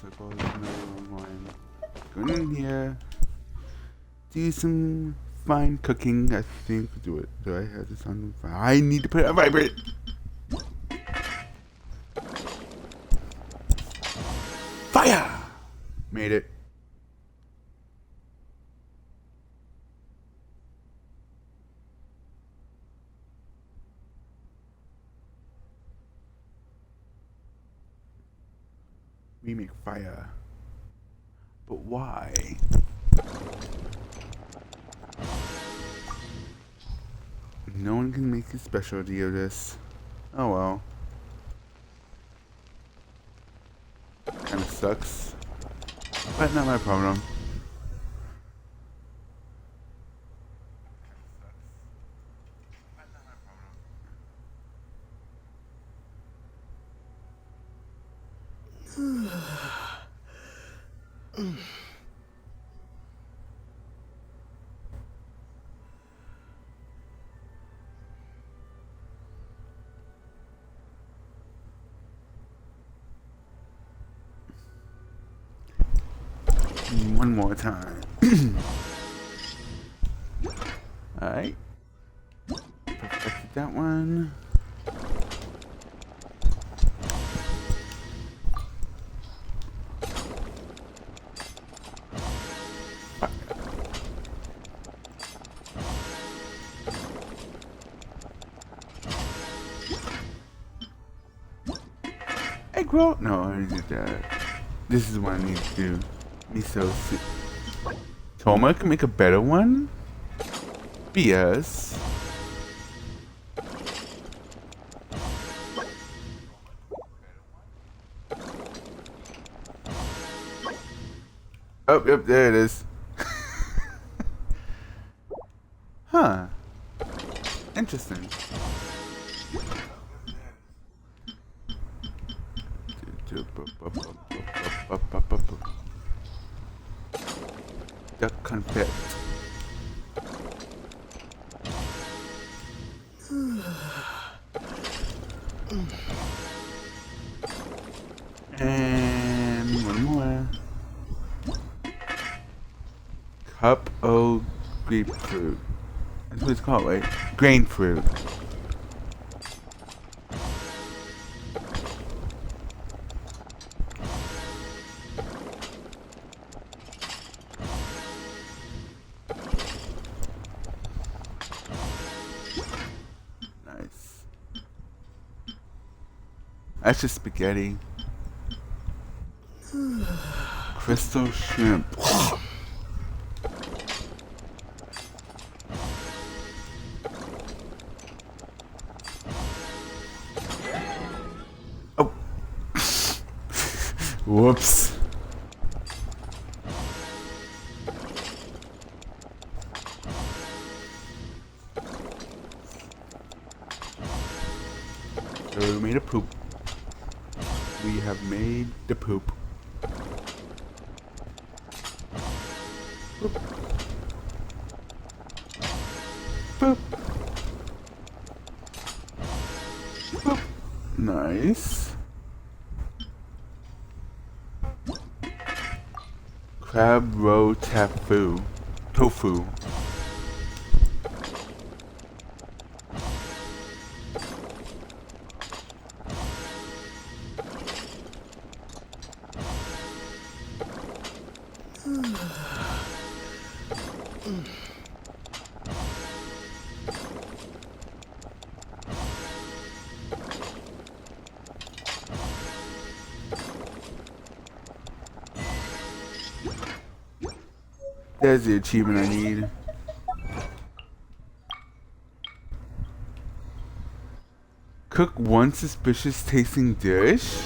circle is another one. Go in here. Do some fine cooking, I think. Do I have this on? I need to put it on vibrate. Fire! Made it. We make fire. But why? No one can make a specialty of this. Oh well. Kinda sucks. But not my problem. One more time. Alright. Perfected that one. Egg roll? No, I already did that. This is what I need to do. Miso soup. Toma can make a better one? BS. Oh, yep, there it is. Huh. Interesting. Duck confit. And one more. Cup of grapefruit. That's what it's called, right? Grain fruit. Nice. That's just spaghetti. Crystal shrimp. Oh. Whoops. So we made a poop. We have made the poop. Boop. Boop. Boop. Nice. Crab roe tofu. There's the achievement I need. Cook one suspicious tasting dish?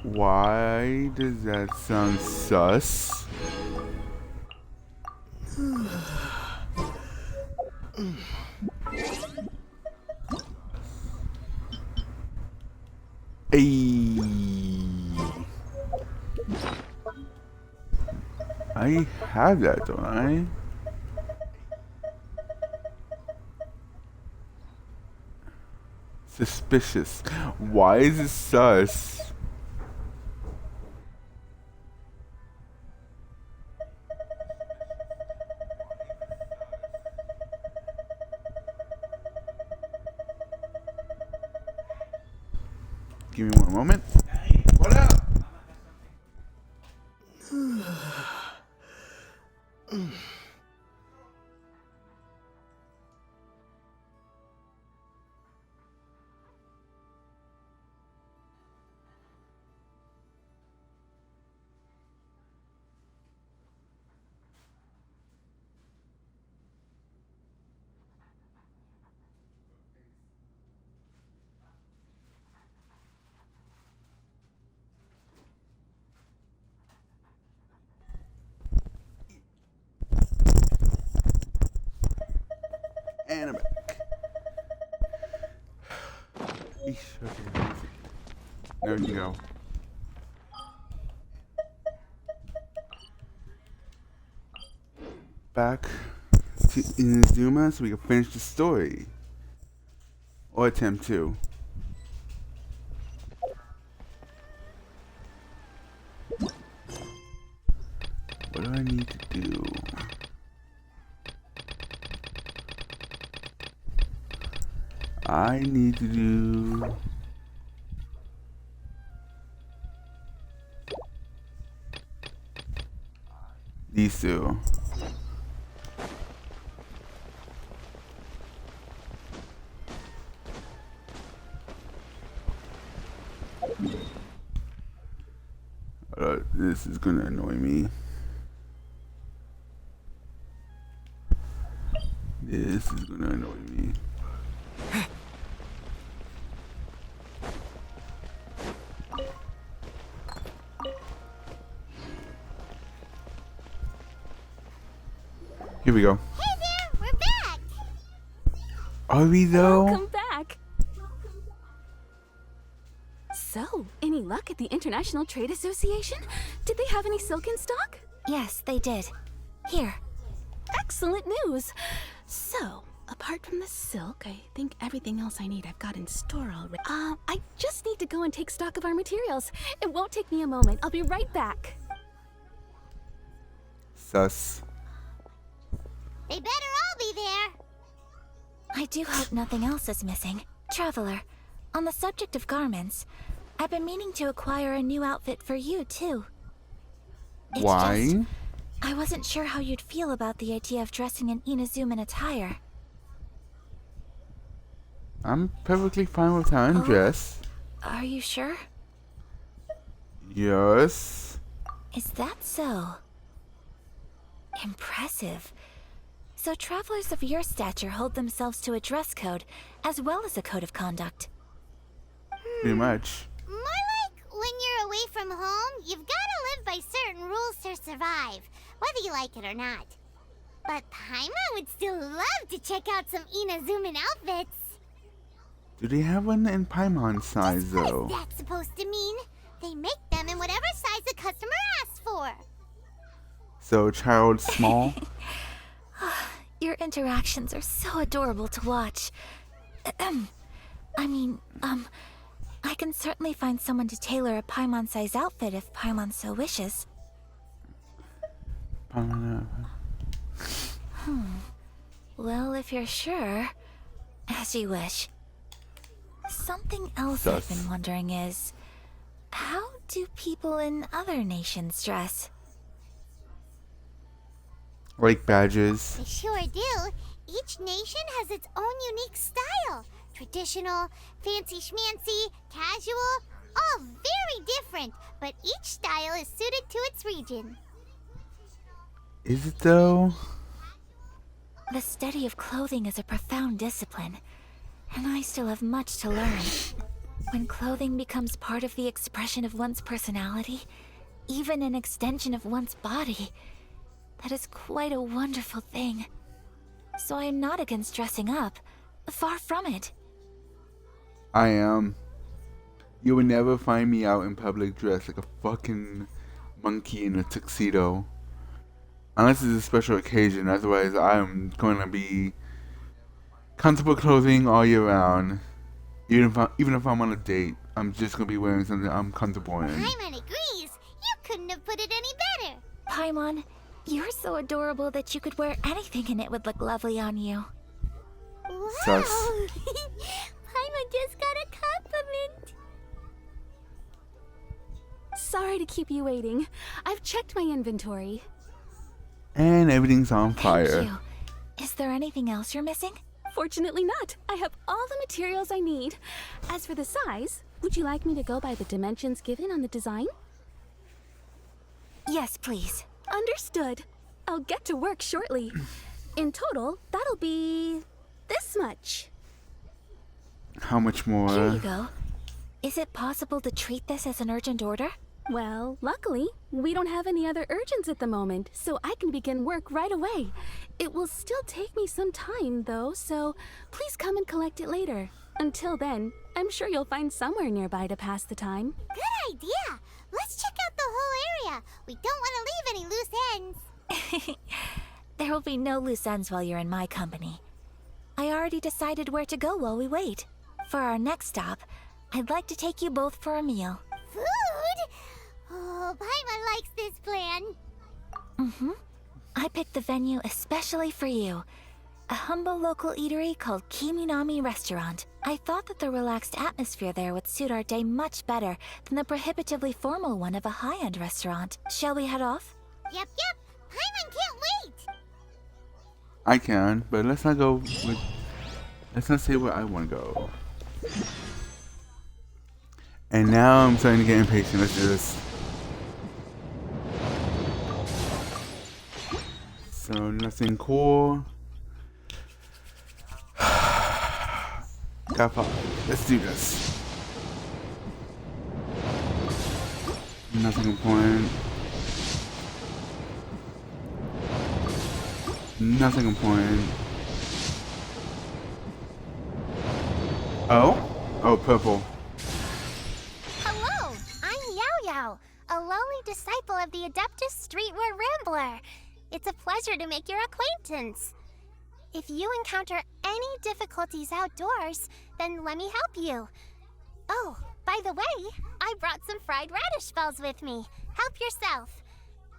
Why does that sound sus? I have that, don't I? Suspicious. Why is it sus? Give me one moment. What up? And I'm back. Eesh, okay, there you go. Back to Inazuma so we can finish the story. Or attempt to. What do I need to do? I need to do these two. This is gonna annoy me. This is gonna annoy me. Here we go. Hey there, we're back! Are we though? Welcome back! So, any luck at the International Trade Association? Did they have any silk in stock? Yes, they did. Here. Excellent news! So, apart from the silk, I think everything else I need I've got in store already. I just need to go and take stock of our materials. It won't take me a moment. I'll be right back. Sus. They better all be there. I do hope nothing else is missing. Traveler, on the subject of garments, I've been meaning to acquire a new outfit for you, too. It's Why? just, I wasn't sure how you'd feel about the idea of dressing in Inazuman attire. I'm perfectly fine with how I'm dressed. Are you sure? Yes. Is that so? Impressive. So travelers of your stature hold themselves to a dress code, as well as a code of conduct. Pretty much. More like when you're away from home, you've gotta live by certain rules to survive, whether you like it or not. But Paimon would still love to check out some Inazuman outfits. Do they have one in Paimon size What though? is that supposed to mean? They make them in whatever size the customer asks for. So child small? Your interactions are so adorable to watch. I can certainly find someone to tailor a Paimon-size outfit if Paimon so wishes. Well, if you're sure, as you wish. Something else I've been wondering is, how do people in other nations dress? Like badges. They sure do. Each nation has its own unique style. Traditional, fancy schmancy, casual, all very different, but each style is suited to its region. Is it though? The study of clothing is a profound discipline, and I still have much to learn. When clothing becomes part of the expression of one's personality, even an extension of one's body, that is quite a wonderful thing. So I am not against dressing up. Far from it. I am. You would never find me out in public dressed like a fucking monkey in a tuxedo. Unless it's a special occasion, otherwise I'm going to be comfortable clothing all year round. Even if I'm on a date, I'm just gonna be wearing something I'm comfortable in. Paimon agrees. You couldn't have put it any better. Paimon, you're so adorable that you could wear anything and it would look lovely on you. Wow. Sus. Paimon just got a compliment. Sorry to keep you waiting. I've checked my inventory. And everything's on fire. Thank you. Is there anything else you're missing? Fortunately not. I have all the materials I need. As for the size, would you like me to go by the dimensions given on the design? Yes, please. Understood. I'll get to work shortly. In total, that'll be this much. How much more? Here you go. Is it possible to treat this as an urgent order? Well, luckily, we don't have any other urgents at the moment, so I can begin work right away. It will still take me some time, though, so please come and collect it later. Until then, I'm sure you'll find somewhere nearby to pass the time. Good idea. Let's check out the whole area. We don't want to leave any loose ends. There will be no loose ends while you're in my company. I already decided where to go while we wait. For our next stop, I'd like to take you both for a meal. Food? Oh, Paimon likes this plan. I picked the venue especially for you. A humble local eatery called Kiminami Restaurant. I thought that the relaxed atmosphere there would suit our day much better than the prohibitively formal one of a high-end restaurant. Shall we head off? Yep. Paimon can't wait. I can, but let's not go. Let's not say where I want to go. And now I'm starting to get impatient. Let's do this. So nothing cool. Got five. Let's do this. Nothing important. Nothing important. Oh, purple. Hello, I'm Yao Yao, a lowly disciple of the Adeptus Streetwear Rambler. It's a pleasure to make your acquaintance. If you encounter any difficulties outdoors, then let me help you. Oh, by the way, I brought some fried radish balls with me. Help yourself.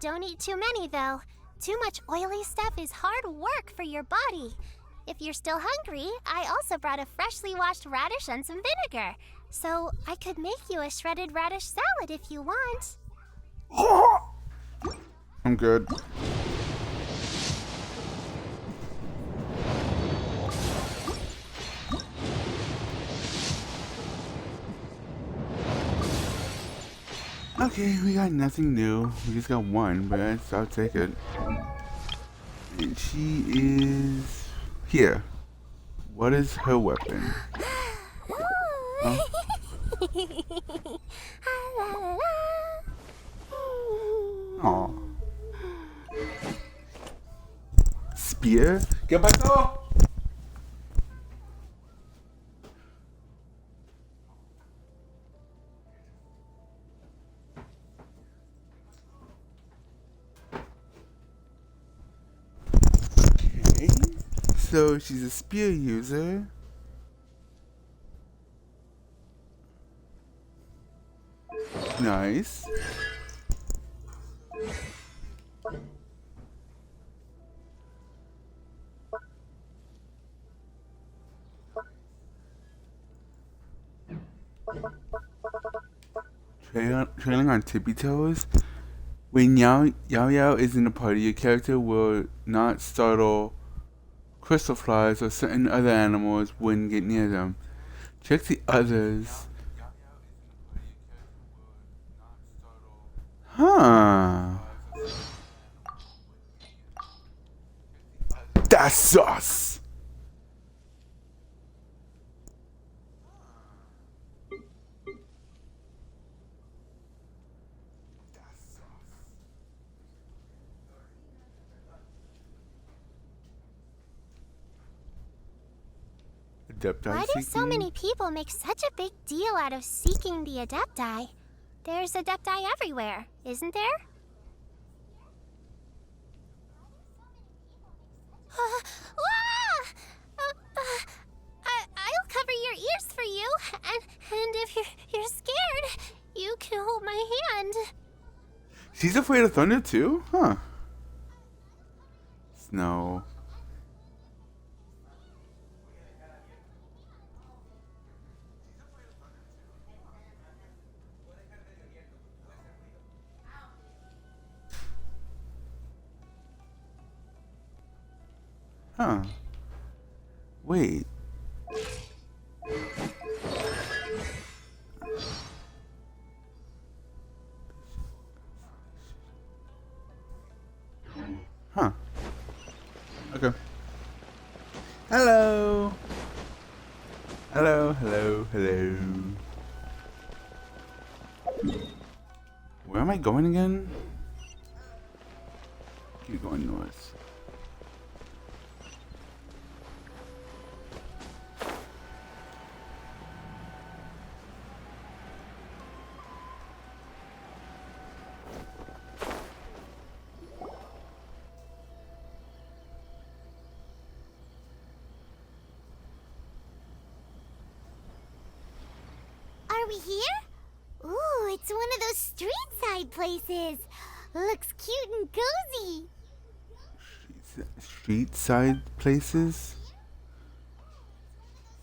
Don't eat too many, though. Too much oily stuff is hard work for your body. If you're still hungry, I also brought a freshly washed radish and some vinegar. So I could make you a shredded radish salad if you want. I'm good. Okay, we got nothing new. We just got one, but I'll take it. And she is here. What is her weapon? Huh? Aw. Spear? ¿Qué pasó? Okay. So she's a spear user. Nice. Trailing on tippy toes. When Yao Yao is in the party, your character will not startle crystal flies or certain other animals wouldn't get near them. Check the others. Huh. That's sus. Why do so many people make such a big deal out of seeking the Adepti? There's Adepti everywhere, isn't there? I'll cover your ears for for you, and if you're scared, you can hold my hand. She's afraid of thunder too? Huh. Snow. Huh. Wait. Huh. Okay. Hello. Hello, hello, hello. Where am I going again? Keep going north. Are we here? Ooh, it's one of those street-side places. Looks cute and cozy. Street side places?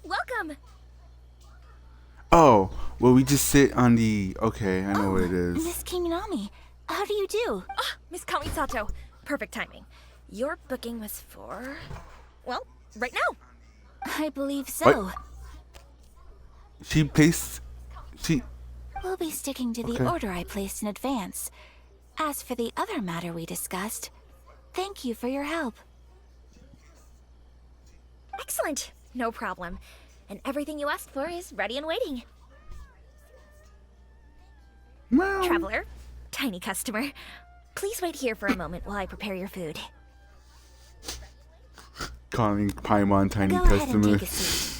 Welcome! Oh, well, we just sit on the. Okay, I know what it is. Miss Kiminami, how do you do? Ah, Miss Kamisato. Perfect timing. Your booking was for... well, right now. I believe so. What? She placed. She. We'll be sticking to the Okay. order I placed in advance. As for the other matter we discussed, thank you for your help. Excellent. No problem. And everything you asked for is ready and waiting. Well, Traveler, tiny customer, please wait here for a moment while I prepare your food. calling Paimon tiny Go ahead and customer. take a seat.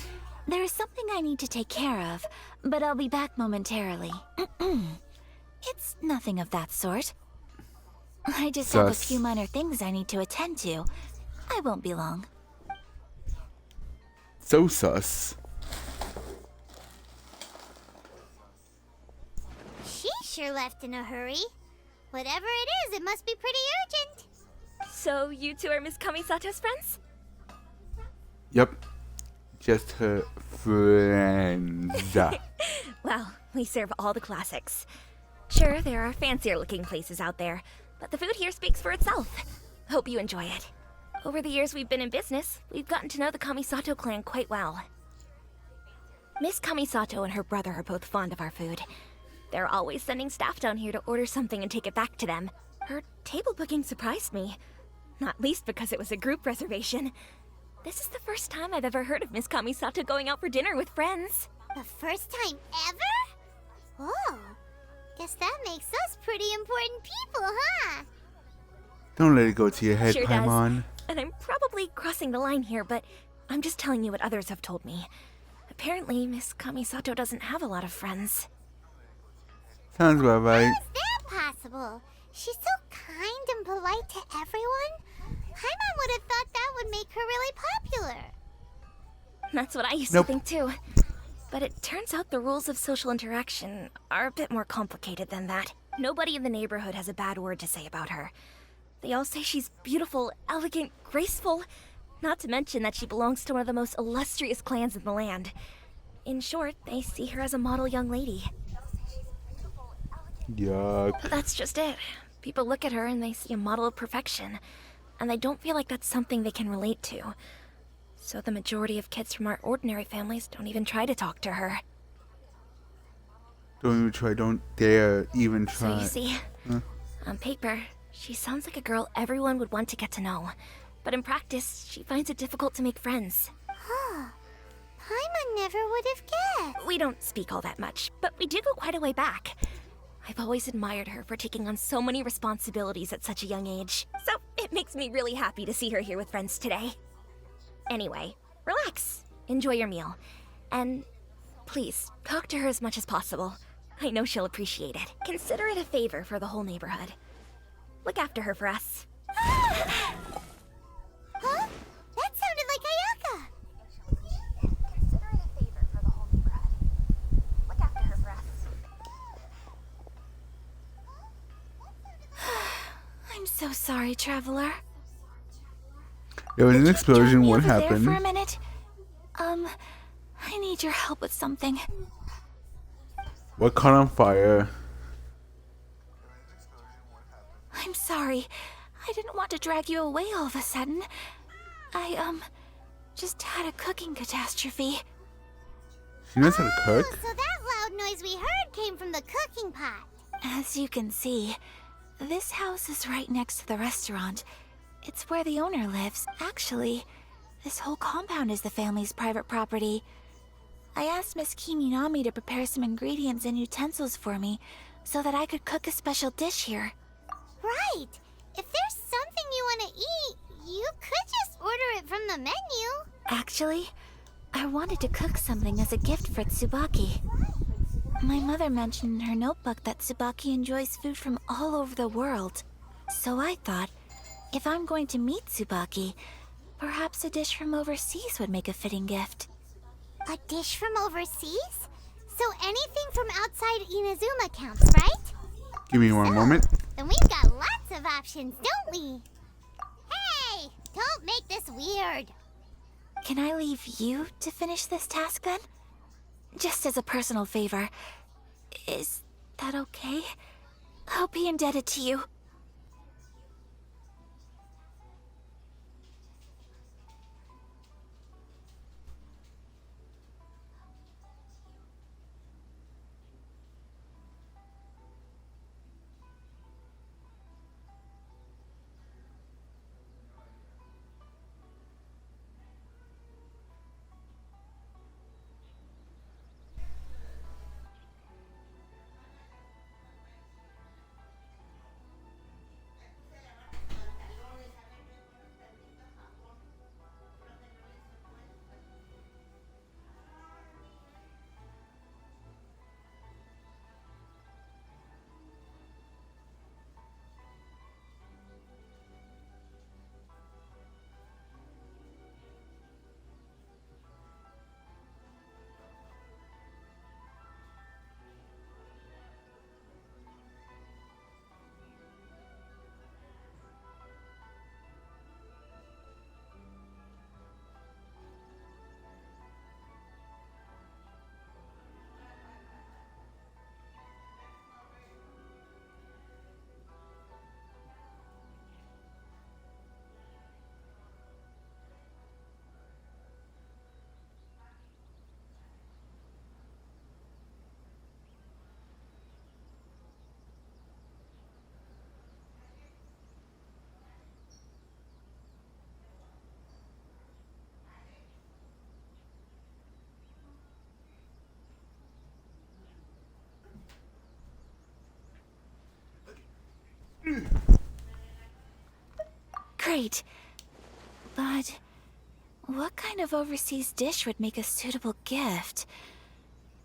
There is something I need to take care of, but I'll be back momentarily. It's nothing of that sort. I just have a Sus. few minor things I need to attend to. I won't be long. So sus. She sure left in a hurry. Whatever it is, it must be pretty urgent. So you two are Miss Kamisato's friends? Yep. Just her friends. Well, we serve all the classics. Sure, there are fancier looking places out there, but the food here speaks for itself. Hope you enjoy it. Over the years we've been in business, we've gotten to know the Kamisato clan quite well. Miss Kamisato and her brother are both fond of our food. They're always sending staff down here to order something and take it back to them. Her table booking surprised me, not least because it was a group reservation. This is the first time I've ever heard of Miss Kamisato going out for dinner with friends. The first time ever? Oh, guess that makes us pretty important people, huh? Don't let it go to your head, Sure Paimon. does. And I'm probably crossing the line here, but I'm just telling you what others have told me. Apparently, Miss Kamisato doesn't have a lot of friends. Sounds about right. How's that possible? She's so kind and polite to everyone. Paimon would have thought that would make her really popular. That's what I used Nope. to think too. But it turns out the rules of social interaction are a bit more complicated than that. Nobody in the neighborhood has a bad word to say about her. They all say she's beautiful, elegant, graceful, not to mention that she belongs to one of the most illustrious clans in the land. In short, they see her as a model young lady. Yuck. But that's just it. People look at her and they see a model of perfection, and they don't feel like that's something they can relate to. So the majority of kids from our ordinary families don't even try to talk to her. Don't even try. Don't dare even So try. you see, on paper, she sounds like a girl everyone would want to get to know. But in practice, she finds it difficult to make friends. Huh. Paimon never would have guessed. We don't speak all that much, but we do go quite a way back. I've always admired her for taking on so many responsibilities at such a young age. So it makes me really happy to see her here with friends today. Anyway, relax. Enjoy your meal. And please, talk to her as much as possible. I know she'll appreciate it. Consider it a favor for the whole neighborhood. Look after her for us. Huh? That sounded like Ayaka. Consider it a favor for the whole neighborhood. so sorry, traveler. There was an Could you join explosion. me What over there for a happened? minute? I need your help with something. What caught on fire? I'm sorry. I didn't want to drag you away all of a sudden. I, just had a cooking catastrophe. She knows how to cook? So that loud noise we heard came from the cooking pot. As you can see, this house is right next to the restaurant. It's where the owner lives. Actually, this whole compound is the family's private property. I asked Miss Kiminami to prepare some ingredients and utensils for me so that I could cook a special dish here. Right. If there's something you want to eat, you could just order it from the menu. Actually, I wanted to cook something as a gift for Tsubaki. My mother mentioned in her notebook that Tsubaki enjoys food from all over the world. So I thought, if I'm going to meet Tsubaki, perhaps a dish from overseas would make a fitting gift. A dish from overseas? So anything from outside Inazuma counts, right? Give me one moment. Then we've got lots of options, don't we? Hey, don't make this weird. Can I leave you to finish this task then? Just as a personal favor. Is that okay? I'll be indebted to you. Great. But what kind of overseas dish would make a suitable gift?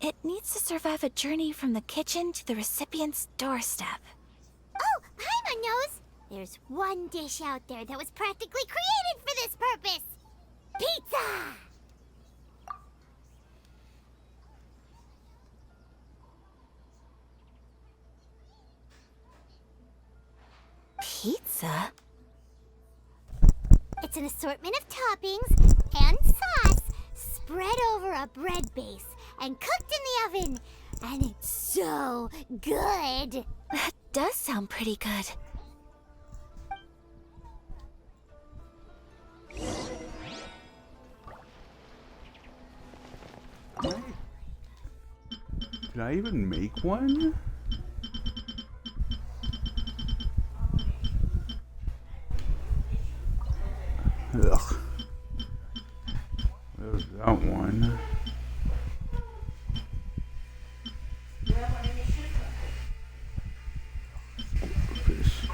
It needs to survive a journey from the kitchen to the recipient's doorstep. Oh, Paimon knows. There's one dish out there that was practically created for this purpose. Pizza! Pizza? It's an assortment of toppings and sauce spread over a bread base and cooked in the oven. And it's so good. That does sound pretty good. Did I even make one? Ugh. There's that one. Fish.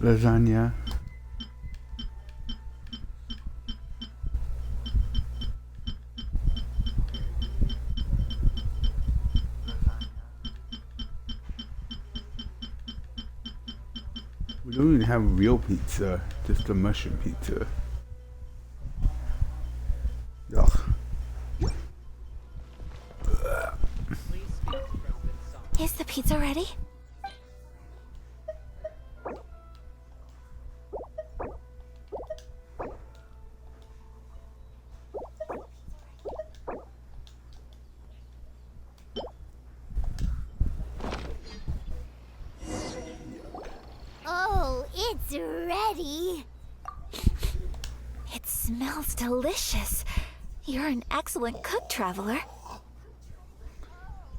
Lasagna. We don't even have real pizza, just a mushroom pizza. Ugh. Is the pizza ready? Oh, it's ready. It smells delicious. You're an excellent cook, Traveler.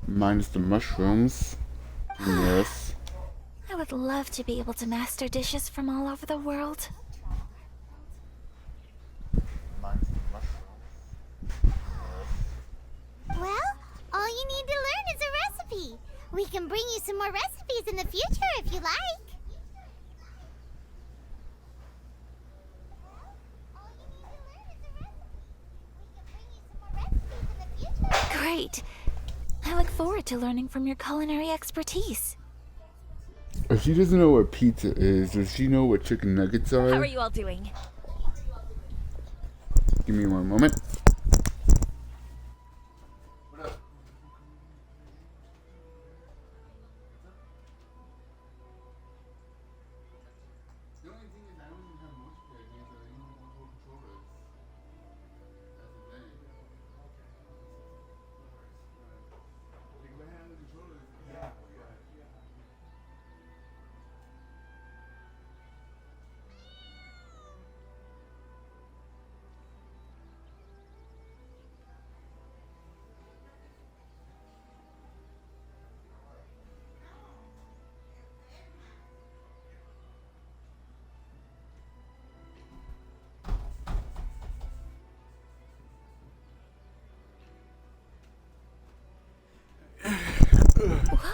Minus the mushrooms. Yes. I would love to be able to master dishes from all over the world. Well, all you need to learn is a recipe. We can bring you some more recipes in the future if you like. Great. I look forward to learning from your culinary expertise. If she doesn't know what pizza is, does she know what chicken nuggets are? How are you all doing? Give me one moment.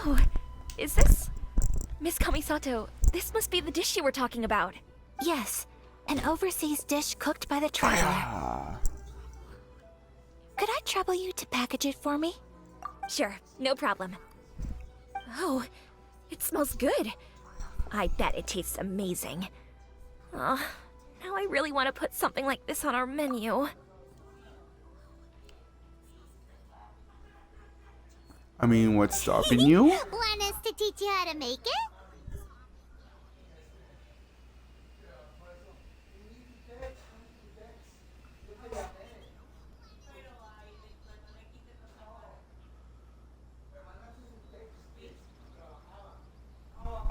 Whoa, is this... Miss Kamisato, this must be the dish you were talking about. Yes, an overseas dish cooked by the Traveler. Could I trouble you to package it for me? Sure, no problem. Oh, it smells good. I bet it tastes amazing. Oh, now I really want to put something like this on our menu. I mean, what's stopping you? Want us to teach you how to make it?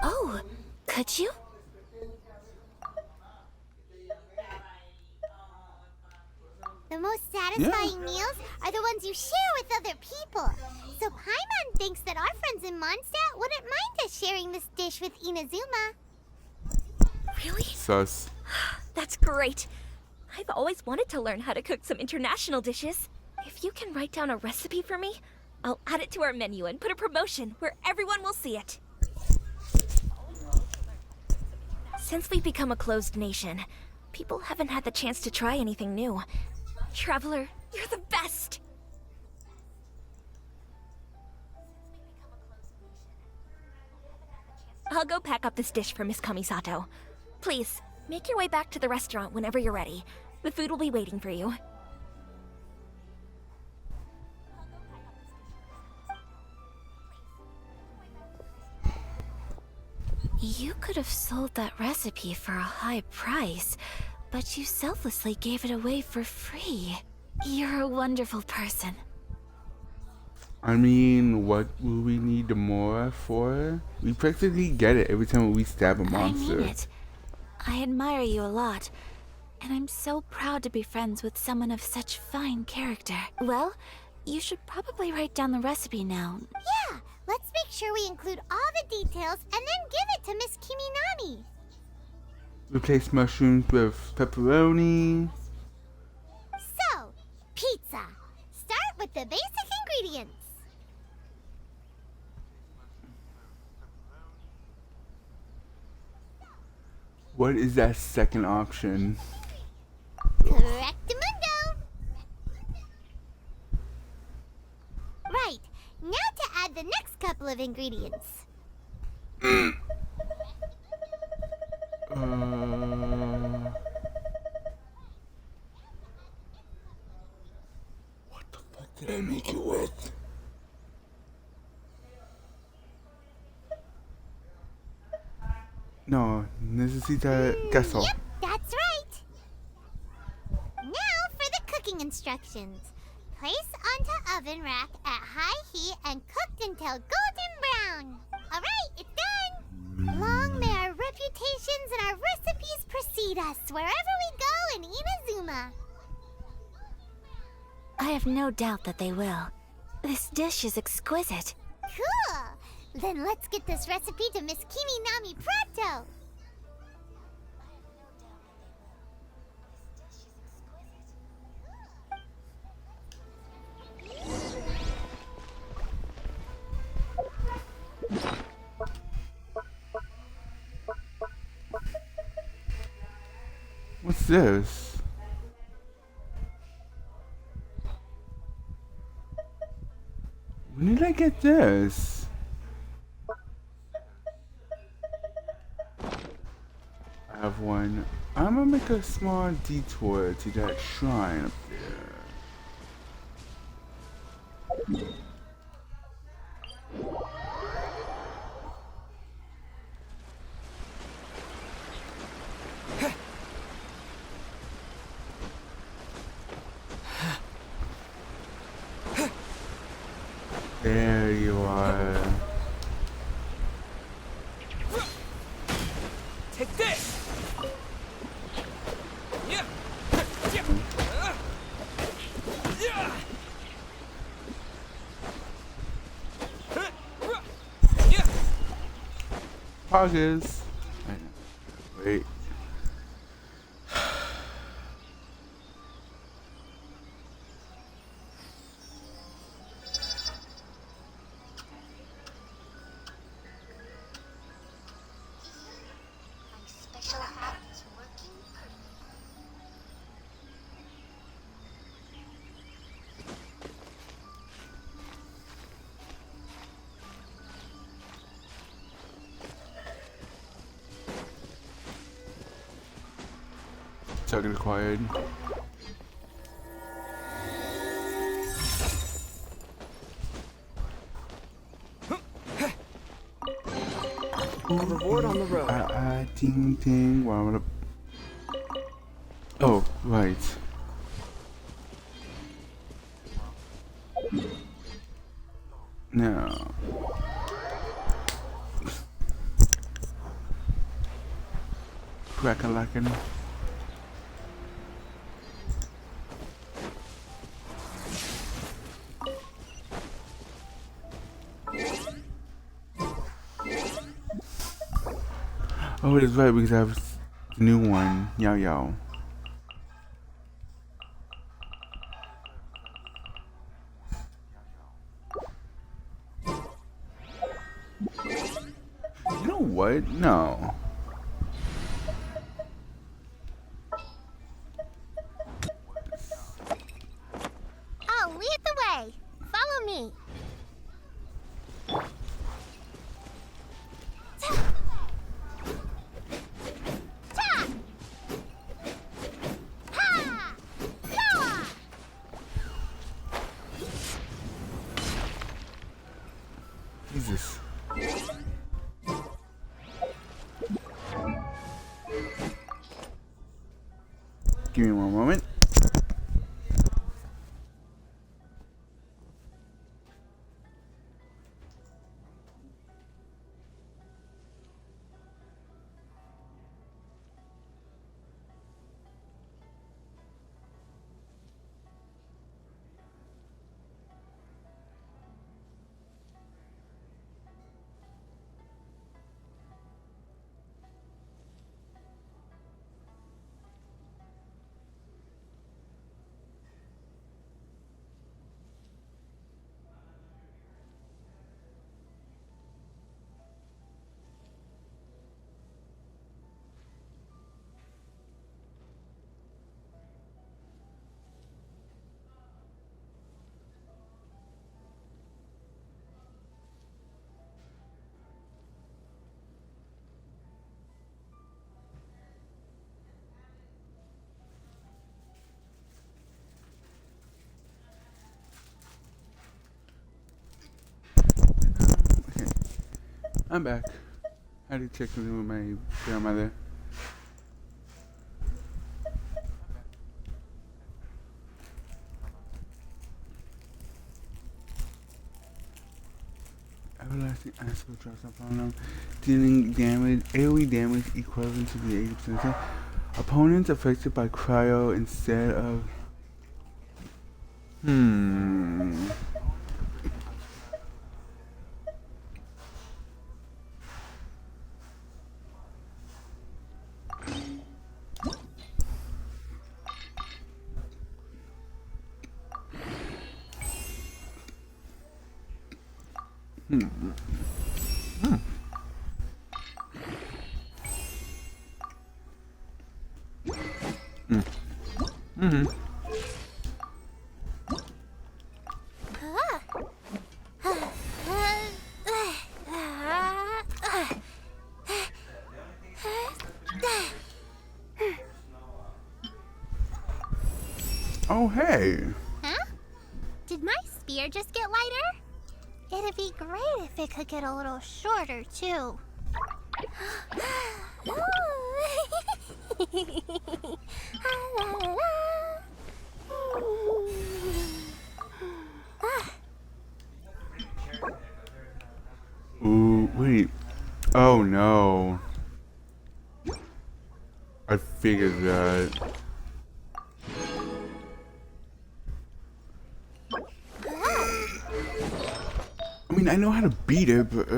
Oh, could you? The most satisfying meals are the ones you share with other people. So Paimon thinks that our friends in Mondstadt wouldn't mind us sharing this dish with Inazuma. Really? Sus. That's great. I've always wanted to learn how to cook some international dishes. If you can write down a recipe for me, I'll add it to our menu and put a promotion where everyone will see it. Since we've become a closed nation, people haven't had the chance to try anything new. Traveler, you're the best! I'll go pack up this dish for Miss Kamisato. Please, make your way back to the restaurant whenever you're ready. The food will be waiting for you. You could have sold that recipe for a high price, but you selflessly gave it away for free. You're a wonderful person. I mean, what will we need the more for? We practically get it every time we stab a monster. I mean it. I admire you a lot, and I'm so proud to be friends with someone of such fine character. Well, you should probably write down the recipe now. Yeah, let's make sure we include all the details and then give it to Miss Kiminami. Replace mushrooms with pepperoni. So, pizza. Start with the basic ingredients. What is that second option? Correctamundo. Right, now to add the next couple of ingredients. What the fuck did I make it with? No, necesita queso. Yep, that's right. Now for the cooking instructions. Place onto oven rack at high heat and cooked until golden brown. Alright, it's done. Long may our reputations and our recipes precede us wherever we go in Inazuma. I have no doubt that they will. This dish is exquisite. Cool. Then let's get this recipe to Miss Kiminami pronto. What's this? When did I get this? I have one. I'm gonna make a small detour to that shrine up there. There you are. Take this! Yeah. Poggers. Wait. Talking quiet. A reward on the road. Ding ding. Wow, what a... Oh, right. No. Crack-a-lackin'. Oh, that's right, because I have the new one, Yao Yao. You know what? No. I'll lead the way. Follow me. Jesus. Give me one moment. I'm back. I had to check something with my grandmother. Everlasting acid drops upon them, dealing damage, AoE damage equivalent to the 80%. Opponents affected by cryo instead of. Oh, hey. Huh? Did my spear just get lighter? It'd be great if it could get a little shorter, too. Ooh, wait. Oh no. I figured that. I mean, I know how to beat it, but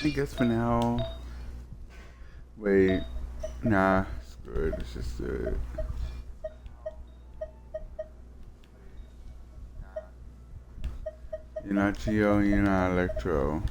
I guess for now. Wait, nah, screw it. It's just you're not Geo, you're not Electro.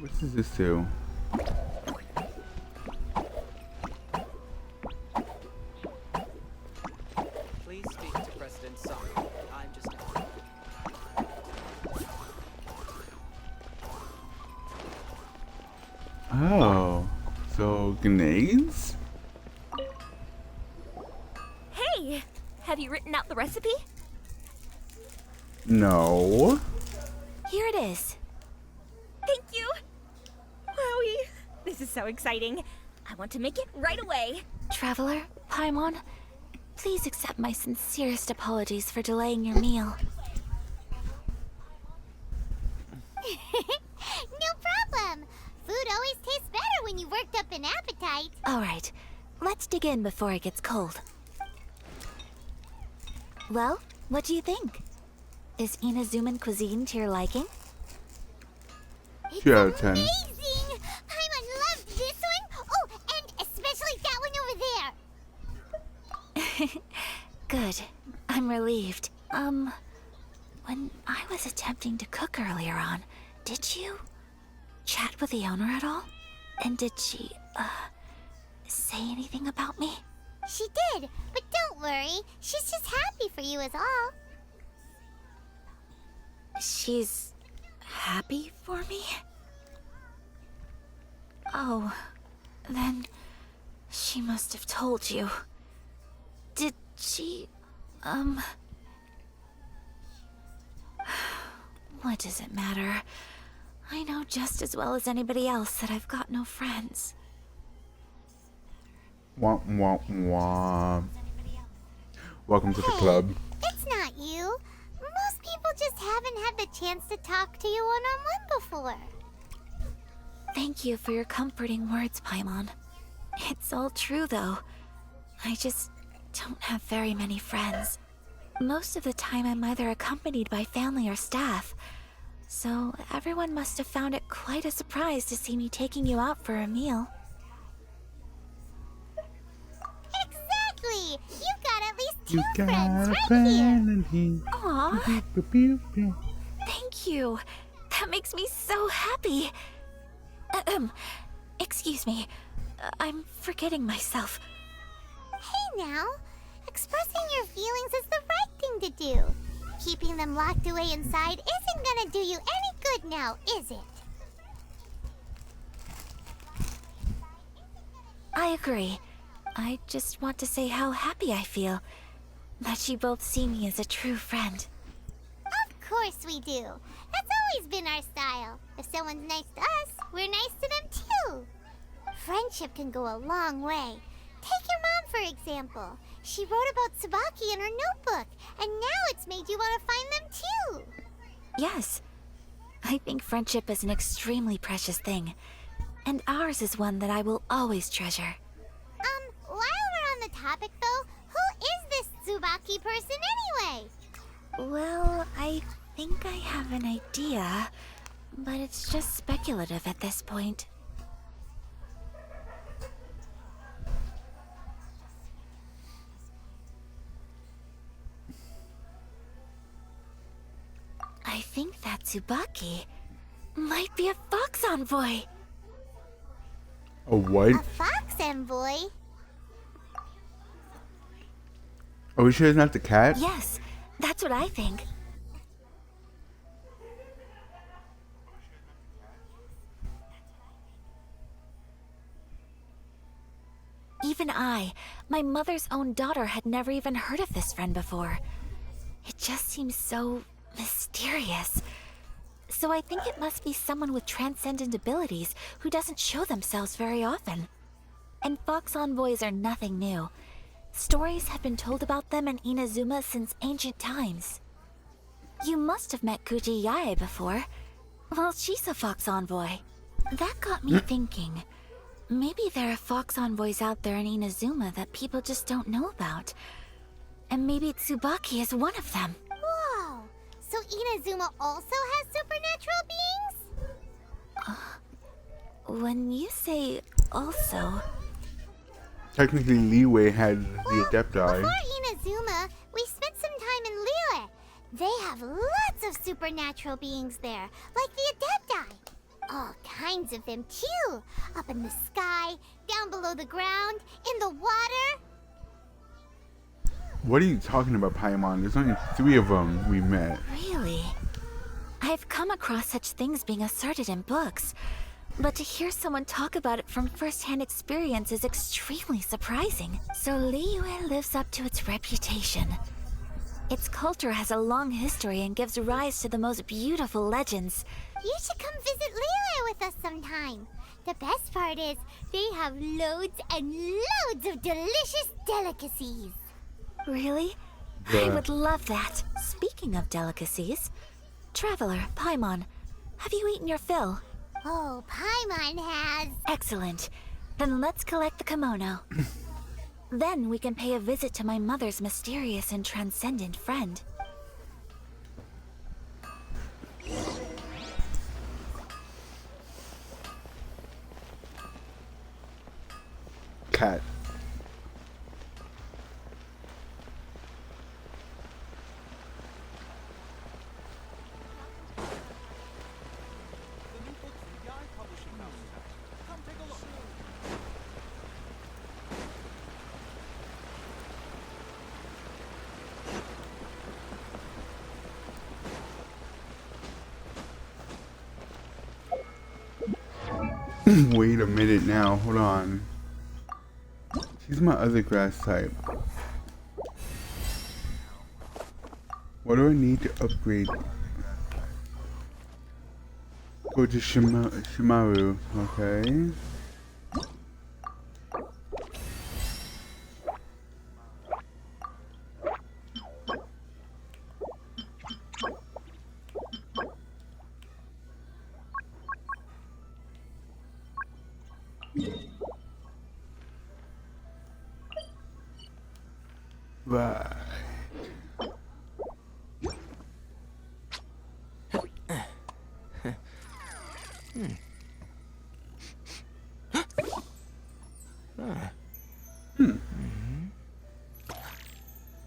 What does this do? Please speak to President Song. I'm just. Oh, so grenades? Hey! Have you written out the recipe? No. Here it is. Thank you! Wowie! This is so exciting. I want to make it right away. Traveler, Paimon, please accept my sincerest apologies for delaying your meal. No problem. Food always tastes better when you worked up an appetite. All right, let's dig in before it gets cold. Well, what do you think? Is Inazuman cuisine to your liking? It's 2 out of 10. amazing! Paimon loved this one. Oh, and especially that one over there. Good. I'm relieved. When I was attempting to cook earlier on, did you chat with the owner at all? And did she, say anything about me? She did, but don't worry. She's just happy for you is all. She's happy for me? Oh, then she must have told you. Did she, What does it matter? I know just as well as anybody else that I've got no friends. Womp womp womp. Welcome to the club. It's not you. Most people just haven't haven't had the chance to talk to you one-on-one before. Thank you for your comforting words, Paimon. It's all true, though. I just don't have very many friends. Most of the time, I'm either accompanied by family or staff. So everyone must have found it quite a surprise to see me taking you out for a meal. Exactly! You've got at least two You got friends a right friend here. in here. Aw, Pew, pew, pew. thank you. That makes me so happy. Ahem. Excuse me. I'm forgetting myself. Hey now, expressing your feelings is the right thing to do. Keeping them locked away inside isn't gonna do you any good now, is it? I agree. I just want to say how happy I feel that you both see me as a true friend. Of course we do. That's always been our style. If someone's nice to us, we're nice to them too. Friendship can go a long way. Take your mom, for example. She wrote about Tsubaki in her notebook, and now it's made you want to find them too. Yes, I think friendship is an extremely precious thing, and ours is one that I will always treasure. While we're on the topic though, who is this Tsubaki person anyway? Well, I think I have an idea, but it's just speculative at this point. I think that Tsubaki might be a fox envoy. A what? A fox envoy? Are we sure it's not the cat? Yes, that's what I think. Even I, my mother's own daughter, had never even heard of this friend before. It just seems so mysterious. So I think it must be someone with transcendent abilities who doesn't show themselves very often. And fox envoys are nothing new. Stories have been told about them in Inazuma since ancient times. You must have met Kuji Yae before. Well, she's a fox envoy. That got me thinking. Maybe there are fox envoys out there in Inazuma that people just don't know about. And maybe Tsubaki is one of them. Whoa! So Inazuma also has supernatural beings? When you say also... Technically, Leeway had the Adepti. Before Inazuma, we spent some time in Liyue. They have lots of supernatural beings there, like the Adepti. All kinds of them too. Up in the sky, down below the ground, in the water. What are you talking about, Paimon? There's only 3 of them we met. Really? I've come across such things being asserted in books, but to hear someone talk about it from first-hand experience is extremely surprising. So Liyue lives up to its reputation. Its culture has a long history and gives rise to the most beautiful legends. You should come visit Liyue with us sometime. The best part is, they have loads and loads of delicious delicacies. Really? Yeah. I would love that. Speaking of delicacies, Traveler, Paimon, have you eaten your fill? Oh, Paimon has. Excellent. Then let's collect the kimono. Then we can pay a visit to my mother's mysterious and transcendent friend. Cat. The new book from Yai Publishing House is out. Come take a look. Wait a minute now, hold on. She's my other grass type. What do I need to upgrade? Go to Shimaru, okay. Right.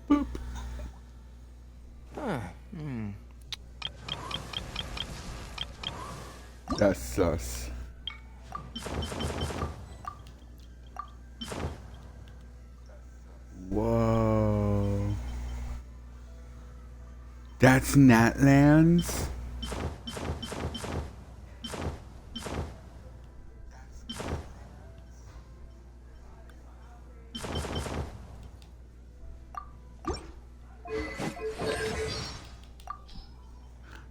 Boop. That's sus. Whoa. That's Natlands?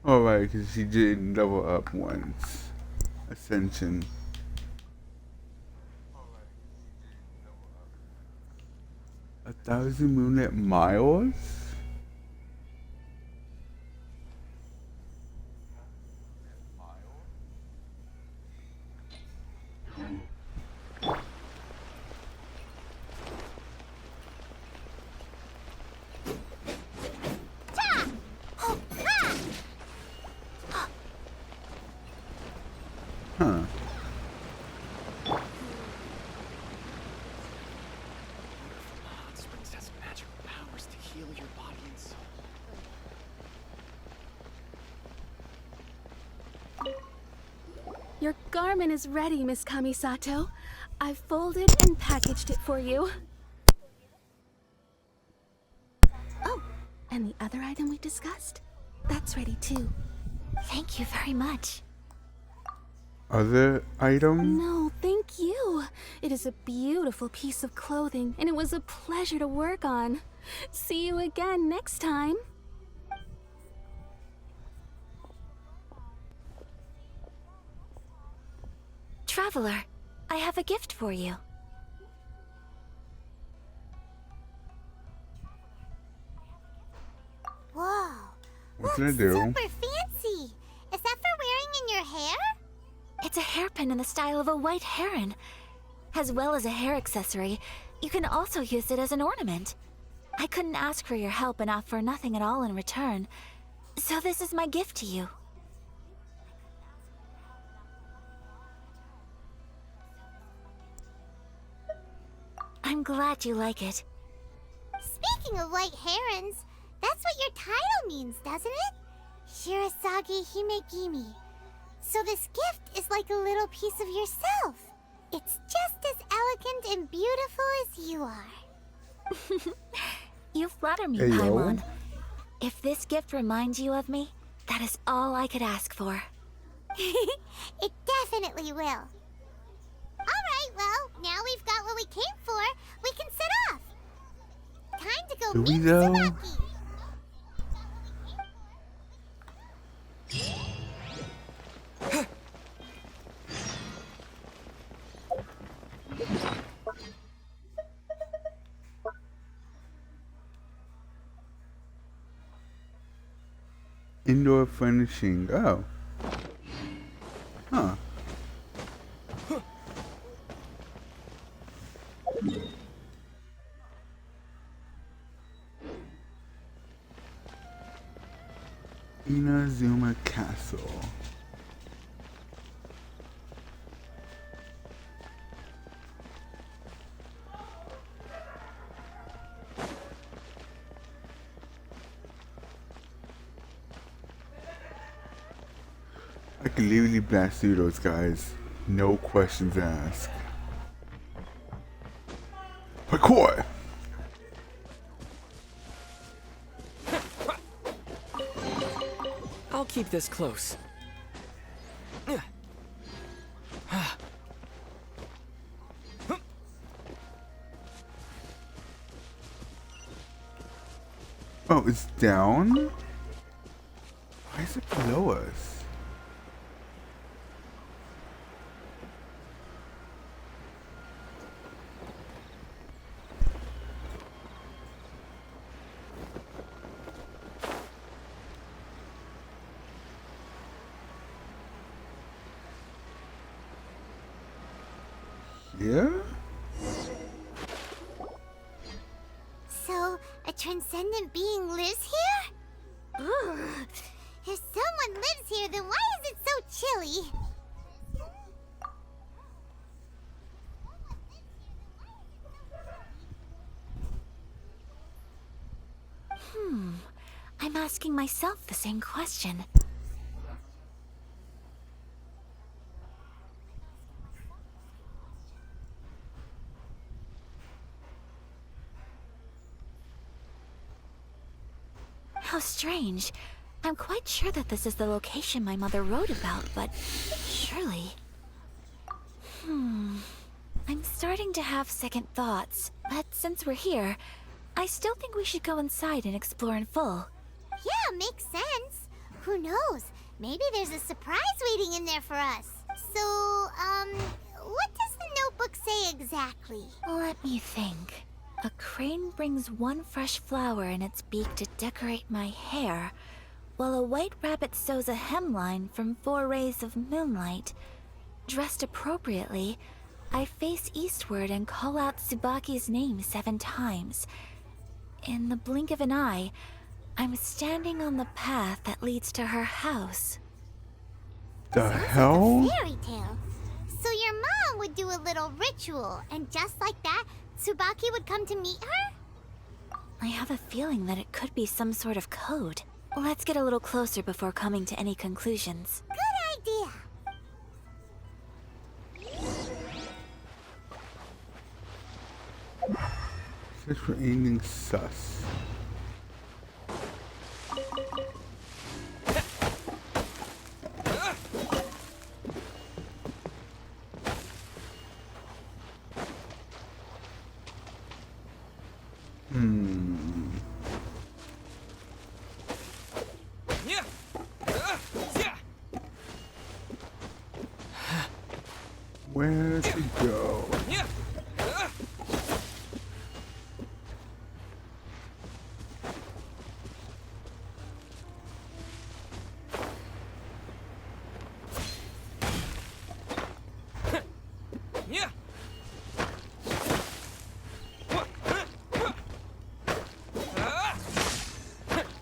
Alright, because she didn't double up once. Ascension. 1,000 moonlit miles? Huh. Hot Springs has magical powers to heal your body and soul. Your garment is ready, Miss Kamisato. I've folded and packaged it for you. Oh, and the other item we discussed? That's ready too. Thank you very much. Other item? No, thank you. It is a beautiful piece of clothing, and it was a pleasure to work on. See you again next time. Traveler, I have a gift for you. Whoa. What did I do? Super fancy. Is that for wearing in your hair? It's a hairpin in the style of a white heron. As well as a hair accessory, you can also use it as an ornament. I couldn't ask for your help and offer nothing at all in return. So this is my gift to you. I'm glad you like it. Speaking of white herons, that's what your title means, doesn't it? Shirasagi Himegimi. So this gift is like a little piece of yourself. It's just as elegant and beautiful as you are. You flatter me, Hey, yo. Paimon. If this gift reminds you of me, that is all I could ask for. It definitely will. Alright, well, now we've got what we came for. We can set off. Time to go Do we meet though? Tsubaki. Indoor furnishing. Oh. Huh. Inazuma Castle. I can literally blast through those guys. No questions asked. Parkour! I'll keep this close. Oh, it's down? Why is it below us? Yeah? So, transcendent being lives here? Ugh. If someone lives here, then why is it so chilly? I'm asking myself the same question. How strange. I'm quite sure that this is the location my mother wrote about, but surely... I'm starting to have second thoughts, but since we're here, I still think we should go inside and explore in full. Yeah, makes sense. Who knows? Maybe there's a surprise waiting in there for us. So, what does the notebook say exactly? Let me think. A crane brings one fresh flower in its beak to decorate my hair, while a white rabbit sews a hemline from 4 rays of moonlight. Dressed appropriately, I face eastward and call out Tsubaki's name 7 times. In the blink of an eye, I'm standing on the path that leads to her house. The hell? Fairy tale. So your mom would do a little ritual, and just like that, Tsubaki would come to meet her? I have a feeling that it could be some sort of code. Let's get a little closer before coming to any conclusions. Good idea. Search for anything sus. Where to go?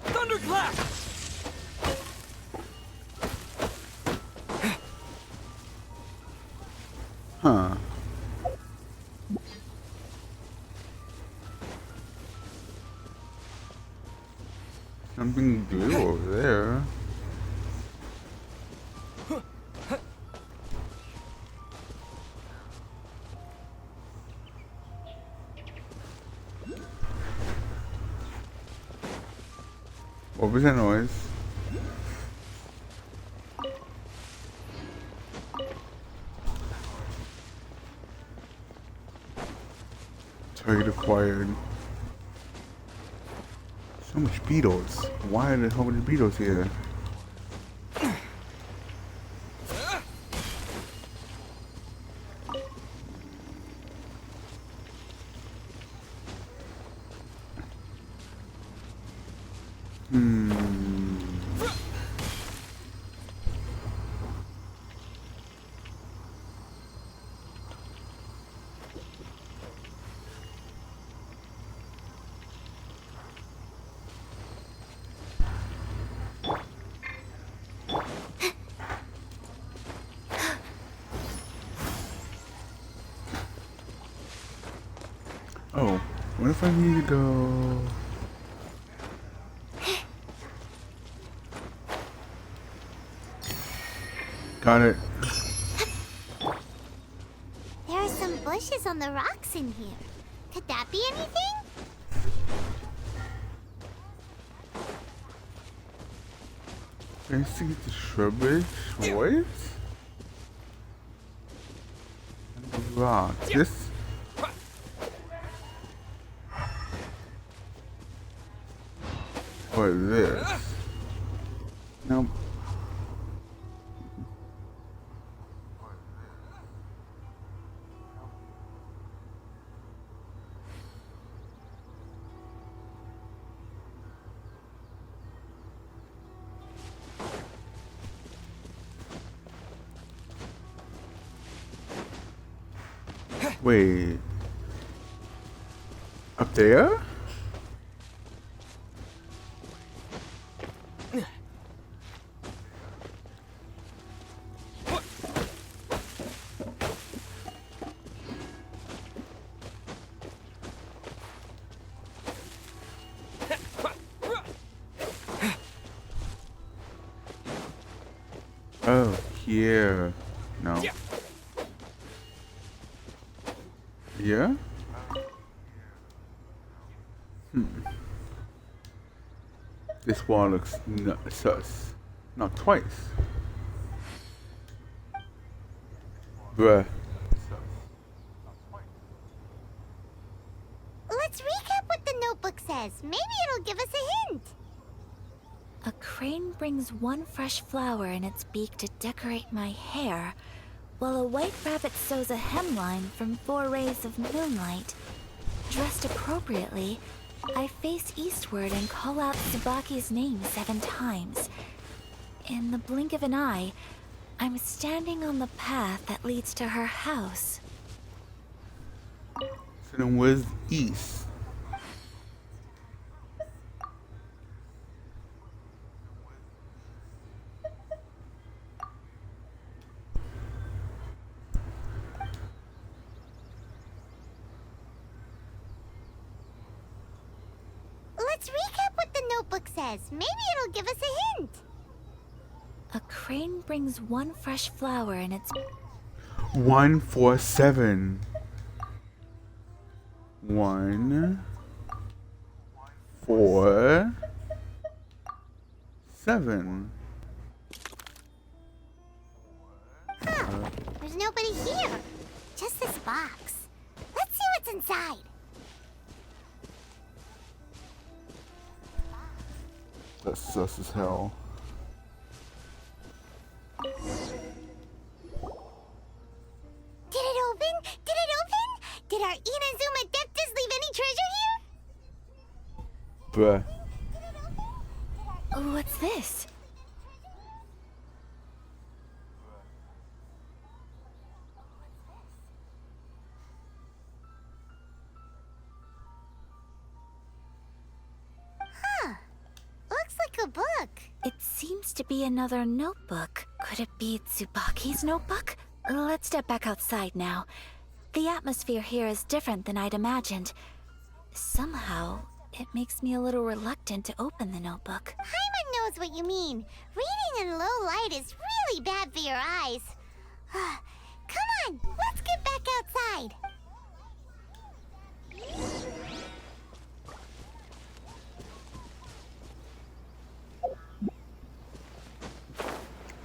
Thunderclap! Huh. Something blue over there. What was that noise? Target acquired. So much beetles. Why are there so many beetles here? Oh, what if I need to go? Got it. There are some bushes on the rocks in here. Could that be anything? Can I see the shrubbish? What? And the rock. This? What is this? Nope. Wait. Up there? here. No. Yeah? This wall looks sus. Not twice. Bruh. Let's recap what the notebook says. Maybe it'll give us a hint. A crane brings one fresh flower in its beak to decorate my hair, while a white rabbit sews a hemline from 4 rays of moonlight. Dressed appropriately, I face eastward and call out Tsubaki's name 7 times. In the blink of an eye, I'm standing on the path that leads to her house. So then where's east? Let's recap what the notebook says. Maybe it'll give us a hint. A crane brings one fresh flower in its... 147. 1 4 7. Huh. There's nobody here. Just this box. Let's see what's inside. That's sus as hell. Did it open? Did it open? Did our Inazuma Adeptus leave any treasure here? Bruh. Oh, what's this? Huh. Looks like a book. It seems to be another notebook. Could it be Tsubaki's notebook? Let's step back outside now. The atmosphere here is different than I'd imagined. Somehow, it makes me a little reluctant to open the notebook. Paimon knows what you mean. Reading in low light is really bad for your eyes. Come on, let's get back outside.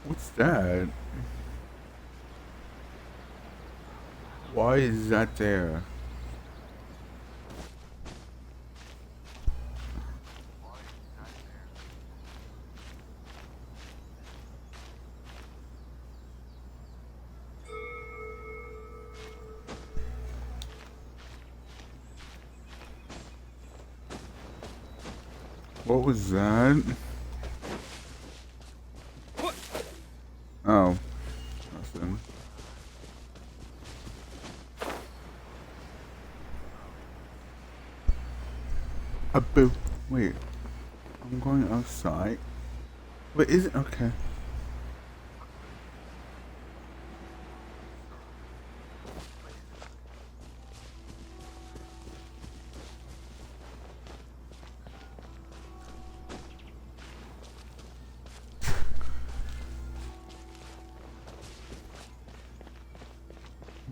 What's that? Why is that there? What was that? Oh. Nothing. A boo. Wait. I'm going outside. Wait, is it? Okay.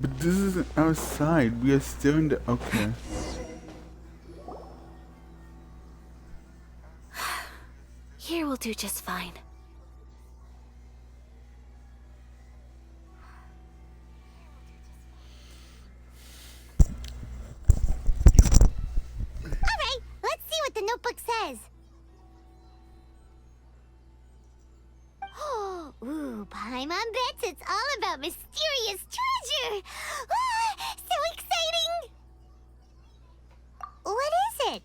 But this isn't outside. We are still in the. Okay. Here will do just fine. Alright, let's see what the notebook says. Ooh, Paimon bets it's all about mysterious treasure! Ah, so exciting! What is it?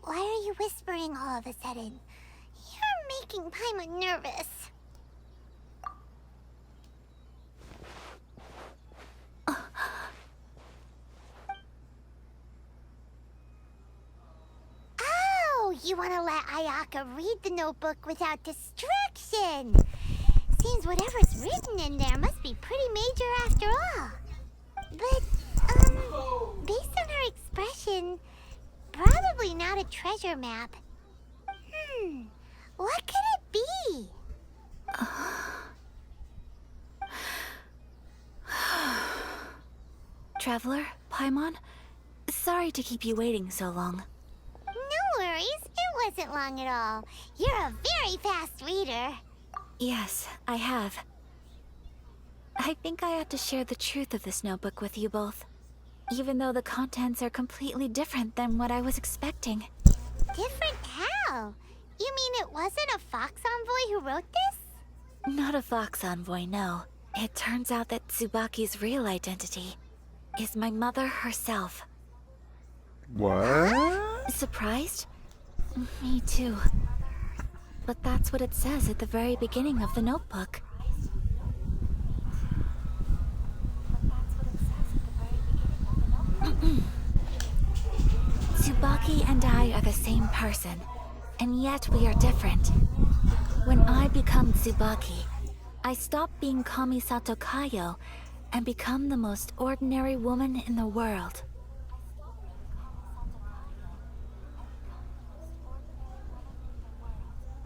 Why are you whispering all of a sudden? You're making Paimon nervous. Oh, you want to let Ayaka read the notebook without distraction. Seems whatever's written in there must be pretty major after all. But, based on her expression, probably not a treasure map. What could it be? Traveler, Paimon. Sorry to keep you waiting so long. No worries, it wasn't long at all. You're a very fast reader. Yes, I have. I think I ought to share the truth of this notebook with you both. Even though the contents are completely different than what I was expecting. Different how? You mean it wasn't a Fox Envoy who wrote this? Not a Fox Envoy, no. It turns out that Tsubaki's real identity is my mother herself. What? Surprised? Me too. But that's what it says at the very beginning of the notebook. Tsubaki and I are the same person, and yet we are different. When I become Tsubaki, I stop being Kamisato Kayo and become the most ordinary woman in the world.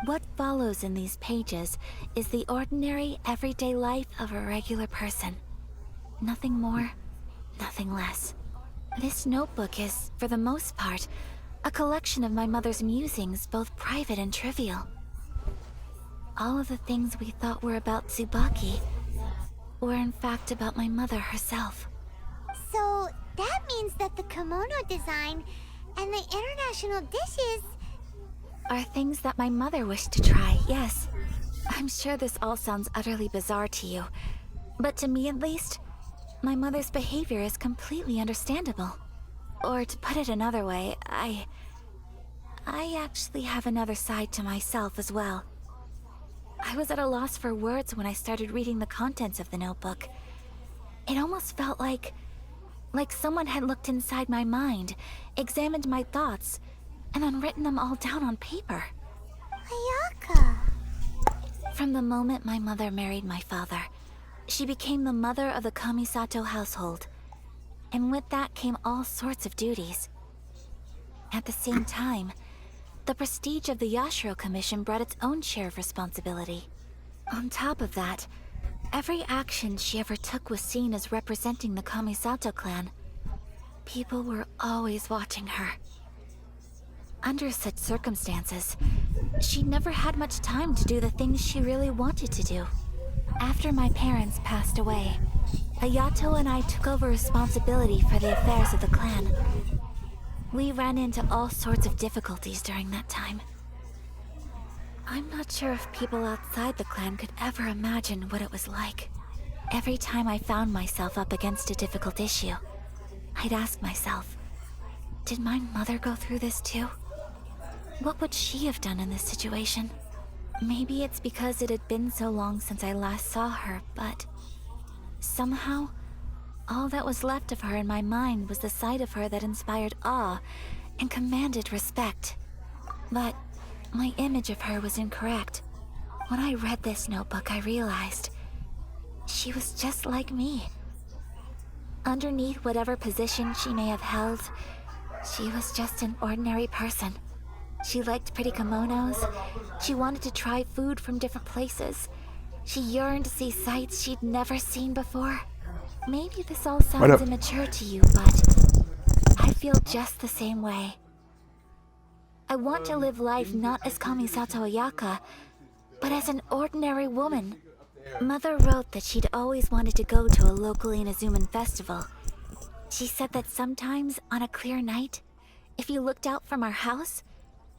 What follows in these pages is the ordinary, everyday life of a regular person. Nothing more, nothing less. This notebook is, for the most part, a collection of my mother's musings, both private and trivial. All of the things we thought were about Tsubaki were in fact about my mother herself. So that means that the kimono design and the international dishes... Are things that my mother wished to try, yes. I'm sure this all sounds utterly bizarre to you, but to me at least, my mother's behavior is completely understandable. Or to put it another way, I actually have another side to myself as well. I was at a loss for words when I started reading the contents of the notebook. It almost felt like someone had looked inside my mind, examined my thoughts, and then written them all down on paper. Ayaka. From the moment my mother married my father, she became the mother of the Kamisato household. And with that came all sorts of duties. At the same time, the prestige of the Yashiro Commission brought its own share of responsibility. On top of that, every action she ever took was seen as representing the Kamisato clan. People were always watching her. Under such circumstances, she never had much time to do the things she really wanted to do. After my parents passed away, Ayato and I took over responsibility for the affairs of the clan. We ran into all sorts of difficulties during that time. I'm not sure if people outside the clan could ever imagine what it was like. Every time I found myself up against a difficult issue, I'd ask myself, did my mother go through this too? What would she have done in this situation? Maybe it's because it had been so long since I last saw her, but somehow, all that was left of her in my mind was the side of her that inspired awe and commanded respect. But my image of her was incorrect. When I read this notebook, I realized she was just like me. Underneath whatever position she may have held, she was just an ordinary person. She liked pretty kimonos. She wanted to try food from different places. She yearned to see sights she'd never seen before. Maybe this all sounds immature to you, but I feel just the same way. I want to live life not as Kamisato Ayaka, but as an ordinary woman. Mother wrote that she'd always wanted to go to a local Inazuman festival. She said that sometimes, on a clear night, if you looked out from our house,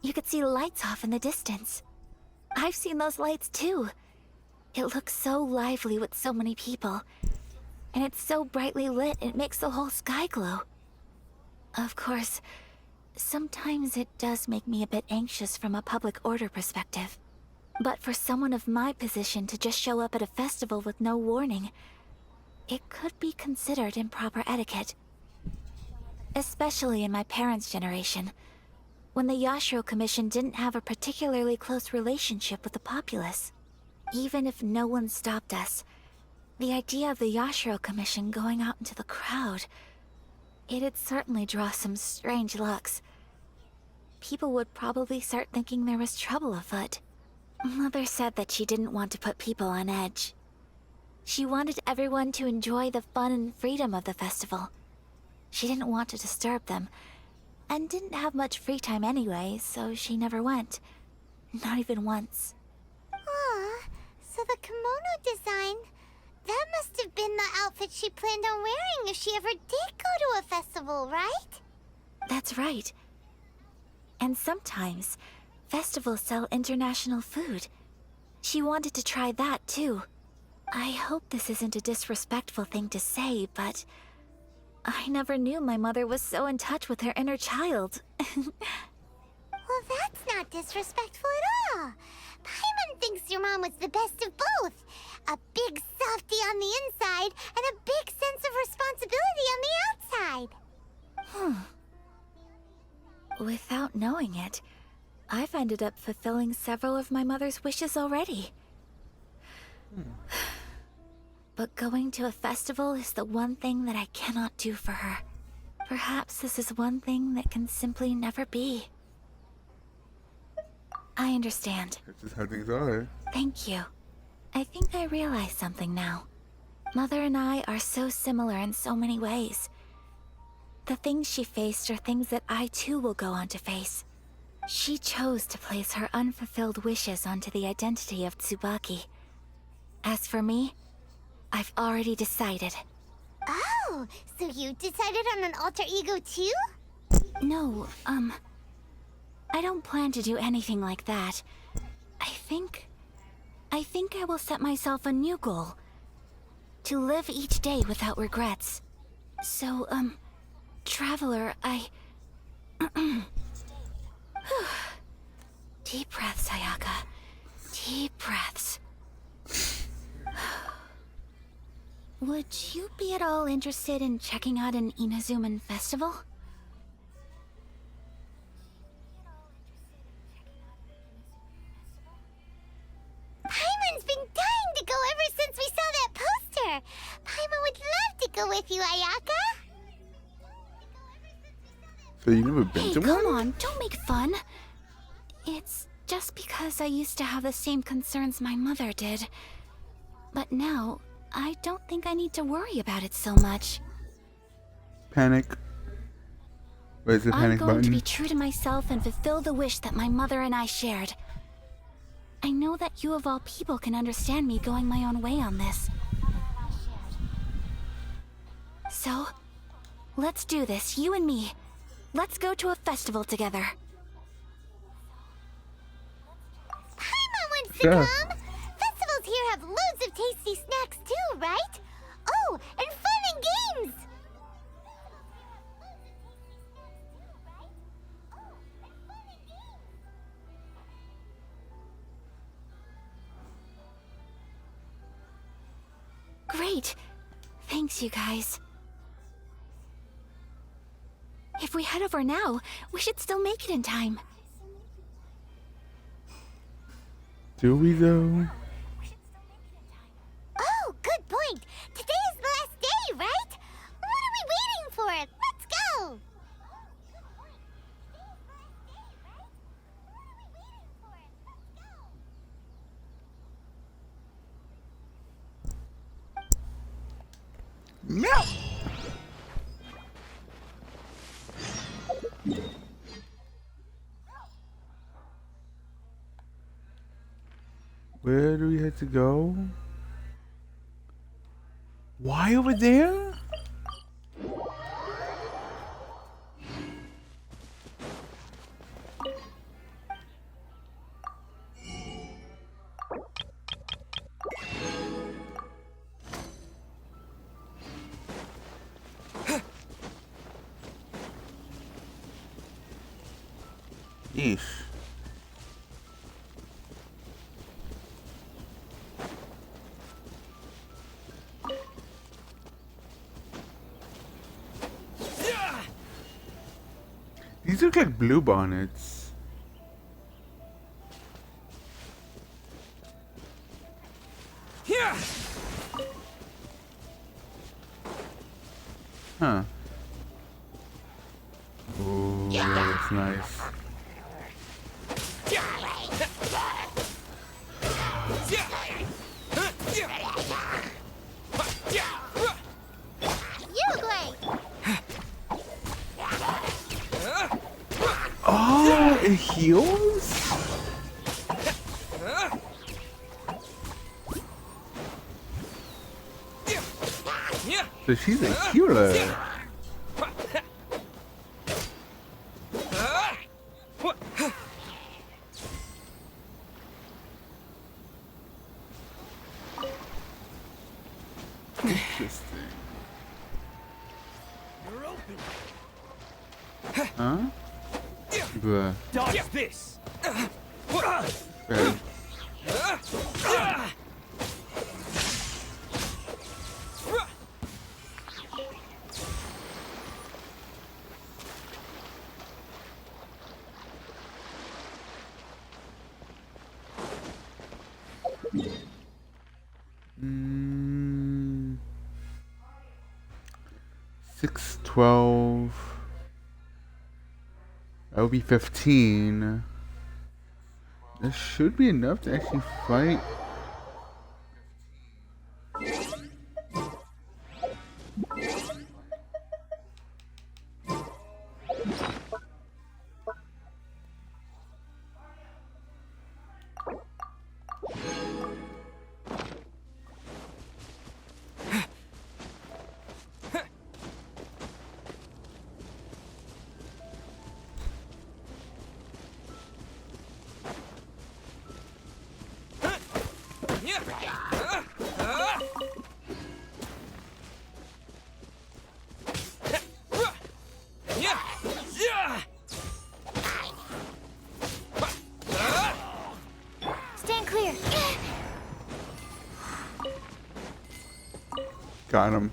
you could see lights off in the distance. I've seen those lights too. It looks so lively with so many people. And it's so brightly lit, it makes the whole sky glow. Of course, sometimes it does make me a bit anxious from a public order perspective. But for someone of my position to just show up at a festival with no warning, it could be considered improper etiquette. Especially in my parents' generation, when the Yashiro Commission didn't have a particularly close relationship with the populace. Even if no one stopped us, the idea of the Yashiro Commission going out into the crowd, it'd certainly draw some strange looks. People would probably start thinking there was trouble afoot. Mother said that she didn't want to put people on edge. She wanted everyone to enjoy the fun and freedom of the festival, She didn't want to disturb them, and didn't have much free time anyway, so she never went. Not even once. Aw, so the kimono design, that must have been the outfit she planned on wearing if she ever did go to a festival, right? That's right. And sometimes, festivals sell international food. She wanted to try that too. I hope this isn't a disrespectful thing to say, but I never knew my mother was so in touch with her inner child. Well, that's not disrespectful at all. Paimon thinks your mom was the best of both. A big softie on the inside and a big sense of responsibility on the outside. Without knowing it, I've ended up fulfilling several of my mother's wishes already. But going to a festival is the one thing that I cannot do for her. Perhaps this is one thing that can simply never be. I understand. That's just how things are. Thank you. I think I realize something now. Mother and I are so similar in so many ways. The things she faced are things that I too will go on to face. She chose to place her unfulfilled wishes onto the identity of Tsubaki. As for me, I've already decided. Oh, so you decided on an alter ego too? No, I don't plan to do anything like that. I think I will set myself a new goal. To live each day without regrets. So, Traveler, Deep breaths, Ayaka. Deep breaths. Would you be at all interested in checking out an Inazuman festival? Paimon's been dying to go ever since we saw that poster. Paimon would love to go with you, Ayaka. So you never been Hey, to come one? on, don't make fun. It's just because I used to have the same concerns my mother did. But now, I don't think I need to worry about it so much. Panic. Where's the I'm panic going button? to be true to myself and fulfill the wish that my mother and I shared. I know that you of all people can understand me going my own way on this. So, let's do this, you and me. Let's go to a festival together. Paimon wants to Sure. come. Festivals here have loads of tasty snacks too, right? Oh, and fun and games. Great. Thanks, you guys. If we head over now, we should still make it in time. Do we though? Oh, good point. Today is the last day, right? What are we waiting for? Let's go. No. Where do we have to go? Why over there? Yeesh. These look like blue bonnets. Huh. Oh, yeah, that's nice. You, Glade. It heals? So she's a healer. Interesting. You're open. Huh? Bruh. Dodge this. Okay. Mm, 6, 12. That would be 15. This should be enough to actually fight. Stand clear. Got him.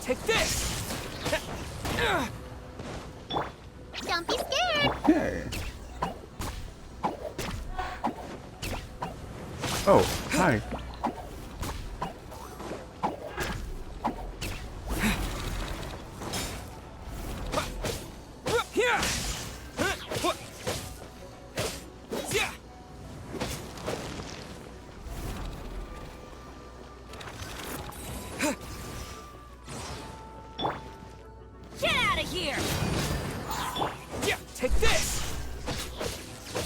Take this. Don't be scared. Okay. Oh, hi. Get out of here! Yeah, take this.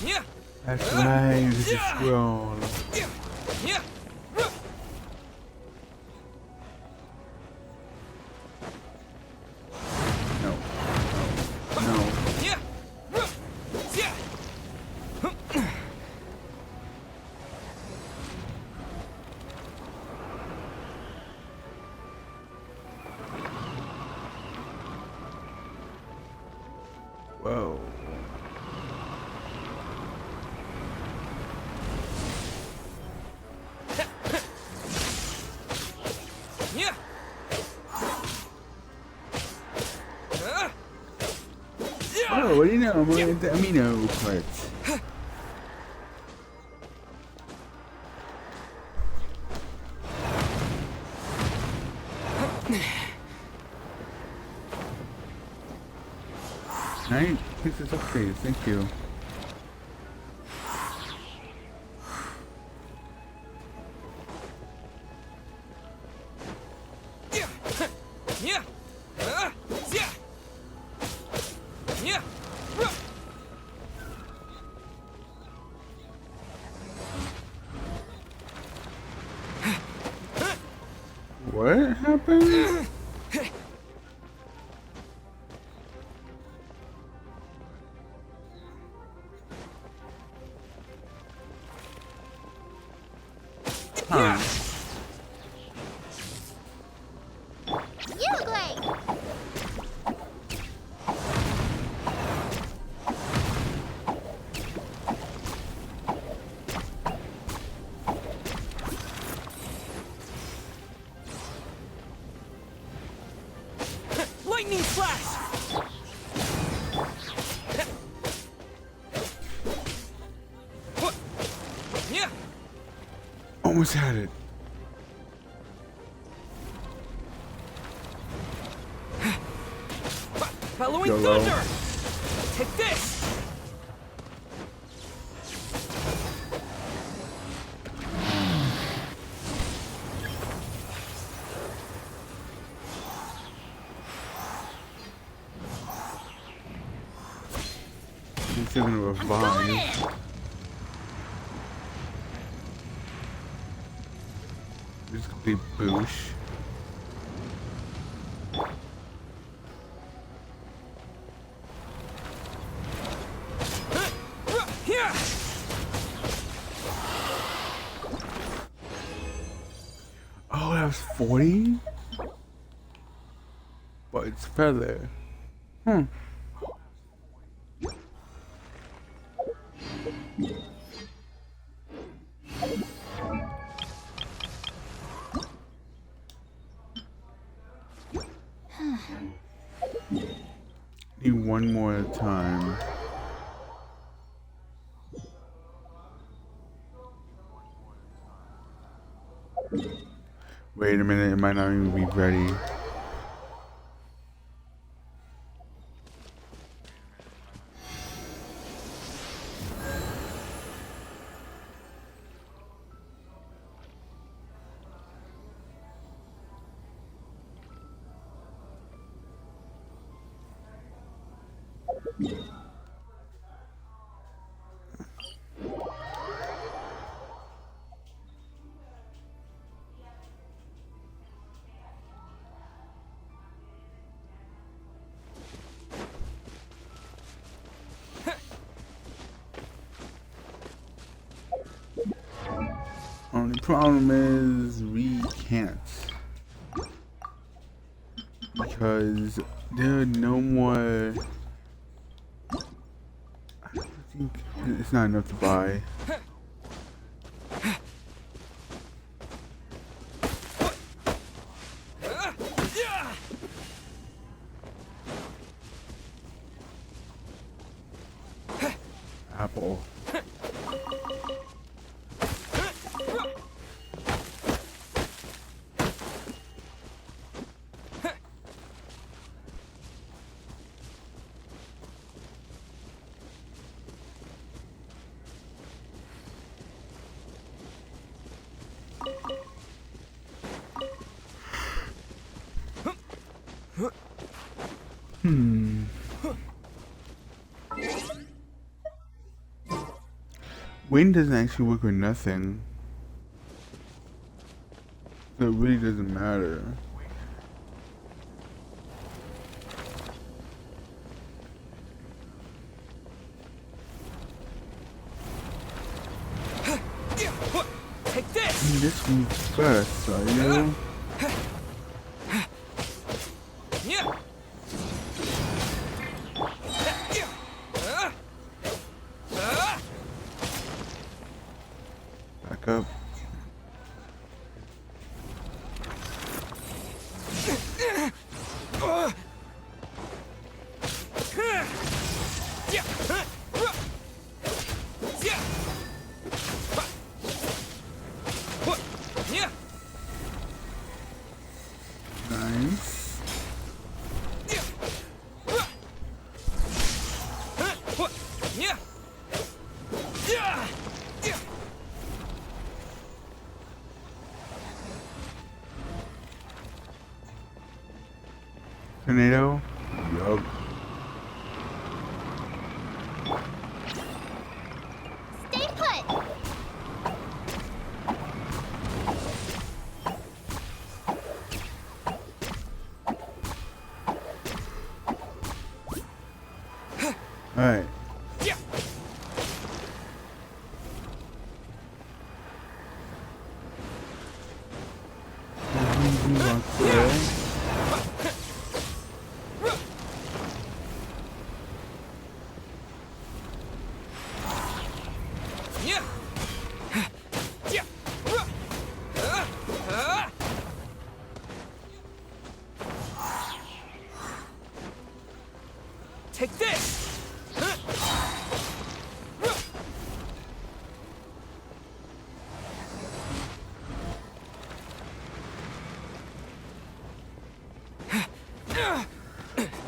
Yeah. That's right, this is scroll. Yeah. No. No. Yeah. Yeah. Whoa. Yeah. Oh, what do you know? I'm going the amino part. Nine pieces of space, thank you. Yeah. Yeah. Yeah. Yeah. What happened? Huh. You Blake. Lightning slash! Yeah. Almost had it. Bellowing YOLO. thunder! Take this! He's still gonna revive. Just complete boosh. Here! Oh, that was 40? But it's feather. Hmm. Need one more at a time. Wait a minute, it might not even be ready. Only problem is we can't. Because there are no more. I think it's not enough to buy. Apple. Wind doesn't actually work with nothing. So it really doesn't matter. Take this! This moves first, are you? Yeah. Back up. Nice. Tornado? Yup. Stay put! Alright.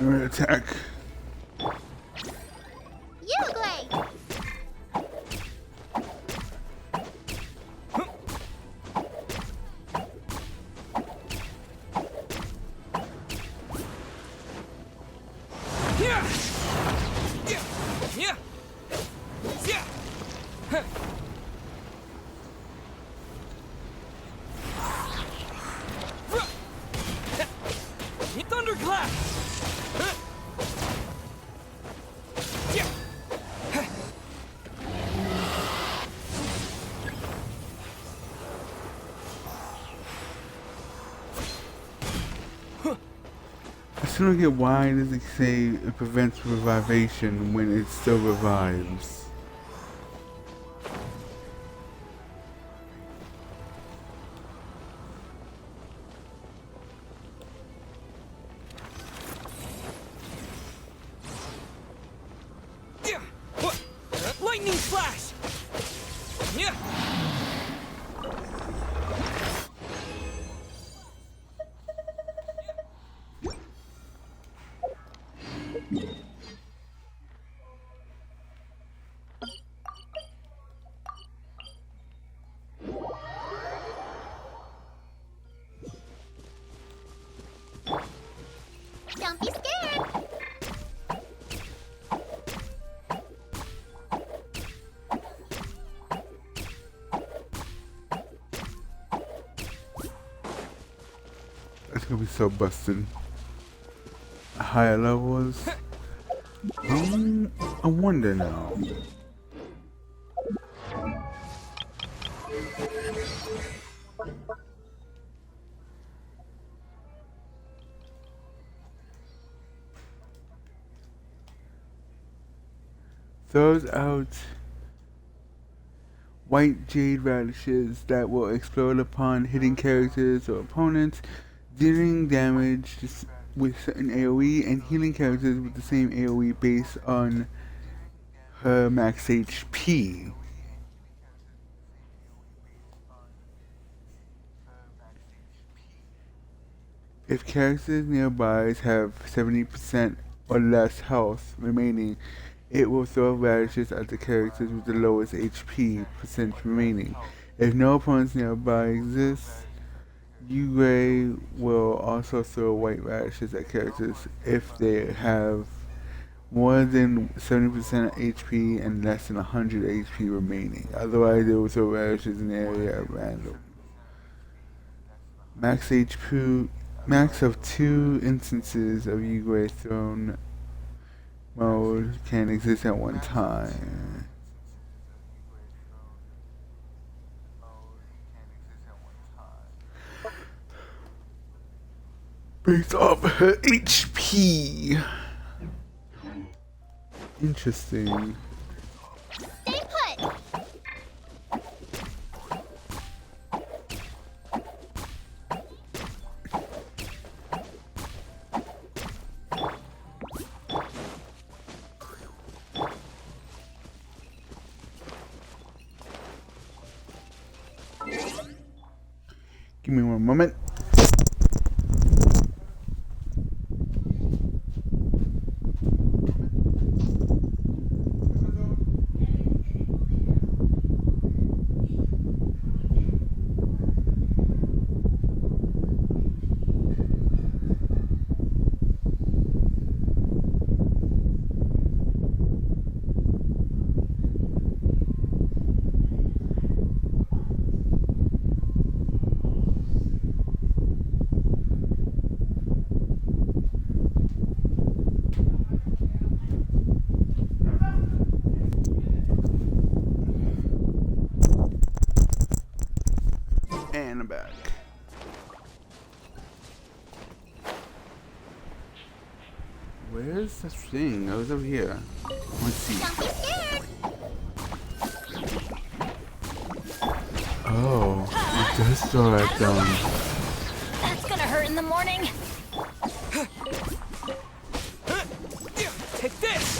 Alright, attack. Uruguay! Thunderclap! I still don't get why does it say it prevents revivation when it still revives. Lightning flash! Don't be scared! That's gonna be so busted. Higher levels. I wonder now. Throws out white jade radishes that will explode upon hitting characters or opponents, dealing damage with certain AoE and healing characters with the same AoE based on her max HP. If characters nearby have 70% or less health remaining, it will throw radishes at the characters with the lowest HP percent remaining. If no opponents nearby exist, Ugrey will also throw white radishes at characters if they have more than 70% HP and less than 100 HP remaining. Otherwise, they will throw radishes in the area at random. Max of 2 instances of Ugrey thrown mode can exist at one time. Based off her HP. Interesting. Stay put! Give me one moment. And I'm back. Where's the thing? I was over here. Let's see. Don't be scared! Oh, it does throw at them. That's gonna hurt in the morning. Take this!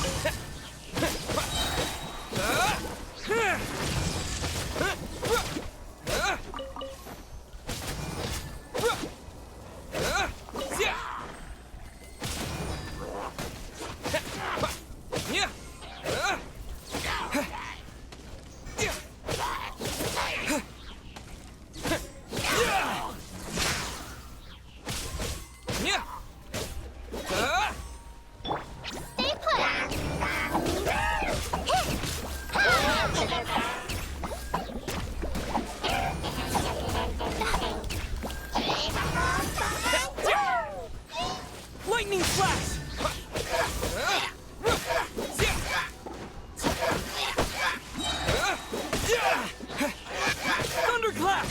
Clap!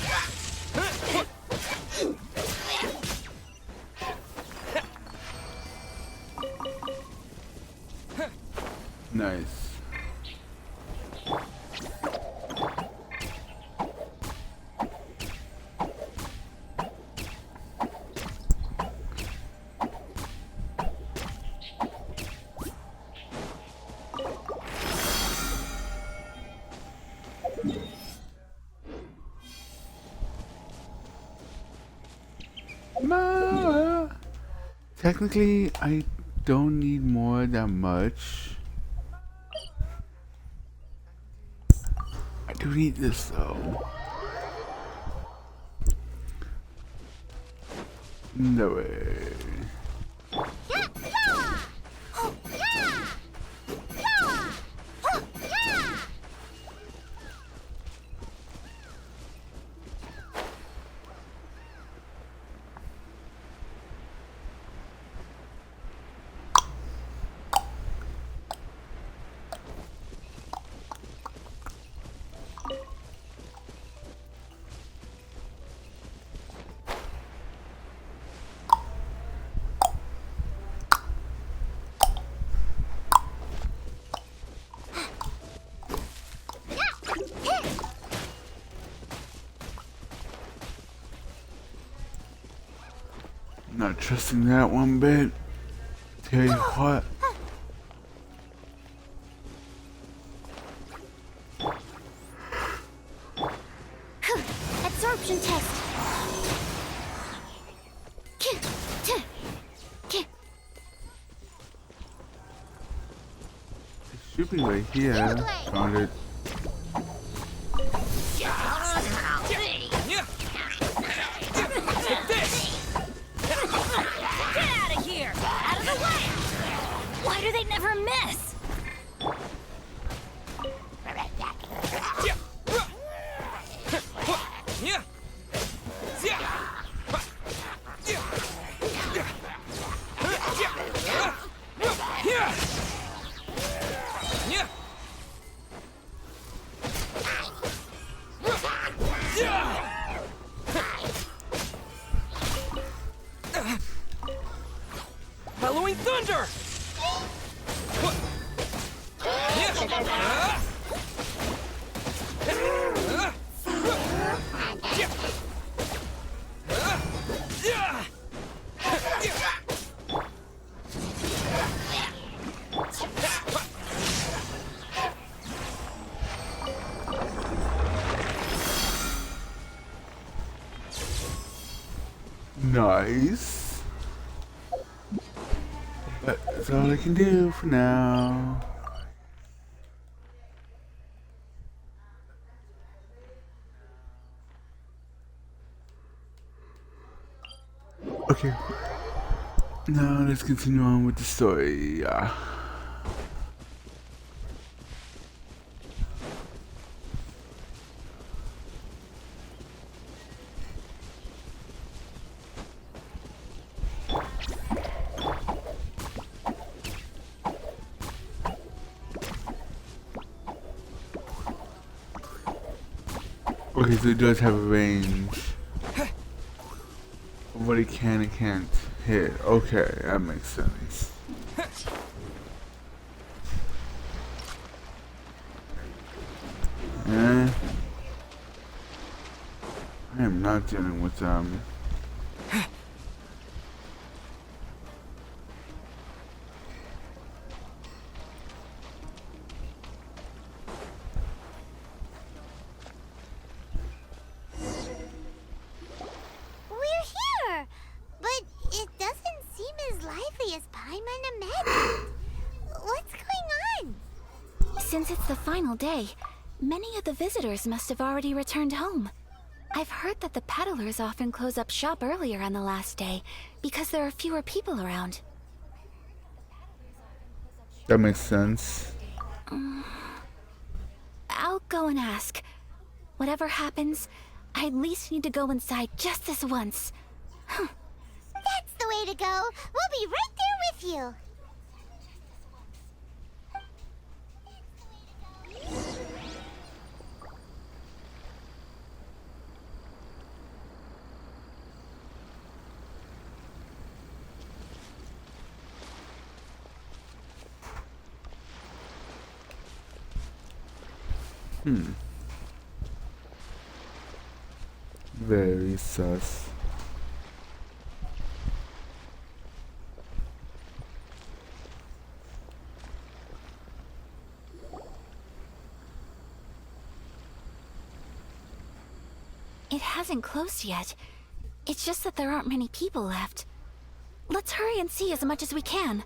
Nice. Technically, I don't need more that much. I do need this though. No way. Yeah! Yeah! Oh, yeah! Yeah! Oh, yeah! Not trusting that one bit. Tell you what. Absorption test. It should be right here. Found it. Take this! Get out of here! Out of the way! Why do they never miss? Bellowing thunder! Nice. But that's all I can do for now. Okay. Now let's continue on with the story. Okay, so it does have a range of what it can and can't hit. Okay, that makes sense. I am not dealing with We're here! But it doesn't seem as lively as Paimon imagined. What's going on? Since it's the final day, many of the visitors must have already returned home. I've heard that the peddlers often close up shop earlier on the last day because there are fewer people around. that makes sense. I'll go and ask. Whatever happens, I at least need to go inside just this once. That's the way to go. We'll be right there with you. Very sus. It hasn't closed yet. It's just that there aren't many people left. Let's hurry and see as much as we can.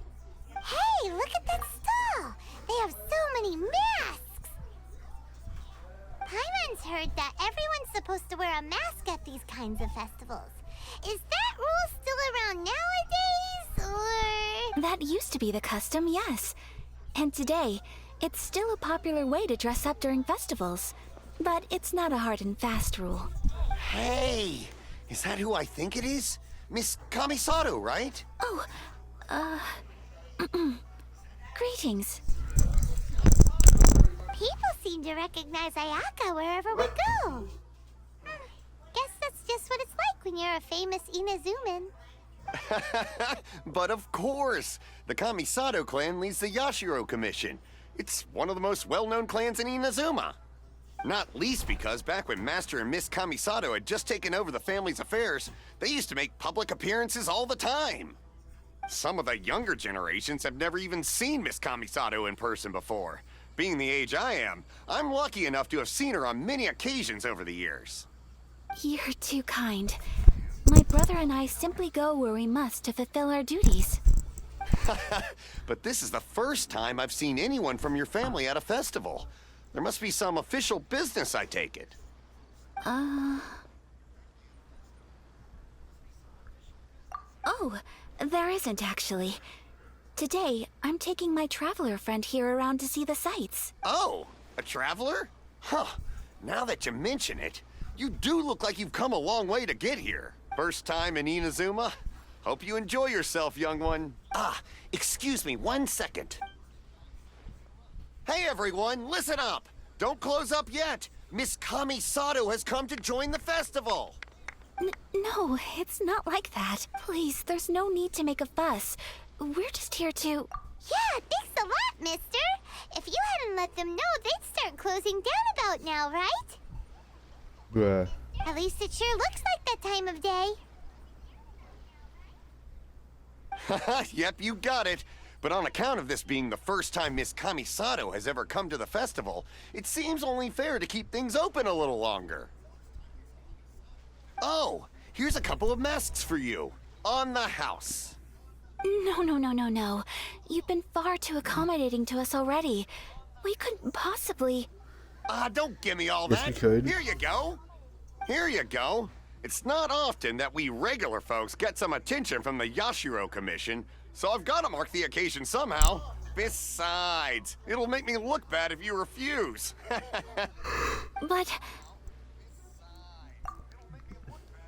Hey, look at that stall! They have so many masks! Paimon's heard that everyone's supposed to wear a mask at these kinds of festivals. Is that rule still around nowadays, or...? That used to be the custom, yes. And today, it's still a popular way to dress up during festivals. But it's not a hard and fast rule. Hey! Is that who I think it is? Miss Kamisato, right? Oh, greetings. People seem to recognize Ayaka wherever we go. Guess that's just what it's like when you're a famous Inazuman. But of course! The Kamisato clan leads the Yashiro Commission. It's one of the most well-known clans in Inazuma. Not least because back when Master and Miss Kamisato had just taken over the family's affairs, they used to make public appearances all the time. Some of the younger generations have never even seen Miss Kamisato in person before. Being the age I am, I'm lucky enough to have seen her on many occasions over the years. You're too kind. My brother and I simply go where we must to fulfill our duties. But this is the first time I've seen anyone from your family at a festival. There must be some official business, I take it. Oh, there isn't actually. Today, I'm taking my traveler friend here around to see the sights. Oh, a traveler? Huh. Now that you mention it, you do look like you've come a long way to get here. First time in Inazuma? Hope you enjoy yourself, young one. Excuse me 1 second. Hey everyone, listen up! Don't close up yet! Miss Kamisato has come to join the festival! No, it's not like that. Please, there's no need to make a fuss. We're just here to... Yeah, thanks a lot, mister. If you hadn't let them know, they'd start closing down about now, right? Bruh. At least it sure looks like that time of day. Yep, you got it. But on account of this being the first time Miss Kamisato has ever come to the festival, it seems only fair to keep things open a little longer. Oh, here's a couple of masks for you. On the house. No. You've been far too accommodating to us already. We couldn't possibly... Don't give me all Yes, that. we could. Here you go. Here you go. It's not often that we regular folks get some attention from the Yashiro Commission, so I've got to mark the occasion somehow. Besides, it'll make me look bad if you refuse. But...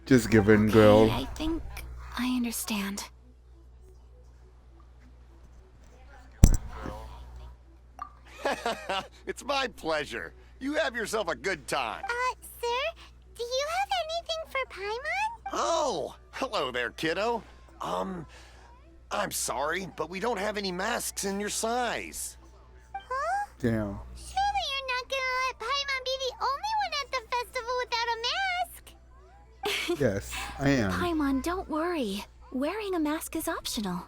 Just give in, girl. I think I understand. It's my pleasure. You have yourself a good time. Sir, do you have anything for Paimon? Oh, hello there, kiddo. I'm sorry, but we don't have any masks in your size. Huh? Damn. Surely you're not gonna let Paimon be the only one at the festival without a mask? Yes, I am. Paimon, don't worry. Wearing a mask is optional.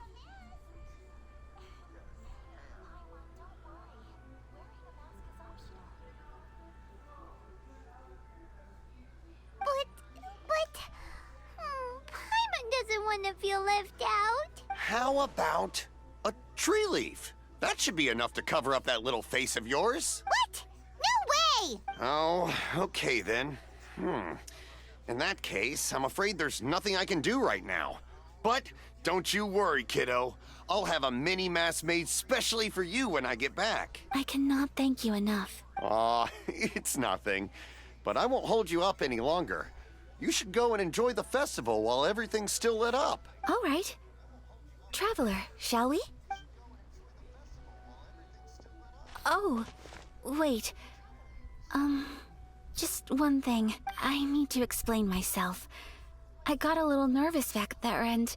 Paimon doesn't want to feel left out. How about a tree leaf? That should be enough to cover up that little face of yours. What? No way! Oh, okay then. In that case, I'm afraid there's nothing I can do right now. But don't you worry, kiddo. I'll have a mini mask made specially for you when I get back. I cannot thank you enough. Aw, it's nothing. But I won't hold you up any longer. You should go and enjoy the festival while everything's still lit up. All right. Traveler, shall we? Oh, wait. Just one thing. I need to explain myself. I got a little nervous back there and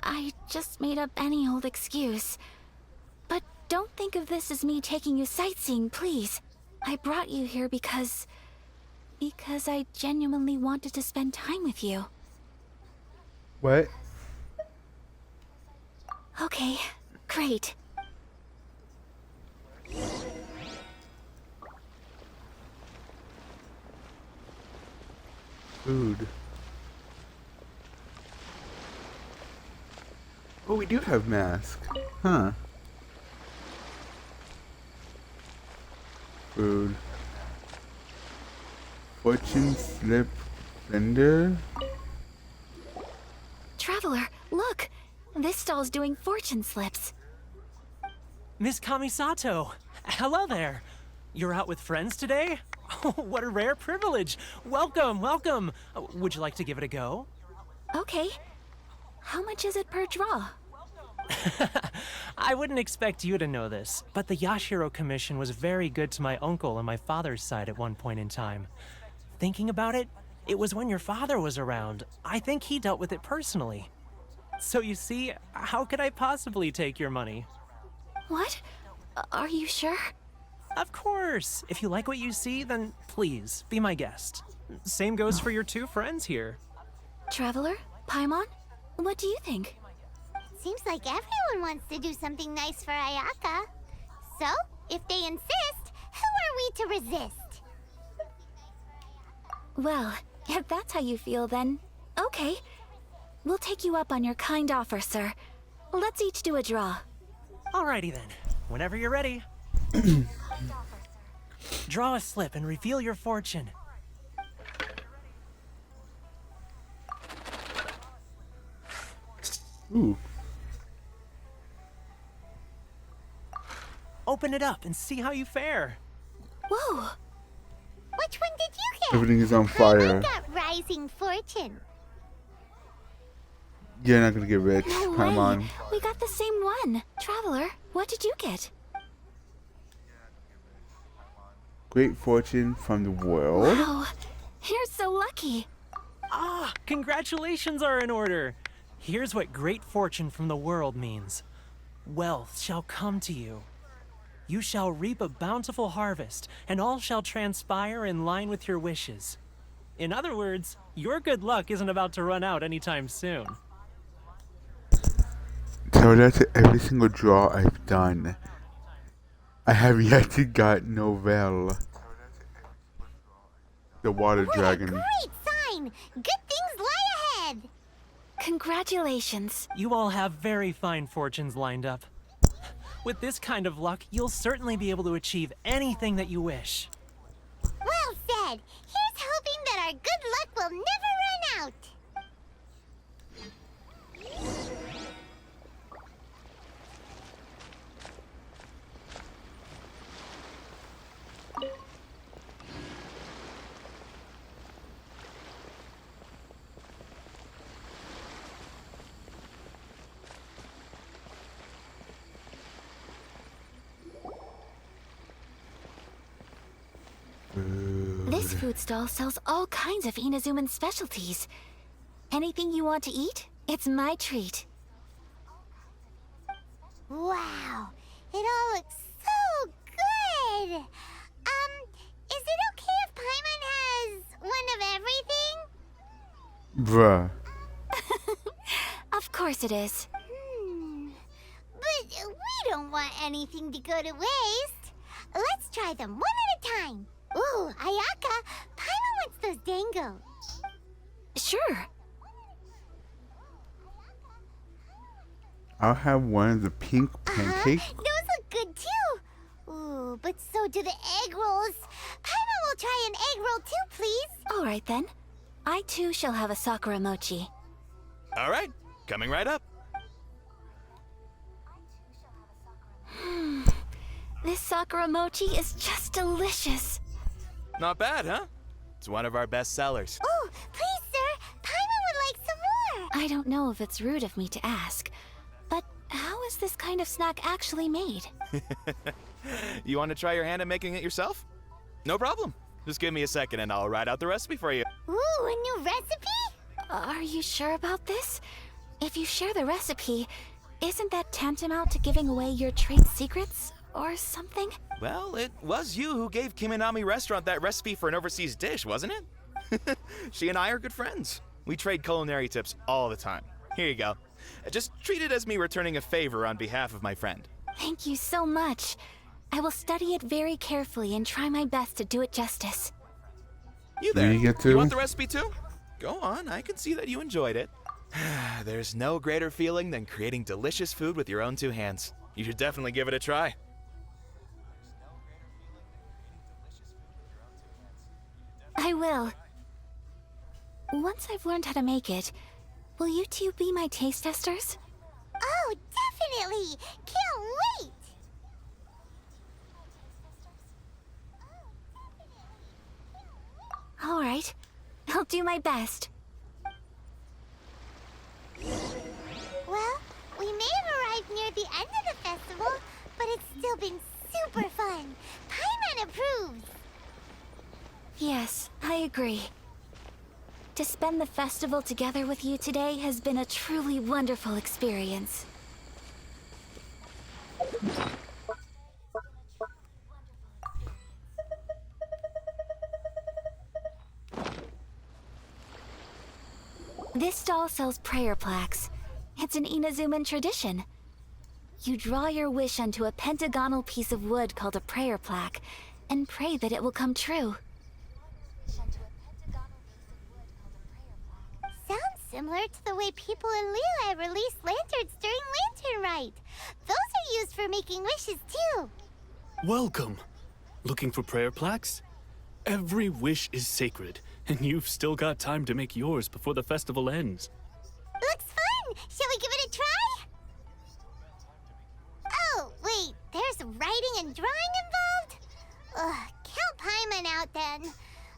I just made up any old excuse. But don't think of this as me taking you sightseeing, please. I brought you here because I genuinely wanted to spend time with you. What? Okay, great. Food. Oh, we do have masks. Huh. Food. Fortune slip vendor? Traveler, look! This stall's doing fortune slips. Miss Kamisato, hello there. You're out with friends today? Oh, what a rare privilege. Welcome, welcome. Would you like to give it a go? Okay. How much is it per draw? I wouldn't expect you to know this, but the Yashiro Commission was very good to my uncle on my father's side at one point in time. Thinking about it, it was when your father was around. I think he dealt with it personally. So you see, how could I possibly take your money? What? Are you sure? Of course. If you like what you see, then please, be my guest. Same goes for your two friends here. Traveler? Paimon? What do you think? Seems like everyone wants to do something nice for Ayaka. So, if they insist, who are we to resist? Well, if that's how you feel, then okay. We'll take you up on your kind offer, sir. Let's each do a draw. Alrighty then. Whenever you're ready. Draw a slip and reveal your fortune. Ooh. Open it up and see how you fare. Whoa! Which one did you get? Everything is on I fire. got Rising Fortune. You're not gonna get rich. No Come way! on. We got the same one. Traveler, what did you get? Great fortune from the world. Wow, you're so lucky. Ah, congratulations are in order. Here's what great fortune from the world means. Wealth shall come to you. You shall reap a bountiful harvest, and all shall transpire in line with your wishes. In other words, your good luck isn't about to run out anytime soon. Tell that to every single draw I've done. I have yet to got Novelle. The water What dragon. a great sign! Good things lie ahead! Congratulations. You all have very fine fortunes lined up. With this kind of luck, you'll certainly be able to achieve anything that you wish. Well said! Here's hoping that our good luck will never run out! This food stall sells all kinds of Inazuman specialties. Anything you want to eat, it's my treat. Wow, it all looks so good! Is it okay if Paimon has one of everything? Bruh. Of course it is. But we don't want anything to go to waste. Let's try them one at a time. Ooh, Ayaka, Paimon wants those dango. Sure. I'll have one of the pink pancakes. Those look good too. Ooh, but so do the egg rolls. Paimon will try an egg roll too, please. All right then. I too shall have a Sakura mochi. All right, coming right up. This Sakura mochi is just delicious. Not bad, huh? It's one of our best sellers. Ooh, please, sir. Paimon would like some more. I don't know if it's rude of me to ask, but how is this kind of snack actually made? You want to try your hand at making it yourself? No problem. Just give me a second and I'll write out the recipe for you. Ooh, a new recipe? Are you sure about this? If you share the recipe, isn't that tantamount to giving away your trade secrets? or something? Well, it was you who gave Kiminami Restaurant that recipe for an overseas dish, wasn't it? She and I are good friends. We trade culinary tips all the time. Here you go. Just treat it as me returning a favor on behalf of my friend. Thank you so much. I will study it very carefully and try my best to do it justice. You there? You get to? You want the recipe too? Go on, I can see that you enjoyed it. There's no greater feeling than creating delicious food with your own two hands. You should definitely give it a try. I will. Once I've learned how to make it, will you two be my taste testers? Oh, definitely! Can't wait! All right. I'll do my best. Well, we may have arrived near the end of the festival, but it's still been super fun. Paimon approves. Yes, I agree. To spend the festival together with you today has been a truly wonderful experience. This stall sells prayer plaques. It's an Inazuman tradition. You draw your wish onto a pentagonal piece of wood called a prayer plaque and pray that it will come true. Sounds similar to the way people in Liyue release lanterns during Lantern Rite. Those are used for making wishes too. Welcome. Looking for prayer plaques? Every wish is sacred, and you've still got time to make yours before the festival ends. Looks fun! Shall we give it a try? Oh, wait, there's writing and drawing involved? Ugh, count Paimon out then.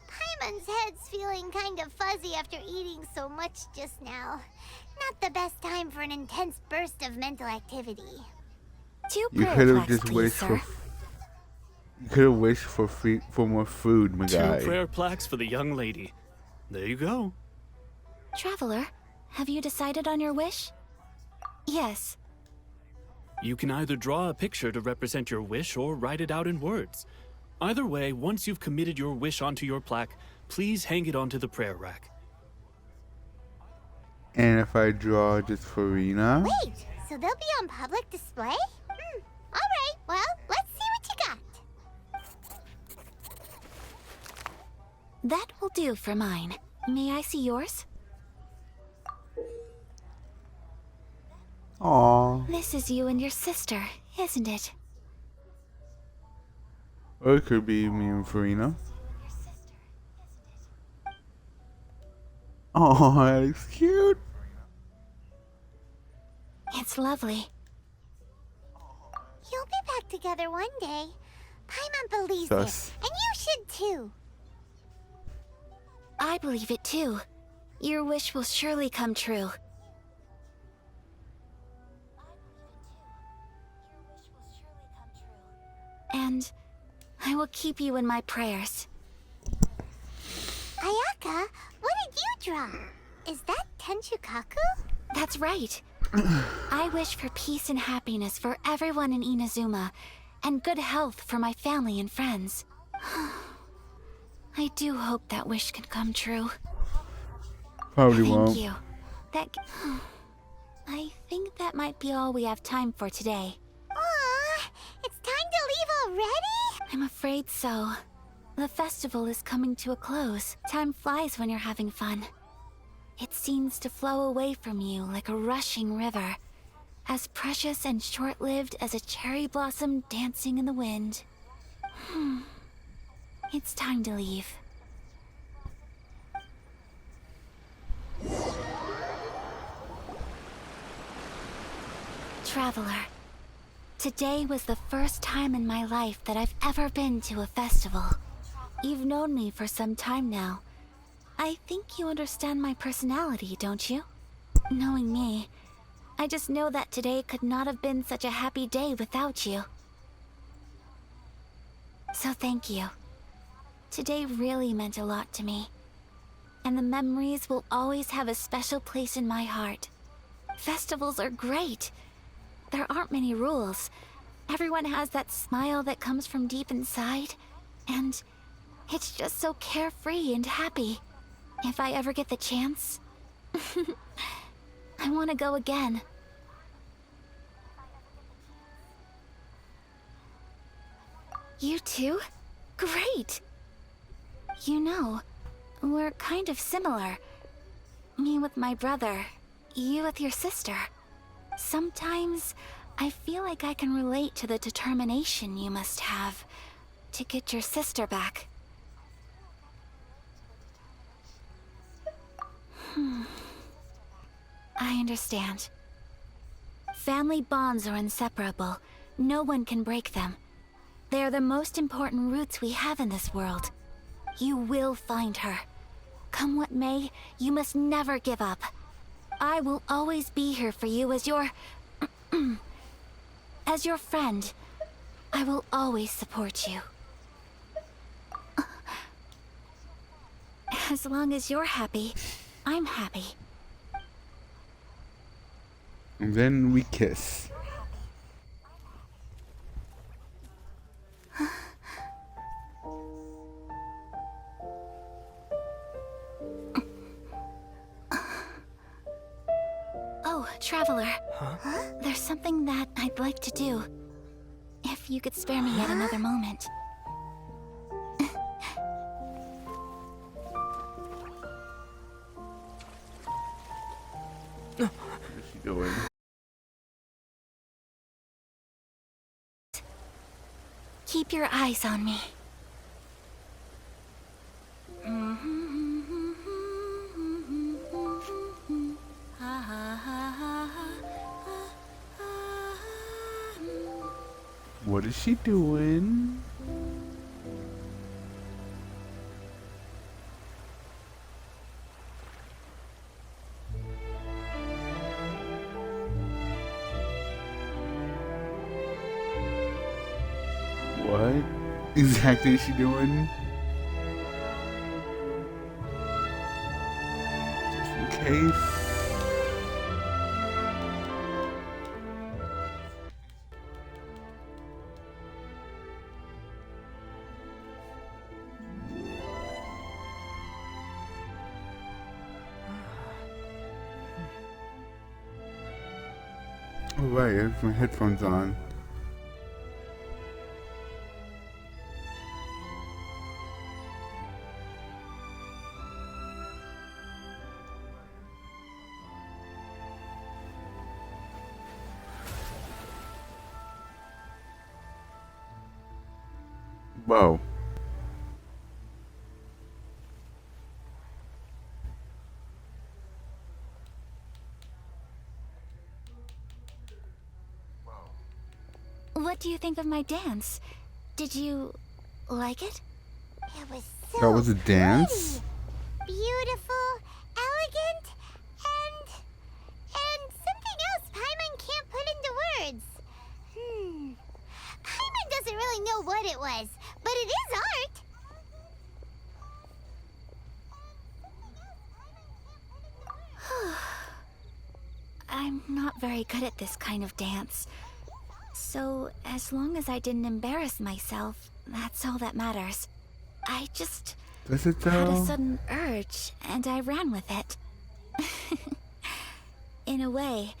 Paimon's head's feeling kind of fuzzy after eating so much just now. Not the best time for an intense burst of mental activity. Two You prayer could have plaques, just please, wished sir. for more food, my Two guy. prayer plaques for the young lady. There you go. Traveler, have you decided on your wish? Yes. You can either draw a picture to represent your wish or write it out in words. Either way, once you've committed your wish onto your plaque, please hang it onto the prayer rack. And if I draw just for Rena? Wait, so they'll be on public display? Alright, well, let's see what you got. That will do for mine. May I see yours? Aww. This is you and your sister, isn't it? Or it could be me and Farina. Oh, that looks cute. It's lovely. You'll be back together one day. Paimon believes Sus. it, and you should too. I believe it too. Your wish will surely come true. And I will keep you in my prayers. Ayaka, what did you draw? Is that Tenchukaku? That's right. I wish for peace and happiness for everyone in Inazuma, and good health for my family and friends. I do hope that wish can come true. Probably Thank won't. you. I think that might be all we have time for today. Aw, it's time to leave already? I'm afraid so. The festival is coming to a close. Time flies when you're having fun. It seems to flow away from you like a rushing river, as precious and short-lived as a cherry blossom dancing in the wind. It's time to leave. Traveler, today was the first time in my life that I've ever been to a festival. You've known me for some time now. I think you understand my personality, don't you? Knowing me, I just know that today could not have been such a happy day without you. So thank you. Today really meant a lot to me. And the memories will always have a special place in my heart. Festivals are great. There aren't many rules, Everyone has that smile that comes from deep inside, and it's just so carefree and happy. If I ever get the chance, I want to go again. You too? Great! You know, we're kind of similar. Me with my brother, you with your sister. Sometimes I feel like I can relate to the determination you must have to get your sister back. I understand. Family bonds are inseparable. No one can break them. They are the most important roots we have in this world. You will find her. Come what may, you must never give up. I will always be here for you as your... as your friend. I will always support you. As long as you're happy, I'm happy. And then we kiss. Oh, Traveler. There's something that I'd like to do. If you could spare me yet another moment. What's she doing? Keep your eyes on me. What is she doing? What exactly is she doing? Just in case. Oh right, I have my headphones on. Whoa. What do you think of my dance? Did you like it? It was so That was a dance? pretty, beautiful, elegant, and something else Paimon can't put into words. Paimon doesn't really know what it was, but it is art. I'm not very good at this kind of dance. So, as long as I didn't embarrass myself, that's all that matters. I just Does it had a though? sudden urge, and I ran with it. In a way,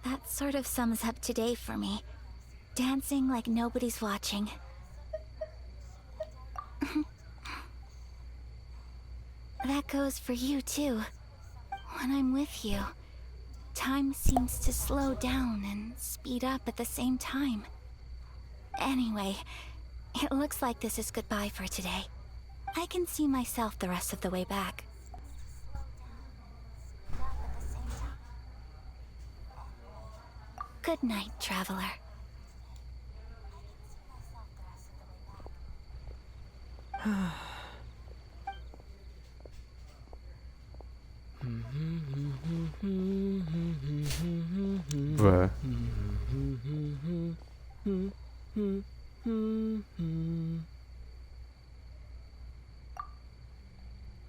that sort of sums up today for me. Dancing like nobody's watching. That goes for you, too. When I'm with you, time seems to slow down and speed up at the same time. Anyway, it looks like this is goodbye for today. I can see myself the rest of the way back. Good night, Traveler. Bruh.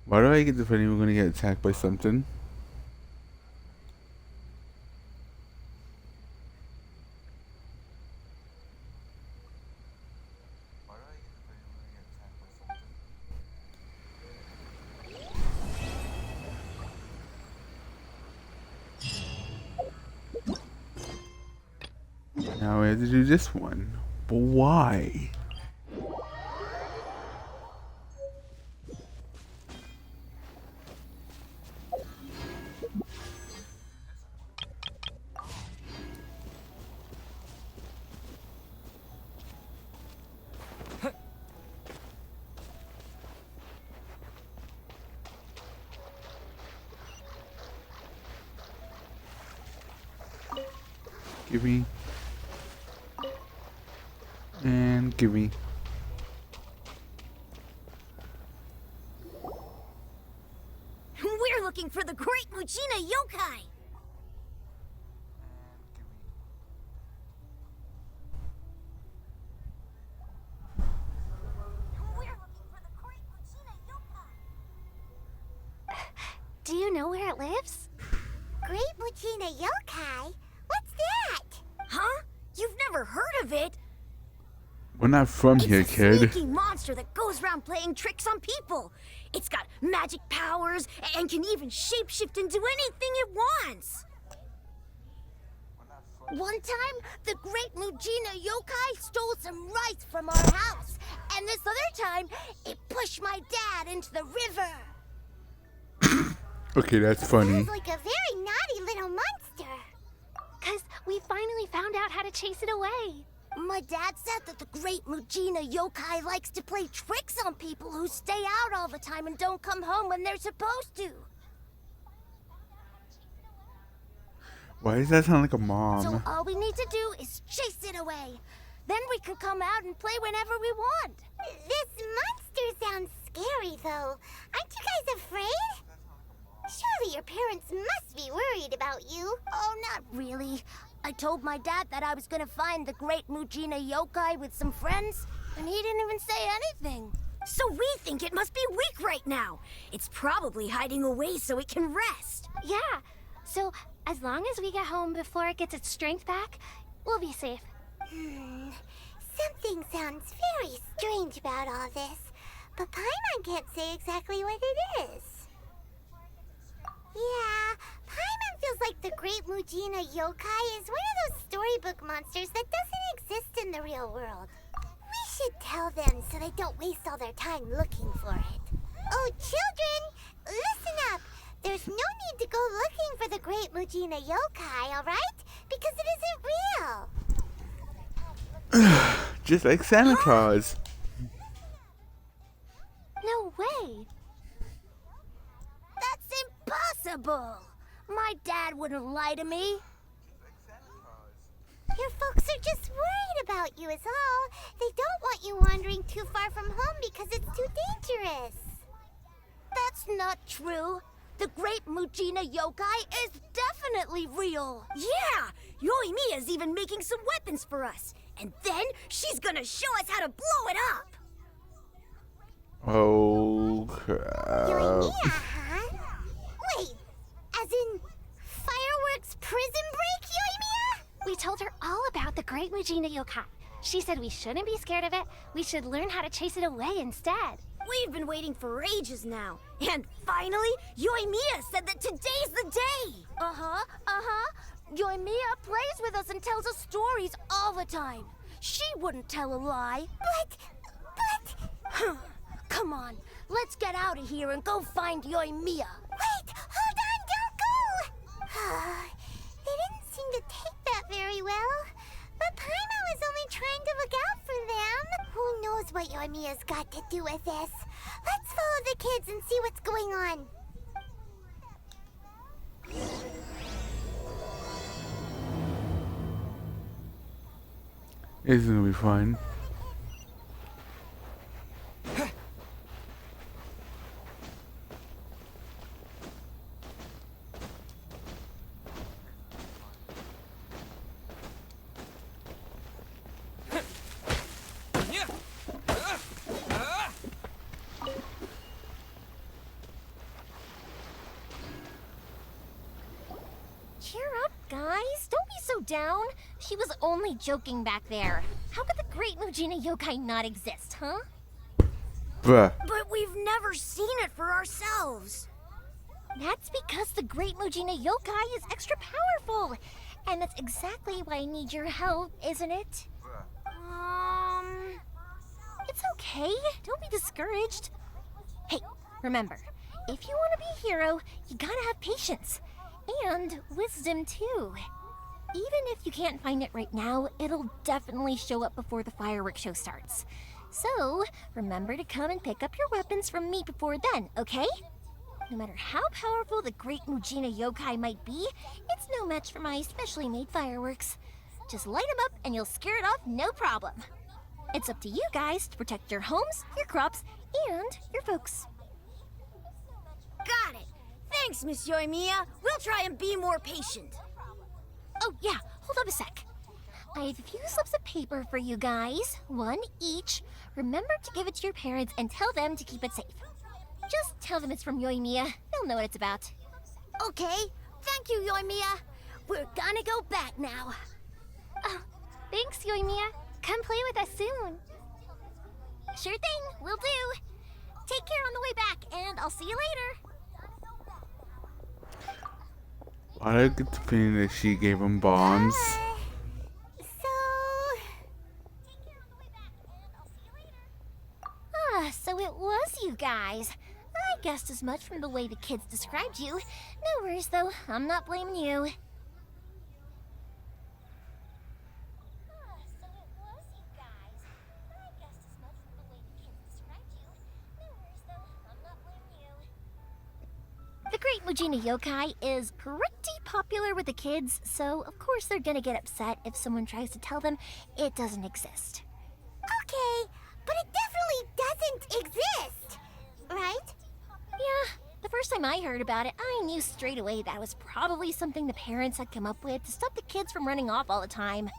Why do I get the feeling we're gonna get attacked by something? Now we have to do this one. But why? Give me. And give me. We're looking for the Great Mujina Yokai! Do you know where it lives? Great Mujina Yokai? What's that? Huh? You've never heard of it? We're not from here, It's a kid. sneaky monster that goes around playing tricks on people. It's got magic powers and can even shapeshift into anything it wants. One time, the Great Mujina Yokai stole some rice from our house. And this other time, it pushed my dad into the river. Okay, that's funny. Sounds like a very naughty little monster. 'Cause we finally found out how to chase it away. My dad said that the Great Mujina Yokai likes to play tricks on people who stay out all the time and don't come home when they're supposed to. Why does that sound like a So mom? all we need to do is chase it away. Then we can come out and play whenever we want. This monster sounds scary, though. Aren't you guys afraid? Surely your parents must be worried about you. Oh, not really. I told my dad that I was gonna find the Great Mujina Yokai with some friends, and he didn't even say anything. So we think it must be weak right now. It's probably hiding away so it can rest. Yeah. So as long as we get home before it gets its strength back, we'll be safe. Something sounds very strange about all this, but Paimon can't say exactly what it is. Yeah, Paimon feels like the Great Mujina Yokai is one of those storybook monsters that doesn't exist in the real world. We should tell them so they don't waste all their time looking for it. Oh, children, listen up. There's no need to go looking for the Great Mujina Yokai, alright? Because it isn't real. Just like Santa Claus. No way. That's impossible! My dad wouldn't lie to me. Your folks are just worried about you is all. They don't want you wandering too far from home because it's too dangerous. That's not true. The Great Mujina Yokai is definitely real. Yeah! Yoimiya's even making some weapons for us. And then she's gonna show us how to blow it up! Oh, crap. Yoimiya, huh? Wait, as in fireworks prison break, Yoimiya? We told her all about the Great Mujina Yokai. She said we shouldn't be scared of it. We should learn how to chase it away instead. We've been waiting for ages now. And finally, Yoimiya said that today's the day! Yoimiya plays with us and tells us stories all the time. She wouldn't tell a lie. But... Come on, let's get out of here and go find Yoimiya. Wait, hold on, don't go! They didn't seem to take that very well. But Paimon was only trying to look out for them. Who knows what Yoimiya's got to do with this? Let's follow the kids and see what's going on. It's gonna be fun. Cheer up, guys. Don't be so down. She was only joking back there. How could the Great Mujina Yokai not exist, huh? Bruh. But we've never seen it for ourselves. That's because the Great Mujina Yokai is extra powerful. And that's exactly why I need your help, isn't it? It's okay. Don't be discouraged. Hey, remember, if you want to be a hero, you gotta have patience. And wisdom, too. Even if you can't find it right now, it'll definitely show up before the fireworks show starts. So, remember to come and pick up your weapons from me before then, okay? No matter how powerful the great Mujina yokai might be, it's no match for my specially made fireworks. Just light them up and you'll scare it off no problem. It's up to you guys to protect your homes, your crops, and your folks. Got it. Thanks, Miss Yoimiya. We'll try and be more patient. Oh yeah, hold up a sec. I have a few slips of paper for you guys, one each. Remember to give it to your parents and tell them to keep it safe. Just tell them it's from Yoimiya. They'll know what it's about. Okay. Thank you, Yoimiya. We're gonna go back now. Oh, thanks, Yoimiya. Come play with us soon. Sure thing, will do. Take care on the way back, and I'll see you later. Why did I get the feeling that she gave him bombs? So it was you guys. I guessed as much from the way the kids described you. No worries, though. I'm not blaming you. The Great Mujina Yokai is pretty popular with the kids, so of course they're gonna get upset if someone tries to tell them it doesn't exist. Okay, but it definitely doesn't exist, right? Yeah, the first time I heard about it, I knew straight away that was probably something the parents had come up with to stop the kids from running off all the time.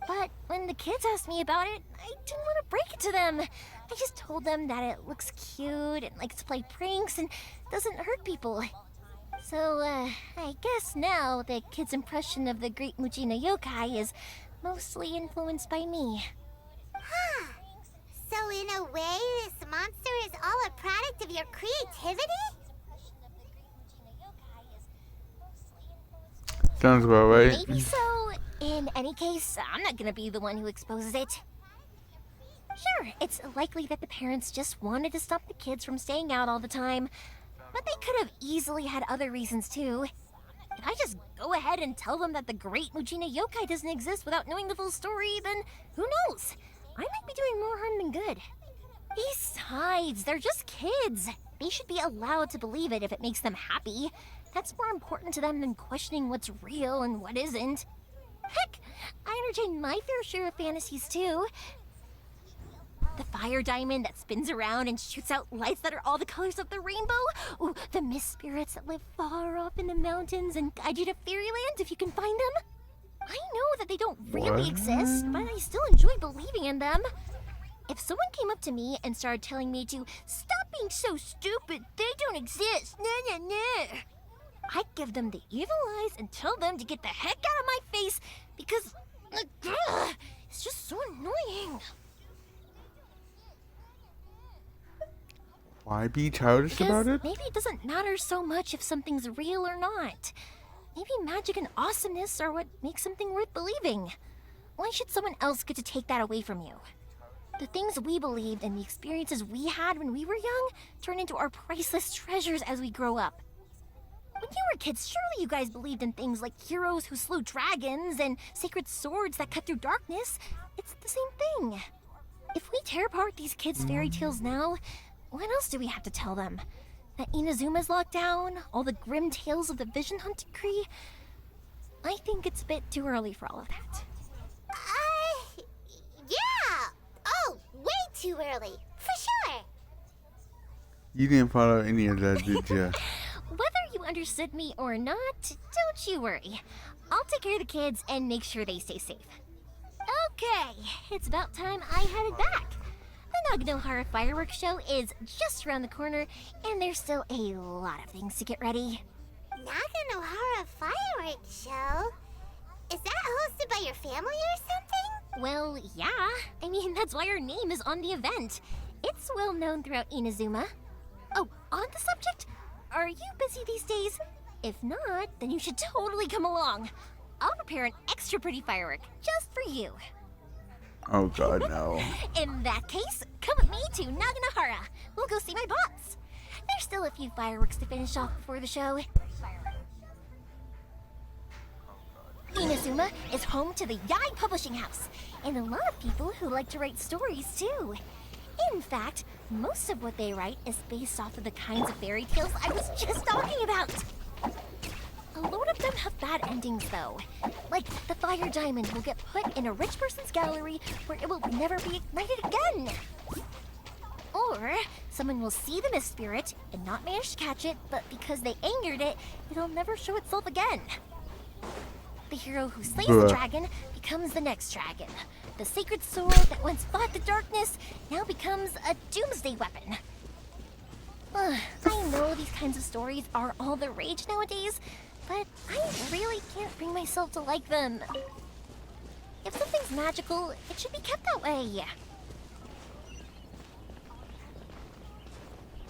But when the kids asked me about it, I didn't want to break it to them. I just told them that it looks cute and likes to play pranks and doesn't hurt people. So, I guess now the kids' impression of the Great Mujina Yokai is mostly influenced by me. Huh. So in a way, this monster is all a product of your creativity? Sounds about right. Maybe so. In any case, I'm not gonna be the one who exposes it. Sure, it's likely that the parents just wanted to stop the kids from staying out all the time, but they could have easily had other reasons too. If I just go ahead and tell them that the Great Mujina Yokai doesn't exist without knowing the full story, then who knows? I might be doing more harm than good. Besides, they're just kids. They should be allowed to believe it if it makes them happy. That's more important to them than questioning what's real and what isn't. Heck, I entertain my fair share of fantasies too. The fire diamond that spins around and shoots out lights that are all the colors of the rainbow. Ooh, the mist spirits that live far off in the mountains and guide you to fairyland if you can find them. I know that they don't really exist, but I still enjoy believing in them. If someone came up to me and started telling me to stop being so stupid, they don't exist, I'd give them the evil eyes and tell them to get the heck out of my face because it's just so annoying. Why be childish about it? Maybe it doesn't matter so much if something's real or not. Maybe magic and awesomeness are what makes something worth believing. Why should someone else get to take that away from you? The things we believed and the experiences we had when we were young turn into our priceless treasures as we grow up. When you were kids, surely you guys believed in things like heroes who slew dragons and sacred swords that cut through darkness. It's the same thing. If we tear apart these kids' fairy tales now, what else do we have to tell them? That Inazuma's locked down? All the grim tales of the Vision Hunt Decree? I think it's a bit too early for all of that. Yeah! Oh, way too early, for sure! You didn't follow any of that, did ya? Whether you understood me or not, don't you worry. I'll take care of the kids and make sure they stay safe. Okay, it's about time I headed back. The Naganohara fireworks show is just around the corner, and there's still a lot of things to get ready. Naganohara fireworks show? Is that hosted by your family or something? Well, yeah. I mean, that's why our name is on the event. It's well known throughout Inazuma. Oh, on the subject, are you busy these days? If not, then you should totally come along. I'll prepare an extra pretty firework just for you. Oh god, no. In that case, come with me to Naganahara. We'll go see my boss. There's still a few fireworks to finish off before the show. Inazuma is home to the Yai Publishing House, and a lot of people who like to write stories too. In fact, most of what they write is based off of the kinds of fairy tales I was just talking about. A lot of them have bad endings though. Like the fire diamond will get put in a rich person's gallery where it will never be ignited again. Or someone will see the mist spirit and not manage to catch it, but because they angered it, it'll never show itself again. The hero who slays the dragon becomes the next dragon. The sacred sword that once fought the darkness now becomes a doomsday weapon. I know these kinds of stories are all the rage nowadays, but I really can't bring myself to like them. If something's magical, it should be kept that way.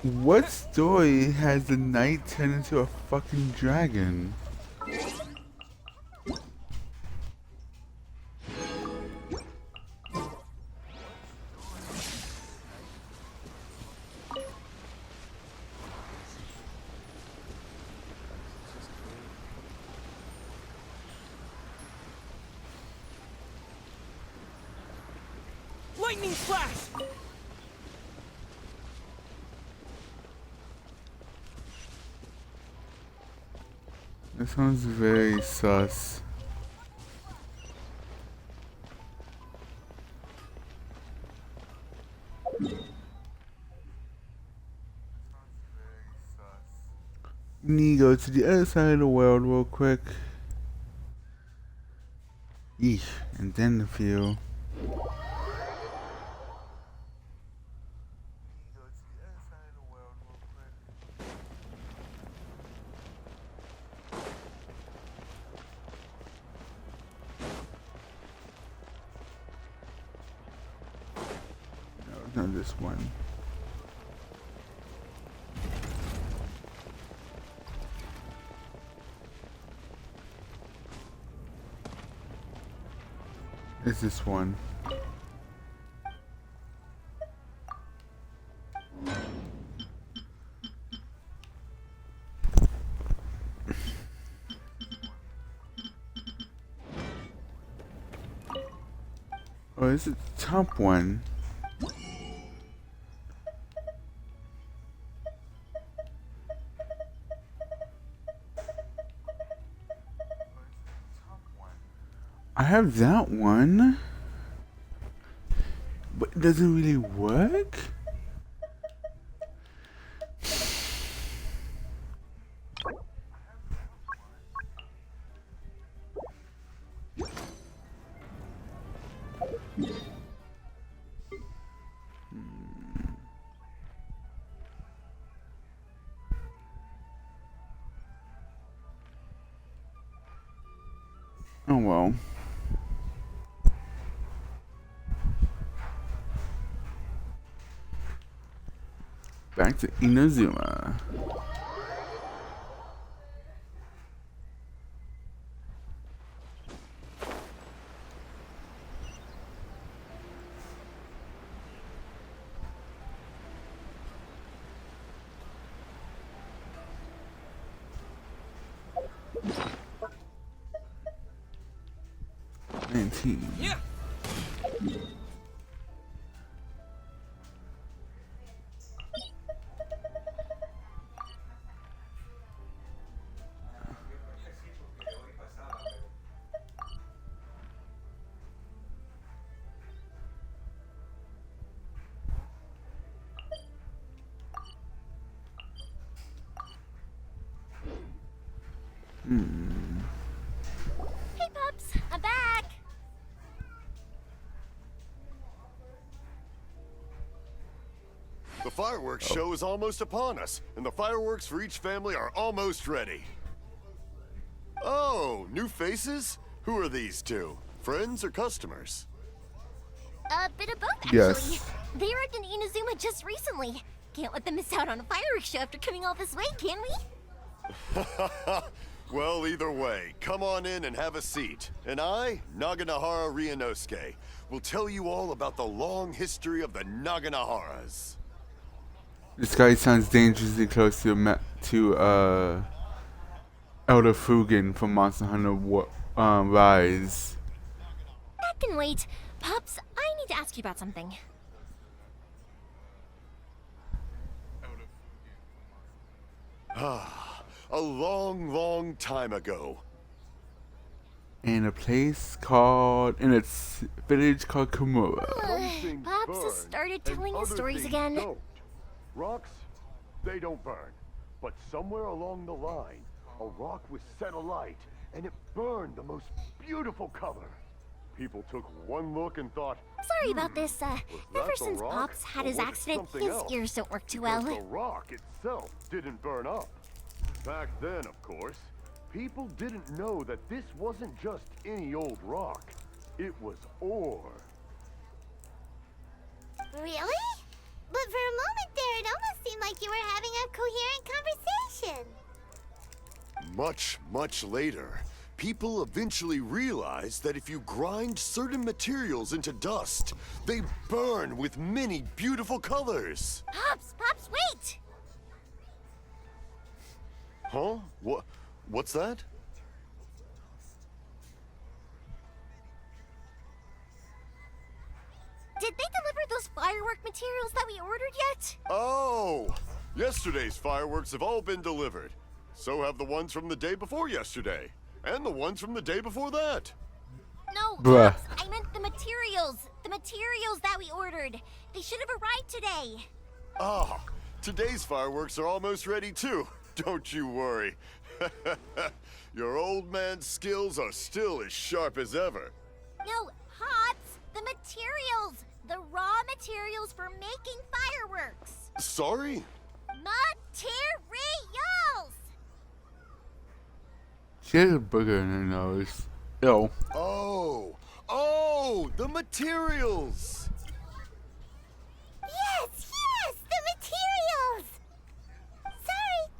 What story has the knight turned into a fucking dragon? Lightning flash! This sounds very sus. You need to go to the other side of the world real quick. Eesh, and then the few. No, not this one. It's this one. Oh, this is the top one. I have that one, but it doesn't really work. Oh well. Back to Inazuma. Yeah. Hey, pups, I'm back. The fireworks show is almost upon us, and the fireworks for each family are almost ready. Oh, new faces? Who are these two? Friends or customers? A bit of both, actually. Yes. They arrived in Inazuma just recently. Can't let them miss out on a fireworks show after coming all this way, can we? Well, either way, come on in and have a seat. And I, Naganahara Ryunosuke, will tell you all about the long history of the Naganaharas. This guy sounds dangerously close to Elder Fugen from Monster Hunter Rise. That can wait. Pops, I need to ask you about something. A long, long time ago. In a village called Kumura. Pops has started telling his stories again. Don't. Rocks, they don't burn. But somewhere along the line, a rock was set alight, and it burned the most beautiful color. People took one look and thought, Sorry about this. that Ever the since rock, Pops had or his was it accident, something his else? ears don't work too Because well. the rock itself didn't burn up. Back then, of course, people didn't know that this wasn't just any old rock. It was ore. Really? But for a moment there, it almost seemed like you were having a coherent conversation. Much, much later, people eventually realized that if you grind certain materials into dust, they burn with many beautiful colors. Pops, wait! Huh? What's that? Did they deliver those firework materials that we ordered yet? Oh! Yesterday's fireworks have all been delivered. So have the ones from the day before yesterday. And the ones from the day before that. No, Bruh. Pops, I meant the materials. The materials that we ordered. They should have arrived today. Ah, today's fireworks are almost ready too. Don't you worry. Your old man's skills are still as sharp as ever. No, Pops, the materials. The raw materials for making fireworks. Sorry? Materials! She has a booger in her nose. Ew. Oh, the materials. Yes, the materials!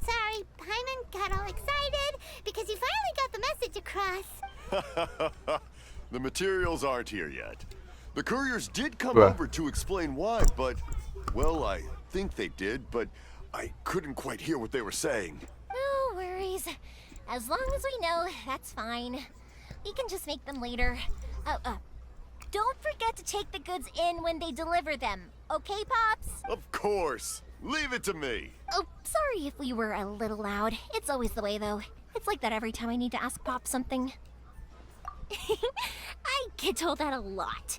Sorry, Paimon got all excited because you finally got the message across. The materials aren't here yet. The couriers did come Bruh. over to explain why, but, well, I think they did, but I couldn't quite hear what they were saying. No worries. As long as we know, that's fine. We can just make them later. Don't forget to take the goods in when they deliver them. Okay, Pops? Of course. Leave it to me. Oh, sorry if we were a little loud. It's always the way, though. It's like that every time I need to ask Pop something. I get told that a lot.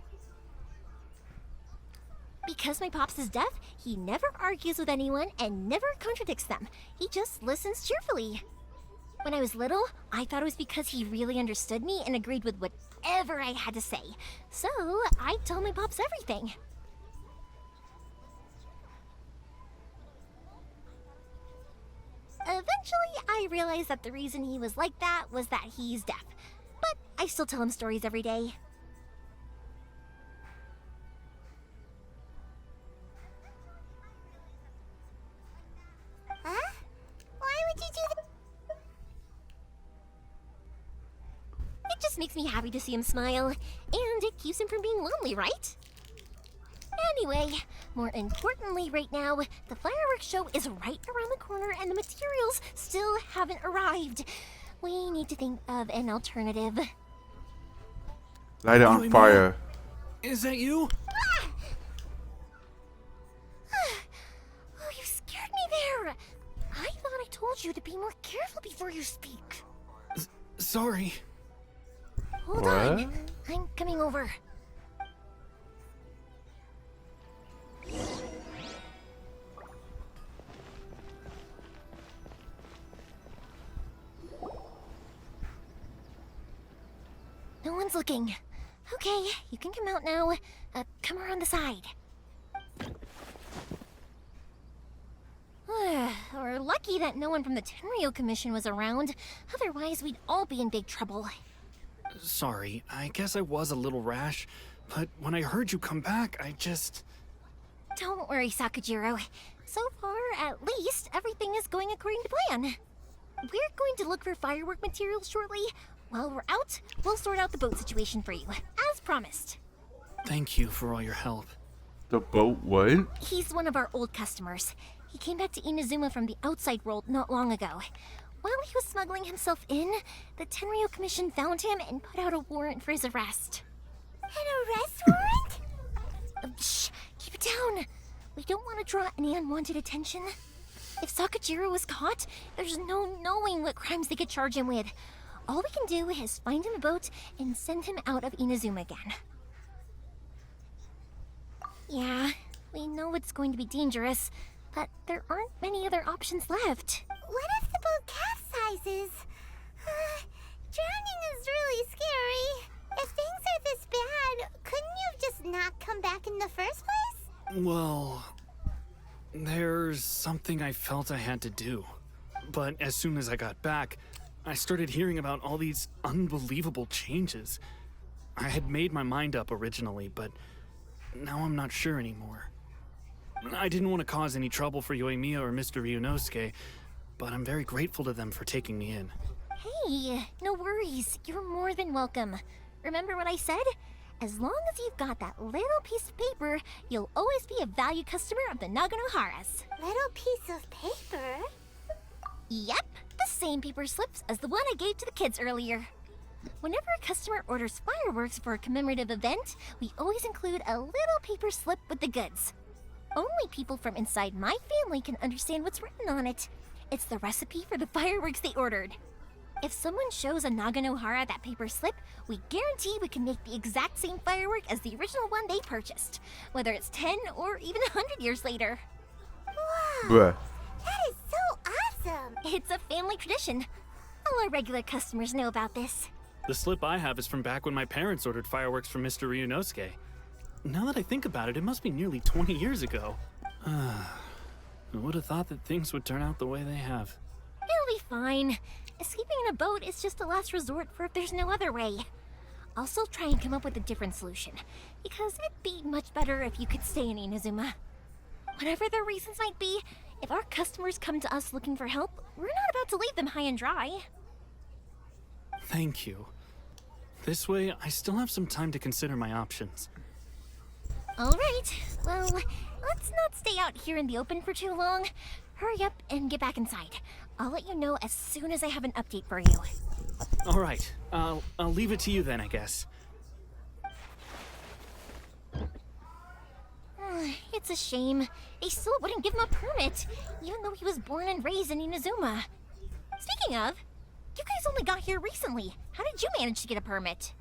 Because my Pops is deaf, he never argues with anyone and never contradicts them. He just listens cheerfully. When I was little, I thought it was because he really understood me and agreed with whatever I had to say. So, I told my Pops everything. Eventually, I realized that the reason he was like that was that he's deaf. But I still tell him stories every day. Huh? Why would you do that? It just makes me happy to see him smile, and it keeps him from being lonely, right? Anyway, more importantly right now, the fireworks show is right around the corner and the materials still haven't arrived. We need to think of an alternative. Light it on fire. Is that you? Oh, you scared me there! I thought I told you to be more careful before you speak. Sorry. Hold What? on, I'm coming over. No one's looking. Okay, you can come out now. Come around the side. We're lucky that no one from the Tenryo Commission was around. Otherwise, we'd all be in big trouble. Sorry, I guess I was a little rash, but when I heard you come back, I just... Don't worry, Sakajiro. So far, at least, everything is going according to plan. We're going to look for firework materials shortly. While we're out, we'll sort out the boat situation for you, as promised. Thank you for all your help. The boat what? He's one of our old customers. He came back to Inazuma from the outside world not long ago. While he was smuggling himself in, the Tenryo Commission found him and put out a warrant for his arrest. An arrest warrant? Shh, keep it down. We don't want to draw any unwanted attention. If Sakajiro was caught, there's no knowing what crimes they could charge him with. All we can do is find him a boat and send him out of Inazuma again. Yeah, we know it's going to be dangerous, but there aren't many other options left. What if the boat capsizes? Drowning is really scary. If things are this bad, couldn't you have just not come back in the first place? Well, there's something I felt I had to do. But as soon as I got back, I started hearing about all these unbelievable changes. I had made my mind up originally, but now I'm not sure anymore. I didn't want to cause any trouble for Yoimiya or Mr. Ryunosuke, but I'm very grateful to them for taking me in. Hey, no worries. You're more than welcome. Remember what I said? As long as you've got that little piece of paper, you'll always be a valued customer of the Naganoharas. Little piece of paper? Yep, the same paper slips as the one I gave to the kids earlier. Whenever a customer orders fireworks for a commemorative event, we always include a little paper slip with the goods. Only people from inside my family can understand what's written on it. It's the recipe for the fireworks they ordered. If someone shows a Naganohara that paper slip, we guarantee we can make the exact same firework as the original one they purchased, whether it's 10 or even 100 years later. Wow! Bruh. That is so awesome! It's a family tradition. All our regular customers know about this. The slip I have is from back when my parents ordered fireworks from Mr. Ryunosuke. Now that I think about it, it must be nearly 20 years ago. I would have thought that things would turn out the way they have. It'll be fine. Escaping in a boat is just a last resort for if there's no other way. I'll still try and come up with a different solution, because it'd be much better if you could stay in Inazuma. Whatever their reasons might be, if our customers come to us looking for help, we're not about to leave them high and dry. Thank you. This way, I still have some time to consider my options. All right, well, let's not stay out here in the open for too long. Hurry up and get back inside. I'll let you know as soon as I have an update for you. All right, I'll leave it to you then, I guess. It's a shame. They still wouldn't give him a permit, even though he was born and raised in Inazuma. Speaking of, you guys only got here recently. How did you manage to get a permit?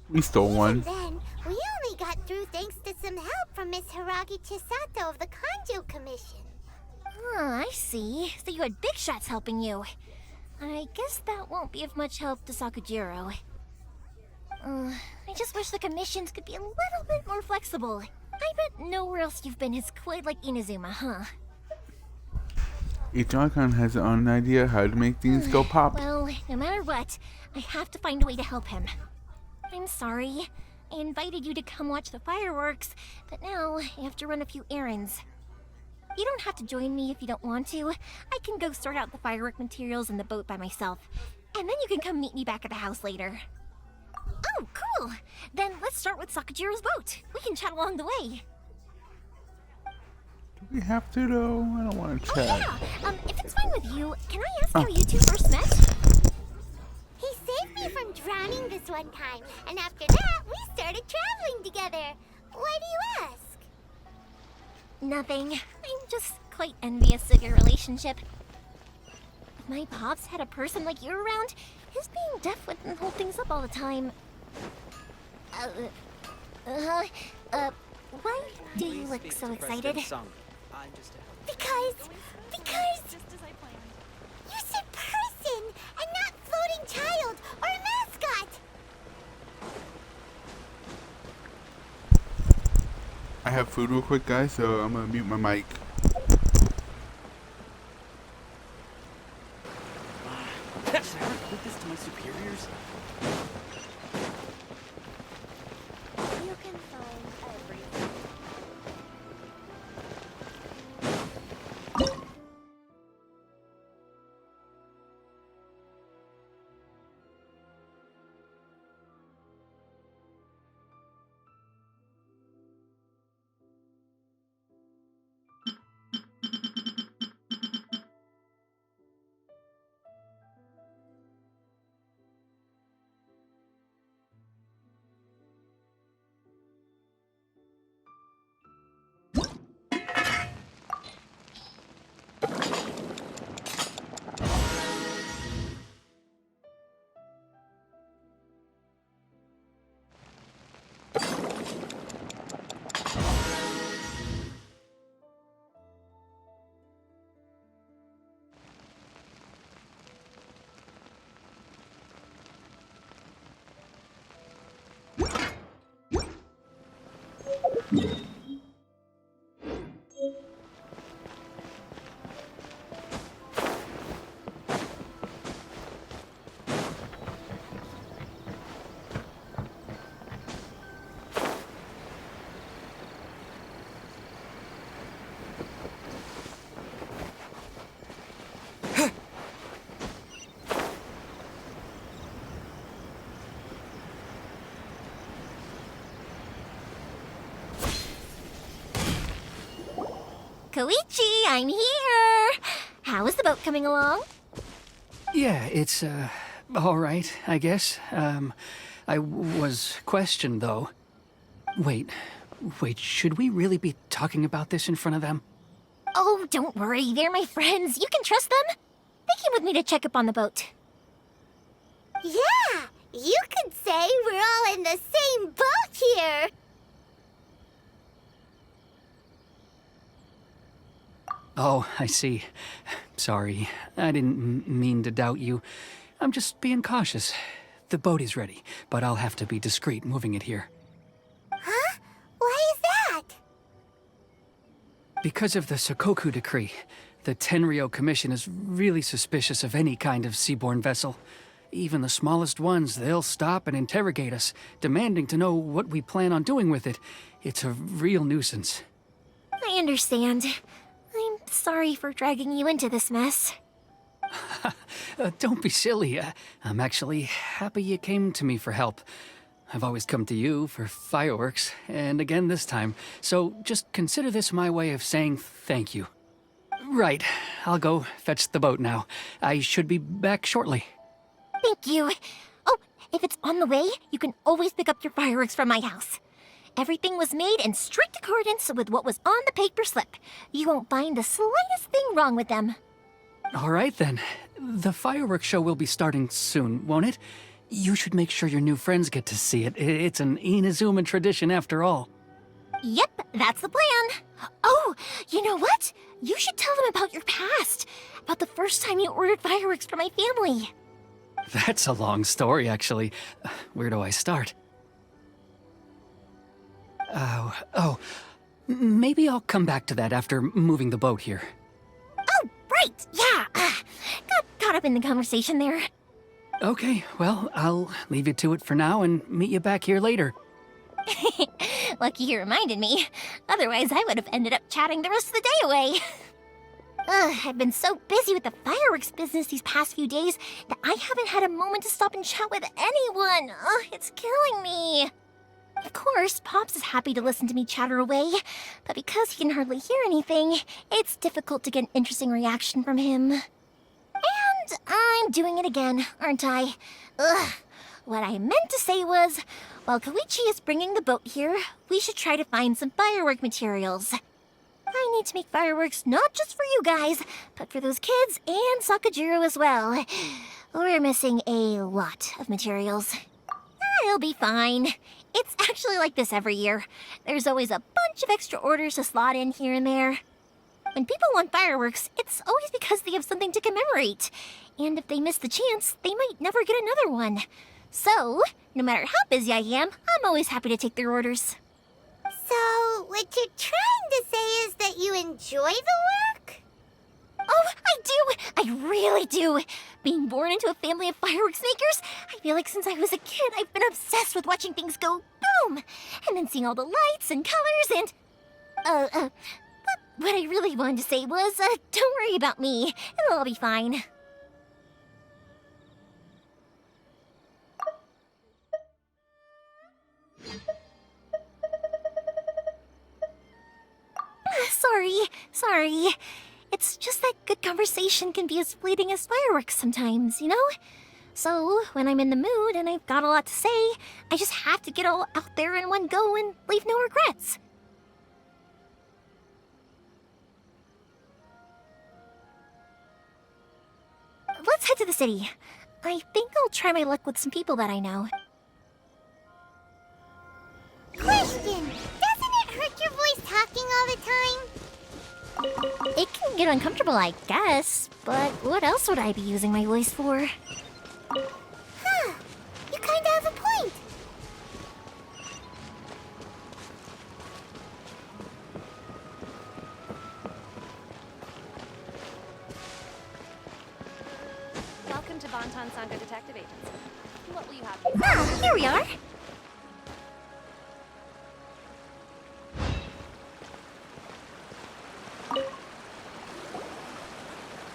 We stole one. Then, we only got through thanks to some help from Miss Hiragi Chisato of the Kanjo Commission. I see. So you had big shots helping you. I guess that won't be of much help to Sakujiro. I just wish the commissions could be a little bit more flexible. I bet nowhere else you've been is quite like Inazuma, huh? Each icon has an own idea how to make things go pop. Well, no matter what, I have to find a way to help him. I'm sorry. I invited you to come watch the fireworks, but now I have to run a few errands. You don't have to join me if you don't want to. I can go sort out the firework materials in the boat by myself, and then you can come meet me back at the house later. Oh, cool! Then let's start with Sakujiro's boat. We can chat along the way. Do we have to though? I don't want to chat. Yeah, if it's fine with you, can I ask how you two first met? He saved me from drowning this one time, and after that, we started traveling together. Why do you ask? Nothing. I'm just quite envious of your relationship. If my pops had a person like you around, his being deaf wouldn't hold things up all the time. Why do you look so excited? Because you said person and not floating child or mascot. I have food real quick, guys, so I'm gonna mute my mic. Should I report this to my superiors? You can find everything. Koichi, I'm here! How is the boat coming along? Yeah, it's, all right, I guess. I was questioned, though. Wait, should we really be talking about this in front of them? Oh, don't worry, they're my friends. You can trust them. They came with me to check up on the boat. Yeah, you could say we're all in the same boat here. Oh, I see. Sorry, I didn't mean to doubt you. I'm just being cautious. The boat is ready, but I'll have to be discreet moving it here. Huh? Why is that? Because of the Sokoku Decree, the Tenryou Commission is really suspicious of any kind of seaborne vessel. Even the smallest ones, they'll stop and interrogate us, demanding to know what we plan on doing with it. It's a real nuisance. I understand. I'm sorry for dragging you into this mess. Don't be silly. I'm actually happy you came to me for help. I've always come to you for fireworks, and again this time. So just consider this my way of saying thank you. Right, I'll go fetch the boat now. I should be back shortly. Thank you. Oh, if it's on the way, you can always pick up your fireworks from my house. Everything was made in strict accordance with what was on the paper slip. You won't find the slightest thing wrong with them. All right then. The fireworks show will be starting soon, won't it? You should make sure your new friends get to see it. It's an Inazuma tradition after all. Yep, that's the plan. Oh, you know what? You should tell them about your past. About the first time you ordered fireworks for my family. That's a long story, actually. Where do I start? Maybe I'll come back to that after moving the boat here. Oh, right, yeah. Got caught up in the conversation there. Okay, well, I'll leave you to it for now and meet you back here later. Lucky you reminded me. Otherwise, I would have ended up chatting the rest of the day away. I've been so busy with the fireworks business these past few days that I haven't had a moment to stop and chat with anyone. It's killing me. Of course, Pops is happy to listen to me chatter away, but because he can hardly hear anything, it's difficult to get an interesting reaction from him. And I'm doing it again, aren't I? What I meant to say was, while Koichi is bringing the boat here, we should try to find some firework materials. I need to make fireworks not just for you guys, but for those kids and Sakajiro as well. We're missing a lot of materials. It'll be fine. It's actually like this every year. There's always a bunch of extra orders to slot in here and there. When people want fireworks, it's always because they have something to commemorate. And if they miss the chance, they might never get another one. So, no matter how busy I am, I'm always happy to take their orders. So, what you're trying to say is that you enjoy the work? Oh, I do! I really do! Being born into a family of fireworks makers, I feel like since I was a kid, I've been obsessed with watching things go boom! And then seeing all the lights and colors and... But what I really wanted to say was, don't worry about me. It'll all be fine. Sorry. It's just that good conversation can be as fleeting as fireworks sometimes, you know? So, when I'm in the mood and I've got a lot to say, I just have to get all out there in one go and leave no regrets. Let's head to the city. I think I'll try my luck with some people that I know. Question! Doesn't it hurt your voice talking all the time? It can get uncomfortable, I guess, but what else would I be using my voice for? Huh. You kinda have a point. to Bantan Sangha Detective Agency. What will you have? Ah, here we are.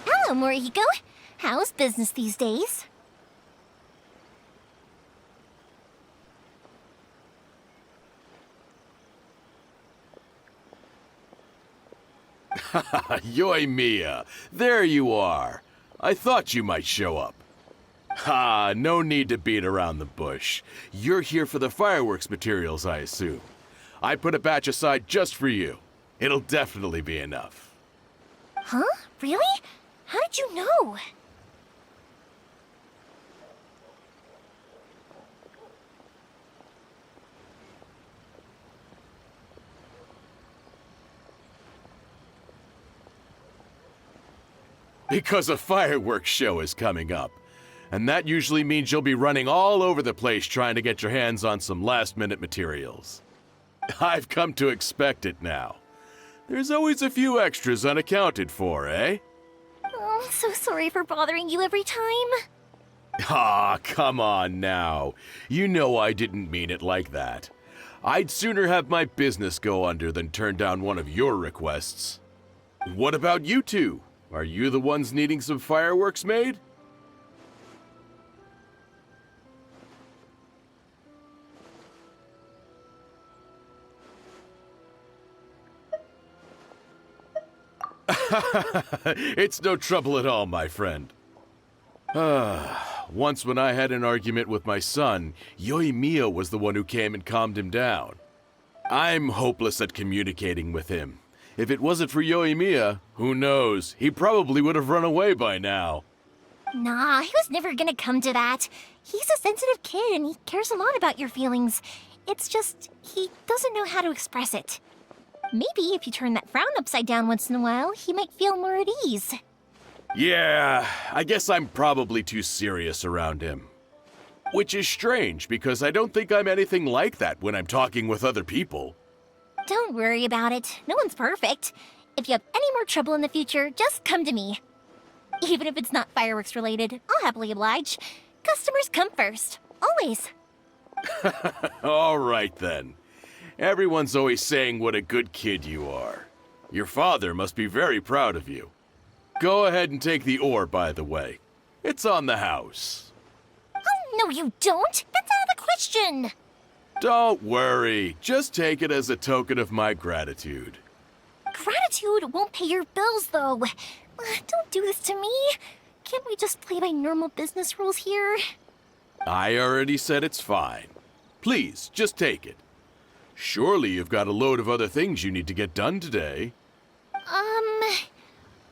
Hello, Morihiko. How's business these days? Yoimiya, there you are. I thought you might show up. Ha, no need to beat around the bush. You're here for the fireworks materials, I assume. I put a batch aside just for you. It'll definitely be enough. Huh? Really? How did you know? Because a fireworks show is coming up. And that usually means you'll be running all over the place trying to get your hands on some last-minute materials. I've come to expect it now. There's always a few extras unaccounted for, eh? Oh, I'm so sorry for bothering you every time. Ah, come on now. You know I didn't mean it like that. I'd sooner have my business go under than turn down one of your requests. What about you two? Are you the ones needing some fireworks made? It's no trouble at all, my friend. Once when I had an argument with my son, Yoimiya was the one who came and calmed him down. I'm hopeless at communicating with him. If it wasn't for Yoimiya, who knows, he probably would have run away by now. Nah, he was never gonna come to that. He's a sensitive kid and he cares a lot about your feelings. It's just, he doesn't know how to express it. Maybe if you turn that frown upside down once in a while, he might feel more at ease. Yeah, I guess I'm probably too serious around him. Which is strange, because I don't think I'm anything like that when I'm talking with other people. Don't worry about it. No one's perfect. If you have any more trouble in the future, just come to me. Even if it's not fireworks related, I'll happily oblige. Customers come first. Always. All right then. Everyone's always saying what a good kid you are. Your father must be very proud of you. Go ahead and take the ore, by the way. It's on the house. Oh, no you don't! That's out of the question! Don't worry. Just take it as a token of my gratitude. Gratitude won't pay your bills, though. Don't do this to me. Can't we just play by normal business rules here? I already said it's fine. Please, just take it. Surely you've got a load of other things you need to get done today.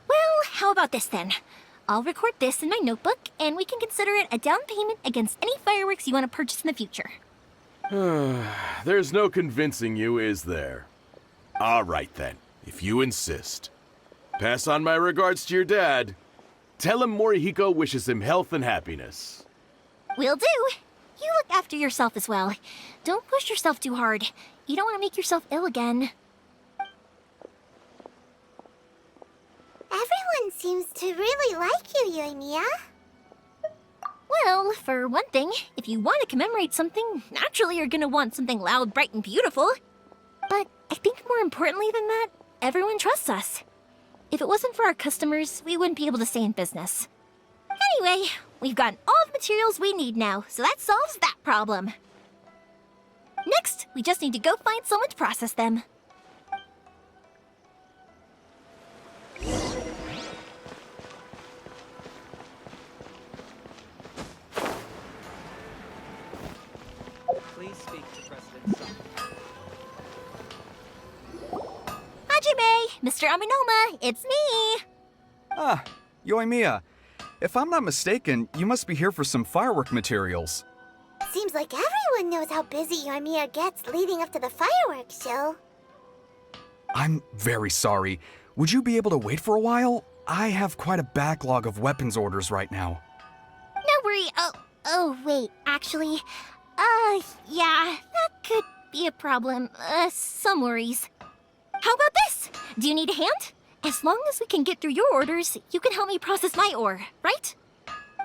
Well, how about this then? I'll record this in my notebook, and we can consider it a down payment against any fireworks you want to purchase in the future. There's no convincing you, is there? All right then, if you insist. Pass on my regards to your dad. Tell him Morihiko wishes him health and happiness. Will do. You look after yourself as well. Don't push yourself too hard. You don't want to make yourself ill again. Everyone seems to really like you, Yoimiya. Well, for one thing, if you want to commemorate something, naturally you're gonna want something loud, bright, and beautiful. But I think more importantly than that, everyone trusts us. If it wasn't for our customers, we wouldn't be able to stay in business. Anyway, we've gotten all the materials we need now, so that solves that problem. Next, we just need to go find someone to process them. Please speak to President Sung. Hajime, Mr. Aminoma, it's me! Ah, Yoimiya. If I'm not mistaken, you must be here for some firework materials. Seems like everyone knows how busy Yoimiya gets leading up to the fireworks show. I'm very sorry. Would you be able to wait for a while? I have quite a backlog of weapons orders right now. No worry. Oh, wait, actually, yeah, that could be a problem. Some worries. How about this? Do you need a hand? As long as we can get through your orders, you can help me process my ore, right?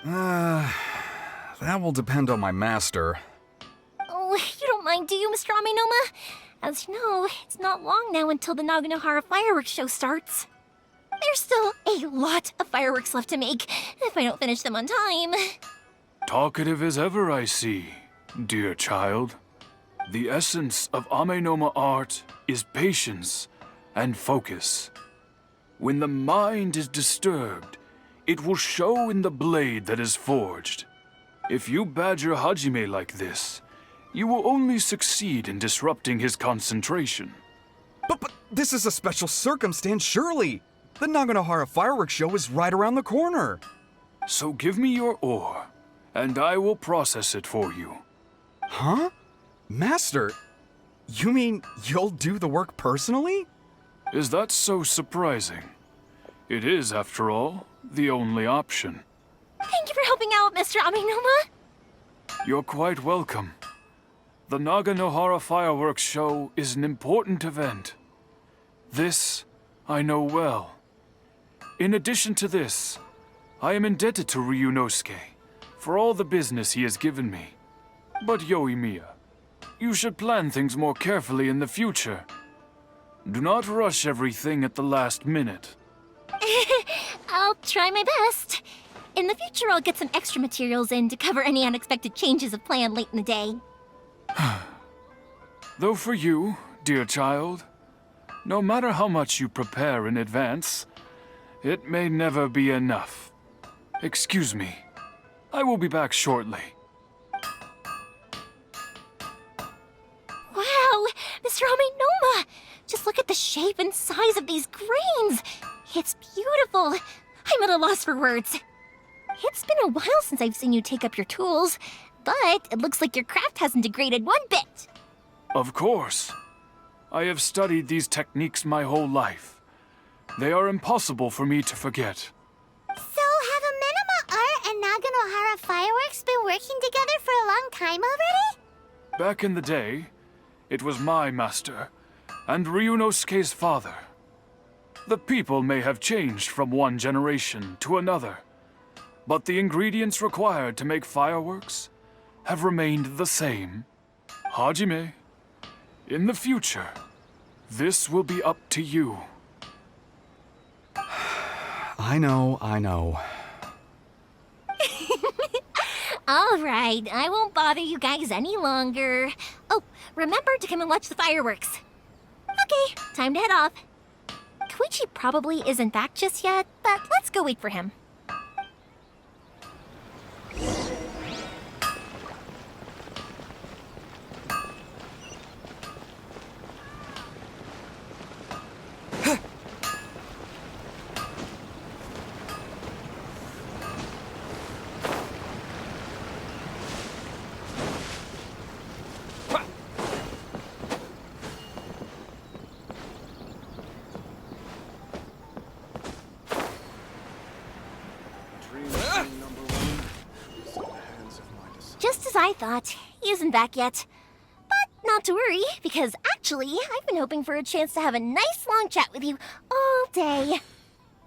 That will depend on my master. Oh, you don't mind, do you, Mr. Amenoma? As you know, it's not long now until the Naganohara fireworks show starts. There's still a lot of fireworks left to make, if I don't finish them on time. Talkative as ever, I see, dear child. The essence of Amenoma art is patience and focus. When the mind is disturbed, it will show in the blade that is forged. If you badger Hajime like this, you will only succeed in disrupting his concentration. But this is a special circumstance, surely. The Naganohara fireworks show is right around the corner. So give me your ore, and I will process it for you. Huh? Master, you mean you'll do the work personally? Is that so surprising? It is, after all, the only option. Thank you for helping out, Mr. Amenoma. You're quite welcome. The Naganohara fireworks show is an important event. This I know well. In addition to this, I am indebted to Ryunosuke for all the business he has given me. But Yoimiya, you should plan things more carefully in the future. Do not rush everything at the last minute. I'll try my best. In the future, I'll get some extra materials in to cover any unexpected changes of plan late in the day. Though for you, dear child, no matter how much you prepare in advance, it may never be enough. Excuse me. I will be back shortly. Wow, Mr. Amenoma! Just look at the shape and size of these grains! It's beautiful! I'm at a loss for words. It's been a while since I've seen you take up your tools, but it looks like your craft hasn't degraded one bit. Of course. I have studied these techniques my whole life. They are impossible for me to forget. So, have Amenoma Art and Naganohara Fireworks been working together for a long time already? Back in the day, it was my master, and Ryunosuke's father. The people may have changed from one generation to another, but the ingredients required to make fireworks have remained the same. Hajime, in the future, this will be up to you. I know. All right, I won't bother you guys any longer. Oh, remember to come and watch the fireworks. Okay, time to head off. Koichi probably isn't back just yet, but let's go wait for him. Just as I thought, he isn't back yet. But not to worry, because actually, I've been hoping for a chance to have a nice long chat with you all day.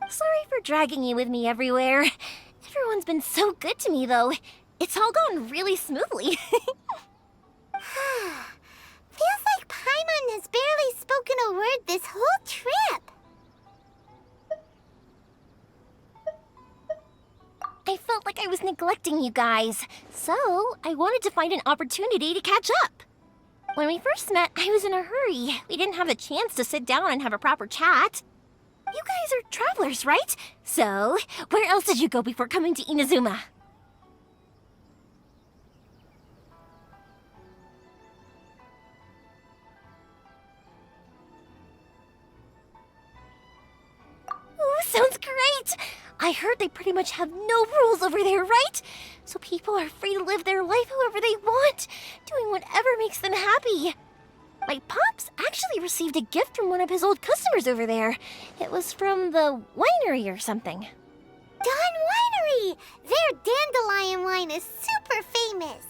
Sorry for dragging you with me everywhere. Everyone's been so good to me, though. It's all gone really smoothly. Feels like Paimon has barely spoken a word this whole trip. I felt like I was neglecting you guys, so I wanted to find an opportunity to catch up. When we first met, I was in a hurry. We didn't have a chance to sit down and have a proper chat. You guys are travelers, right? So, where else did you go before coming to Inazuma? Ooh, sounds great! I heard they pretty much have no rules over there, right? So people are free to live their life however they want, doing whatever makes them happy. My pops actually received a gift from one of his old customers over there. It was from the winery or something. Dawn Winery! Their dandelion wine is super famous.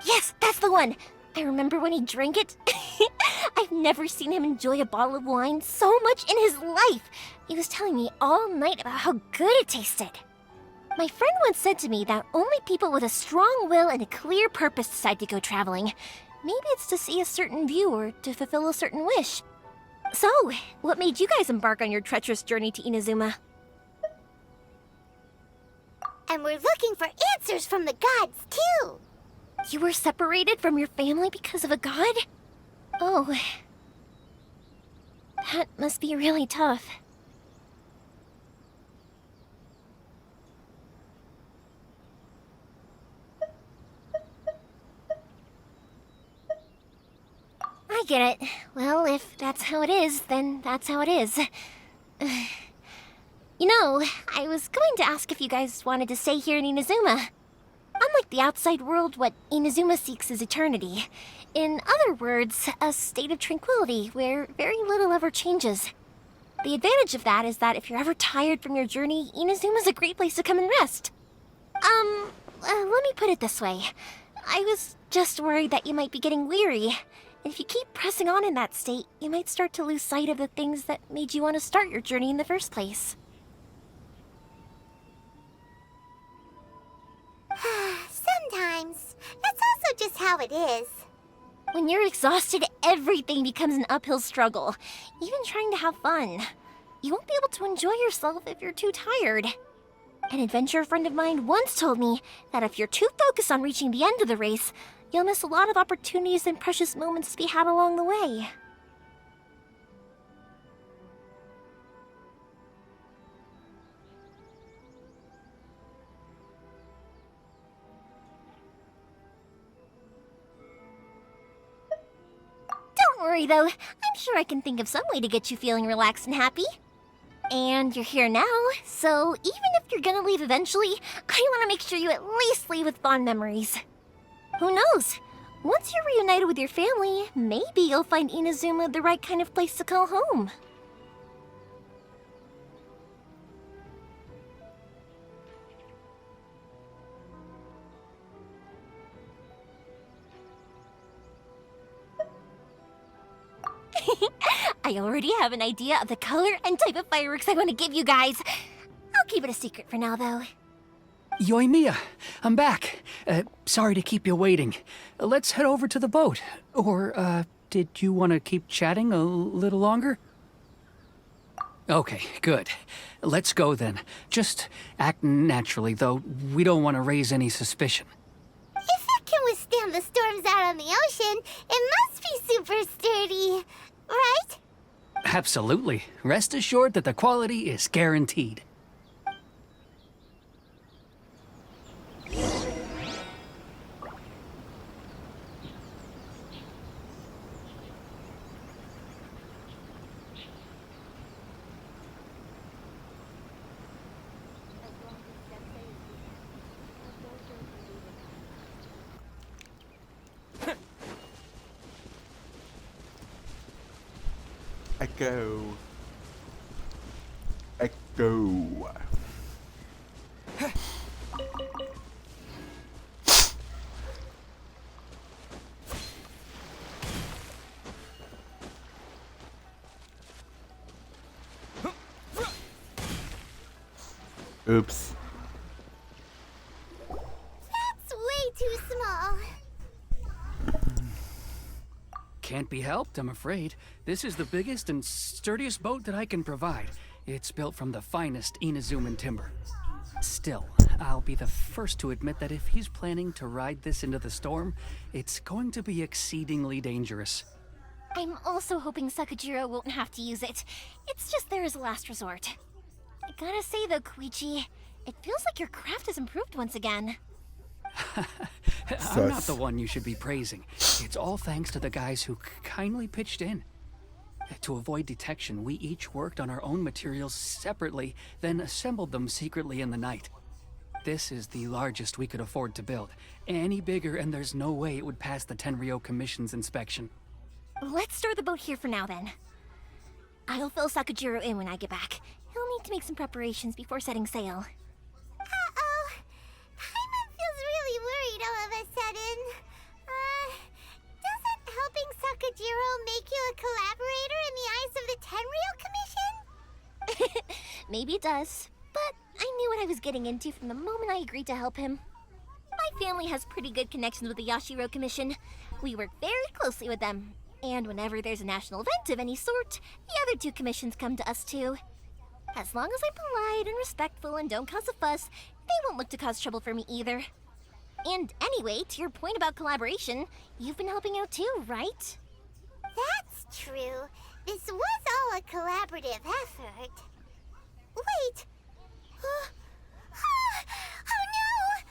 Yes, that's the one. I remember when he drank it. I've never seen him enjoy a bottle of wine so much in his life. He was telling me all night about how good it tasted. My friend once said to me that only people with a strong will and a clear purpose decide to go traveling. Maybe it's to see a certain view or to fulfill a certain wish. So, what made you guys embark on your treacherous journey to Inazuma? And we're looking for answers from the gods, too. You were separated from your family because of a god? Oh. That must be really tough. I get it. Well, if that's how it is, then that's how it is. You know, I was going to ask if you guys wanted to stay here in Inazuma. Unlike the outside world, what Inazuma seeks is eternity. In other words, a state of tranquility where very little ever changes. The advantage of that is that if you're ever tired from your journey, Inazuma's a great place to come and rest. Let me put it this way. I was just worried that you might be getting weary. And if you keep pressing on in that state, you might start to lose sight of the things that made you want to start your journey in the first place. Sometimes. That's also just how it is. When you're exhausted, everything becomes an uphill struggle. Even trying to have fun. You won't be able to enjoy yourself if you're too tired. An adventurer friend of mine once told me that if you're too focused on reaching the end of the race, you'll miss a lot of opportunities and precious moments to be had along the way. Don't worry though, I'm sure I can think of some way to get you feeling relaxed and happy. And you're here now, so even if you're gonna leave eventually, I want to make sure you at least leave with fond memories. Who knows? Once you're reunited with your family, maybe you'll find Inazuma the right kind of place to call home. I already have an idea of the color and type of fireworks I want to give you guys. I'll keep it a secret for now, though. Yoimiya, I'm back. Sorry to keep you waiting. Let's head over to the boat. Or, did you want to keep chatting a little longer? Okay, good. Let's go then. Just act naturally, though we don't want to raise any suspicion. If it can withstand the storms out on the ocean, it must be super sturdy, right? Absolutely. Rest assured that the quality is guaranteed. Echo. Echo. Oops. That's way too small. Can't be helped, I'm afraid. This is the biggest and sturdiest boat that I can provide. It's built from the finest Inazuman timber. Still, I'll be the first to admit that if he's planning to ride this into the storm, it's going to be exceedingly dangerous. I'm also hoping Sakajiro won't have to use it. It's just there as a last resort. I gotta say though, Koichi, it feels like your craft has improved once again. I'm not the one you should be praising. It's all thanks to the guys who kindly pitched in. To avoid detection, we each worked on our own materials separately, then assembled them secretly in the night. This is the largest we could afford to build. Any bigger and there's no way it would pass the Tenryou Commission's inspection. Let's store the boat here for now then. I'll fill Sakajiro in when I get back. He'll need to make some preparations before setting sail. Uh-oh. Paimon feels really worried all of a sudden. Doesn't helping Sakajiro make you a collaborator in the eyes of the Tenryou Commission? Maybe it does, but I knew it what I was getting into from the moment I agreed to help him. My family has pretty good connections with the Yashiro Commission. We work very closely with them. And whenever there's a national event of any sort, the other two commissions come to us too. As long as I'm polite and respectful and don't cause a fuss, they won't look to cause trouble for me either. And anyway, to your point about collaboration, you've been helping out too, right? That's true. This was all a collaborative effort. Wait. Oh no!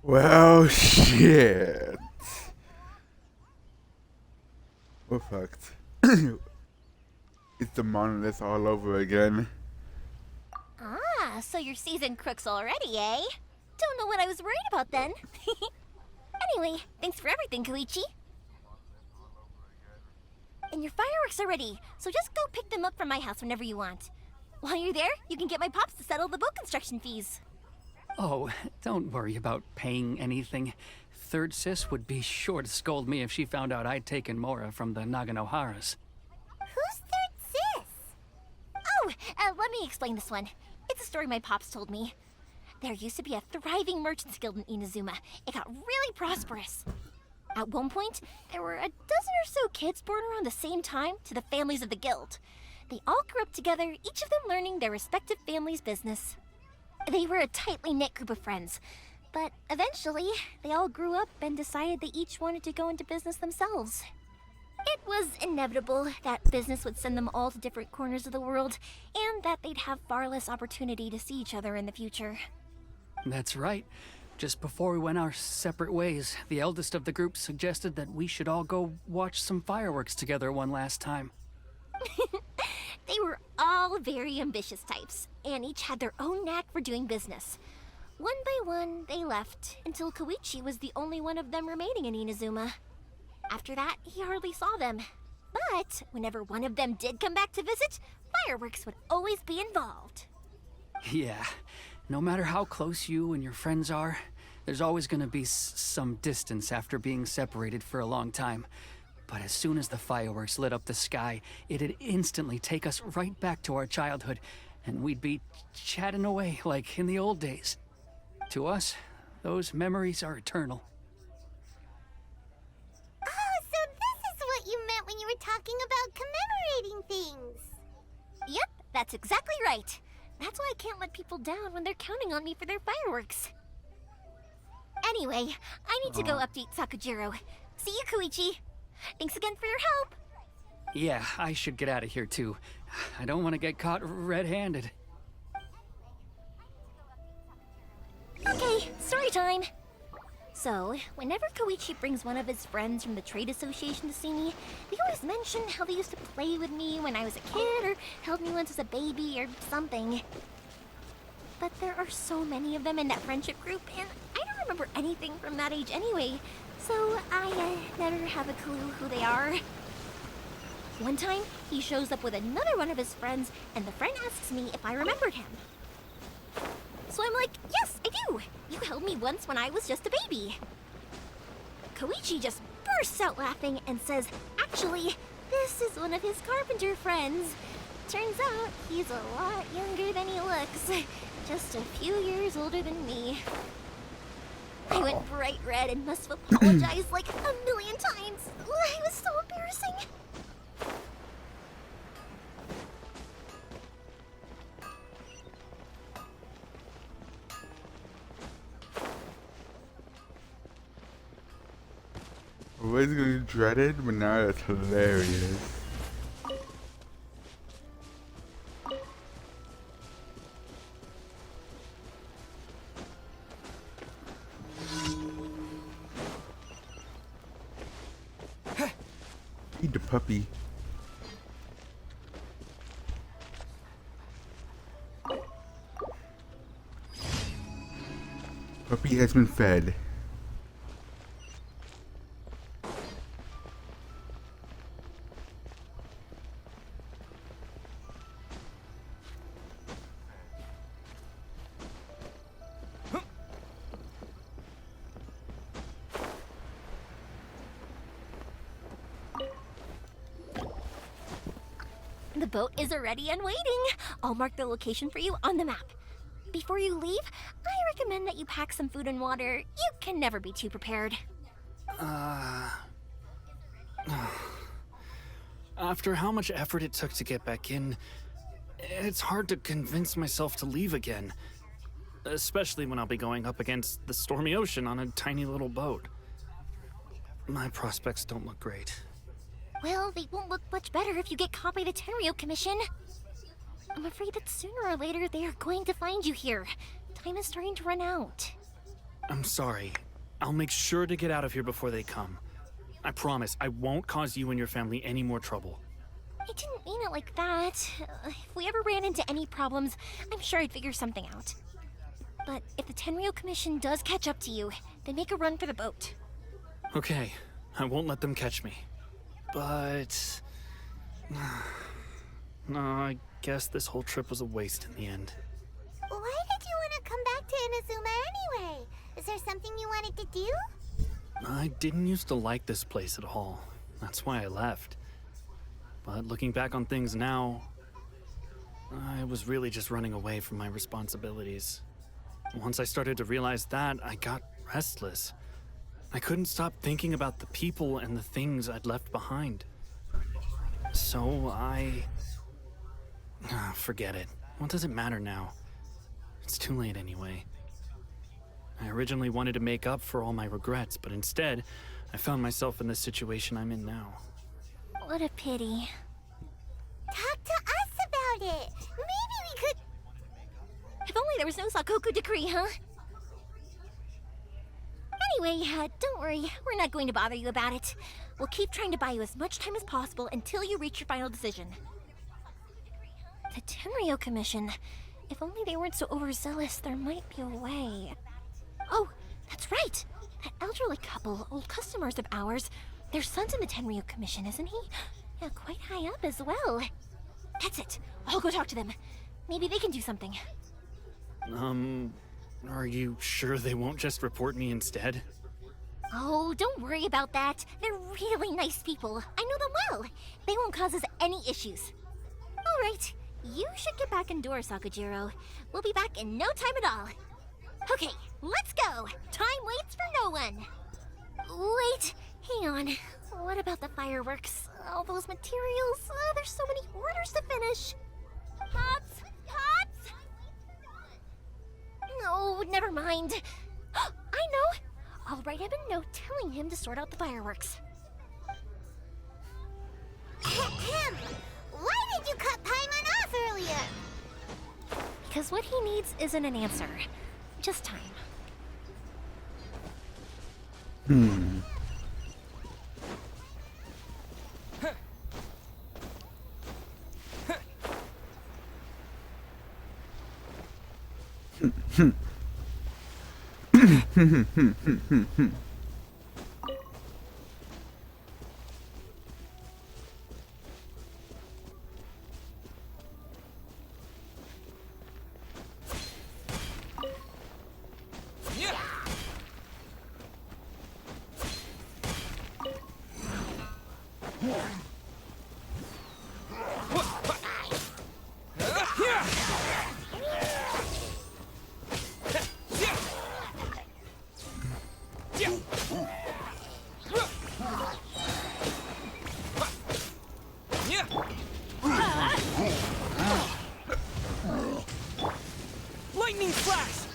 Well, shit. We're fucked. It's the monolith all over again. Ah, so you're seasoned crooks already, eh? Don't know what I was worried about then. Anyway, thanks for everything, Koichi. And your fireworks are ready, so just go pick them up from my house whenever you want. While you're there, you can get my pops to settle the boat construction fees. Oh, don't worry about paying anything. Third Sis would be sure to scold me if she found out I'd taken Mora from the Naganoharas. Who's Third Sis? Oh, let me explain this one. It's a story my pops told me. There used to be a thriving merchants guild in Inazuma. It got really prosperous. At one point, there were a dozen or so kids born around the same time to the families of the guild. They all grew up together, each of them learning their respective family's business. They were a tightly knit group of friends, but eventually, they all grew up and decided they each wanted to go into business themselves. It was inevitable that business would send them all to different corners of the world, and that they'd have far less opportunity to see each other in the future. That's right. Just before we went our separate ways, the eldest of the group suggested that we should all go watch some fireworks together one last time. They were all very ambitious types, and each had their own knack for doing business. One by one, they left, until Koichi was the only one of them remaining in Inazuma. After that, he hardly saw them. But whenever one of them did come back to visit, fireworks would always be involved. Yeah, no matter how close you and your friends are, there's always gonna be some distance after being separated for a long time. But as soon as the fireworks lit up the sky, it'd instantly take us right back to our childhood, and we'd be chatting away like in the old days. To us, those memories are eternal. Oh, so this is what you meant when you were talking about commemorating things. Yep, that's exactly right. That's why I can't let people down when they're counting on me for their fireworks. Anyway, I need to go update Sakujiro. See you, Koichi. Thanks again for your help. Yeah, I should get out of here too. I don't want to get caught red-handed. Okay, story time. So, whenever Koichi brings one of his friends from the trade association to see me, they always mention how they used to play with me when I was a kid or held me once as a baby or something. But there are so many of them in that friendship group, and I don't remember anything from that age anyway, so I never have a clue who they are. One time, he shows up with another one of his friends, and the friend asks me if I remembered him. So I'm like, yes, I do. You held me once when I was just a baby. Koichi just bursts out laughing and says, actually, this is one of his carpenter friends. Turns out he's a lot younger than he looks. Just a few years older than me. I went bright red and must have apologized like a million times. It was so embarrassing. I was gonna be dreaded, but now it's hilarious. Eat the puppy. Puppy has been fed. The boat is ready and waiting. I'll mark the location for you on the map. before you leave, I recommend that you pack some food and water. You can never be too prepared. After how much effort it took to get back in, it's hard to convince myself to leave again. Especially when I'll be going up against the stormy ocean on a tiny little boat. My prospects don't look great. Well, they won't look much better if you get caught by the Tenryo Commission. I'm afraid that sooner or later they are going to find you here. Time is starting to run out. I'm sorry. I'll make sure to get out of here before they come. I promise I won't cause you and your family any more trouble. I didn't mean it like that. If we ever ran into any problems, I'm sure I'd figure something out. But if the Tenryo Commission does catch up to you, then make a run for the boat. Okay, I won't let them catch me. But... no, I guess this whole trip was a waste in the end. Why did you want to come back to Inazuma anyway? Is there something you wanted to do? I didn't used to like this place at all. That's why I left. But looking back on things now, I was really just running away from my responsibilities. Once I started to realize that, I got restless. I couldn't stop thinking about the people and the things I'd left behind. So forget it. What does it matter now? It's too late anyway. I originally wanted to make up for all my regrets, but instead, I found myself in the situation I'm in now. What a pity. Talk to us about it. Maybe we could... If only there was no Sakoku decree, huh? Anyway, don't worry. We're not going to bother you about it. We'll keep trying to buy you as much time as possible until you reach your final decision. The Tenryo Commission. If only they weren't so overzealous, there might be a way. Oh, that's right. That elderly couple, old customers of ours, their son's in the Tenryo Commission, isn't he? Yeah, quite high up as well. That's it. I'll go talk to them. Maybe they can do something. Are you sure they won't just report me instead? Oh, don't worry about that. They're really nice people. I know them well. They won't cause us any issues. All right. You should get back indoors, Sakujiro. We'll be back in no time at all. Okay, let's go. Time waits for no one. Wait, hang on. What about the fireworks? All those materials? There's so many orders to finish. Pops! Pops! No, never mind. I know. I'll write him a note telling him to sort out the fireworks. Ahem! Why did you cut Paimon off earlier? Because what he needs isn't an answer. Just time. Lightning flash!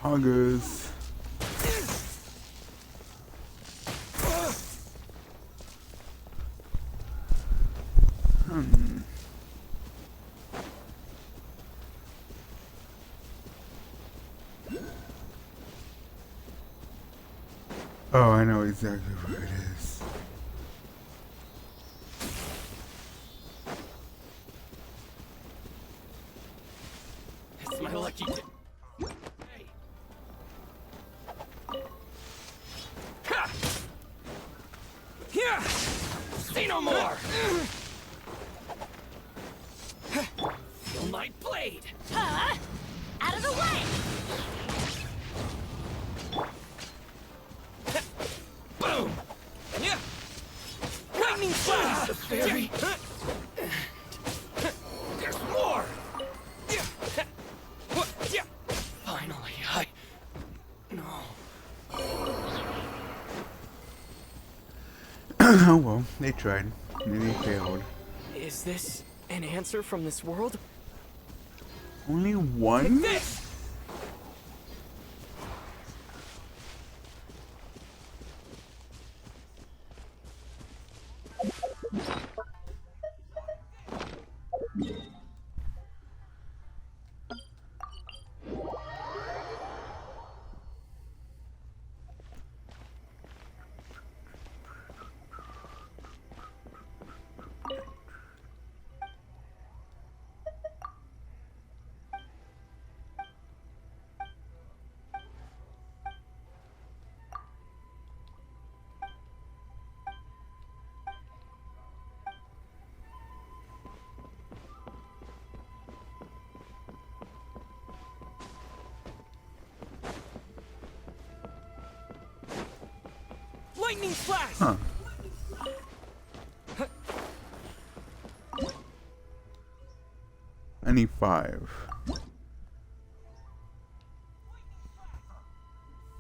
Poggers. Oh, I know exactly where it is. It's my lucky day. Ha! Here! Say no more! Feel my blade! Huh? Out of the way! Boom! Lightning flash! Fairy. There's more! Finally, No. Oh well, they tried. Maybe they failed. Is this an answer from this world? Only one? This! Lightning flash! Huh. I need 5.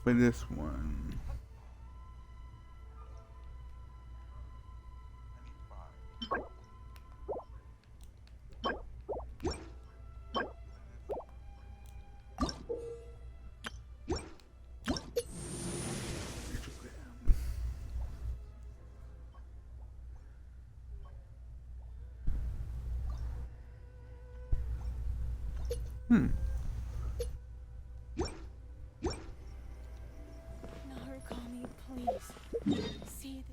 For this one. Narukami, please. See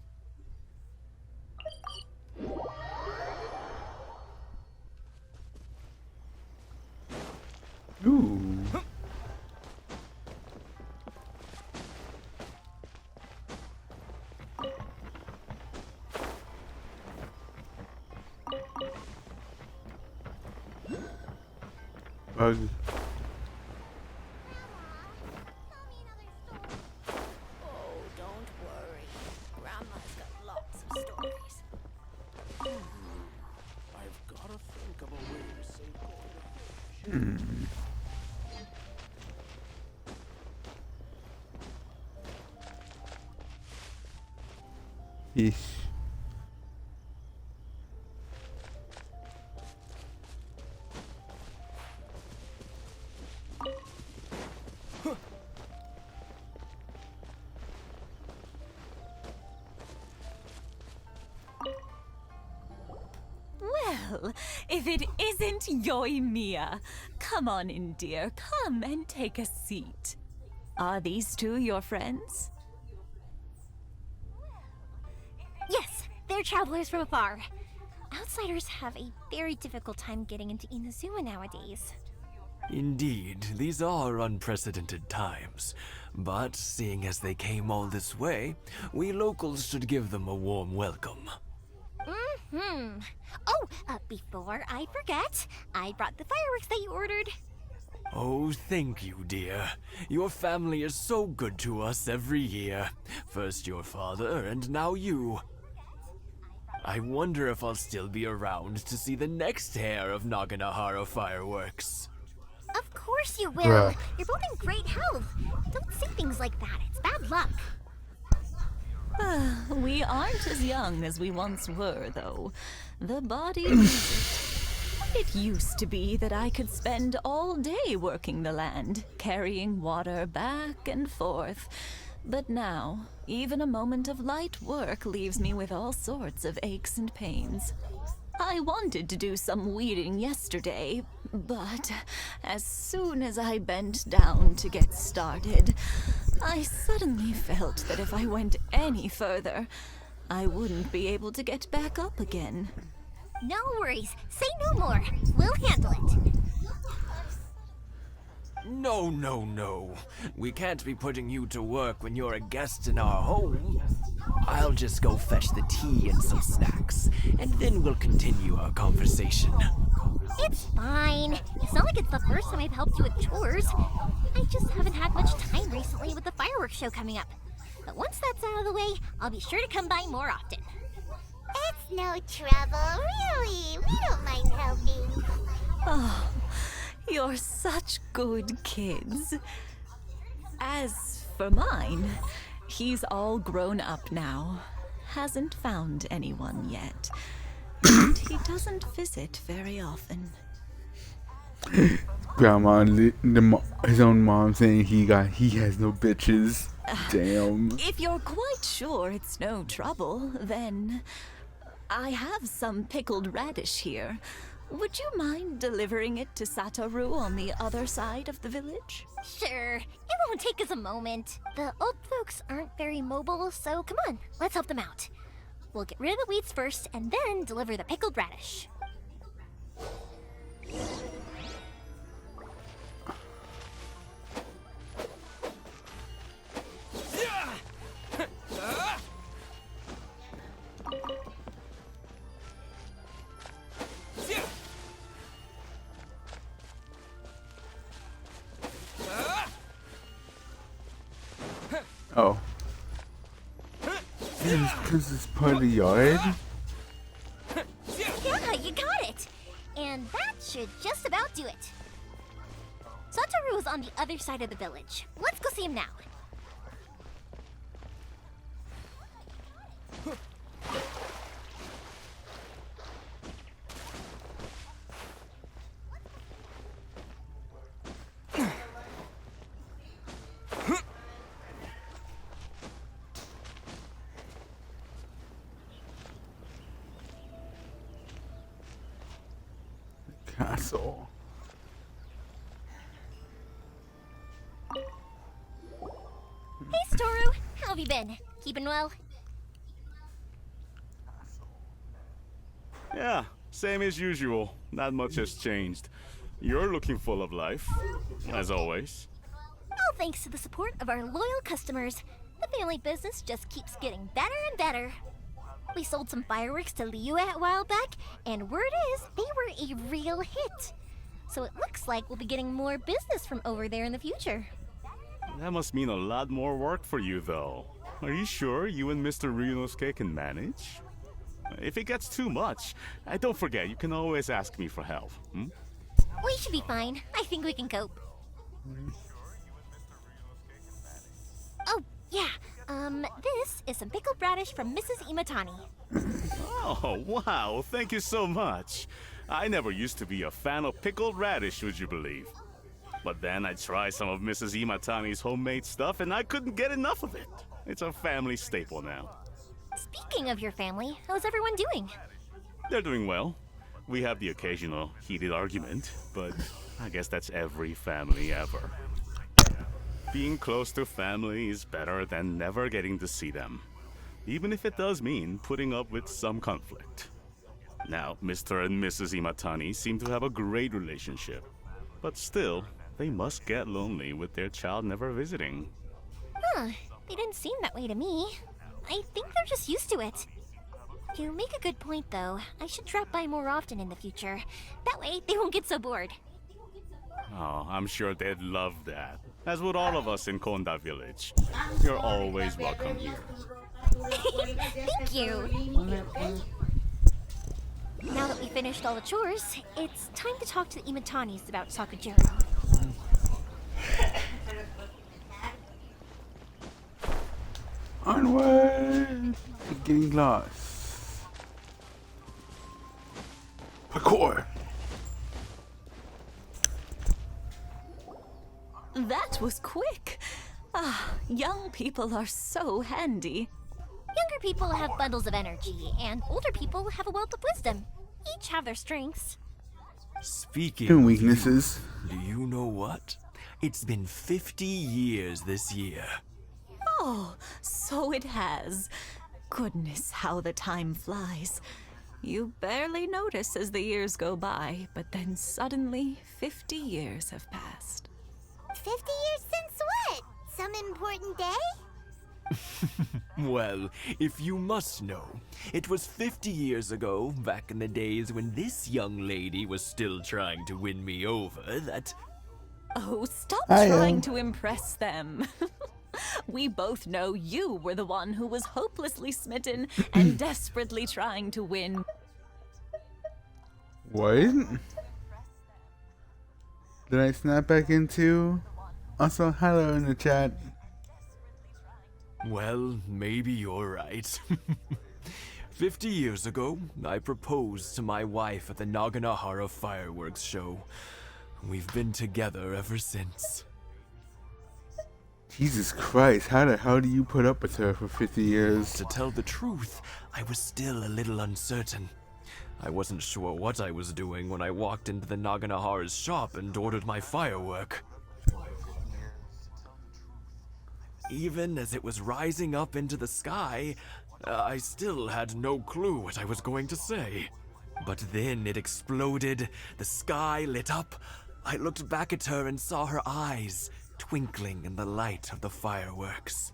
Ooh. Bug. Oh, don't worry. Grandma's got lots of stories. I've gotta think of a way to save Gordon. Hmm. Yeesh. Well, if it isn't Yoimiya. Come on in, dear. Come and take a seat. Are these two your friends? Yes, they're travelers from afar. Outsiders have a very difficult time getting into Inazuma nowadays. Indeed, these are unprecedented times. But seeing as they came all this way, we locals should give them a warm welcome. Mm-hmm. Oh, before I forget, I brought the fireworks that you ordered. Oh, thank you, dear. Your family is so good to us every year. First your father, and now you. I wonder if I'll still be around to see the next hair of Naganahara fireworks. Of course you will. Bruh. You're both in great health. Don't say things like that. It's bad luck. We aren't as young as we once were, though. The body needs it. It used to be that I could spend all day working the land, carrying water back and forth. But now, even a moment of light work leaves me with all sorts of aches and pains. I wanted to do some weeding yesterday, but as soon as I bent down to get started, I suddenly felt that if I went any further, I wouldn't be able to get back up again. No worries. Say no more. We'll handle it. No, no, no. We can't be putting you to work when you're a guest in our home. I'll just go fetch the tea and some snacks, and then we'll continue our conversation. It's fine. It's not like it's the first time I've helped you with chores. I just haven't had much time recently with the fireworks show coming up. But once that's out of the way, I'll be sure to come by more often. No trouble, really. We don't mind helping. Oh, you're such good kids. As for mine, he's all grown up now. Hasn't found anyone yet. And he doesn't visit very often. Grandma, his own mom saying he has no bitches. Damn. If you're quite sure it's no trouble, then I have some pickled radish here. Would you mind delivering it to Satoru on the other side of the village? Sure, it won't take us a moment. The old folks aren't very mobile, so come on, let's help them out. We'll get rid of the weeds first and then deliver the pickled radish. Oh. This is part of the yard? Yeah, you got it! And that should just about do it. Satoru is on the other side of the village. Let's go see him now. Castle. Hey, Storu! How have you been? Keeping well? Yeah, same as usual. Not much has changed. You're looking full of life, as always. All thanks to the support of our loyal customers, the family business just keeps getting better and better. We sold some fireworks to Liu a while back, and word is they were a real hit. So it looks like we'll be getting more business from over there in the future. That must mean a lot more work for you, though. Are you sure you and Mr. Ryunosuke can manage? If it gets too much, don't forget, you can always ask me for help. We should be fine. I think we can cope. Oh, yeah. This is some pickled radish from Mrs. Imatani. Oh, wow, thank you so much. I never used to be a fan of pickled radish, would you believe? But then I tried some of Mrs. Imatani's homemade stuff and I couldn't get enough of it. It's a family staple now. Speaking of your family, how's everyone doing? They're doing well. We have the occasional heated argument, but I guess that's every family ever. Being close to family is better than never getting to see them, even if it does mean putting up with some conflict. Now, Mr. and Mrs. Imatani seem to have a great relationship, but still, they must get lonely with their child never visiting. Huh, they didn't seem that way to me. I think they're just used to it. You make a good point, though. I should drop by more often in the future. That way, they won't get so bored. Oh, I'm sure they'd love that. As would all of us in Konda Village. You're always welcome here. Thank you. Now that we finished all the chores, it's time to talk to the Imatanis about Sakujiro. Onward! Getting lost. Parkour! That was quick. Ah, young people are so handy. Younger people have bundles of energy, and older people have a wealth of wisdom. Each have their strengths. Speaking And of weaknesses. you, do you know what? It's been 50 years this year. Oh, so it has. Goodness, how the time flies. You barely notice as the years go by, but then suddenly 50 years have passed. 50 years since what? Some important day? Well, if you must know, it was 50 years ago, back in the days when this young lady was still trying to win me over, that... Oh, stop I trying am. to impress them. We both know you were the one who was hopelessly smitten and desperately trying to win. What? Did I snap back into? Also, hello in the chat. Well, maybe you're right. 50 years ago, I proposed to my wife at the Naganahara fireworks show. We've been together ever since. Jesus Christ, how the hell do you put up with her for 50 years? To tell the truth, I was still a little uncertain. I wasn't sure what I was doing when I walked into the Naganahara's shop and ordered my firework. Even as it was rising up into the sky, I still had no clue what I was going to say. But then it exploded, the sky lit up. I looked back at her and saw her eyes twinkling in the light of the fireworks.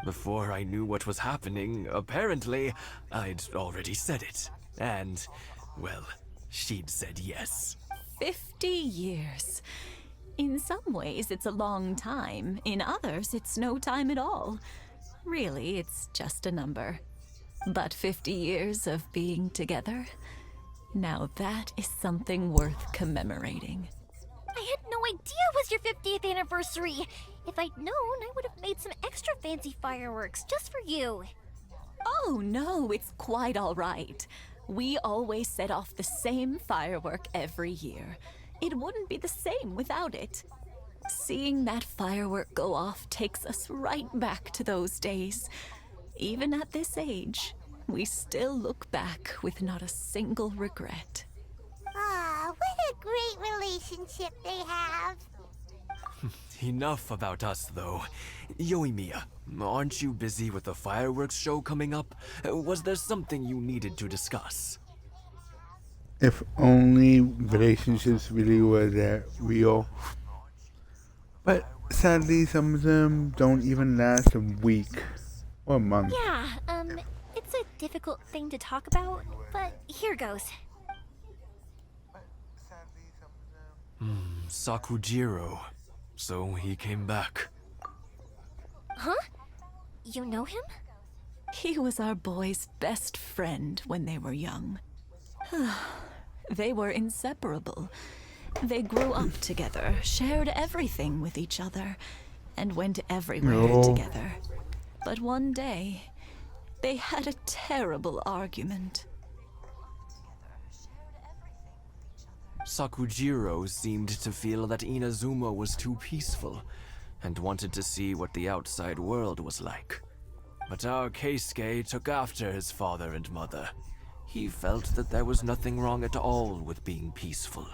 Before I knew what was happening, apparently, I'd already said it. And, well, she'd said yes. 50 years. In some ways, it's a long time. In others, it's no time at all. Really, it's just a number. But 50 years of being together? Now that is something worth commemorating. I had no idea it was your 50th anniversary. If I'd known, I would have made some extra fancy fireworks just for you. Oh no, it's quite all right. We always set off the same firework every year. It wouldn't be the same without it. Seeing that firework go off takes us right back to those days. Even at this age, we still look back with not a single regret. Ah, what a great relationship they have. Enough about us, though. Yoimiya, aren't you busy with the fireworks show coming up? Was there something you needed to discuss? If only relationships really were that real. But sadly, some of them don't even last a week or a month. Yeah, it's a difficult thing to talk about, but here goes. Sakujiro. So he came back. Huh? You know him? He was our boy's best friend when they were young. They were inseparable. They grew up together, shared everything with each other, and went everywhere together. But one day, they had a terrible argument. Sakujiro seemed to feel that Inazuma was too peaceful, and wanted to see what the outside world was like. But our Keisuke took after his father and mother. He felt that there was nothing wrong at all with being peaceful.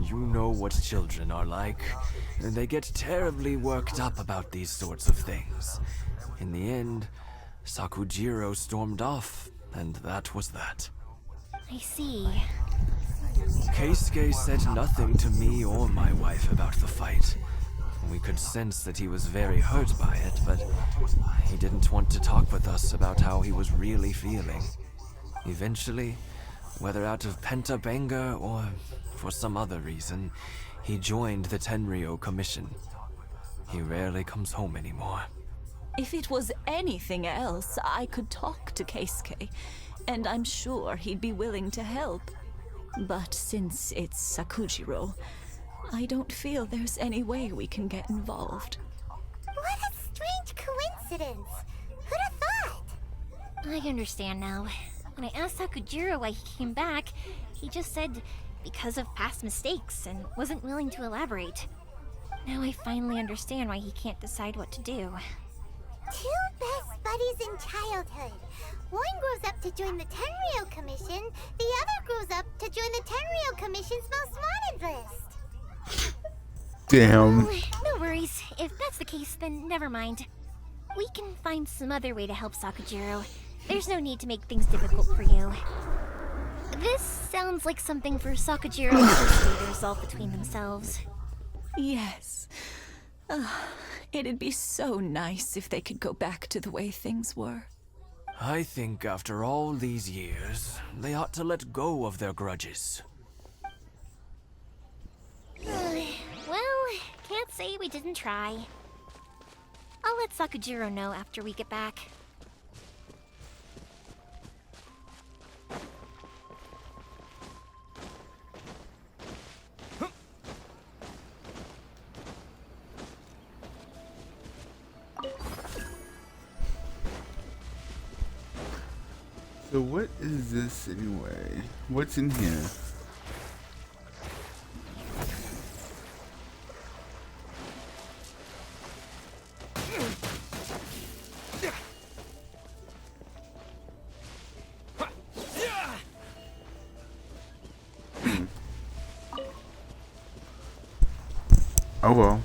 You know what children are like. They get terribly worked up about these sorts of things. In the end, Sakujiro stormed off, and that was that. I see. Keisuke said nothing to me or my wife about the fight. We could sense that he was very hurt by it, but he didn't want to talk with us about how he was really feeling. Eventually, whether out of pent-up anger or for some other reason, he joined the Tenryou Commission. He rarely comes home anymore. If it was anything else, I could talk to Keisuke, and I'm sure he'd be willing to help. But since it's Sakujiro, I don't feel there's any way we can get involved. What a strange coincidence. Who'd have thought? I understand now. When I asked Sakujiro why he came back, he just said because of past mistakes and wasn't willing to elaborate. Now I finally understand why he can't decide what to do. Two best buddies in childhood. One grows up to join the Tenryou Commission, the other grows up to join the Tenryou Commission's most wanted list. Damn. Oh, no worries. If that's the case, then never mind. We can find some other way to help Sakujiro. There's no need to make things difficult for you. This sounds like something for Sakujiro and Keisuke to resolve between themselves. Yes. It'd be so nice if they could go back to the way things were. I think after all these years, they ought to let go of their grudges. Well, can't say we didn't try. I'll let Sakujiro know after we get back. So what is this anyway? What's in here? Oh well.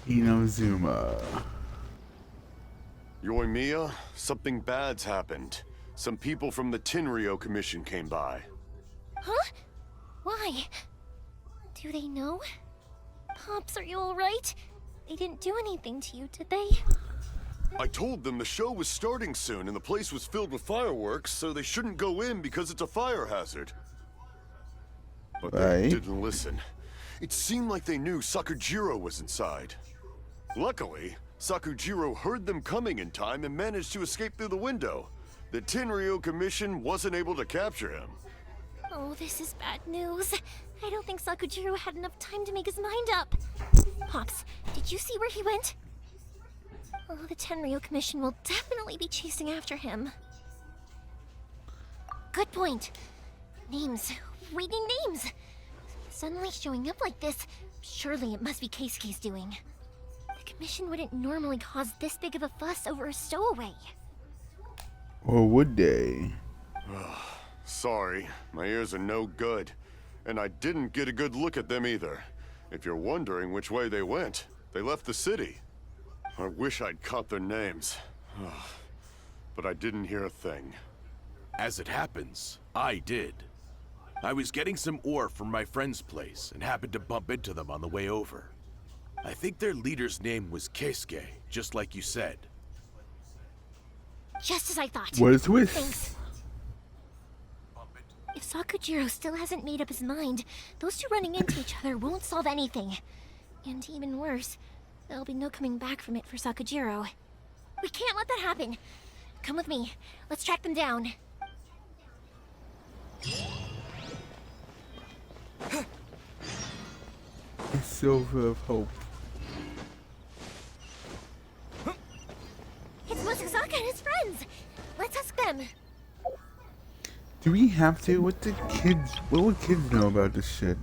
Inozuma. Yoimiya, something bad's happened. Some people from the Tenryou Commission came by. Huh? Why? Do they know? Pops, are you alright? They didn't do anything to you, did they? I told them the show was starting soon and the place was filled with fireworks, so they shouldn't go in because it's a fire hazard. But they didn't listen. It seemed like they knew Sakujiro was inside. Luckily, Sakujiro heard them coming in time and managed to escape through the window. The Tenryou Commission wasn't able to capture him. Oh, this is bad news. I don't think Sakujiro had enough time to make his mind up. Pops, did you see where he went? Oh, the Tenryou Commission will definitely be chasing after him. Good point. Names. Reading names. Suddenly showing up like this, surely it must be Keisuke's doing. The Commission wouldn't normally cause this big of a fuss over a stowaway. Or would they? Sorry, my ears are no good. And I didn't get a good look at them either. If you're wondering which way they went, they left the city. I wish I'd caught their names. But I didn't hear a thing. As it happens, I did. I was getting some ore from my friend's place and happened to bump into them on the way over. I think their leader's name was Keisuke, just like you said. Just as I thought. What a twist. Thanks. If Sakujiro still hasn't made up his mind, those two running into each other won't solve anything. And even worse, there'll be no coming back from it for Sakujiro. We can't let that happen. Come with me. Let's track them down. It's so full of hope. It's Musasaka and his friends. Let's ask them. Do we have to? What would kids know about this shit?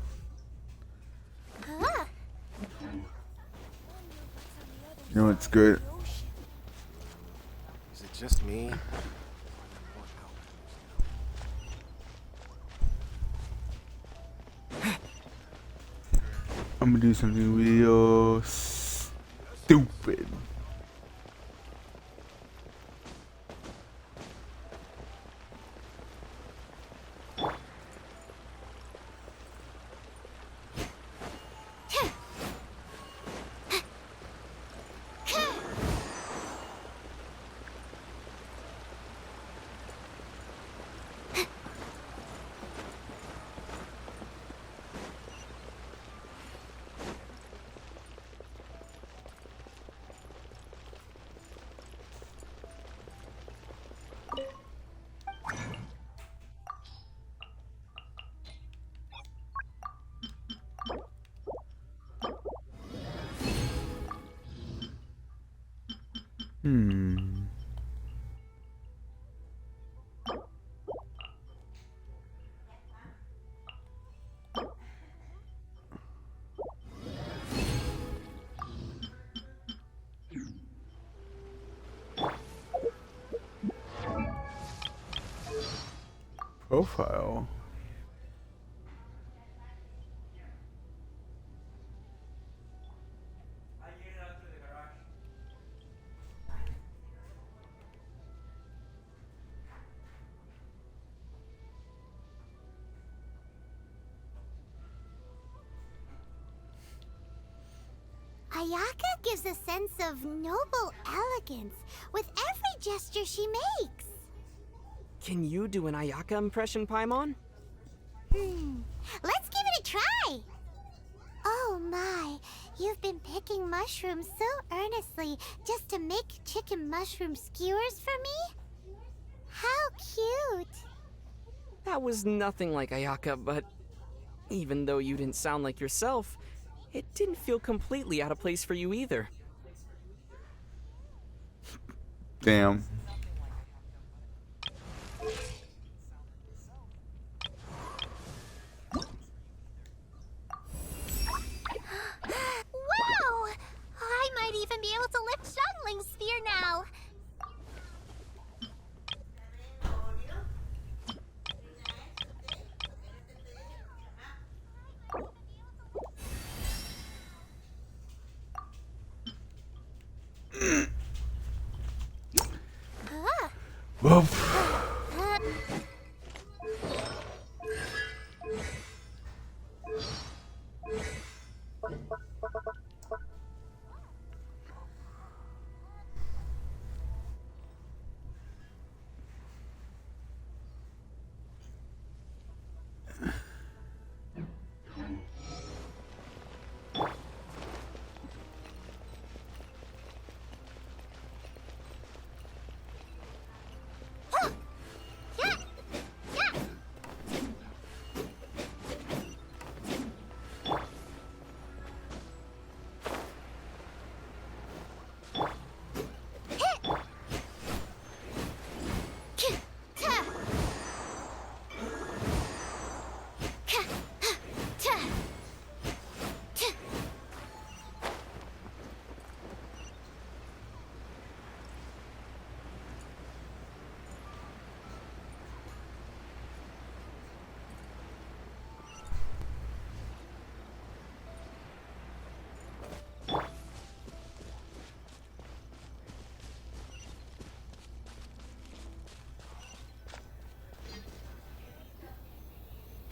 You know what's good? Is it just me? I'm gonna do something real stupid. profile. Ayaka gives a sense of noble elegance with every gesture she makes. Can you do an Ayaka impression, Paimon? Let's give it a try. Oh my, you've been picking mushrooms so earnestly just to make chicken mushroom skewers for me? How cute. That was nothing like Ayaka, but even though you didn't sound like yourself, it didn't feel completely out of place for you either. Damn. Wow! I might even be able to lift Xiangling's spear now. Well.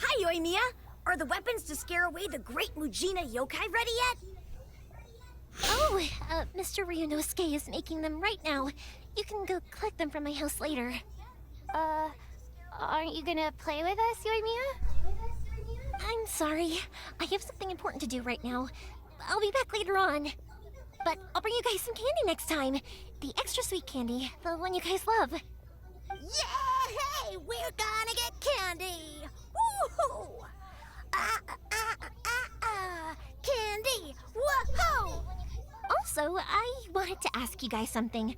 Hi, Yoimiya! Are the weapons to scare away the great Mujina yokai ready yet? Oh, Mr. Ryunosuke is making them right now. You can go collect them from my house later. Aren't you gonna play with us, Yoimiya? I'm sorry. I have something important to do right now. I'll be back later on. But I'll bring you guys some candy next time. The extra sweet candy, the one you guys love. Yay! We're gonna get candy! Woohoo! Candy! Woohoo! Also, I wanted to ask you guys something.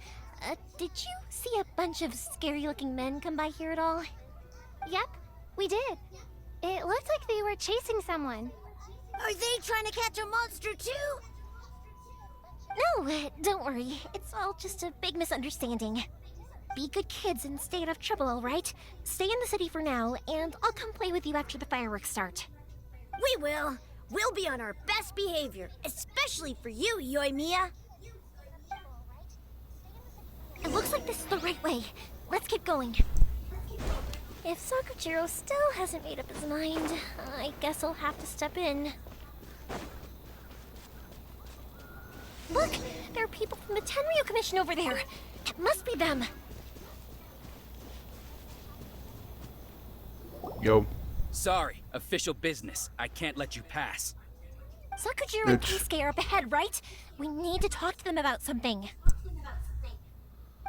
Did you see a bunch of scary-looking men come by here at all? Yep, we did. It looked like they were chasing someone. Are they trying to catch a monster too? No, don't worry. It's all just a big misunderstanding. Be good kids and stay out of trouble, alright? Stay in the city for now, and I'll come play with you after the fireworks start. We will. We'll be on our best behavior, especially for you, Yoimiya. It looks like this is the right way. Let's keep going. If Sakujiro still hasn't made up his mind, I guess I'll have to step in. Look! There are people from the Tenryu Commission over there! It must be them! Yo. Sorry, official business. I can't let you pass. Sakujiro and Keisuke are up ahead, right? We need to talk to them about something.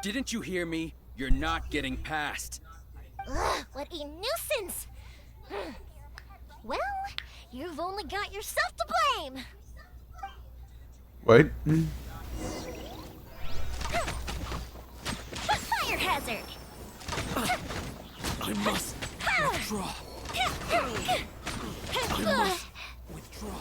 Didn't you hear me? You're not getting past. Ugh, what a nuisance! Well, you've only got yourself to blame! What? Fire hazard! I must withdraw. I must withdraw.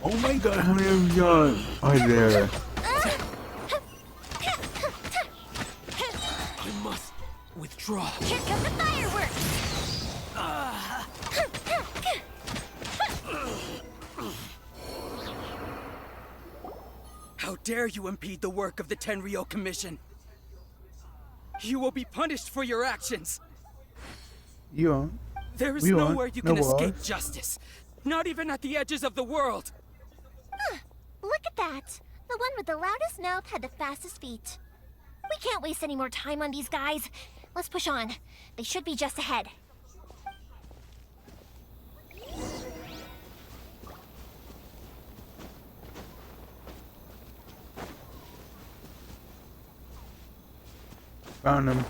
Oh my god, how many of y'all are there? I must withdraw. Here come the fireworks! How dare you impede the work of the Tenryou Commission? You will be punished for your actions. You are. There is We nowhere won't. you No can escape wars. justice. Not even at the edges of the world. Look at that. The one with the loudest mouth had the fastest feet. We can't waste any more time on these guys. Let's push on. They should be just ahead. Found him.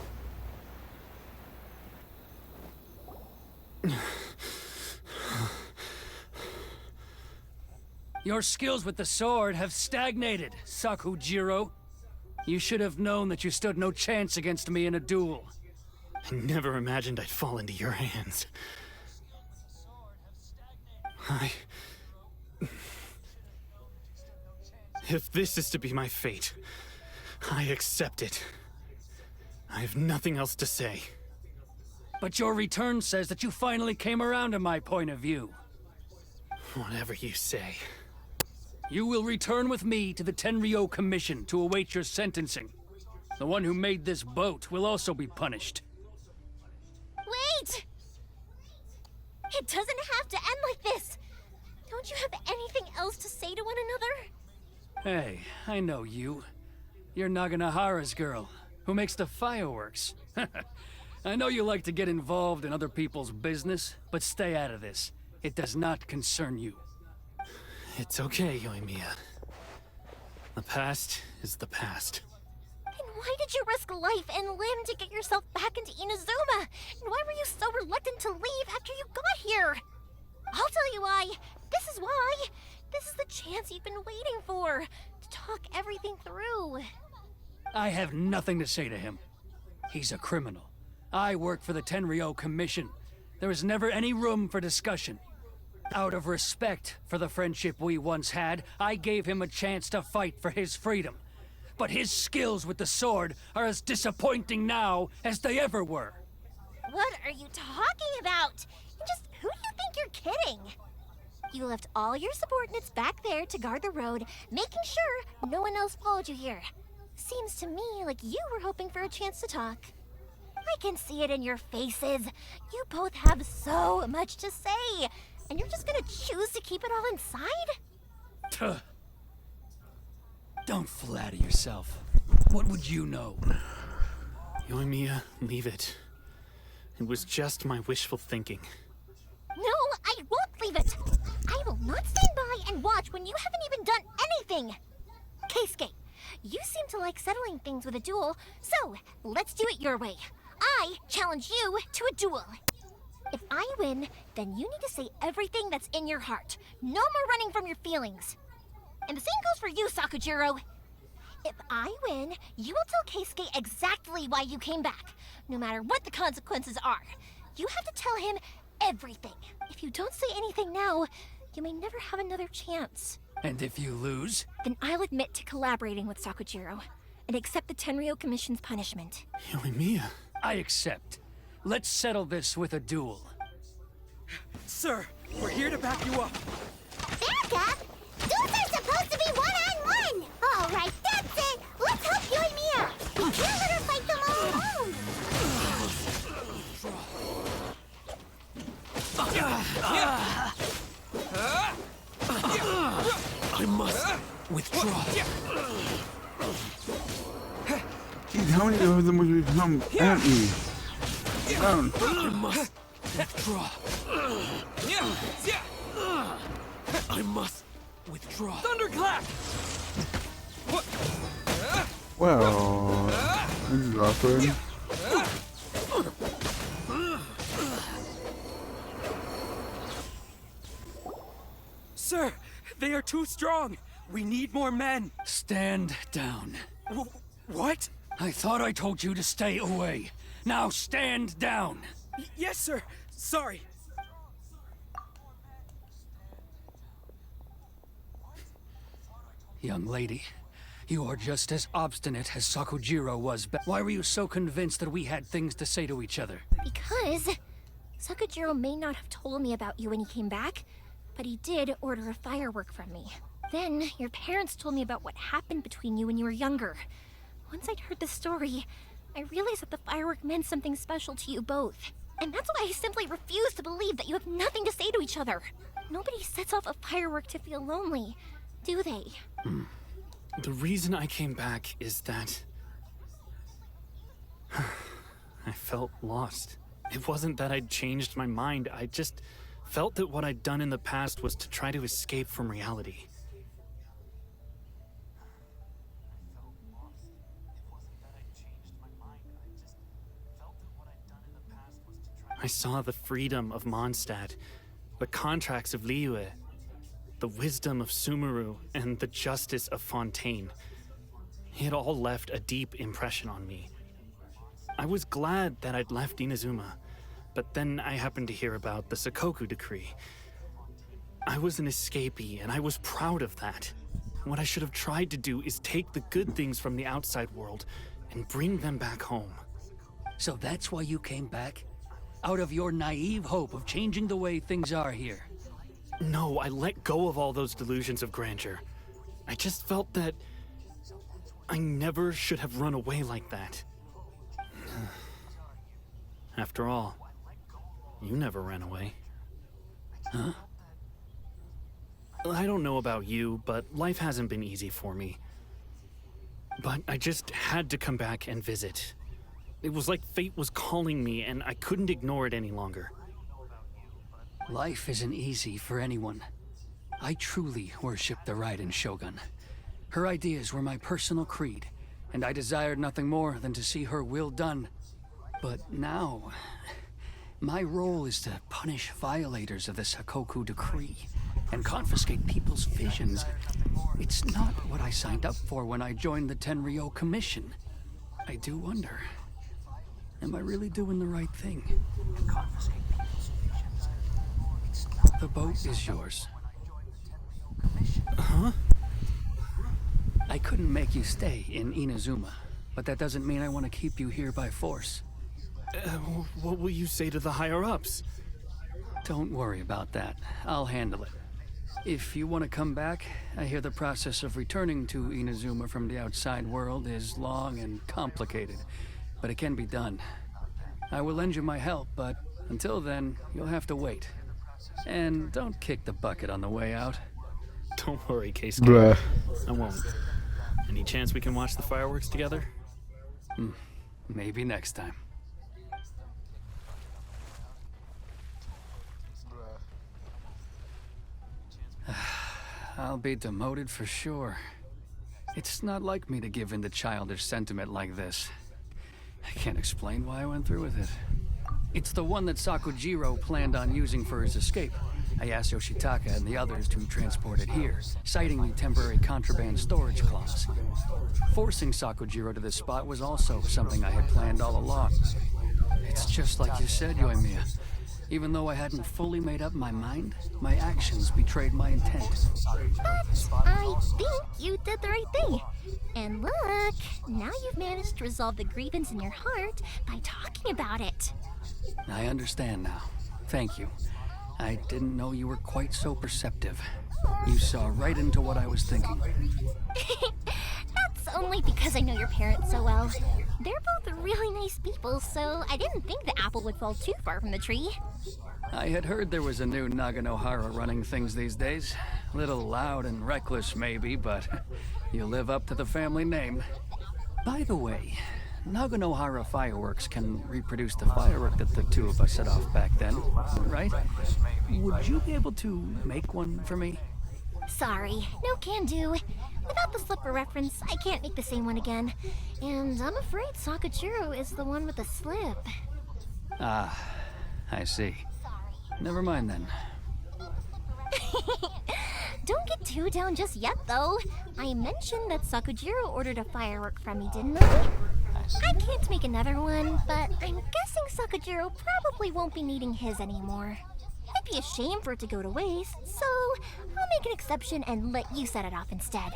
Your skills with the sword have stagnated, Sakujiro. You should have known that you stood no chance against me in a duel. I never imagined I'd fall into your hands. If this is to be my fate, I accept it. I have nothing else to say. But your return says that you finally came around to my point of view. Whatever you say. You will return with me to the Tenryou Commission to await your sentencing. The one who made this boat will also be punished. Wait! It doesn't have to end like this. Don't you have anything else to say to one another? Hey, I know you. You're Naganahara's girl, who makes the fireworks. I know you like to get involved in other people's business, but stay out of this. It does not concern you. It's okay, Yoimiya. The past is the past. And why did you risk life and limb to get yourself back into Inazuma? And why were you so reluctant to leave after you got here? I'll tell you why. This is why. This is the chance you've been waiting for. To talk everything through. I have nothing to say to him. He's a criminal. I work for the Tenryou Commission. There is never any room for discussion. Out of respect for the friendship we once had, I gave him a chance to fight for his freedom. But his skills with the sword are as disappointing now as they ever were. What are you talking about? And just who do you think you're kidding? You left all your subordinates back there to guard the road, making sure no one else followed you here. Seems to me like you were hoping for a chance to talk. I can see it in your faces. You both have so much to say, and you're just gonna choose to keep it all inside? Tuh. Don't flatter yourself. What would you know? Yoimiya, leave it. It was just my wishful thinking. No, I won't leave it. I will not stand by and watch when you haven't even done anything. Keisuke, you seem to like settling things with a duel, so let's do it your way. I challenge you to a duel. If I win, then you need to say everything that's in your heart. No more running from your feelings. And the same goes for you, Sakujiro. If I win, you will tell Keisuke exactly why you came back, no matter what the consequences are. You have to tell him everything. If you don't say anything now, you may never have another chance. And if you lose? Then I'll admit to collaborating with Sakujiro and accept the Tenryou Commission's punishment. Yoimiya. I accept. Let's settle this with a duel. Sir, we're here to back you up. Back up? Duels are supposed to be one-on-one! All right, that's it! Let's help Yoimiya! We can't let her fight them all alone! I must withdraw. Jeez, how many of them would come at me? Down. I must withdraw. I must withdraw. Thunderclap! Well, this is awkward. Sir, they are too strong. We need more men. Stand down. What? I thought I told you to stay away. Now stand down. Yes, sir. Sorry. Young lady, you are just as obstinate as Sakujiro was. Why were you so convinced that we had things to say to each other? Because Sakujiro may not have told me about you when he came back, but he did order a firework from me. Then your parents told me about what happened between you when you were younger. Once I'd heard the story, I realized that the firework meant something special to you both. And that's why I simply refuse to believe that you have nothing to say to each other. Nobody sets off a firework to feel lonely, do they? The reason I came back is that I felt lost. It wasn't that I'd changed my mind, I just felt that what I'd done in the past was to try to escape from reality. I saw the freedom of Mondstadt, the contracts of Liyue, the wisdom of Sumeru, and the justice of Fontaine. It all left a deep impression on me. I was glad that I'd left Inazuma, but then I happened to hear about the Sakoku decree. I was an escapee, and I was proud of that. What I should have tried to do is take the good things from the outside world and bring them back home. So that's why you came back? Out of your naive hope of changing the way things are here? No, I let go of all those delusions of grandeur. I just felt that I never should have run away like that. After all, you never ran away. Huh? I don't know about you, but life hasn't been easy for me. But I just had to come back and visit. It was like fate was calling me, and I couldn't ignore it any longer. Life isn't easy for anyone. I truly worship the Raiden Shogun. Her ideas were my personal creed, and I desired nothing more than to see her will done. But now, my role is to punish violators of the Sakoku decree and confiscate people's visions. It's not what I signed up for when I joined the Tenryo Commission. I do wonder, am I really doing the right thing? The boat is yours. Huh? I couldn't make you stay in Inazuma, but that doesn't mean I want to keep you here by force. What will you say to the higher-ups? Don't worry about that. I'll handle it. If you want to come back, I hear the process of returning to Inazuma from the outside world is long and complicated, but it can be done. I will lend you my help, but until then, you'll have to wait. And don't kick the bucket on the way out. Don't worry, Keisuke. Bruh. I won't. Any chance we can watch the fireworks together? Maybe next time. I'll be demoted for sure. It's not like me to give in to childish sentiment like this. I can't explain why I went through with it. It's the one that Sakujiro planned on using for his escape. I asked Yoshitaka and the others to transport it here, citing the temporary contraband storage clause. Forcing Sakujiro to this spot was also something I had planned all along. It's just like you said, Yoimiya. Even though I hadn't fully made up my mind, my actions betrayed my intent. But I think you did the right thing. And look, now you've managed to resolve the grievance in your heart by talking about it. I understand now. Thank you. I didn't know you were quite so perceptive. You saw right into what I was thinking. That's only because I know your parents so well. They're both really nice people, so I didn't think the apple would fall too far from the tree. I had heard there was a new Naganohara running things these days. A little loud and reckless maybe, but you live up to the family name. By the way, Naganohara Fireworks can reproduce the firework that the two of us set off back then, right? Would you be able to make one for me? Sorry, no can do. Without the slipper reference, I can't make the same one again. And I'm afraid Sakujiro is the one with the slip. Ah, I see. Never mind then. Don't get too down just yet, though. I mentioned that Sakujiro ordered a firework from me, didn't I? I can't make another one, but I'm guessing Sakujiro probably won't be needing his anymore. It'd be a shame for it to go to waste, so I'll make an exception and let you set it off instead.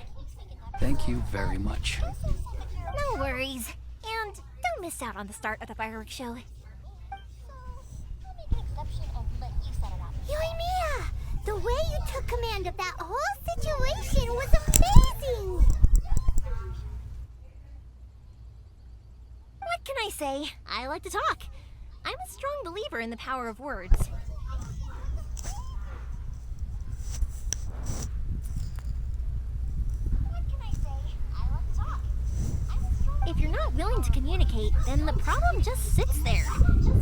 Thank you very much. No worries. And don't miss out on the start of the fireworks show. Yoimiya! The way you took command of that whole situation was amazing! What can I say? I like to talk. I'm a strong believer in the power of words. If you're not willing to communicate, then the problem just sits there.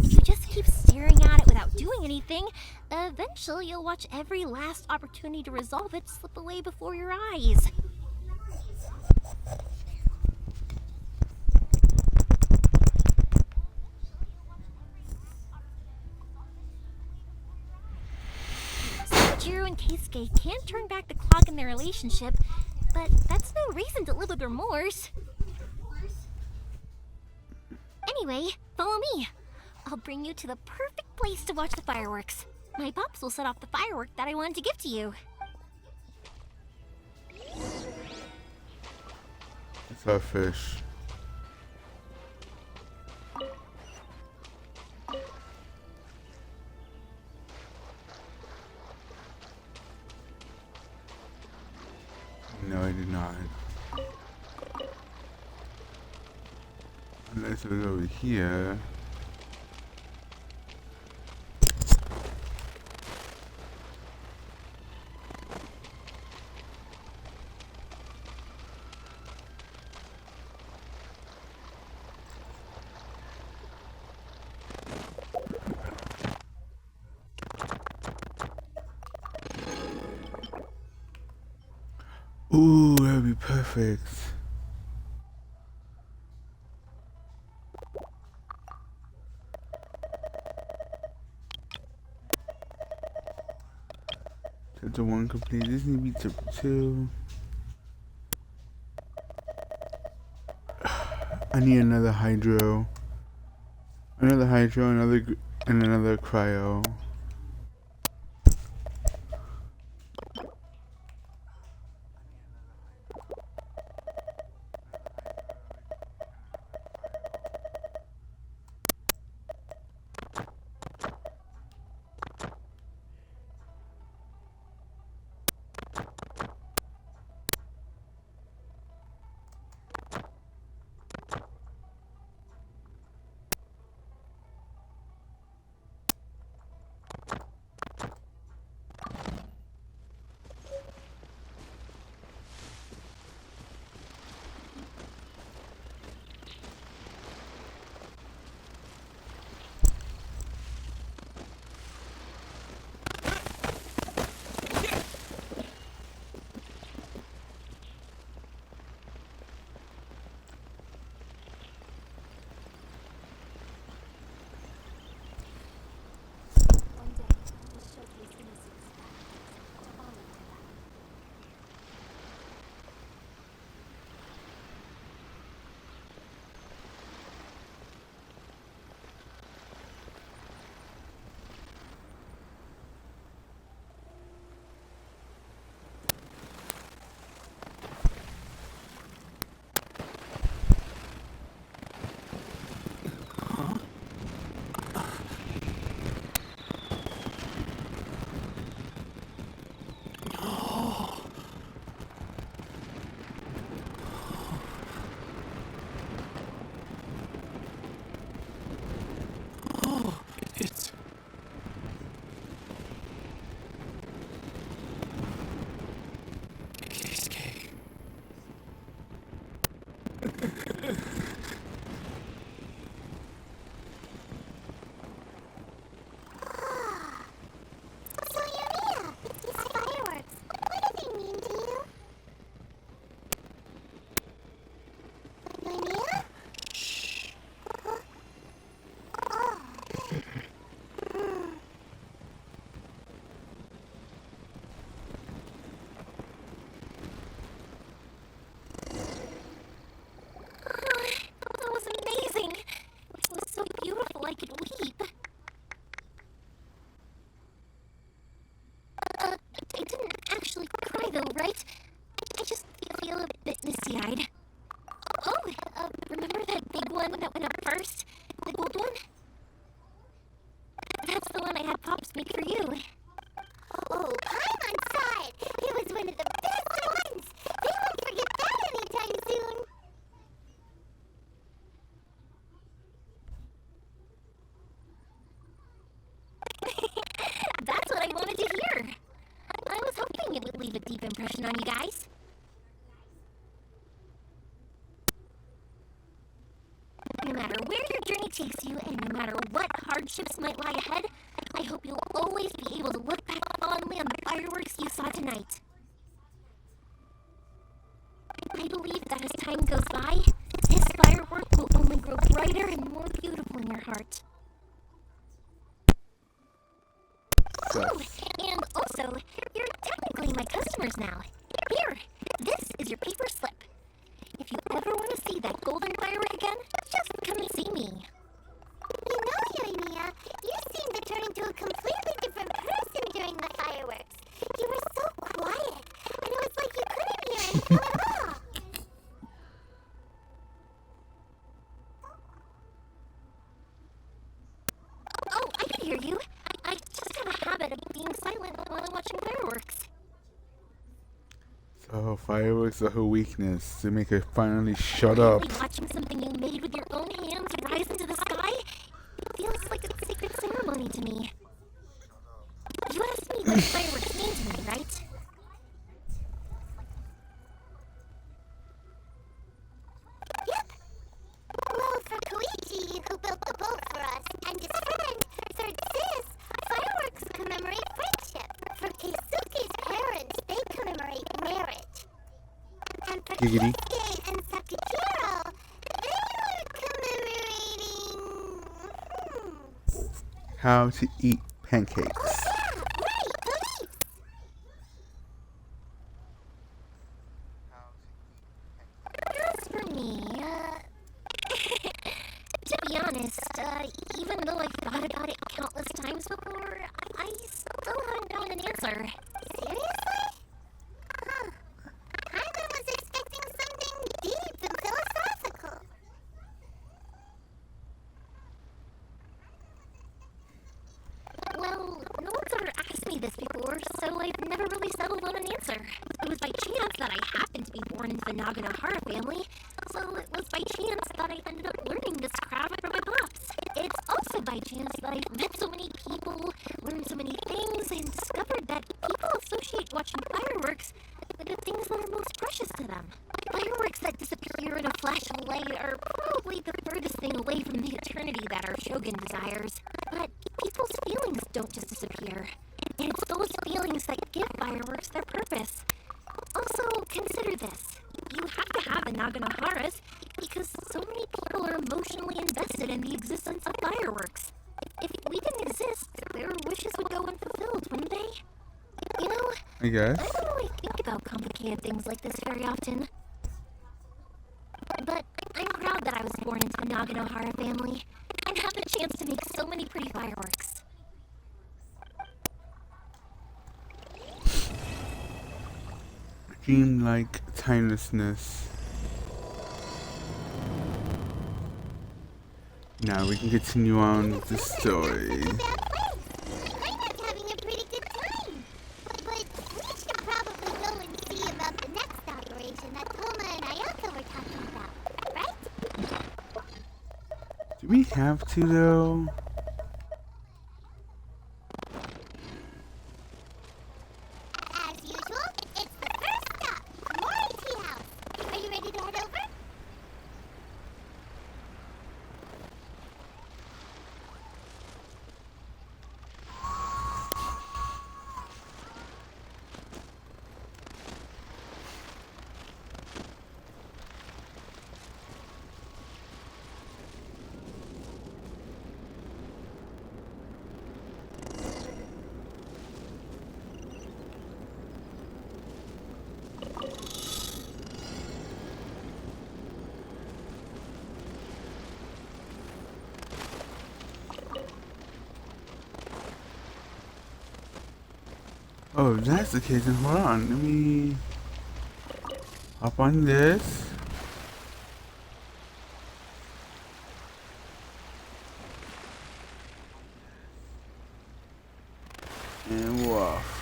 If you just keep staring at it without doing anything, eventually you'll watch every last opportunity to resolve it slip away before your eyes. Jiro and Keisuke can't turn back the clock in their relationship, but that's no reason to live with remorse. Anyway, follow me. I'll bring you to the perfect place to watch the fireworks. My pops will set off the firework that I wanted to give to you. It's our fish. No, I did not. Unless it was over here. Ooh, that would be perfect. Chapter 1 complete. This needs to be chapter 2. I need another hydro. Another hydro, and another cryo. So Yoimiya, these fireworks, what do they mean to you? Yoimiya? Shh. Oh. That was amazing. It was so beautiful I could weep. I didn't actually cry though, right? I just feel a bit misty-eyed. Oh, remember that big one that went up first? The gold one? That's the one I had Pops make for you. Oh, Paimon saw it! It was one of the best ones! They won't forget that anytime soon! That's what I wanted to hear. I was hoping it would leave a deep impression on you guys. No matter where your journey takes you, and no matter what hardships might lie ahead, I hope you'll always be able to look back fondly on the fireworks you saw tonight. I believe that as time goes by, this firework will only grow brighter and more beautiful in your heart. Oh, and also, you're technically my customers now. Here, this is your paper slip. If you ever want to see that golden firework again, just come and see me. You know, Yoimiya, you seemed to turn into a completely different person during the fireworks. You were so quiet, and it was like you couldn't hear anything at all. Oh, I can hear you. I just have a habit of being silent while I'm watching fireworks. So fireworks are her weakness to make her finally shut up. Watching something you made with your own hands rise into the sky feels like a sacred ceremony to me. You asked me what fireworks mean to me, right? Yep. Well, for Koichi, who built the boat for us, and his friend, Third Sis, fireworks commemorate friendship. For Keisuke's parents, they commemorate marriage. And for Giggity. Kisuke and Sakikiro, they were commemorating... How to eat pancakes. Right, beliefs! As for me, to be honest, even though I've thought about it countless times before, I still haven't gotten an answer. Seriously? Huh. I was expecting something deep and philosophical. Well, no one's ever asked me this before, so I've never really settled on an answer. It was by chance that I happened to be born into the Naganohara family, so it was by chance that I ended up learning this craft from my pops. It's also by chance that I've met so many people, learned so many things, and discovered that people associate watching fireworks with the things that are most precious to them. Fireworks that disappear in a flash of light are probably the furthest thing away from the eternity that our Shogun desires. But people's feelings don't just disappear. And it's those feelings that give fireworks their purpose. Also, consider this. You have to have the Naganoharas because so many people are emotionally invested in the existence of fireworks. If we didn't exist, their wishes would go unfulfilled, wouldn't they? You know, I guess. I don't really think about complicated things like this very often. But I'm proud that I was born into the Naganohara family and have the chance to make so many pretty fireworks. Dreamlike timelessness. Now we can continue on with the story. Rainer's having a pretty good time. But we should probably go and see about the next operation that Toma and Ayaka were talking about, right? Do we have to though? As usual, it's the first stop, Mori Tea House. Are you ready to head over? Oh, if that's the case, then hold on. Let me. Hop on this. And we're off.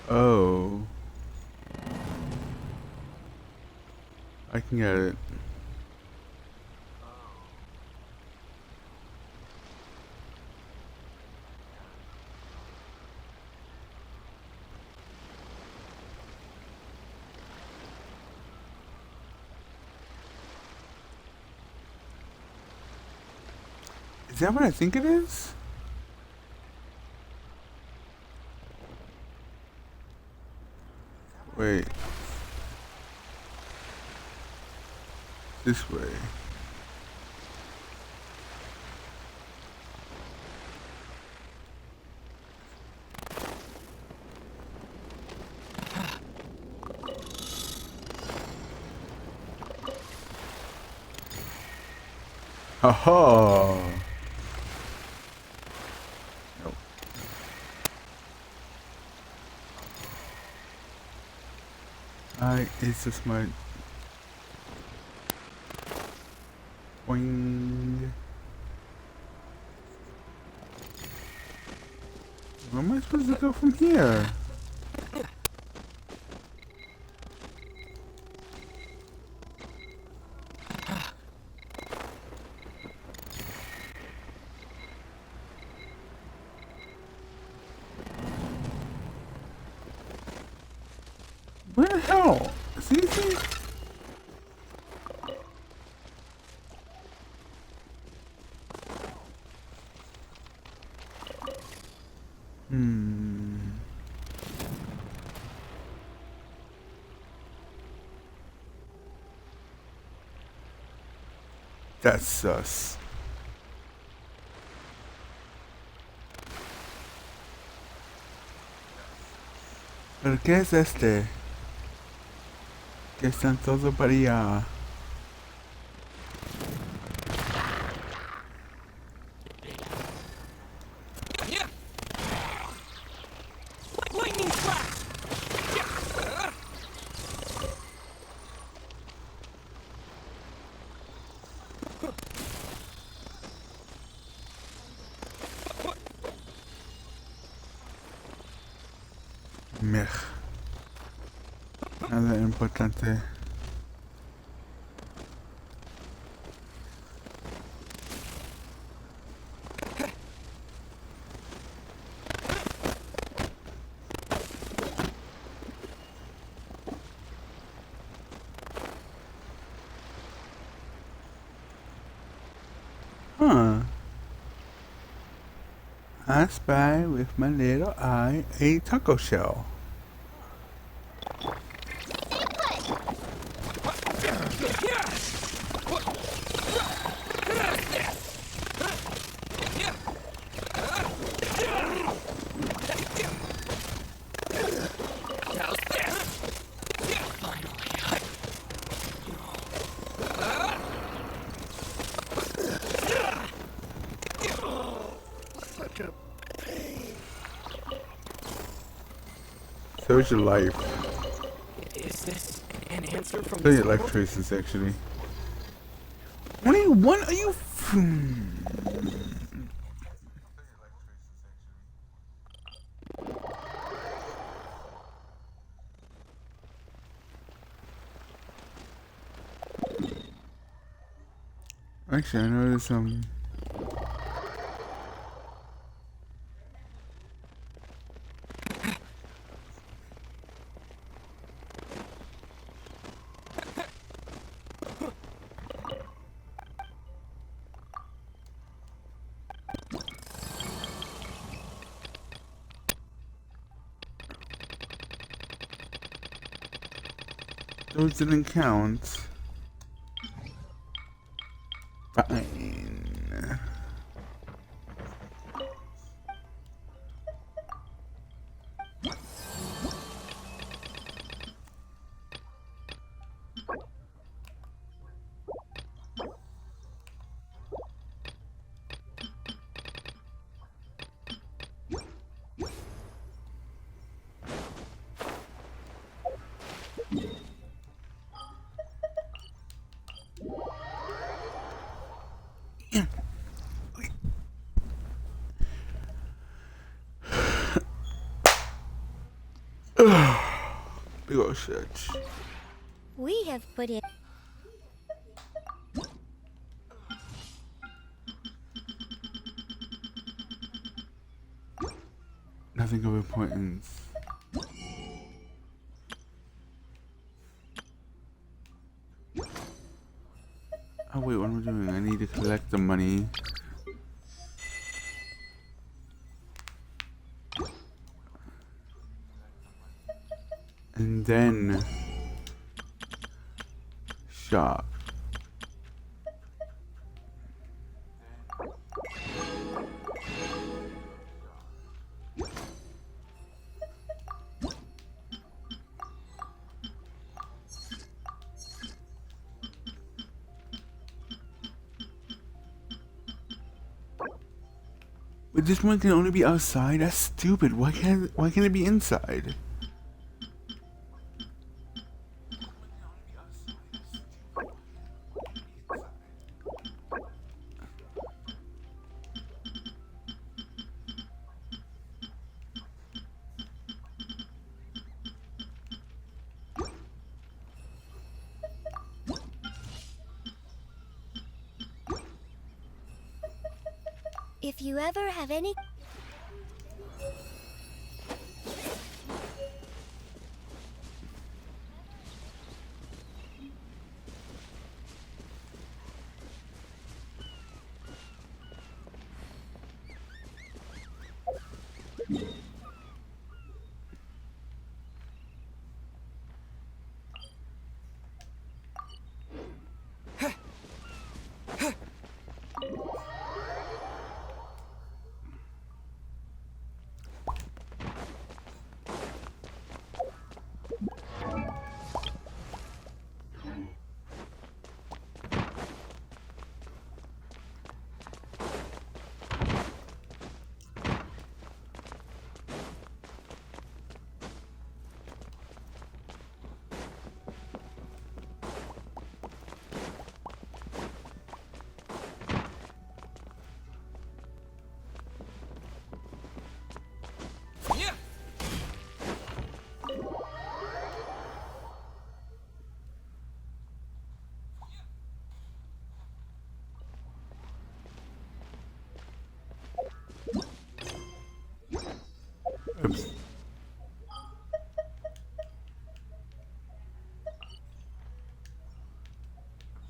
Oh. I can get it. Is that what I think it is? Wait. This way. Ha. Nope. It's just my boing. Where am I supposed to go from here? Where the hell? See? That's sus. ¿Pero qué es este? Que están todos para allá. Mej. Nada importante. Huh. I spy with my little eye a taco shell. So is your life. Is this an answer from So your life choices actually. 21? Are you? Actually, I know there's some. Those didn't count. Fine. Big ol' shit. We have put in. Nothing of importance. Oh wait, what am I doing? I need to collect the money. And then shop. But this one can only be outside? That's stupid. Why can't it be inside? If you ever have any. Oops.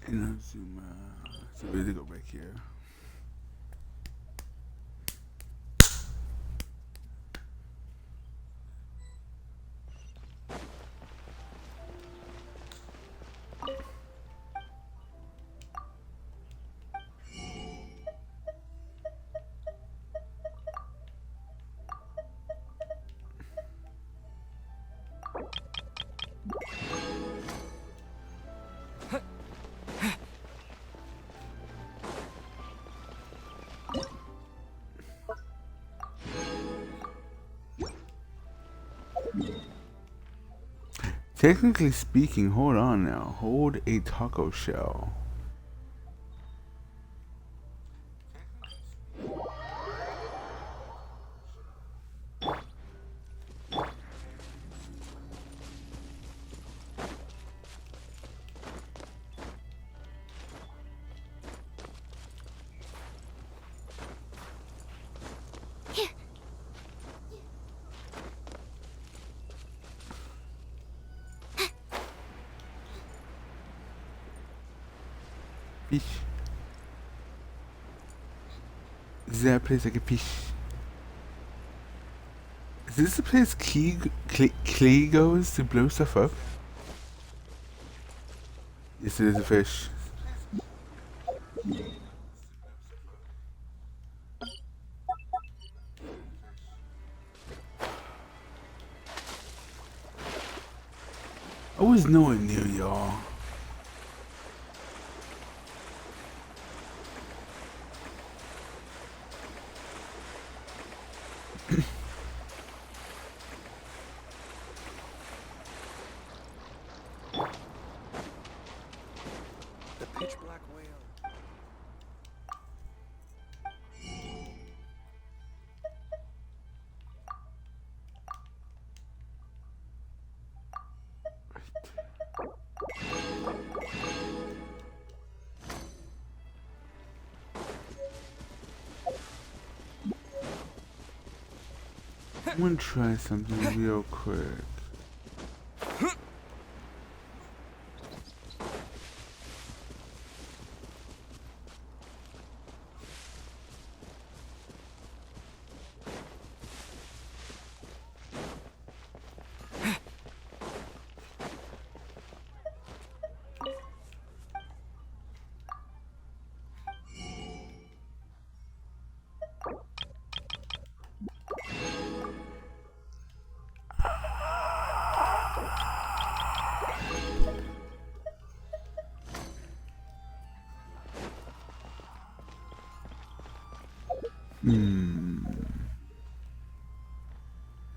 Inazuma. So we need to go back here. Technically speaking, hold on now. Hold a taco shell. Fish. Is that a place I can fish? Is this the place Clay goes to blow stuff up? Yes, it is a fish. I was nowhere near y'all. The pitch black whale. I'm gonna try something real quick.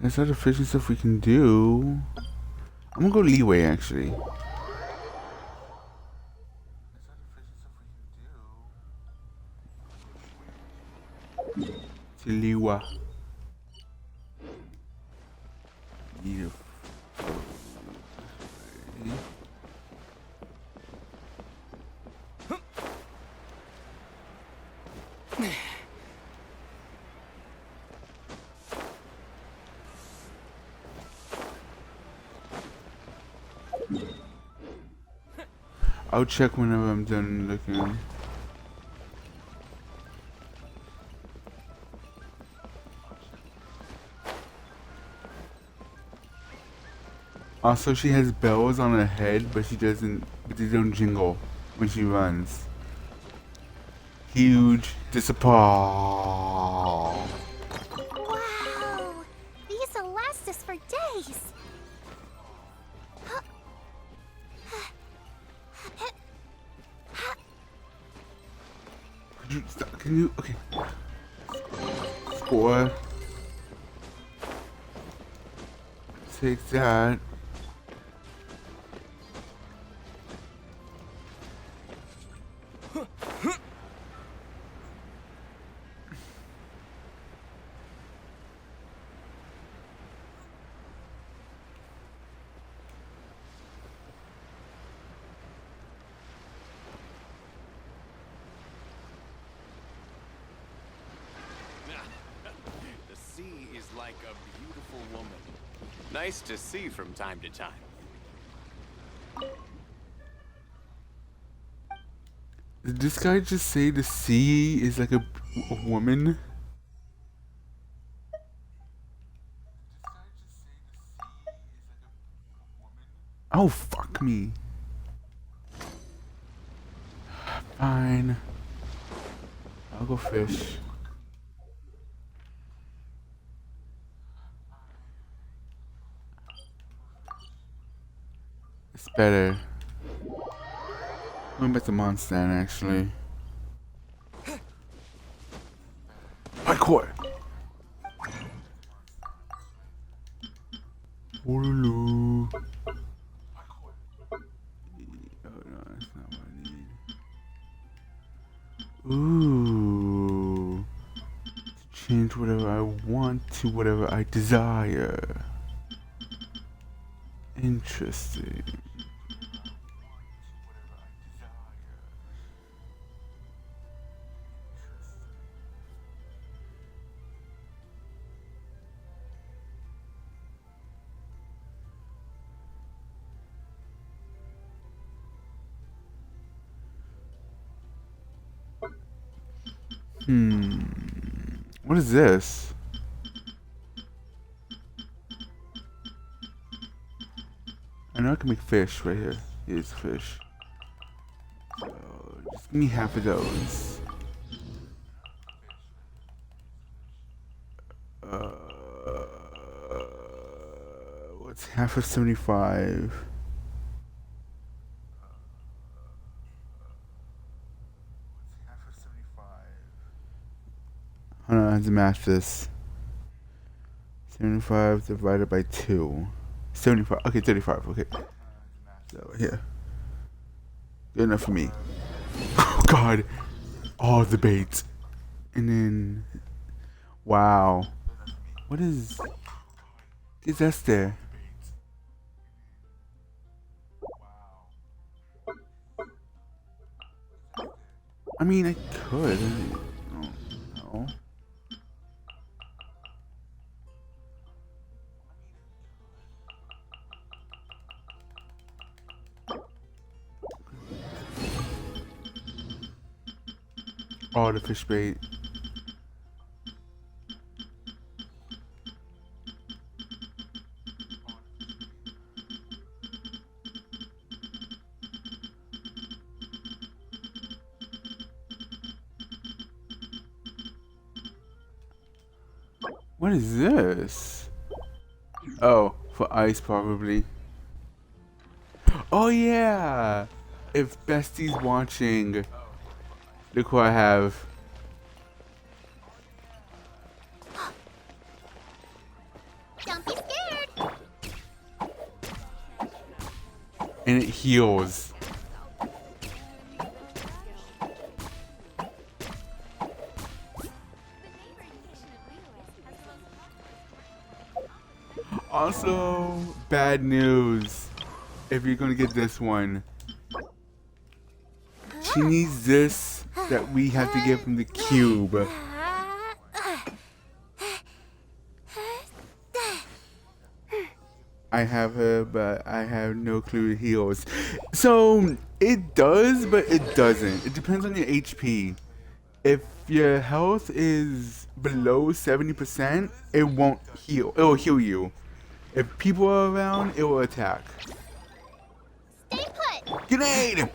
There's other fishing stuff we can do. I'm gonna go leeway actually. Liwa. I'll check whenever I'm done looking. Also, she has bells on her head, but she doesn't. But they don't jingle when she runs. Huge disappoint. Wow! These will last us for days. Could you stop? Can you? Okay. Score. Take that. The sea is like a beautiful woman. Nice to see from time to time. Did this guy just say the sea is like a woman? Oh, fuck me. Fine. I'll go fish. It's better. I'm back to Mondstadt actually. Parkour! Woolaloo. Oh no, that's not what I need. Ooh. To change whatever I want to whatever I desire. Interesting. What is this? I know I can make fish right here. Here's fish. So just give me half of those. What's half of 75? Hold on, I have to math this. 75 divided by 2. 75. Okay, 35. Okay. So, here. Good enough for me. Oh, God. All the bait. And then... Wow. What is... Is that there? I mean, I could. I don't know. Oh, the fish bait. What is this? Oh, for ice probably. Oh yeah! If Bestie's watching, look what I have. Don't be scared. And it heals. Also, bad news. If you're gonna get this one, she needs this that we have to get from the cube. I have her, but I have no clue it heals. So it does, but it doesn't. It depends on your HP. If your health is below 70%, it won't heal. It will heal you. If people are around, it will attack. Stay put. Grenade!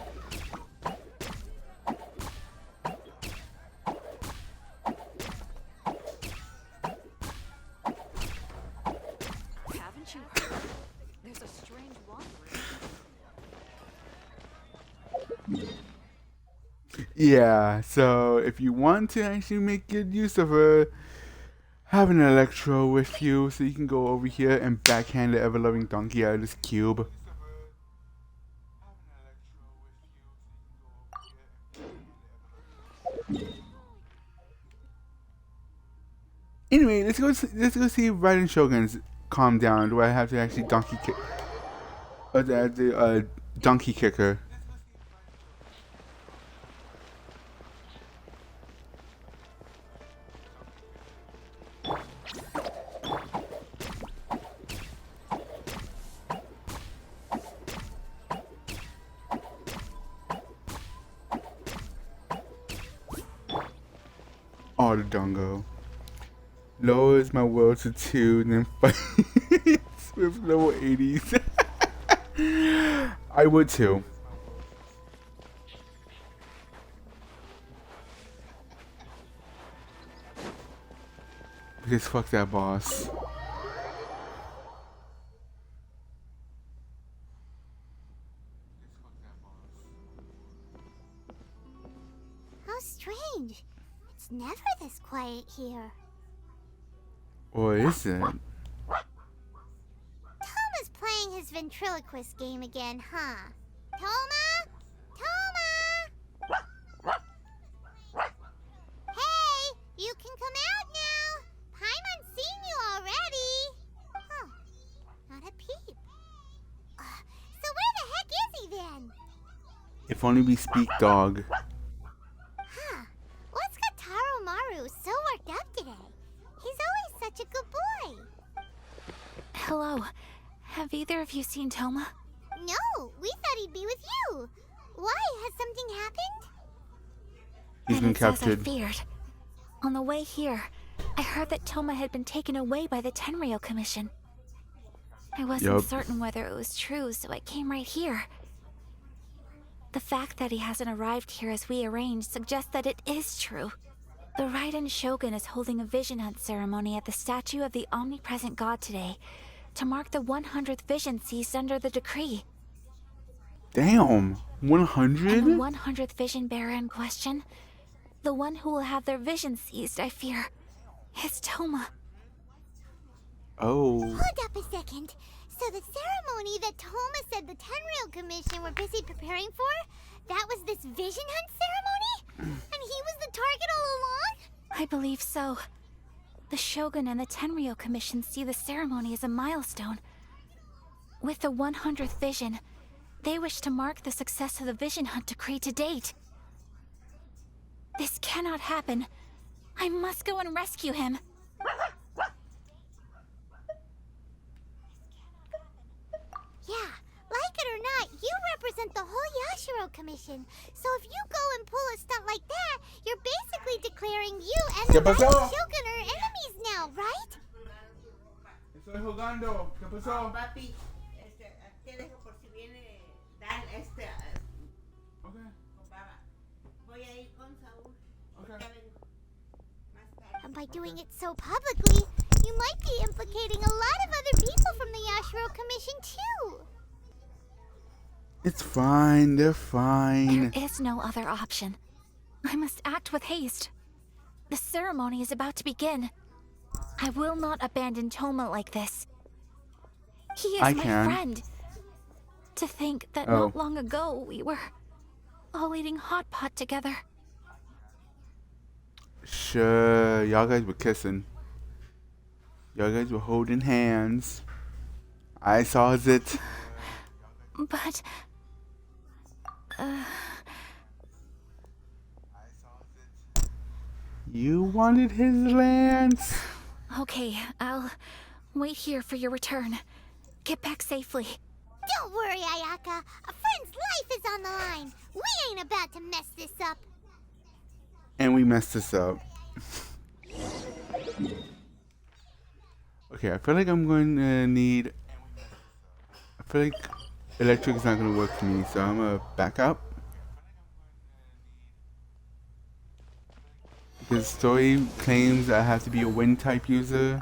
Haven't you heard? There's a strange wandering. Yeah, so if you want to actually make good use of her, have an Electro with you so you can go over here and backhand the ever-loving donkey out of this cube. Anyway, let's go see if Raiden Shogun's calm down. Do I have to actually donkey kick? Or do I have to donkey kick her? Oh, the dongo. Lowers my world to 2 and then fights with level 80s. I would too. Because fuck that boss. How strange. It's never this quiet here. Or is it? Toma's playing his ventriloquist game again, huh? Toma? Toma! Hey, you can come out now. Paimon's seen you already. Huh, not a peep. So where the heck is he then? If only we speak dog. Huh, what's got Taro Maru so worked up today? He's always such a good boy. Hello. Have either of you seen Toma? No, we thought he'd be with you. Why? Has something happened? He's been As captured. I feared. On the way here, I heard that Toma had been taken away by the Tenryou Commission. I wasn't Yup. certain whether it was true, so I came right here. The fact that he hasn't arrived here as we arranged suggests that it is true. The Raiden Shogun is holding a vision hunt ceremony at the statue of the omnipresent god today to mark the 100th vision seized under the decree. Damn, And 100? the 100th vision bearer in question, the one who will have their vision seized, I fear, is Toma. Oh. Hold up a second. So the ceremony that Toma said the Tenryou Commission were busy preparing for, that was this vision hunt ceremony? And he was the target all along? I believe so. The Shogun and the Tenryou Commission see the ceremony as a milestone. With the 100th vision, they wish to mark the success of the vision hunt decree to date. This cannot happen. I must go and rescue him. Yeah, like it or not, you represent the whole Yashiro Commission. So if you go and pull a stunt like that, you're basically declaring you and the ¿Qué pasó? Shogun are enemies now, right? Estoy jugando. ¿Qué pasó? Papi, te dejo por si viene Dan Okay. con Baba. Voy a ir con Saúl. Okay. Ya vengo. Más tarde. And by doing it so publicly, you might be implicating a lot of other people from the Yashiro Commission too. It's fine. They're fine. There is no other option. I must act with haste. The ceremony is about to begin. I will not abandon Toma like this. He is I my can. friend. To think that Oh. not long ago we were all eating hot pot together. Sure, y'all guys were kissing. Y'all guys were holding hands. I saw it. But You wanted his lance. okay, I'll wait here for your return. Get back safely. Don't worry, Ayaka. A friend's life is on the line. We ain't about to mess this up. And we messed this up. Okay, I feel like I'm going to need... I feel like electric is not going to work for me, so I'm going to back up. Because story claims I have to be a wind type user.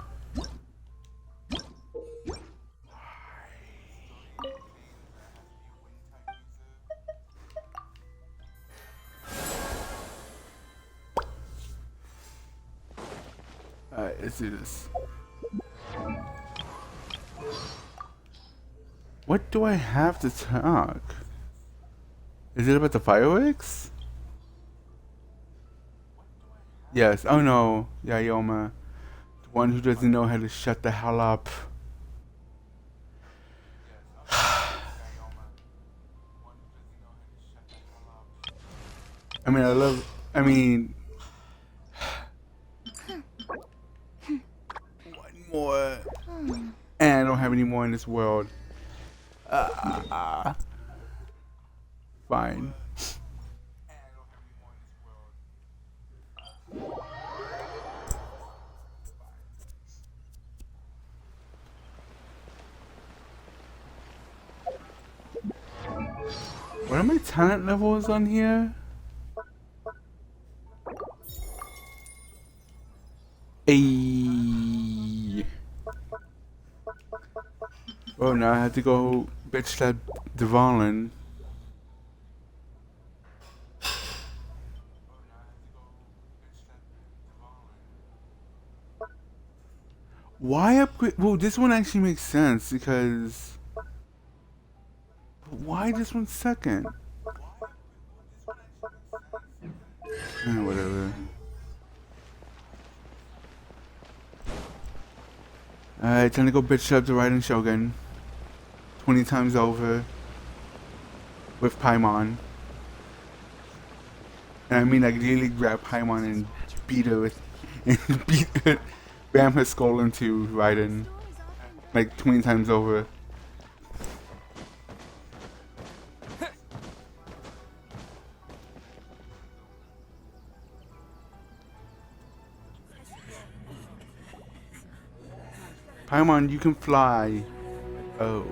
Alright, let's do this. What do I have to talk? Is it about the fireworks? Yes. Oh no. Yayoma. The one who doesn't know how to shut the hell up. I mean, one more. And I don't have any more in this world. Fine. What are my talent levels on here? Ayy. Oh, now I have to go bitch that Devalin. Why upgrade? Well, this one actually makes sense because... Why this one second? Whatever. Alright, time to go bitch up the Raiden Shogun. 20 times over. With Paimon. And I mean, like, really grab Paimon and beat her with... and beat her... Ram her skull into Raiden. Like, 20 times over. Paimon, you can fly. Oh.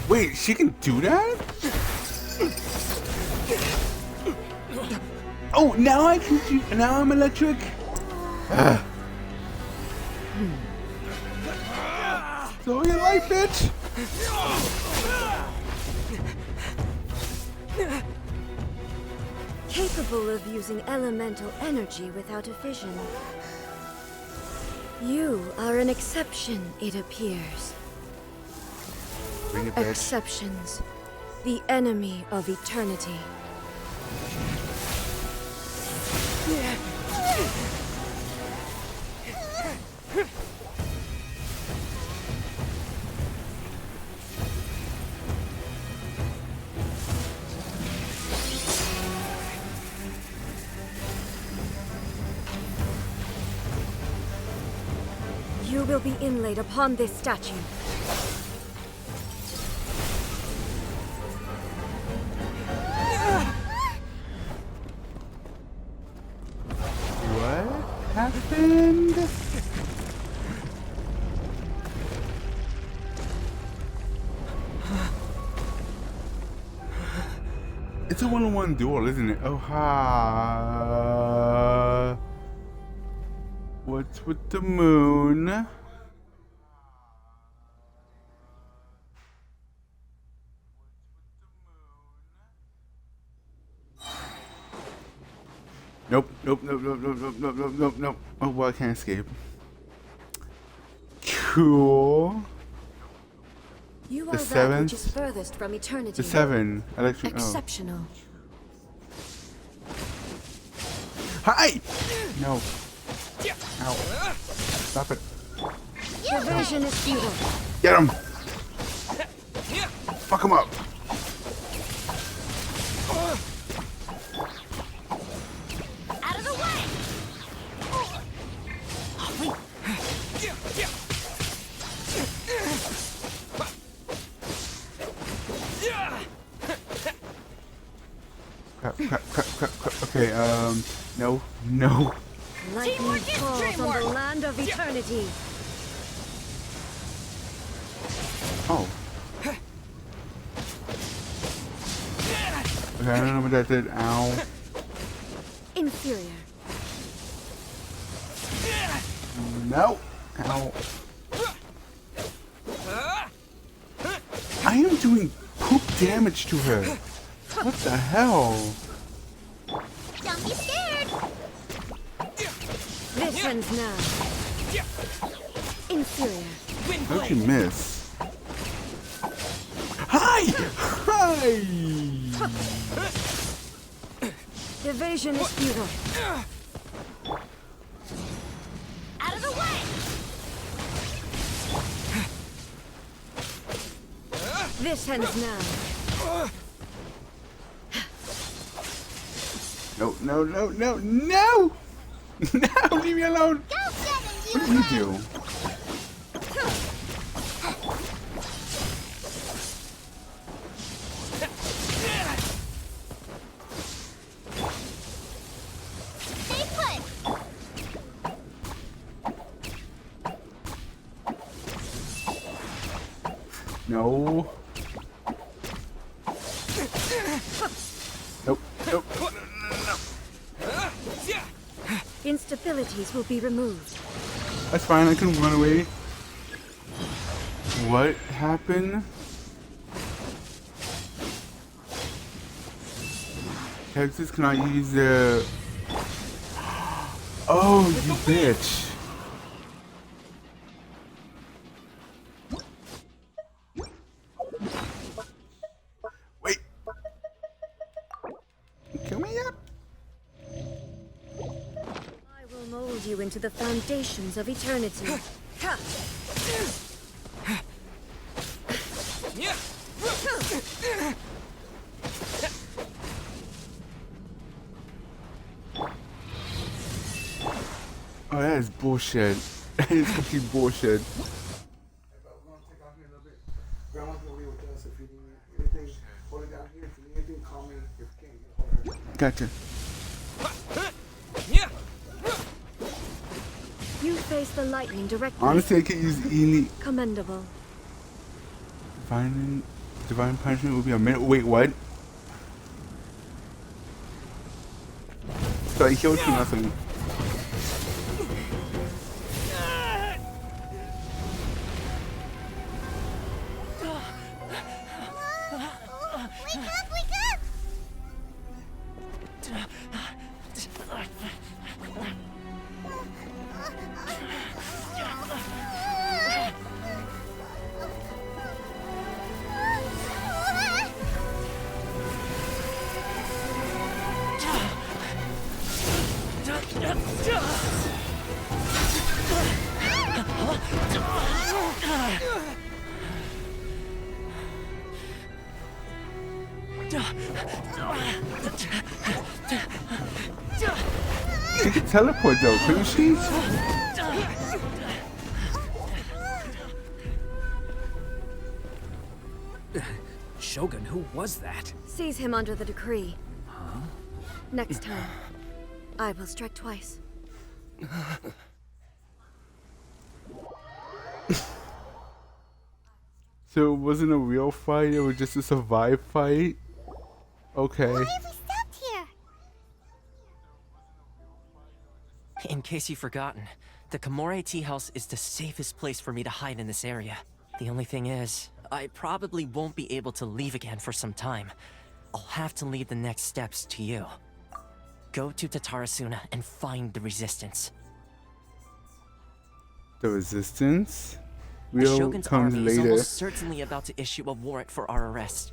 Wait, she can do that? Oh, now I can do. Now I'm electric. So you like, bitch? Capable of using elemental energy without a fission. You are an exception, it appears. Bring it, bitch. Exceptions. The enemy of eternity. will be inlaid upon this statue. What happened? It's a one-on-one duel, isn't it? Oh, ha. What's with the moon? Nope, nope, nope, nope, nope, nope, nope, nope, nope, nope. Oh, well, I can't escape. Cool. You The are that seventh. which is furthest from eternity. The 7. Electric. Oh. Exceptional. Hi! No. Ow. Stop it. Your vision is futile. Get him! Fuck him up. Out of the way! Crap, crap, crap, crap, crap. Okay, no, no. Lightning falls on the land of eternity. Oh. Okay, I don't know what that did. Ow. Inferior. No. Ow. I am doing poop damage to her. What the hell? Don't be scared! This ends now. Inferior. How'd you miss? Hi! Hi! Evasion is futile. Out of the way! This ends now. No, no, no, no, no! No, leave me alone! What did you do? Stay put! No. Nope, nope. Instabilities will be removed. That's fine, I can run away. What happened? Texas cannot use the... Oh, you bitch. Wait. Come here. I will mold you into the foundations of eternity. Ha! Oh, that is bullshit. That is complete bullshit. Gotcha. You face the lightning directly. Honestly, I could use elite. Commendable. Divine punishment would be a minute. Wait, what? So I healed for nothing. Wake up, wake up! She could teleport though, couldn't she? Shogun, who was that? Seize him under the decree. Next time, I will strike twice. So it wasn't a real fight, it was just a survive fight? Okay. Why have we stopped here? In case you've forgotten, the Komore Tea House is the safest place for me to hide in this area. The only thing is, I probably won't be able to leave again for some time. I'll have to leave the next steps to you. Go to Tatarasuna and find the Resistance. The Resistance? The Real Shogun's comes army is later. almost certainly about to issue a warrant for our arrest.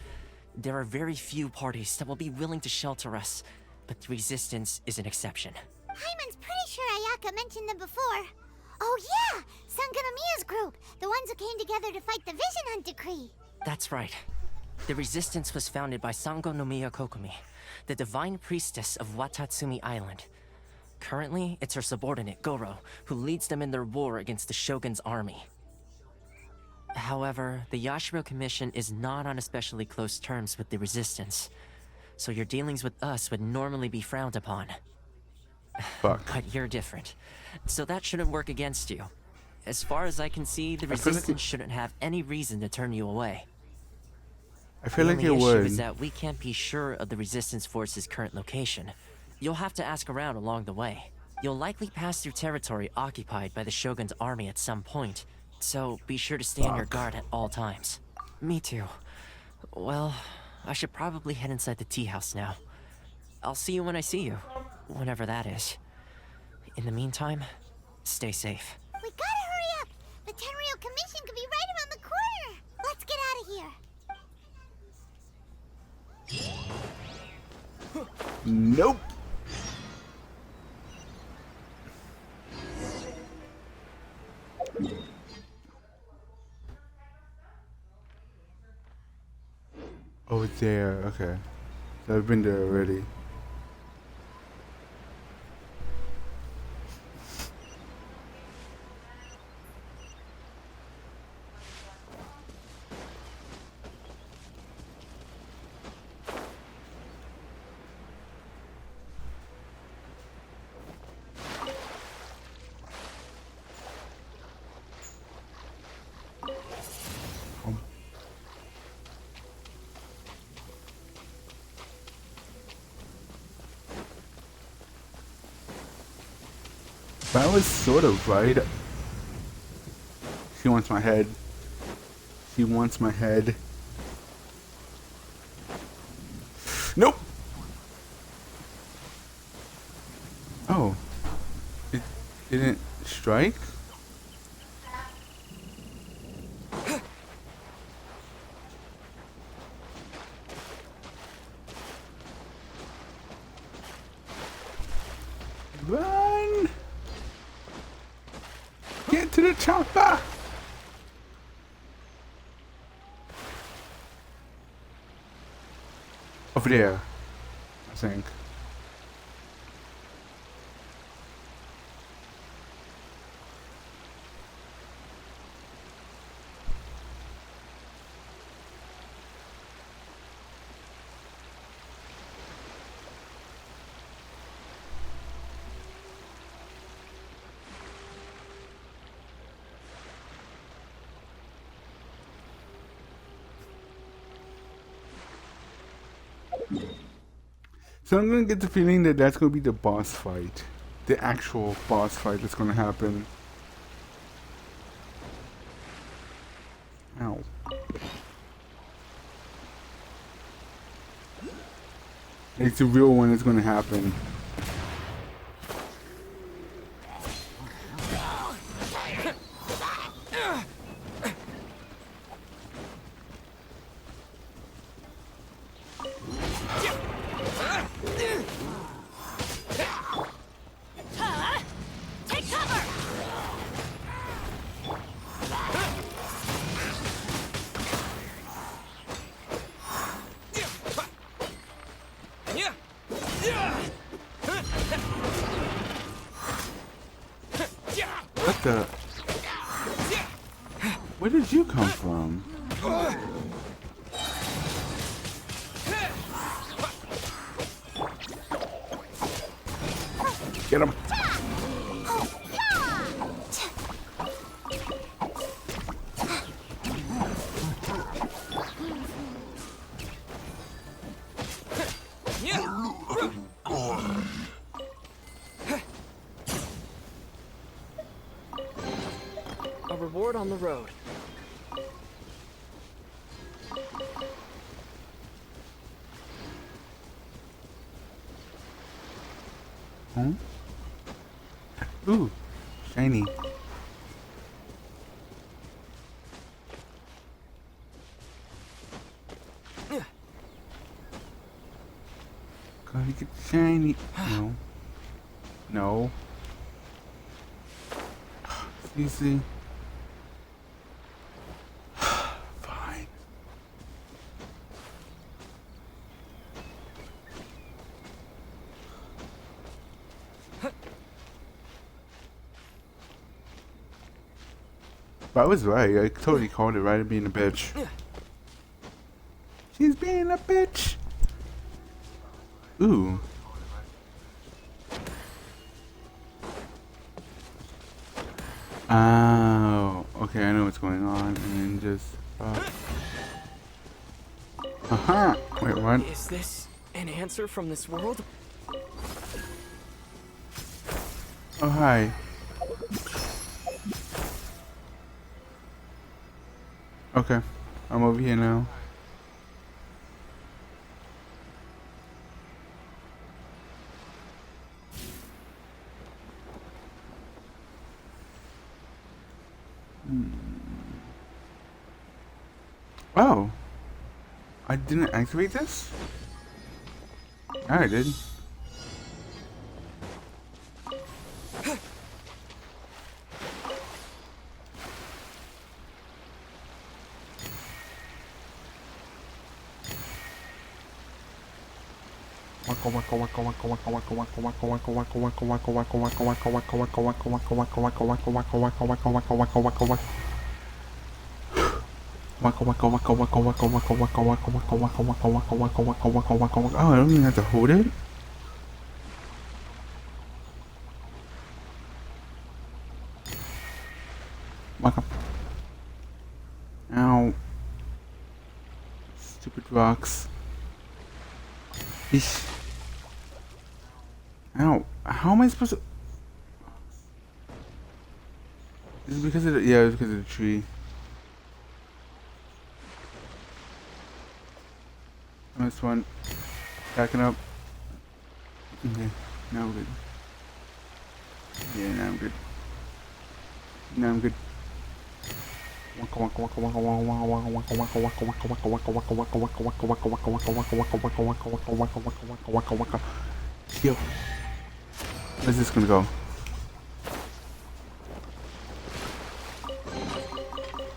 There are very few parties that will be willing to shelter us, but the Resistance is an exception. Hyman's pretty sure Ayaka mentioned them before. Oh yeah! Sangonomiya's group! The ones who came together to fight the Vision Hunt Decree! That's right. The Resistance was founded by Sangonomiya Kokumi, the divine priestess of Watatsumi Island. Currently, it's her subordinate, Goro, who leads them in their war against the Shogun's army. However, the Yashiro Commission is not on especially close terms with the Resistance, so your dealings with us would normally be frowned upon. Fuck. But you're different, so that shouldn't work against you. As far as I can see, the I feel like Resistance shouldn't have any reason to turn you away. I feel like the it only issue would. is that we can't be sure of the Resistance Force's current location. You'll have to ask around along the way. You'll likely pass through territory occupied by the Shogun's army at some point, so be sure to stay on your guard at all times. Me too. Well, I should probably head inside the tea house now. I'll see you when I see you, whenever that is. In the meantime, stay safe. We gotta hurry up! The Tenryou Commission could be right around the corner! Let's get out of here! Nope. Oh, it's there. Okay. So I've been there already. That was sort of right. She wants my head. She wants my head. Nope. Oh. It didn't strike? Run! Get to the chopper! Over there, I think. So I'm gonna get the feeling that that's gonna be the boss fight. The actual boss fight that's gonna happen. Ow. It's the real one that's gonna happen. Take cover! What the? Where did you come from? Get him. A reward on the road. Huh? Ooh, shiny. Gotta get shiny. No. No. Easy. Fine. But I was right. I totally called it right at being a bitch. She's being a bitch. Ooh. Oh, okay, I know what's going on, and then just. Aha! Wait, what? Is this an answer from this world? Oh, hi. Okay, I'm over here now. Oh, I didn't activate this? Yeah, I did. Oh, I don't even have to hold it? Ow. Stupid rocks. Eesh. Ow. How am I supposed to... Is it because of the... Yeah, it's because of the tree. This one. Backing up. Okay. Now we're good. Yeah, now I'm good. Now I'm good. Yo. Where's this gonna go?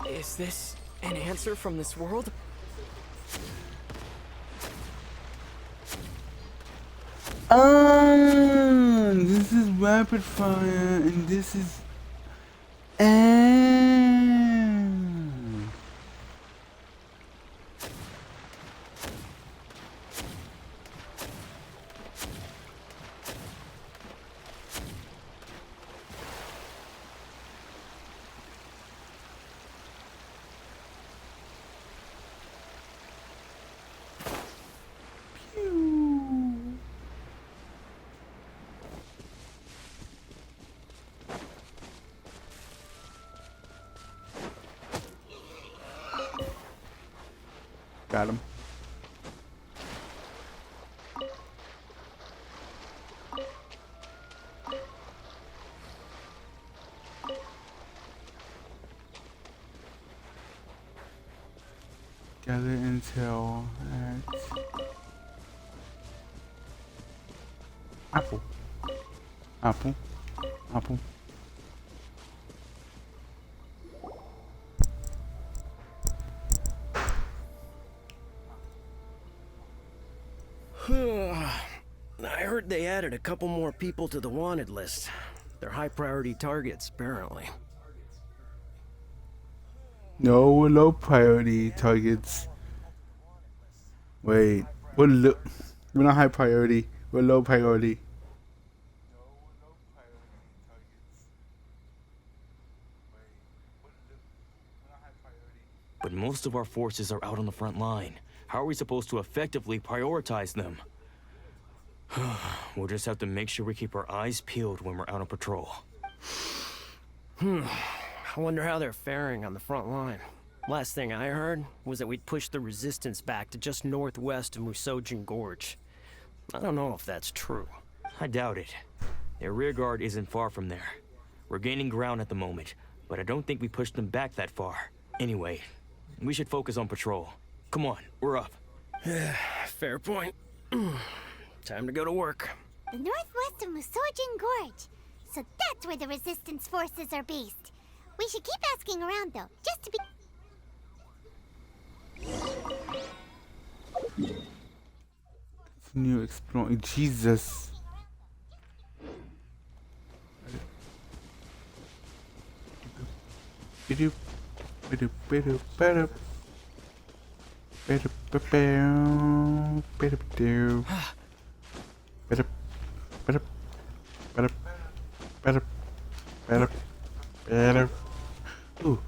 Is this an answer from this world? This is rapid fire, and this is. Got him. Gather intel at Apple. Apple. Apple. I heard they added a couple more people to the wanted list. They're high priority targets, apparently. No, we're low priority targets. Wait, we're not high priority. We're low priority. but most of our forces are out on the front line. How are we supposed to effectively prioritize them? We'll just have to make sure we keep our eyes peeled when we're out on patrol. I wonder how they're faring on the front line. Last thing I heard was that we'd pushed the resistance back to just northwest of Musojin Gorge. I don't know if that's true. I doubt it. Their rear guard isn't far from there. We're gaining ground at the moment, but I don't think we pushed them back that far. Anyway, we should focus on patrol. Come on, we're up. Fair point. Time to go to work. The northwest of Musojin Gorge. So that's where the resistance forces are based. We should keep asking around, though, just to be... Continue exploring. Jesus. Bidoop, bidoop, bidoop, bidoop. Bidoop, bidoop, bidoop, bidoop. Bidoop, bidoop, bidoop, bidoop, bidoop, bidoop. Ooh.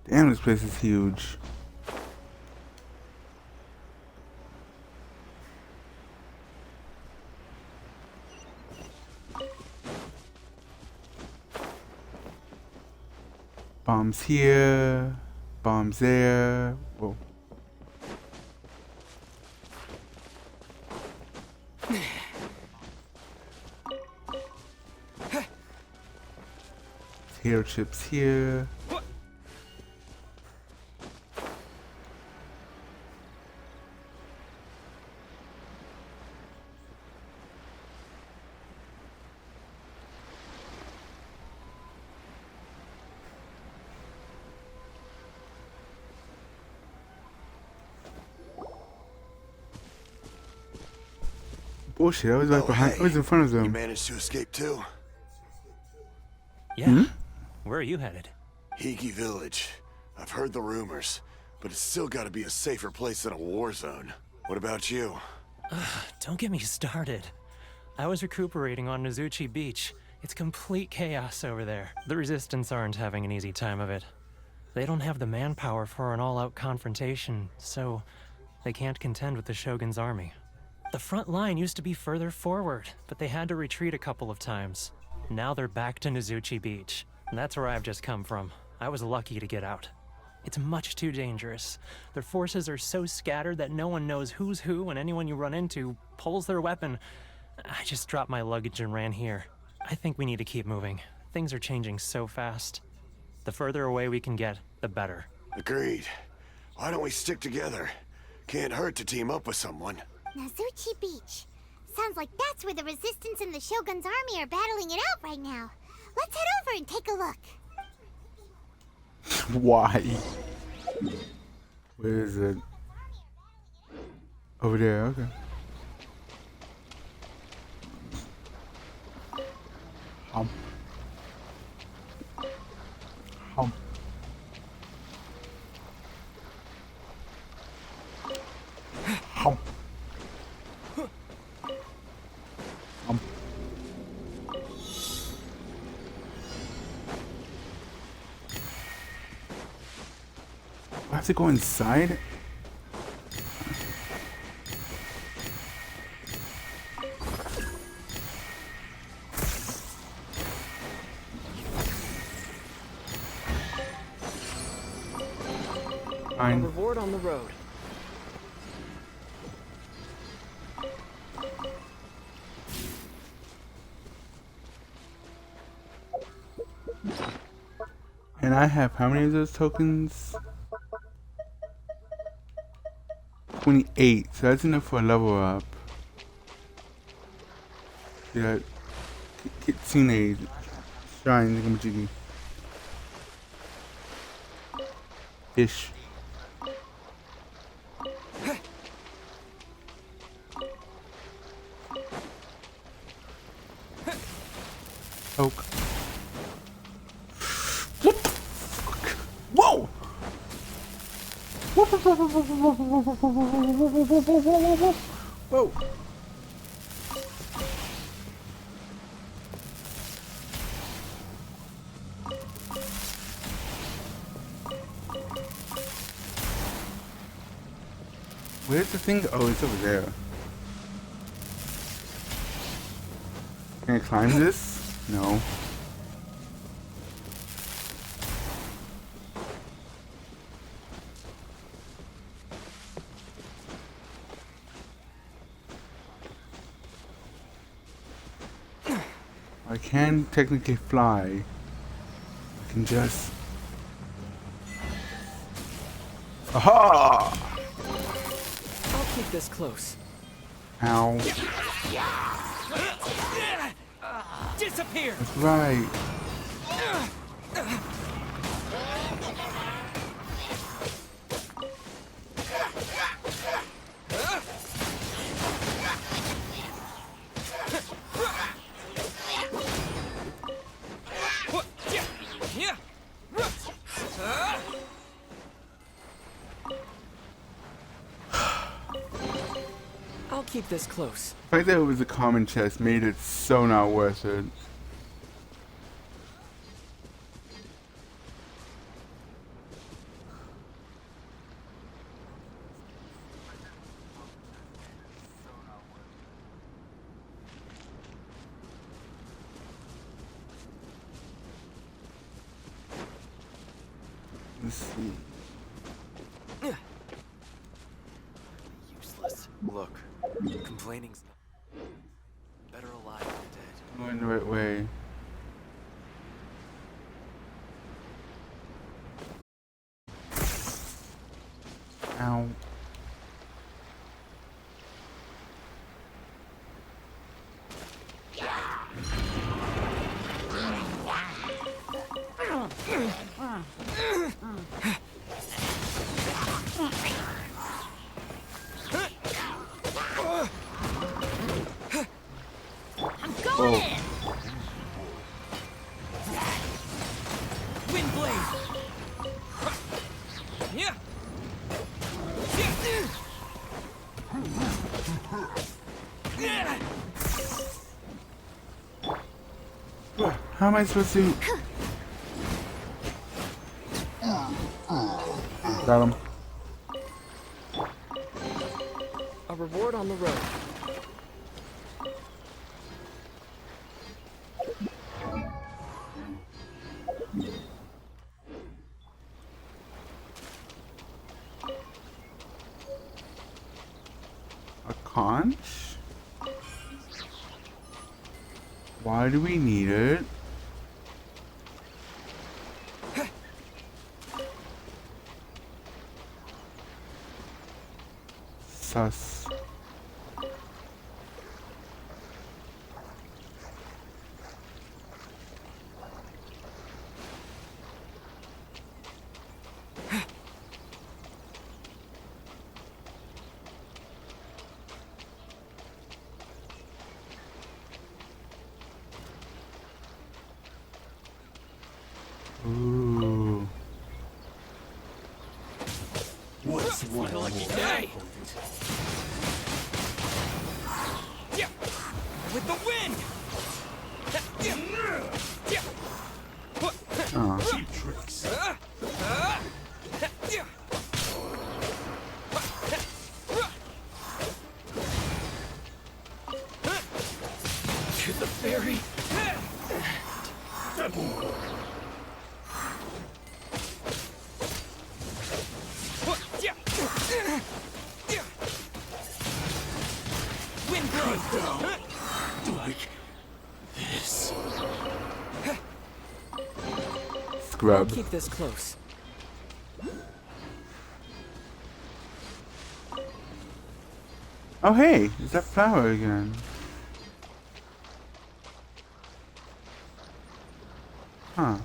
Damn, this place is huge. Bombs here, bombs there. Whoa. Potato chips here. Bullshit, I was right behind. I was in front of them. You managed to escape too? Yeah. Where are you headed? Hiki Village. I've heard the rumors, but it's still got to be a safer place than a war zone. What about you? Don't get me started. I was recuperating on Nozuchi Beach. It's complete chaos over there. The Resistance aren't having an easy time of it. They don't have the manpower for an all-out confrontation, so they can't contend with the Shogun's army. The front line used to be further forward, but they had to retreat a couple of times. Now they're back to Nozuchi Beach. And that's where I've just come from. I was lucky to get out. It's much too dangerous. Their forces are so scattered that no one knows who's who, and anyone you run into pulls their weapon. I just dropped my luggage and ran here. I think we need to keep moving. Things are changing so fast. The further away we can get, the better. Agreed. Why don't we stick together? Can't hurt to team up with someone. Nozuchi Beach. Sounds like that's where the Resistance and the Shogun's army are battling it out right now. Let's head over and take a look. Why? Where is it? Over there, okay. Hum. Hum. Hum. I have to go inside? Fine. Reward on the road. And I have how many of those tokens? 28, so that's enough for a level up. Yeah, Kitsune Shrine Thingamajiggy. Fish. Oak. What the fuck? Whoa! Whoa. Where's the thing? Oh, it's over there. Can I climb this? No. I can technically fly. I can just... Aha! I'll keep this close. Ow. Disappear! That's right. I'll keep this close. The fact that it was a common chest made it so not worth it. Let's see. Useless. Look, complaining's better alive than dead. Going the right way. Ow. I'm going in! Wind blade! Yeah! How am I supposed to... Got him. A reward on the road. A conch? Why do we need it? Sus. Ooh. What's one lucky more? day? Yeah. With the wind! Oh. Tricks. To the ferry. Wind blade. Like this. Scrub. I'll keep this close. Oh hey, is that flower again? Huh.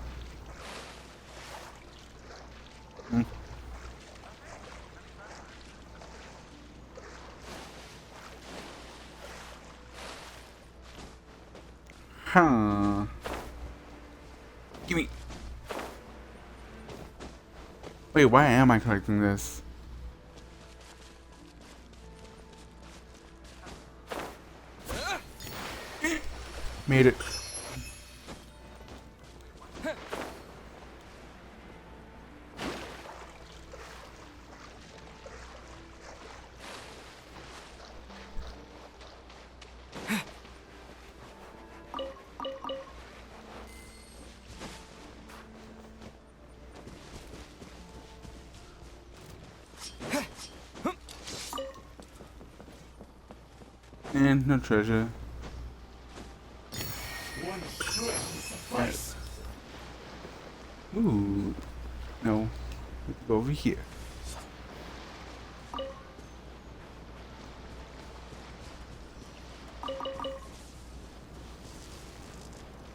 Hmm. Huh. Gimme. Wait, why am I collecting this? Made it. And no treasure. Right. Ooh. No. Let's go over here.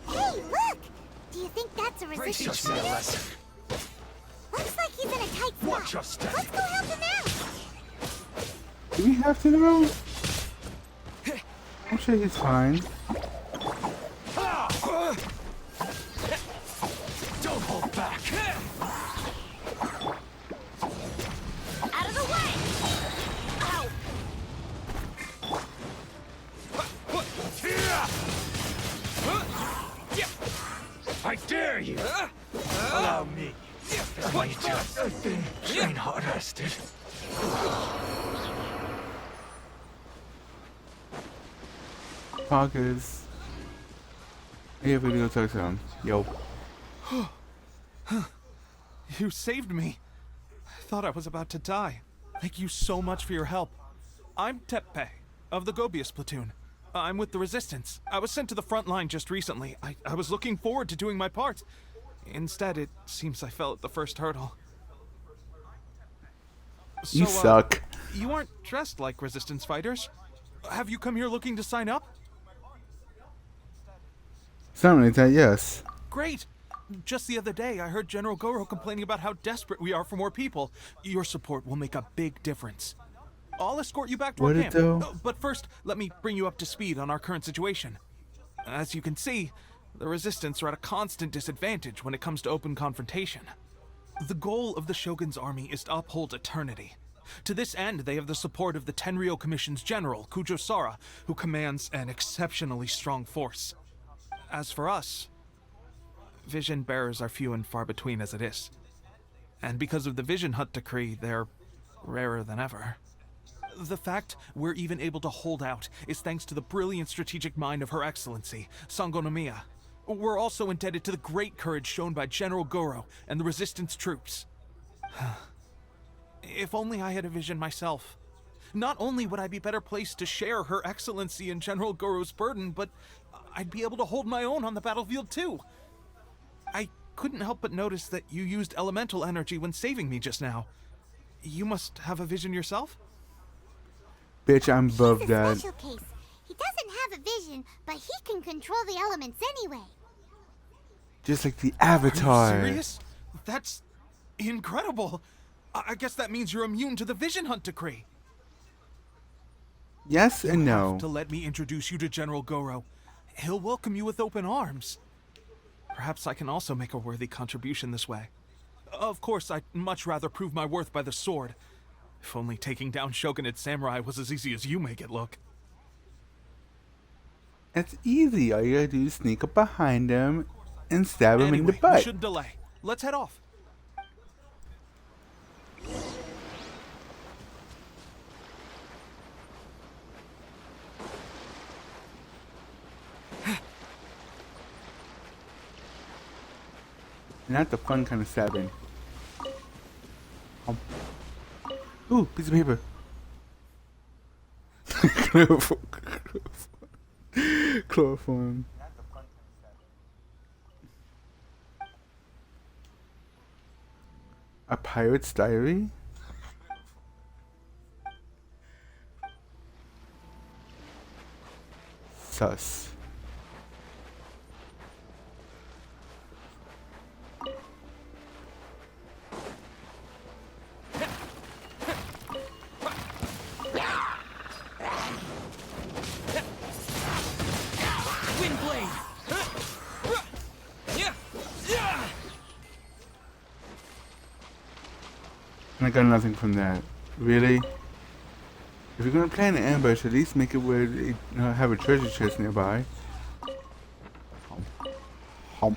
Hey, look! Do you think that's a resistance fighter? Looks like he's in a tight spot. Watch your step. Let's go help him out. Do we have to know? I'm sure he's fine. Don't hold back. Out of the way! Ow! I dare you. Allow me. I need you. Train hard rested. Poggers. Hey, we go talk to him. Yo. You saved me. I thought I was about to die. Thank you so much for your help. I'm Tepe, of the Gobius platoon. I'm with the Resistance. I was sent to the front line just recently. I was looking forward to doing my part. Instead, it seems I fell at the first hurdle. You suck. You aren't dressed like Resistance fighters. Have you come here looking to sign up? Something like that, yes. Great! Just the other day, I heard General Goro complaining about how desperate we are for more people. Your support will make a big difference. I'll escort you back to our Would it camp. though? But first, let me bring you up to speed on our current situation. As you can see, the Resistance are at a constant disadvantage when it comes to open confrontation. The goal of the Shogun's army is to uphold eternity. To this end, they have the support of the Tenryou Commission's general, Kujo Sara, who commands an exceptionally strong force. As for us, vision bearers are few and far between as it is. And because of the Vision Hut decree, they're rarer than ever. The fact we're even able to hold out is thanks to the brilliant strategic mind of Her Excellency, Sango no Miya. We're also indebted to the great courage shown by General Goro and the Resistance troops. If only I had a vision myself. Not only would I be better placed to share Her Excellency and General Goro's burden, but I'd be able to hold my own on the battlefield too. I couldn't help but notice that you used elemental energy when saving me just now. You must have a vision yourself? Bitch, I'm above He's a that. special case. He doesn't have a vision, but he can control the elements anyway. Just like the Are Avatar. you serious? That's incredible. I guess that means you're immune to the Vision Hunt decree. Yes and You no. have to let me introduce you to General Goro. He'll welcome you with open arms. Perhaps I can also make a worthy contribution this way. Of course, I'd much rather prove my worth by the sword. If only taking down Shogunate samurai was as easy as you make it look. It's easy. All you gotta do is sneak up behind him and stab him in the We butt. shouldn't delay. Let's head off. Not the fun kind of stabbing. Ooh, piece of paper. Chloroform. Chloroform. A pirate's diary? Sus. Windblade! And I got nothing from that. Really? If you're gonna plan an ambush, at least make it where they have a treasure chest nearby. I'm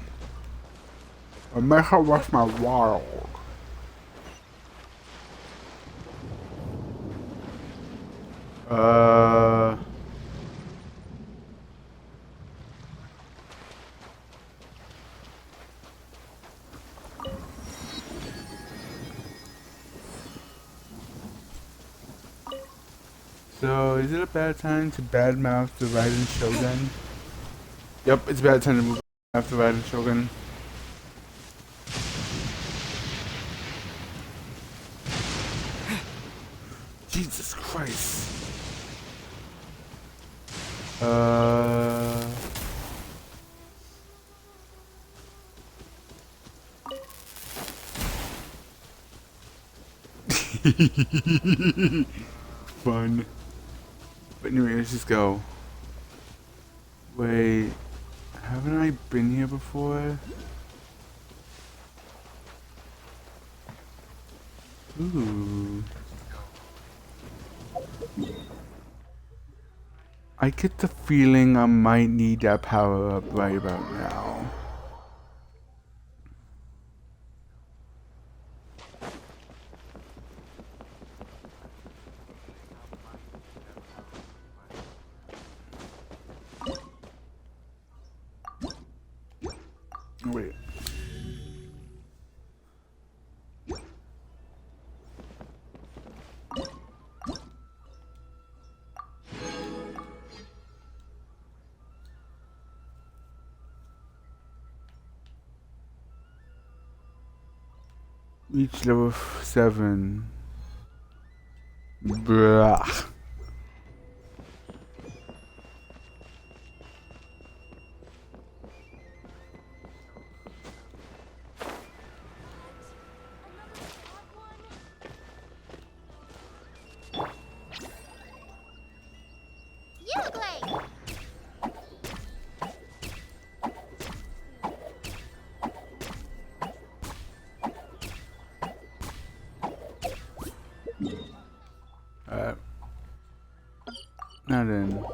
messing with my world. So, is it a bad time to badmouth the Raiden Shogun? Yep, it's a bad time to move after Raiden Shogun. Jesus Christ. Fun. But anyway, let's just go. Wait, haven't I been here before? Ooh. I get the feeling I might need that power up right about now. Wait. Reach level 7. Bruh. Now then.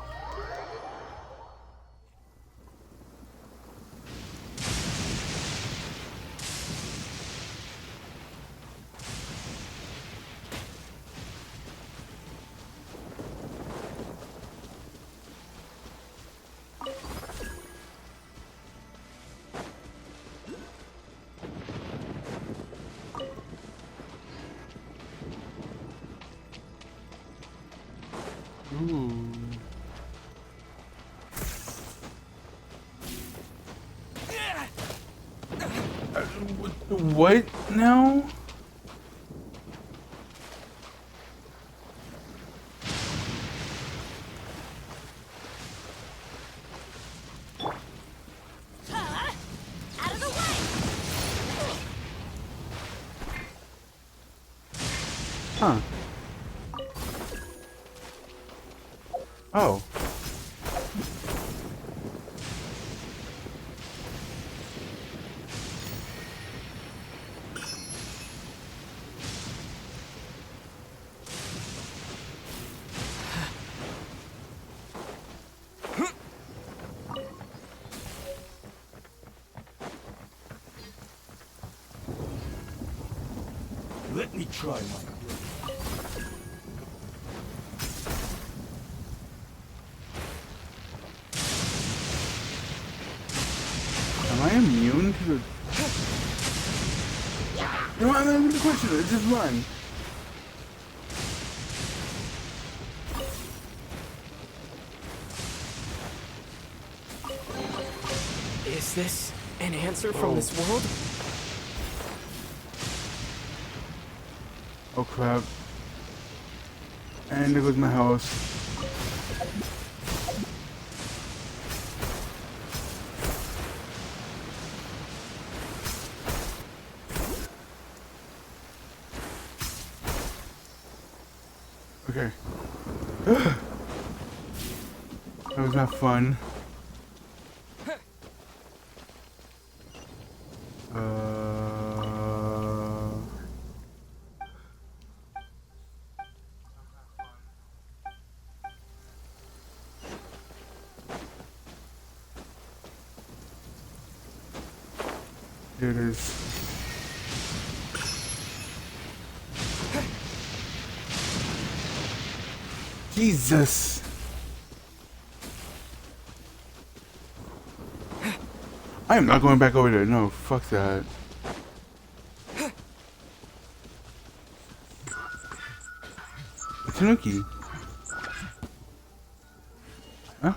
Ooh. What now? Out of the way! Huh. Oh. Let me try my Am I immune to the... No, I'm not even the question. It's just run. Is this an answer from this world? Oh crap. And there goes my house. Okay. That was not fun. Here it is. Jesus! I am not going back over there. No, fuck that. Tanuki. Huh?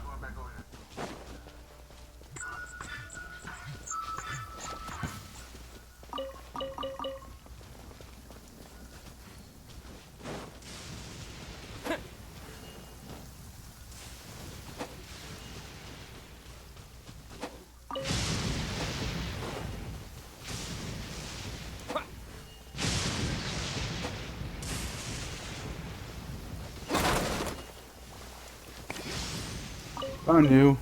Found you.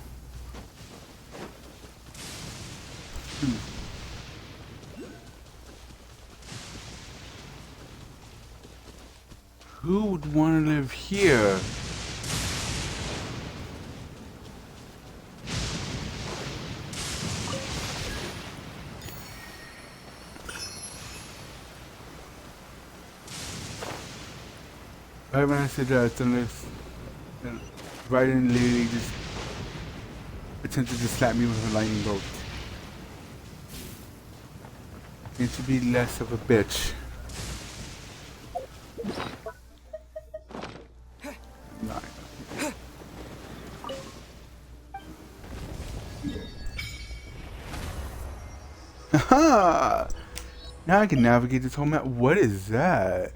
Who would want to live here? Right when I said that, unless Raiden literally just attempted to slap me with a lightning bolt. Need to be less of a bitch. Haha! Now I can navigate this whole map. What is that?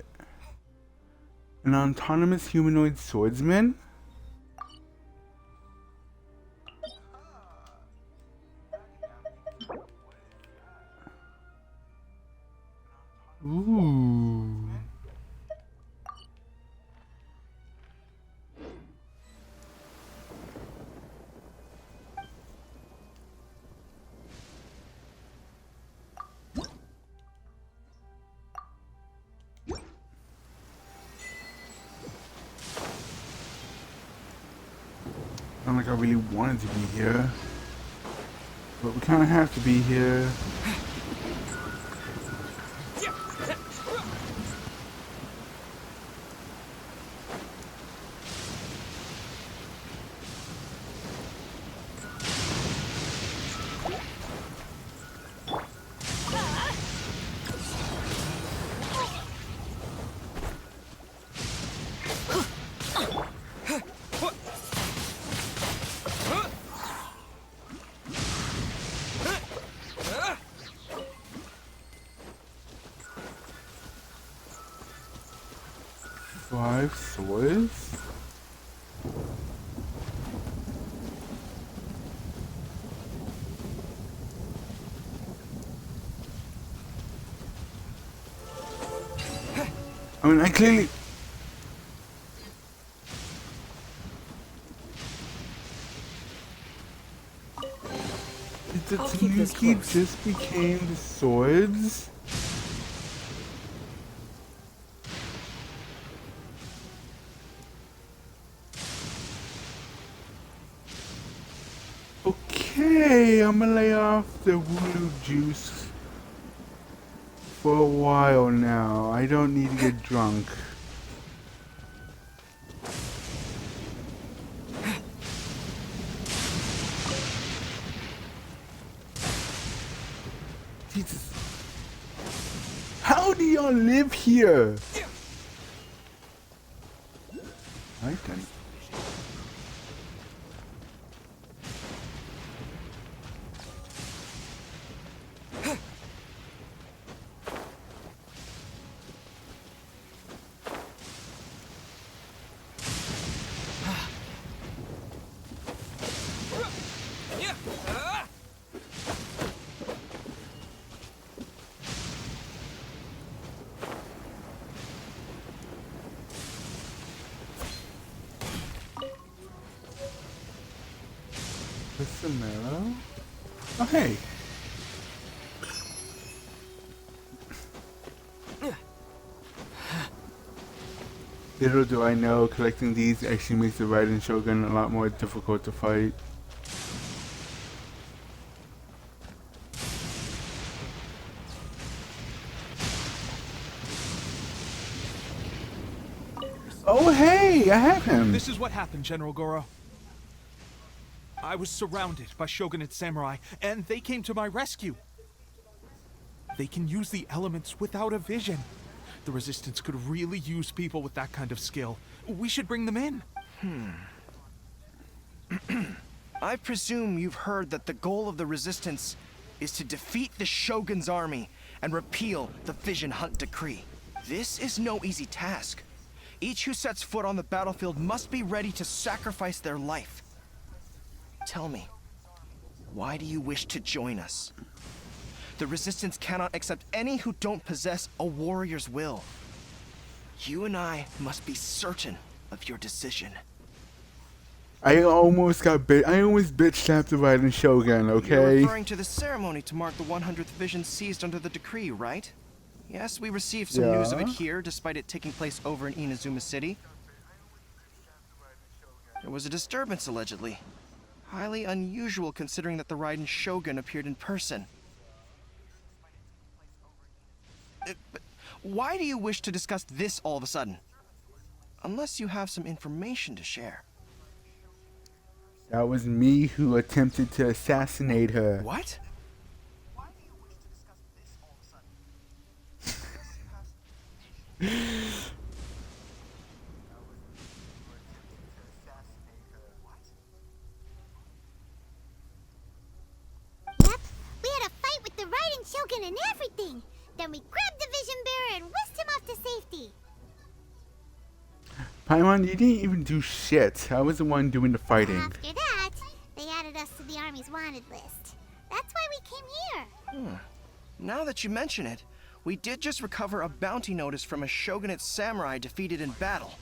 An autonomous humanoid swordsman? Ooh. Not like I really wanted to be here, but we kind of have to be here. Five swords? I mean, I clearly... Did the Tanuki just became the swords? Okay, I'm gonna lay off the voodoo juice for a while now. I don't need to get drunk. Jesus. How do y'all live here? Right then. Mr. Mellow? Oh, hey. Little do I know, collecting these actually makes the Raiden Shogun a lot more difficult to fight. Hey, I have him. This is what happened, General Goro. I was surrounded by Shogunate samurai, and they came to my rescue. They can use the elements without a vision. The Resistance could really use people with that kind of skill. We should bring them in. I presume you've heard that the goal of the Resistance is to defeat the Shogun's army and repeal the Vision Hunt Decree. This is no easy task. Each who sets foot on the battlefield must be ready to sacrifice their life. Tell me, why do you wish to join us? The Resistance cannot accept any who don't possess a warrior's will. You and I must be certain of your decision. I almost bitch slapped the Raiden Shogun, You're okay? referring to the ceremony to mark the 100th Vision seized under the decree, right? Yes, we received some news of it Yeah. here, despite it taking place over in Inazuma City. There was a disturbance, allegedly. Highly unusual considering that the Raiden Shogun appeared in person. But why do you wish to discuss this all of a sudden? Unless you have some information to share. That was me who attempted to assassinate her. What? Yep, we had a fight with the Raiden Shogun and everything. Then we grabbed the Vision Bearer and whisked him off to safety. Paimon, you didn't even do shit. I was the one doing the fighting. After that, they added us to the Army's wanted list. That's why we came here. Now that you mention it, we did just recover a bounty notice from a Shogunate samurai defeated in battle.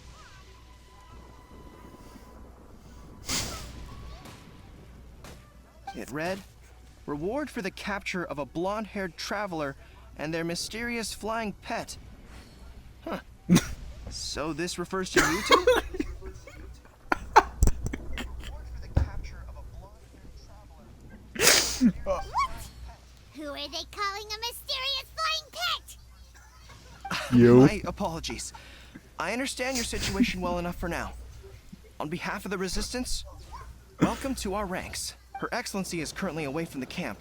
It read, "Reward for the capture of a blonde-haired traveler and their mysterious flying pet." Huh. So this refers to you two? What? Who are they calling a mysterious flying pet? You? My apologies. I understand your situation well enough for now. On behalf of the Resistance, welcome to our ranks. Her Excellency is currently away from the camp.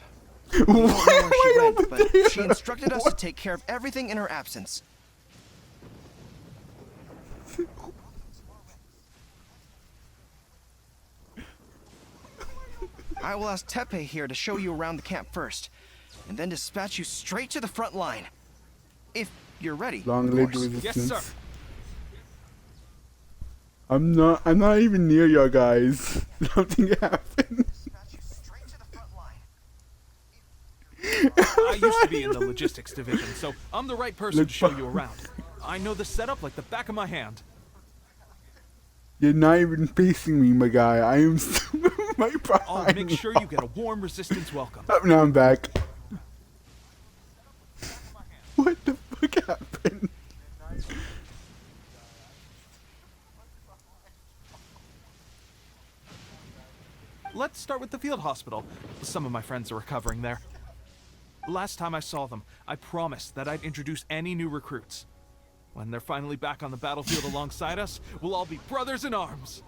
We don't know where she went, but she instructed us to take care of everything in her absence. I will ask Tepe here to show you around the camp first, and then dispatch you straight to the front line. If you're ready, Long of live course. the Resistance. I'm not even near y'all guys. Something happened. I used to be in the logistics division, so I'm the right person to show you around. I know the setup like the back of my hand. You're not even facing me, my guy. I am right behind. I'll make sure you get a warm Resistance welcome. Oh, now I'm back. What the fuck happened? Let's start with the field hospital. Some of my friends are recovering there. Last time I saw them, I promised that I'd introduce any new recruits. When they're finally back on the battlefield alongside us, we'll all be brothers in arms.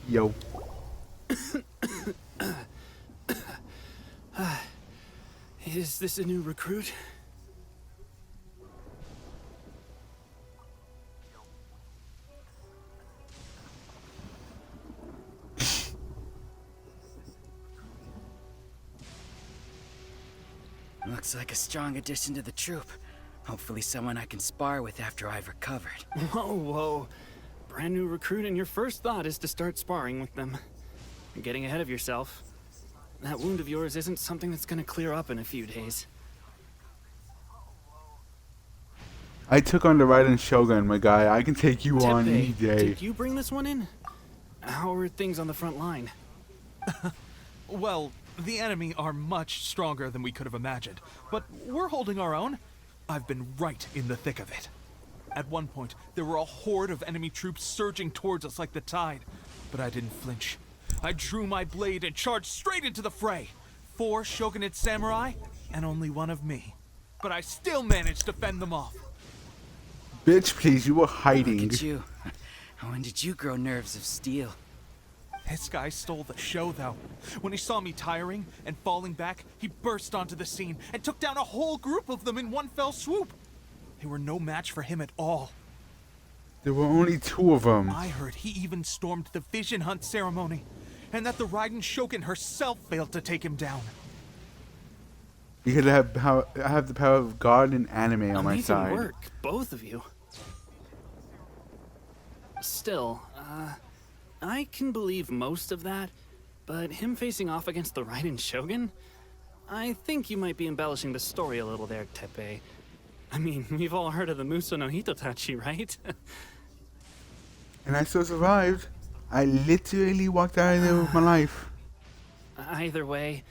Yo. Is this a new recruit? Looks like a strong addition to the troop. Hopefully someone I can spar with after I've recovered. Whoa, whoa. Brand new recruit and your first thought is to start sparring with them. You're getting ahead of yourself. That wound of yours isn't something that's gonna clear up in a few days. I took on the Raiden Shogun, my guy. I can take you on any Tepe, day. did you bring this one in? How are things on the front line? Well, The enemy are much stronger than we could have imagined, but we're holding our own. I've been right in the thick of it. At one point, there were a horde of enemy troops surging towards us like the tide, but I didn't flinch. I drew my blade and charged straight into the fray. 4 shogunate samurai, and only 1 of me. But I still managed to fend them off. Bitch, please, you were hiding. Look at you. When did you grow nerves of steel? This guy stole the show, though. When he saw me tiring and falling back, he burst onto the scene and took down a whole group of them in one fell swoop. They were no match for him at all. There were only 2 of them. I heard he even stormed the vision hunt ceremony, and that the Raiden Shogun herself failed to take him down. Because I have the power of God and anime on my side. Amazing work, both of you. Still, I can believe most of that, but him facing off against the Raiden Shogun? I think you might be embellishing the story a little there, Teppei. I mean, we've all heard of the Muso no Hitotachi, right? And I still survived. I literally walked out of there with my life. Either way,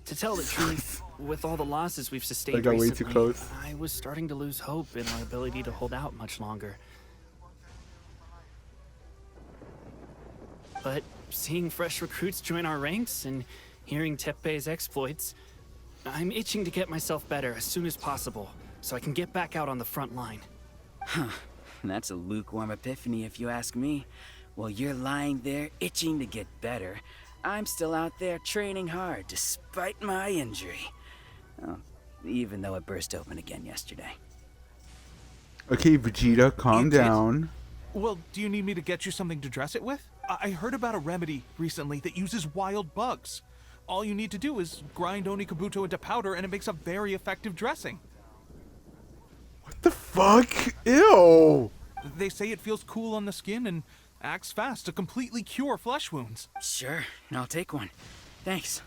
to tell the truth, with all the losses we've sustained I got way recently, too close. I was starting to lose hope in our ability to hold out much longer. But seeing fresh recruits join our ranks and hearing Teppei's exploits, I'm itching to get myself better as soon as possible, so I can get back out on the front line. Huh. That's a lukewarm epiphany if you ask me. While you're lying there itching to get better, I'm still out there training hard despite my injury. Oh, even though it burst open again yesterday. Okay, Vegeta, calm down. Well, do you need me to get you something to dress it with? I heard about a remedy recently that uses wild bugs. All you need to do is grind Onikabuto into powder and it makes a very effective dressing. What the fuck? Ew! They say it feels cool on the skin and acts fast to completely cure flesh wounds. Sure, I'll take one. Thanks.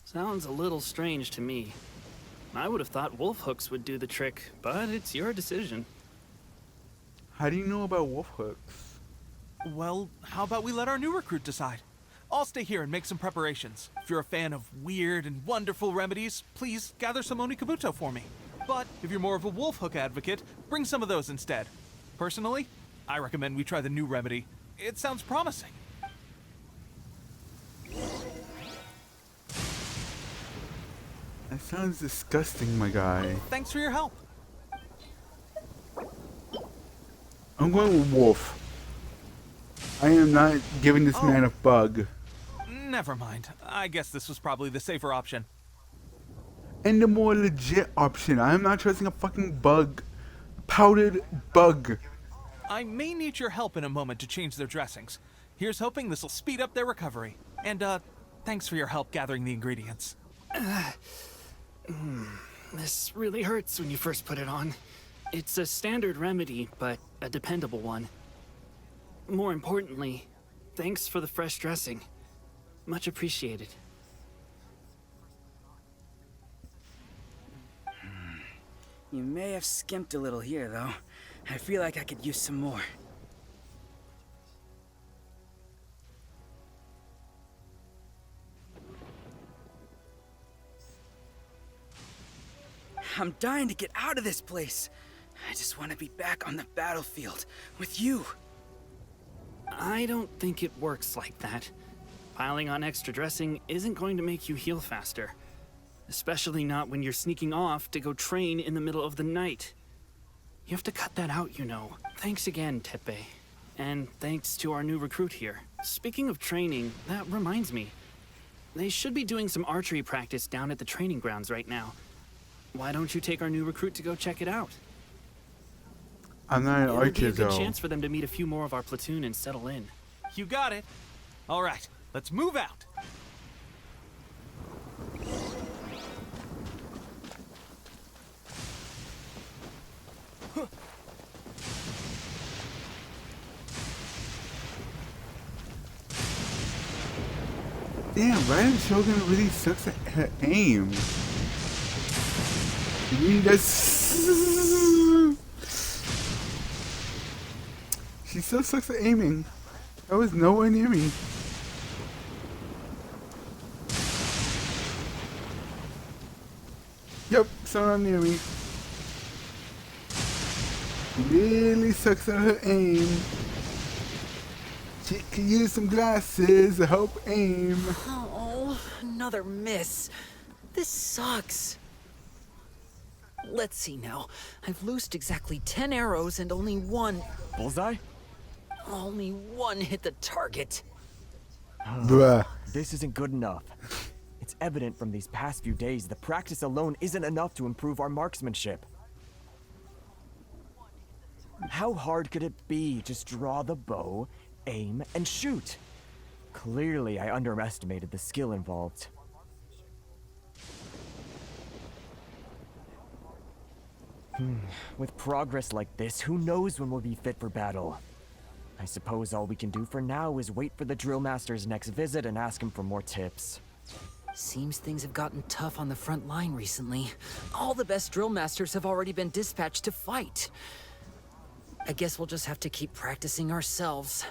Sounds a little strange to me. I would have thought wolf hooks would do the trick, but it's your decision. How do you know about wolf hooks? Well, how about we let our new recruit decide? I'll stay here and make some preparations. If you're a fan of weird and wonderful remedies, please gather some Onikabuto for me. But if you're more of a wolf hook advocate, bring some of those instead. Personally, I recommend we try the new remedy. It sounds promising. That sounds disgusting, my guy. Thanks for your help. I'm going with wolf. I am not giving this man a bug. Never mind. I guess this was probably the safer option. And the more legit option. I am not trusting a fucking bug. Powdered bug. I may need your help in a moment to change their dressings. Here's hoping this will speed up their recovery. And, thanks for your help gathering the ingredients. This really hurts when you first put it on. It's a standard remedy, but a dependable one. More importantly, thanks for the fresh dressing. Much appreciated. You may have skimped a little here, though. I feel like I could use some more. I'm dying to get out of this place. I just want to be back on the battlefield with you. I don't think it works like that. Piling on extra dressing isn't going to make you heal faster. Especially not when you're sneaking off to go train in the middle of the night. You have to cut that out, you know. Thanks again, Teppei. And thanks to our new recruit here. Speaking of training, that reminds me. They should be doing some archery practice down at the training grounds right now. Why don't you take our new recruit to go check it out? I'm not an It'll be archer, a good though. chance for them to meet a few more of our platoon and settle in. You got it. All right, let's move out. Damn, Raiden Shogun really sucks at her aim. She still sucks at aiming. That was nowhere near me. Yep, someone near me. Really sucks at her aim. She could use some glasses to help aim. Oh, another miss. This sucks. Let's see now. I've loosed exactly 10 arrows and only one... Bullseye? Only one hit the target. Bruh. This isn't good enough. It's evident from these past few days the practice alone isn't enough to improve our marksmanship. How hard could it be? Just draw the bow, aim, and shoot. Clearly, I underestimated the skill involved. With progress like this, who knows when we'll be fit for battle? I suppose all we can do for now is wait for the drill master's next visit and ask him for more tips. Seems things have gotten tough on the front line recently. All the best drill masters have already been dispatched to fight. I guess we'll just have to keep practicing ourselves.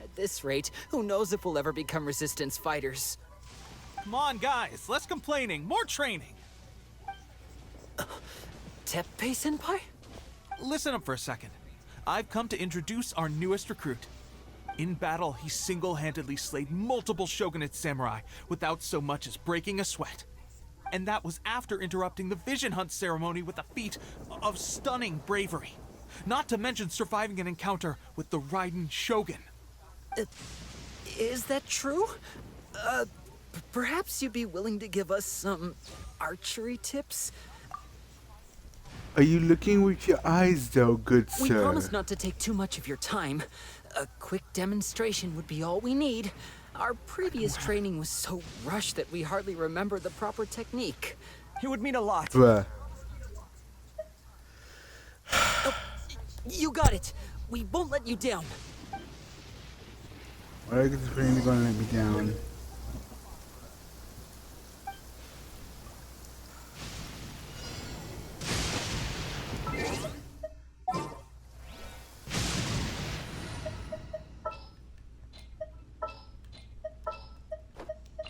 At this rate, who knows if we'll ever become resistance fighters. Come on, guys, less complaining, more training. Teppei-senpai? Listen up for a second. I've come to introduce our newest recruit. In battle, he single-handedly slayed multiple shogunate samurai without so much as breaking a sweat. And that was after interrupting the vision hunt ceremony with a feat of stunning bravery. Not to mention surviving an encounter with the Raiden Shogun. Is that true? Perhaps you'd be willing to give us some archery tips? Are you looking with your eyes, though, good sir? We promise not to take too much of your time. A quick demonstration would be all we need. Our previous training was so rushed that we hardly remember the proper technique. It would mean a lot. Bruh. You got it. We won't let you down. Why is this really gonna let me down?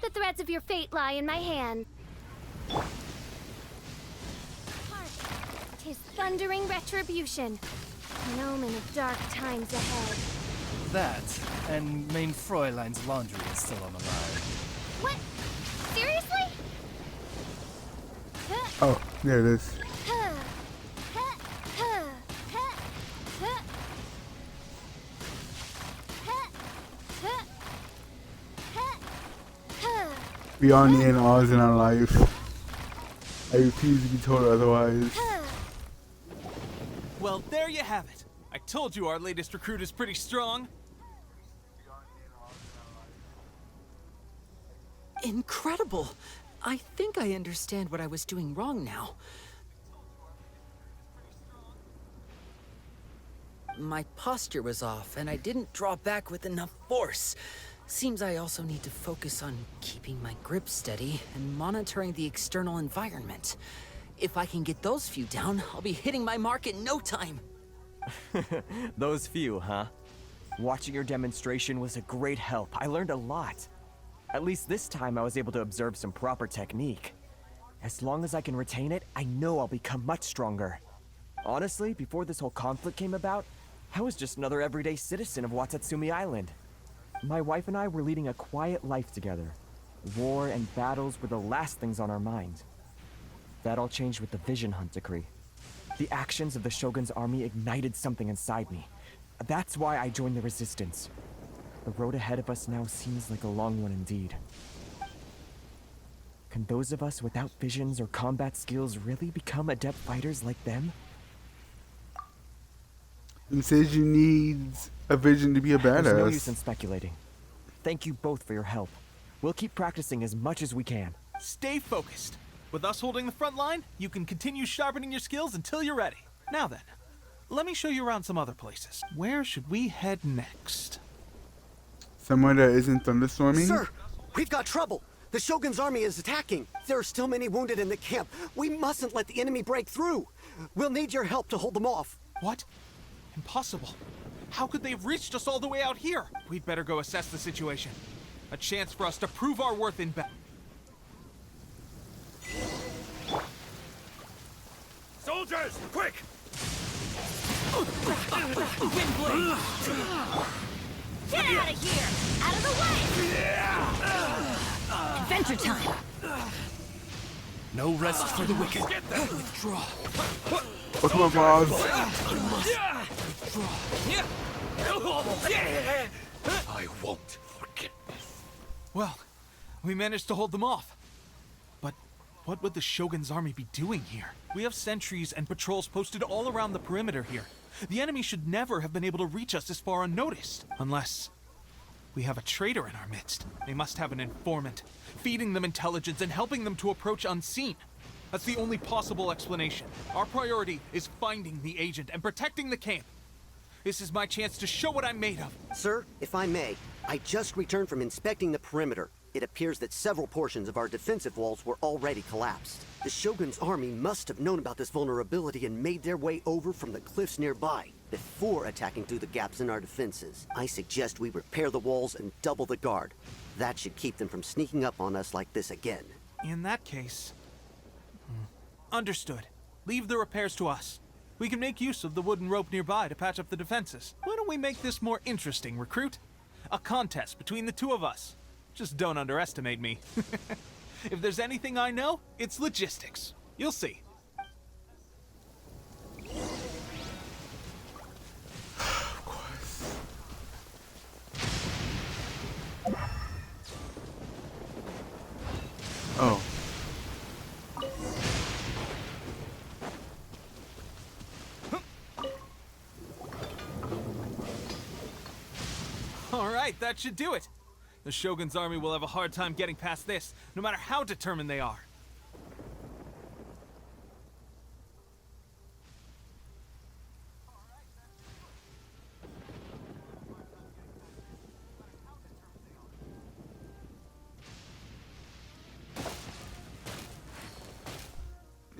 The threads of your fate lie in my hand. Hark! 'Tis thundering retribution, an omen of dark times ahead. That, and main Fräulein's laundry is still on the line. What? Seriously? Oh, there it is. We are near ours in our life. I refuse to be told otherwise. Well, there you have it. I told you our latest recruit is pretty strong. Incredible! I think I understand what I was doing wrong now. My posture was off, and I didn't draw back with enough force. Seems I also need to focus on keeping my grip steady and monitoring the external environment. If I can get those few down, I'll be hitting my mark in no time. Those few, huh? Watching your demonstration was a great help. I learned a lot. At least this time I was able to observe some proper technique. As long as I can retain it, I know I'll become much stronger. Honestly, before this whole conflict came about, I was just another everyday citizen of Watatsumi Island. My wife and I were leading a quiet life together. War and battles were the last things on our mind. That all changed with the Vision Hunt decree. The actions of the Shogun's army ignited something inside me. That's why I joined the resistance. The road ahead of us now seems like a long one indeed. Can those of us without visions or combat skills really become adept fighters like them? Who says you need a vision to be a badass? There's no use in speculating. Thank you both for your help. We'll keep practicing as much as we can. Stay focused. With us holding the front line, you can continue sharpening your skills until you're ready. Now then, let me show you around some other places. Where should we head next? Somewhere that isn't thunderstorming? Sir, we've got trouble. The Shogun's army is attacking. There are still many wounded in the camp. We mustn't let the enemy break through. We'll need your help to hold them off. What? Impossible. How could they have reached us all the way out here? We'd better go assess the situation. A chance for us to prove our worth in battle. Soldiers, quick! Wind blade! Get out of here! Out of the way! Adventure time! No rest for the wicked. Withdraw. Oh, come on, Bob. I won't forget this. Well, we managed to hold them off. But what would the Shogun's army be doing here? We have sentries and patrols posted all around the perimeter here. The enemy should never have been able to reach us this far unnoticed. Unless we have a traitor in our midst. They must have an informant, feeding them intelligence and helping them to approach unseen. That's the only possible explanation. Our priority is finding the agent and protecting the camp. This is my chance to show what I'm made of. Sir, if I may, I just returned from inspecting the perimeter. It appears that several portions of our defensive walls were already collapsed. The Shogun's army must have known about this vulnerability and made their way over from the cliffs nearby before attacking through the gaps in our defenses. I suggest we repair the walls and double the guard. That should keep them from sneaking up on us like this again. In that case... Understood. Leave the repairs to us. We can make use of the wooden rope nearby to patch up the defenses. Why don't we make this more interesting, recruit? A contest between the two of us. Just don't underestimate me. If there's anything I know, it's logistics. You'll see. Of course. Oh. All right, that should do it. The Shogun's army will have a hard time getting past this, no matter how determined they are.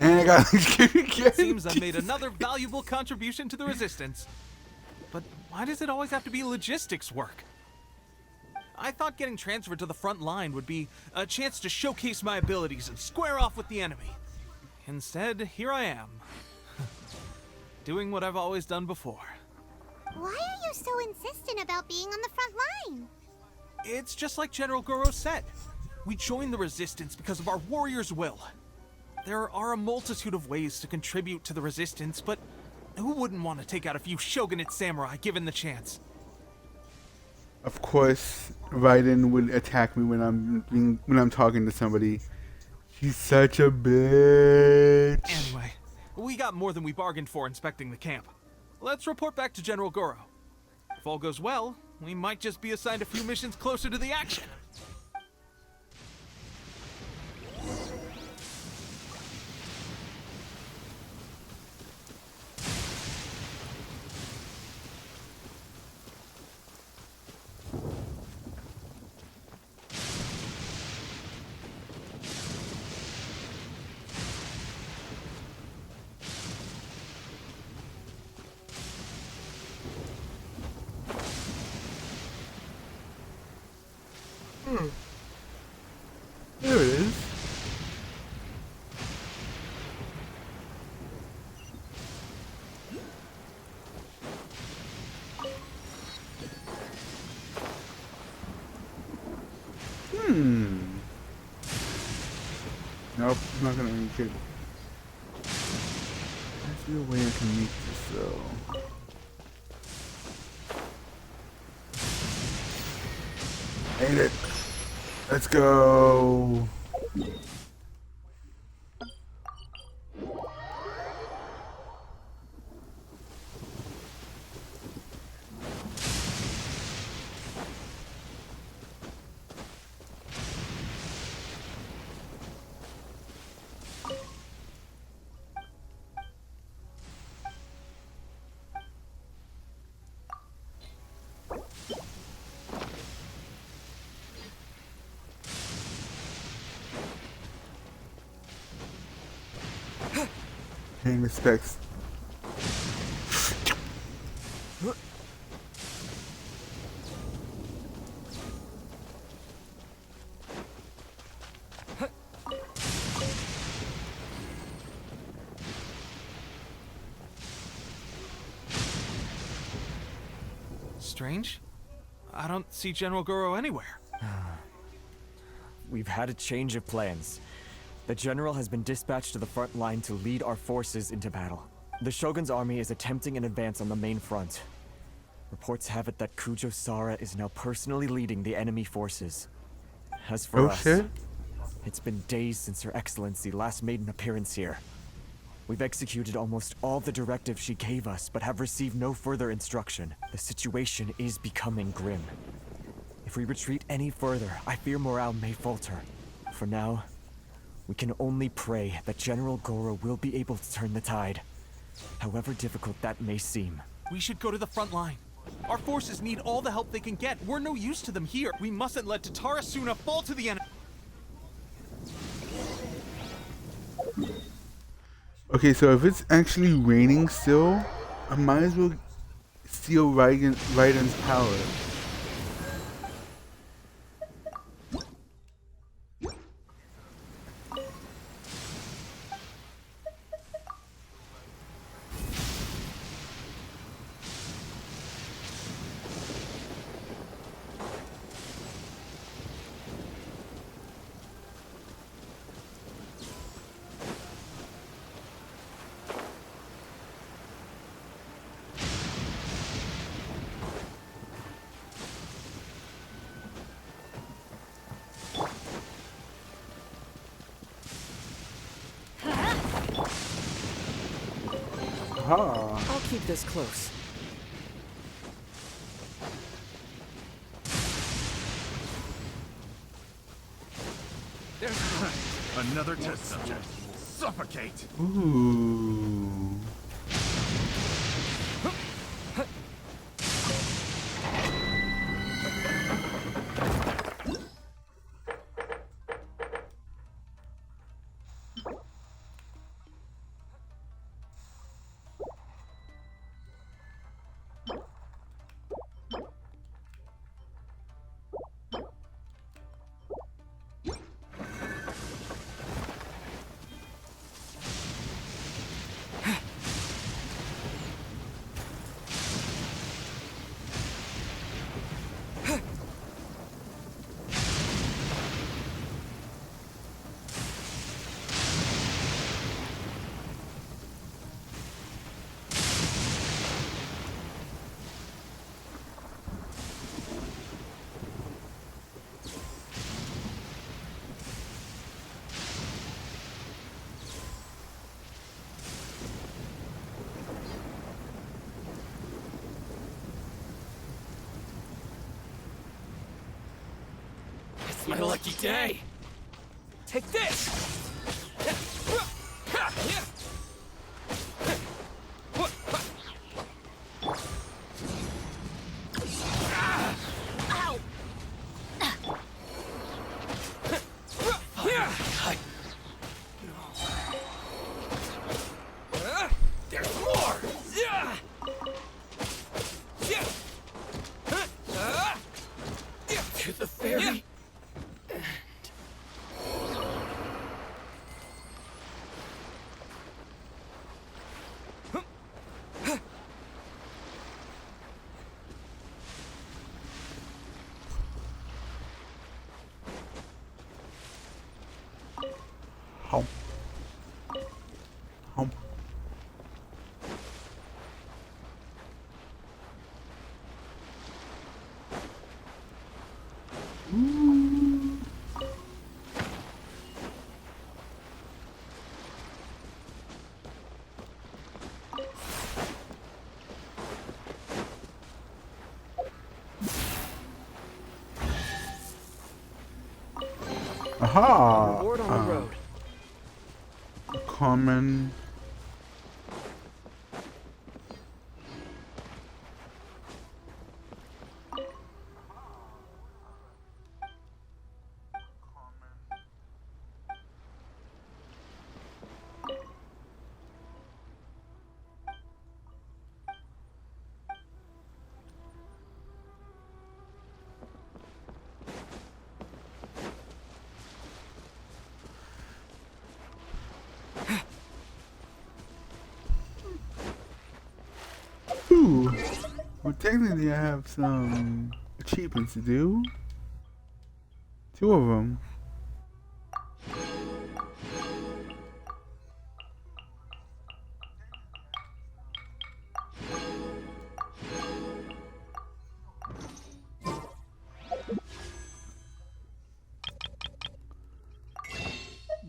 And I got It seems I made another valuable contribution to the Resistance. But why does it always have to be logistics work? I thought getting transferred to the front line would be a chance to showcase my abilities and square off with the enemy. Instead, here I am. Doing what I've always done before. Why are you so insistent about being on the front line? It's just like General Goro said. We joined the Resistance because of our warrior's will. There are a multitude of ways to contribute to the Resistance, but who wouldn't want to take out a few shogunate samurai given the chance? Of course, Raiden would attack me when I'm talking to somebody. She's such a bitch. Anyway, we got more than we bargained for inspecting the camp. Let's report back to General Goro. If all goes well, we might just be assigned a few missions closer to the action. There it is. Nope, I'm not gonna make it. There's no way I can make this though. Ain't it? Let's go. Paying respects. Strange. I don't see General Goro anywhere. We've had a change of plans. The general has been dispatched to the front line to lead our forces into battle. The Shogun's army is attempting an advance on the main front. Reports have it that Kujo Sara is now personally leading the enemy forces. As for us, shit. It's been days since Her Excellency last made an appearance here. We've executed almost all the directives she gave us, but have received no further instruction. The situation is becoming grim. If we retreat any further, I fear morale may falter. For now, we can only pray that General Goro will be able to turn the tide, however difficult that may seem. We should go to the front line. Our forces need all the help they can get. We're no use to them here. We mustn't let Tatara Suna fall to the enemy. Okay, so if it's actually raining still, I might as well steal Raiden's power. I'll keep this close. There's another test subject. Suffocate. Ooh. It's my lucky day. Take this! Ow! There's more! To the ferry. Home. Home. Aha! Reward on the road. Common. Well, technically, I have some achievements to do. 2 of them.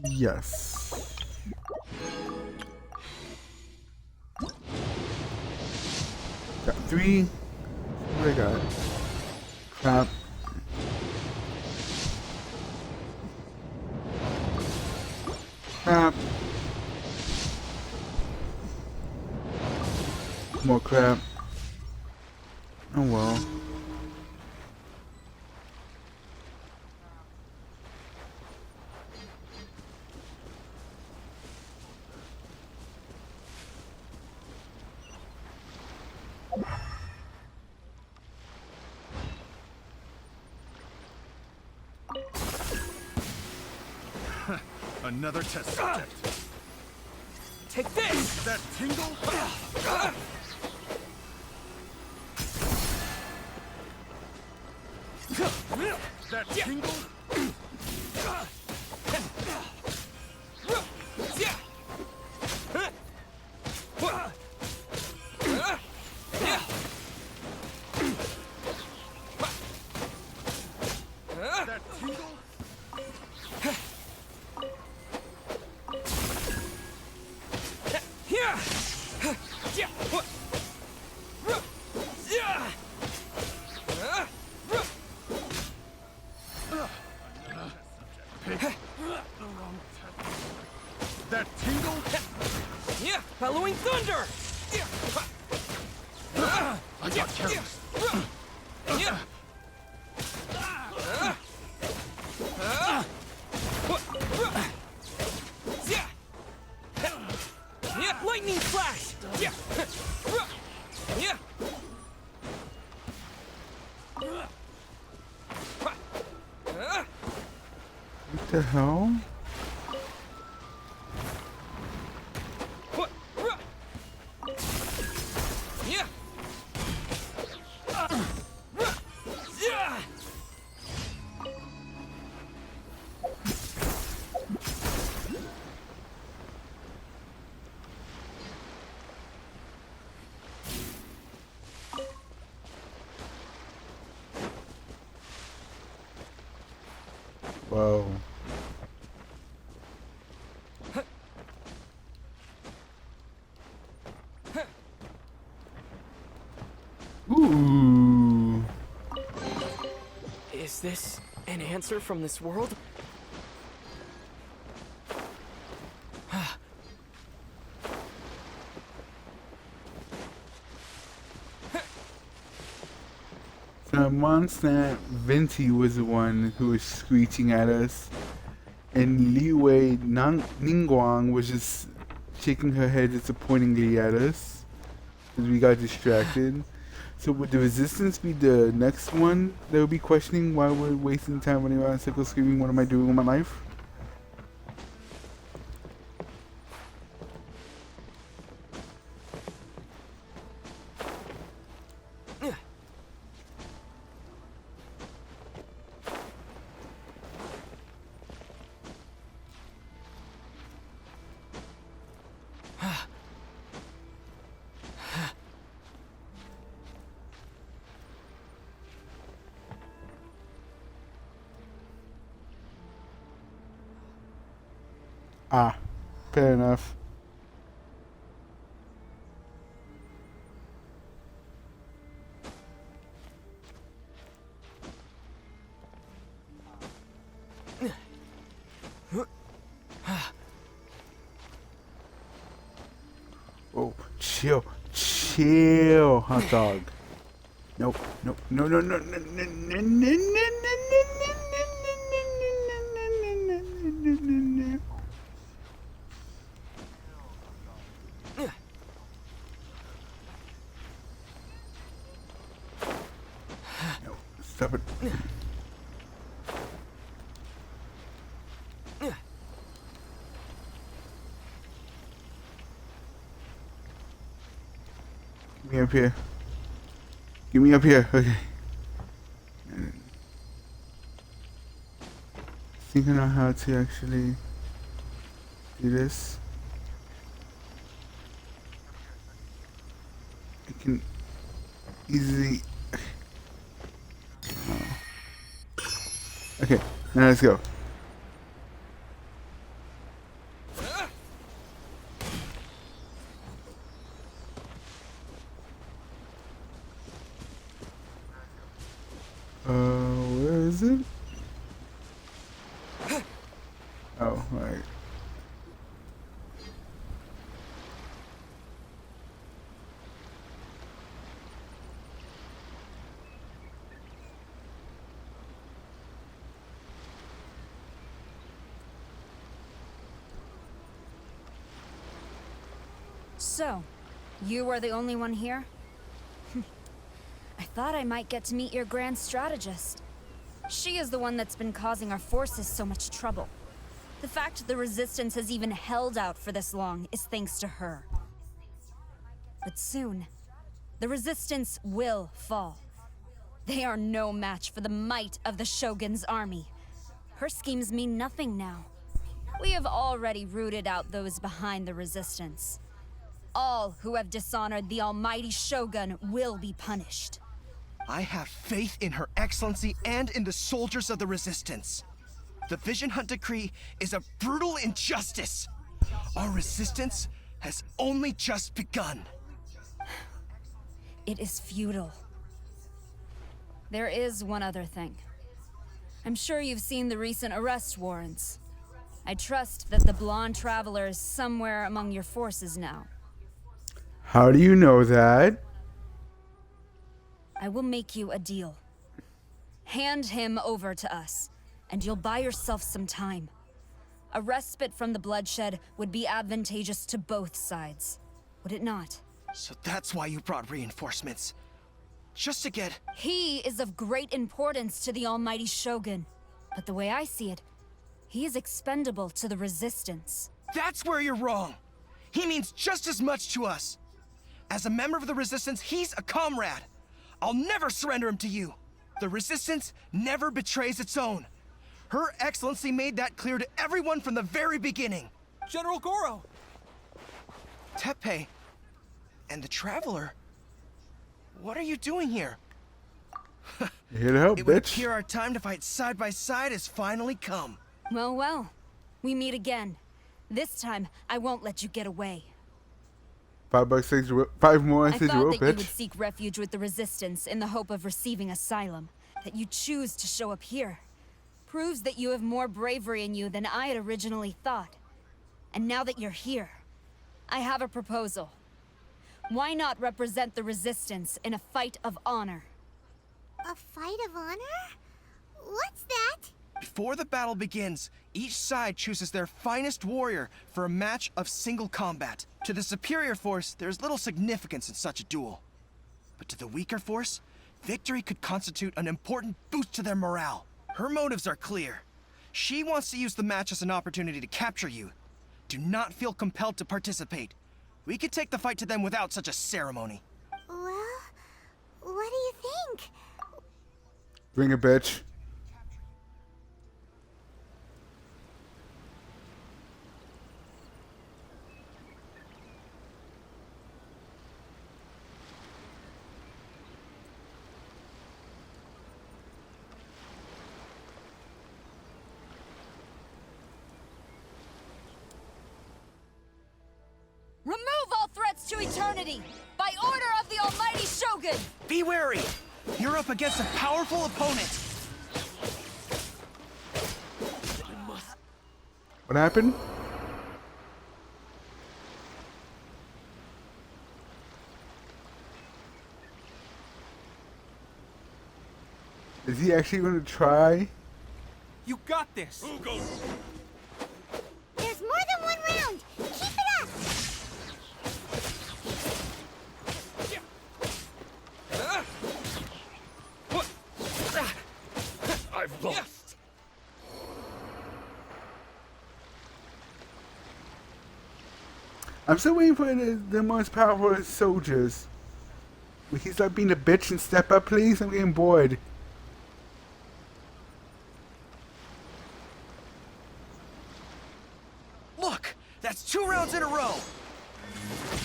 Yes. Got 3. What do I got? Crap. Crap. More crap. Oh well. Another test subject. Take this! That tingle? That tingle? That tingle? That tingle? Yeah, bellowing thunder! I got careless. Lightning flash! What the hell? Whoa. Ooh. Is this an answer from this world? So Mondstadt Venti was the one who was screeching at us, and Liwei Ningguang was just shaking her head disappointingly at us because we got distracted. So would the Resistance be the next one that would be questioning why we're wasting time running around in circles screaming, what am I doing with my life? Ah, fair enough. Oh, chill, chill, hot dog. Nope, nope, no, no, no, no, no, no, no, no, no. Stop it. Get me up here. Get me up here. Okay. I think I know how to actually do this. I can easily. Okay, now let's go. Where is it? Oh, right. So, you are the only one here? I thought I might get to meet your grand strategist. She is the one that's been causing our forces so much trouble. The fact the Resistance has even held out for this long is thanks to her. But soon, the Resistance will fall. They are no match for the might of the Shogun's army. Her schemes mean nothing now. We have already rooted out those behind the Resistance. All who have dishonored the almighty Shogun will be punished. I have faith in Her Excellency and in the soldiers of the Resistance. The Vision Hunt Decree is a brutal injustice. Our resistance has only just begun. It is futile. There is one other thing. I'm sure you've seen the recent arrest warrants. I trust that the blonde traveler is somewhere among your forces now. How do you know that? I will make you a deal. Hand him over to us, and you'll buy yourself some time. A respite from the bloodshed would be advantageous to both sides, would it not? So that's why you brought reinforcements. Just to get... He is of great importance to the almighty Shogun. But the way I see it, he is expendable to the Resistance. That's where you're wrong. He means just as much to us. As a member of the Resistance, he's a comrade. I'll never surrender him to you. The Resistance never betrays its own. Her Excellency made that clear to everyone from the very beginning. General Goro! Tepe and the Traveler, what are you doing here? Here to help, It would bitch. appear our time to fight side by side has finally come. Well, well. We meet again. This time, I won't let you get away. $5 5 more I and says thought roll, that you would bitch. seek refuge with the Resistance in the hope of receiving asylum. That you choose to show up here proves that you have more bravery in you than I had originally thought. And now that you're here, I have a proposal. Why not represent the Resistance in a fight of honor? A fight of honor? What's that? Before the battle begins, each side chooses their finest warrior for a match of single combat. To the superior force, there's little significance in such a duel. But to the weaker force, victory could constitute an important boost to their morale. Her motives are clear. She wants to use the match as an opportunity to capture you. Do not feel compelled to participate. We could take the fight to them without such a ceremony. Well, what do you think? Bring it, bitch. Remove all threats to eternity! By order of the almighty Shogun! Be wary! You're up against a powerful opponent! What happened? Is he actually going to try? You got this! There's more than one round! Keep it up! I've lost. I'm still waiting for the most powerful soldiers. Will he stop being a bitch and step up, please? I'm getting bored. Look! That's 2 rounds in a row!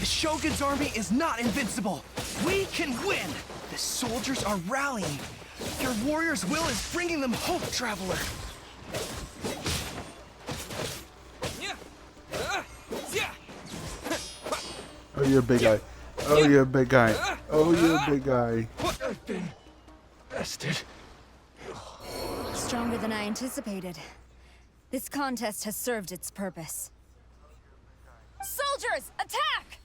The Shogun's army is not invincible! We can win! The soldiers are rallying! Their warrior's will is bringing them hope, Traveler! Oh, you're a big guy. Oh, you're a big guy. Oh, you're a big guy. I've been bested. Stronger than I anticipated. This contest has served its purpose. Soldiers, attack!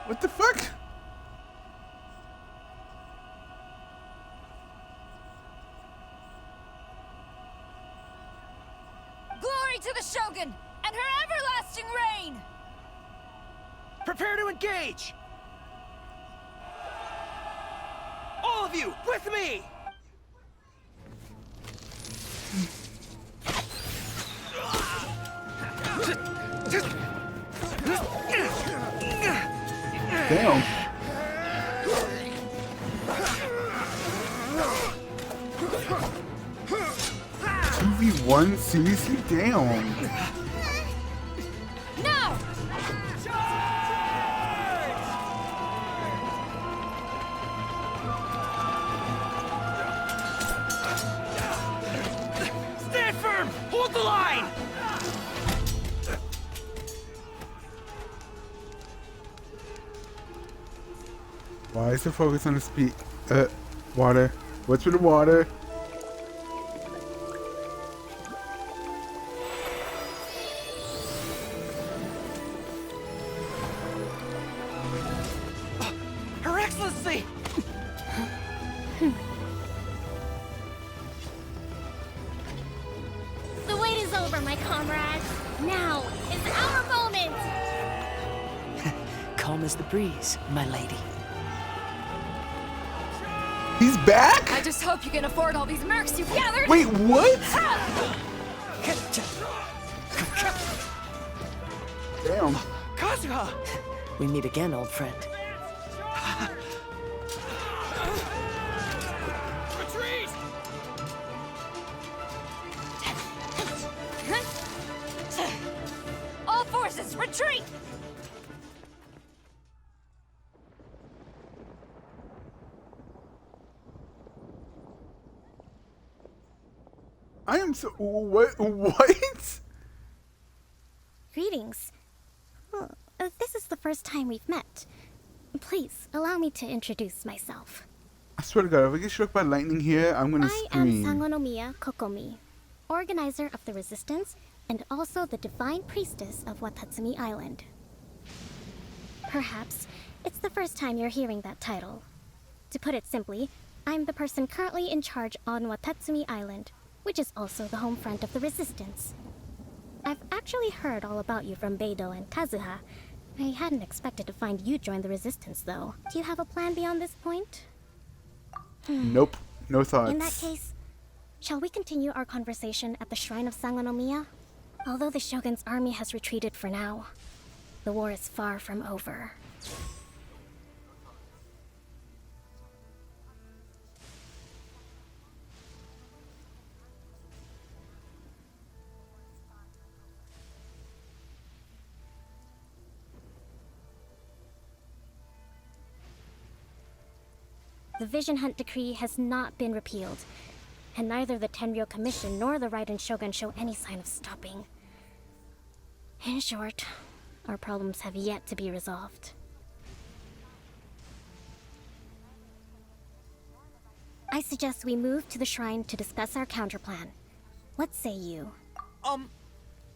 What the fuck? Glory to the Shogun and her everlasting reign! Prepare to engage! All of you, with me! Damn. $2v1? Seriously? Damn. No! Stand firm! Hold the line! Why is the focus on the speed? Water. What's with the water? Her Excellency! The wait is over, my comrades. Now is our moment. Calm as the breeze, my lady. He's back? I just hope you can afford all these mercs you've gathered! Wait, what? Damn. Kazuha! We meet again, old friend. Retreat! All forces, retreat! I am so. What? Greetings. Well, this is the first time we've met. Please, allow me to introduce myself. I swear to God, if I get struck by lightning here, I'm gonna I am scream. Sangonomiya Kokomi, organizer of the Resistance and also the Divine Priestess of Watatsumi Island. Perhaps it's the first time you're hearing that title. To put it simply, I'm the person currently in charge on Watatsumi Island, which is also the home front of the Resistance. I've actually heard all about you from Beidou and Kazuha. I hadn't expected to find you join the Resistance, though. Do you have a plan beyond this point? Nope. No thoughts. In that case, shall we continue our conversation at the Shrine of Sangonomiya? Although the Shogun's army has retreated for now, the war is far from over. The Vision Hunt Decree has not been repealed, and neither the Tenryou Commission nor the Raiden Shogun show any sign of stopping. In short, our problems have yet to be resolved. I suggest we move to the shrine to discuss our counterplan. What say you?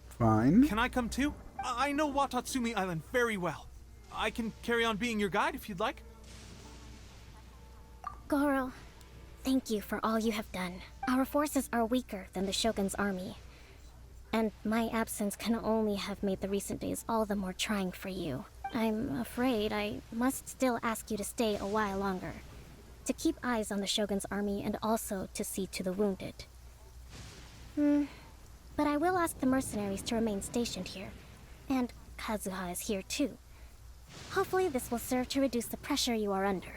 Fine. Can I come too? I know Watatsumi Island very well. I can carry on being your guide if you'd like. Goro, thank you for all you have done. Our forces are weaker than the Shogun's army, and my absence can only have made the recent days all the more trying for you. I'm afraid I must still ask you to stay a while longer, to keep eyes on the Shogun's army and also to see to the wounded. But I will ask the mercenaries to remain stationed here, and Kazuha is here too. Hopefully this will serve to reduce the pressure you are under.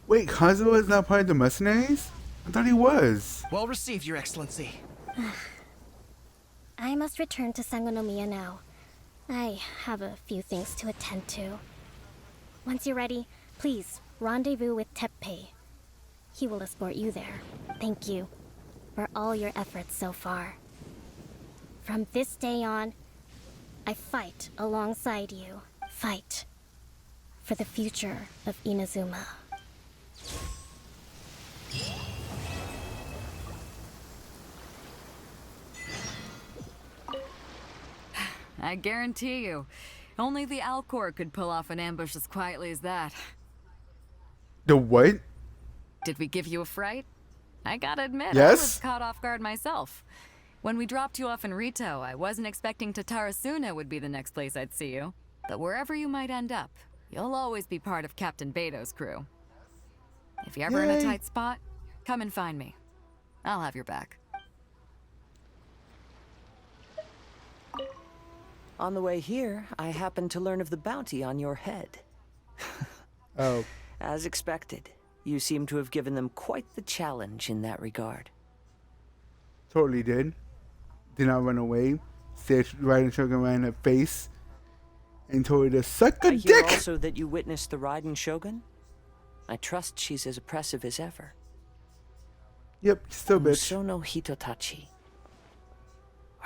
Wait, Kazuo is not part of the mercenaries? I thought he was. Well received, Your Excellency. I must return to Sangonomiya now. I have a few things to attend to. Once you're ready, please rendezvous with Teppei. He will escort you there. Thank you for all your efforts so far. From this day on, I fight alongside you. Fight for the future of Inazuma. I guarantee you, only the Alcor could pull off an ambush as quietly as that. The what? Did we give you a fright? I gotta admit, Yes? I was caught off guard myself. When we dropped you off in Rito, I wasn't expecting Tatarasuna would be the next place I'd see you. But wherever you might end up, you'll always be part of Captain Beto's crew. If you're ever in a Yay. tight spot, come and find me. I'll have your back. On the way here, I happened to learn of the bounty on your head. Oh. As expected, you seem to have given them quite the challenge in that regard. Totally did. Did not run away. Stared right in Shogun right in her face. And told her to suck a I hear dick! also that you witnessed the Raiden Shogun. I trust she's as oppressive as ever. Yep, still bitch. Muso no Hitotachi.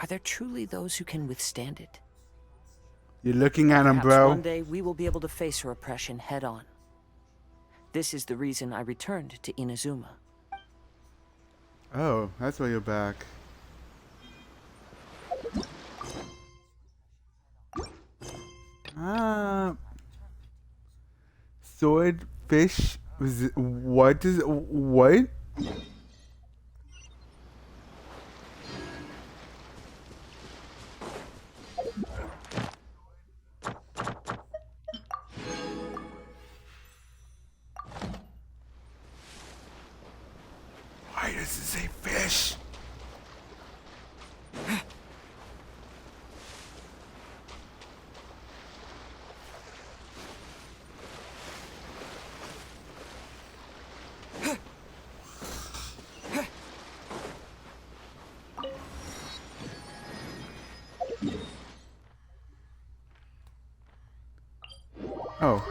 Are there truly those who can withstand it? You're looking at him, Perhaps bro. one day we will be able to face her oppression head on. This is the reason I returned to Inazuma. Oh, that's why you're back. Ah. Swordfish. What is. What? Why does it say fish? Oh.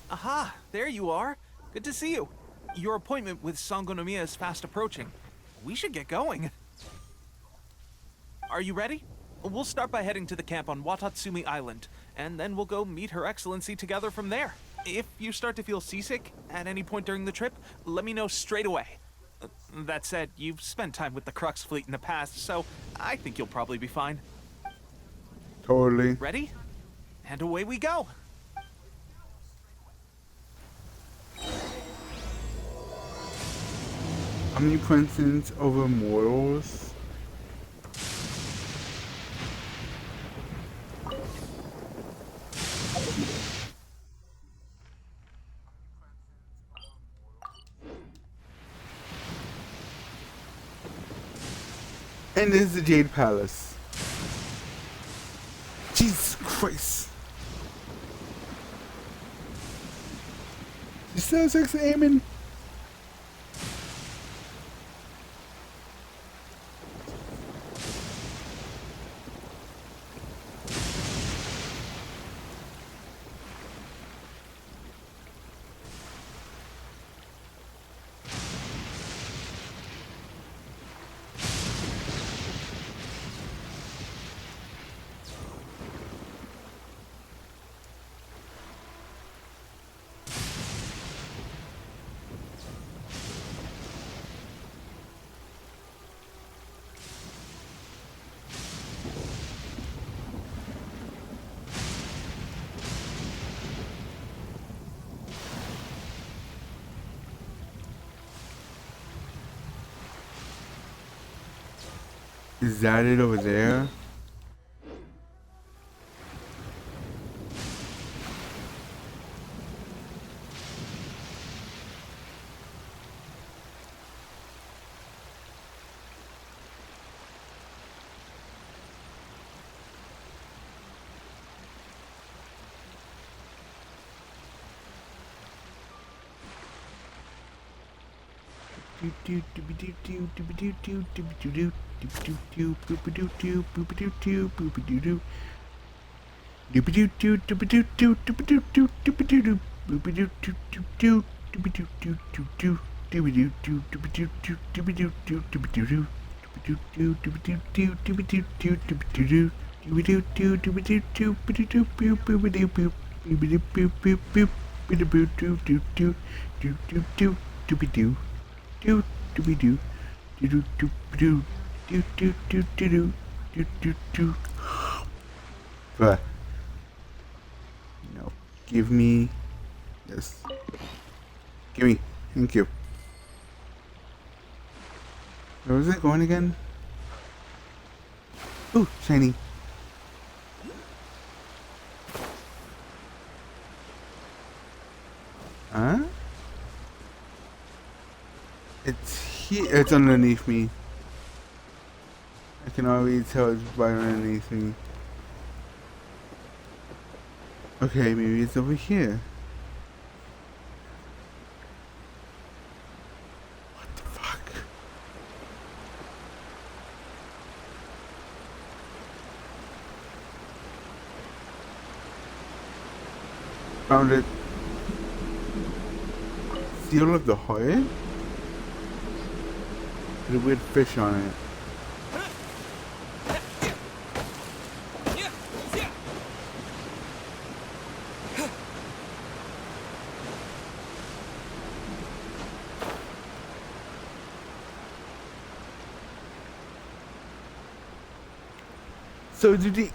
Aha! There you are! Good to see you. Your appointment with Sangonomiya is fast approaching. We should get going. Are you ready? We'll start by heading to the camp on Watatsumi Island, and then we'll go meet Her Excellency together from there. If you start to feel seasick at any point during the trip, let me know straight away. That said, you've spent time with the Crux fleet in the past, so I think you'll probably be fine. Totally. Ready? And away we go! Omnipotence over mortals. And this is the Jade Palace. Jesus Christ. You still have sex with Eamon? Is that it over there? Do do do do do do do do do do do do do do. But no, give me this. Give me. Thank you. Where was it going again? Ooh, shiny. Huh? It's here. It's underneath me. I can already tell it's right underneath me. Okay, maybe it's over here. What the fuck? Found it. Seal of the Heart? With a weird fish on it. So do the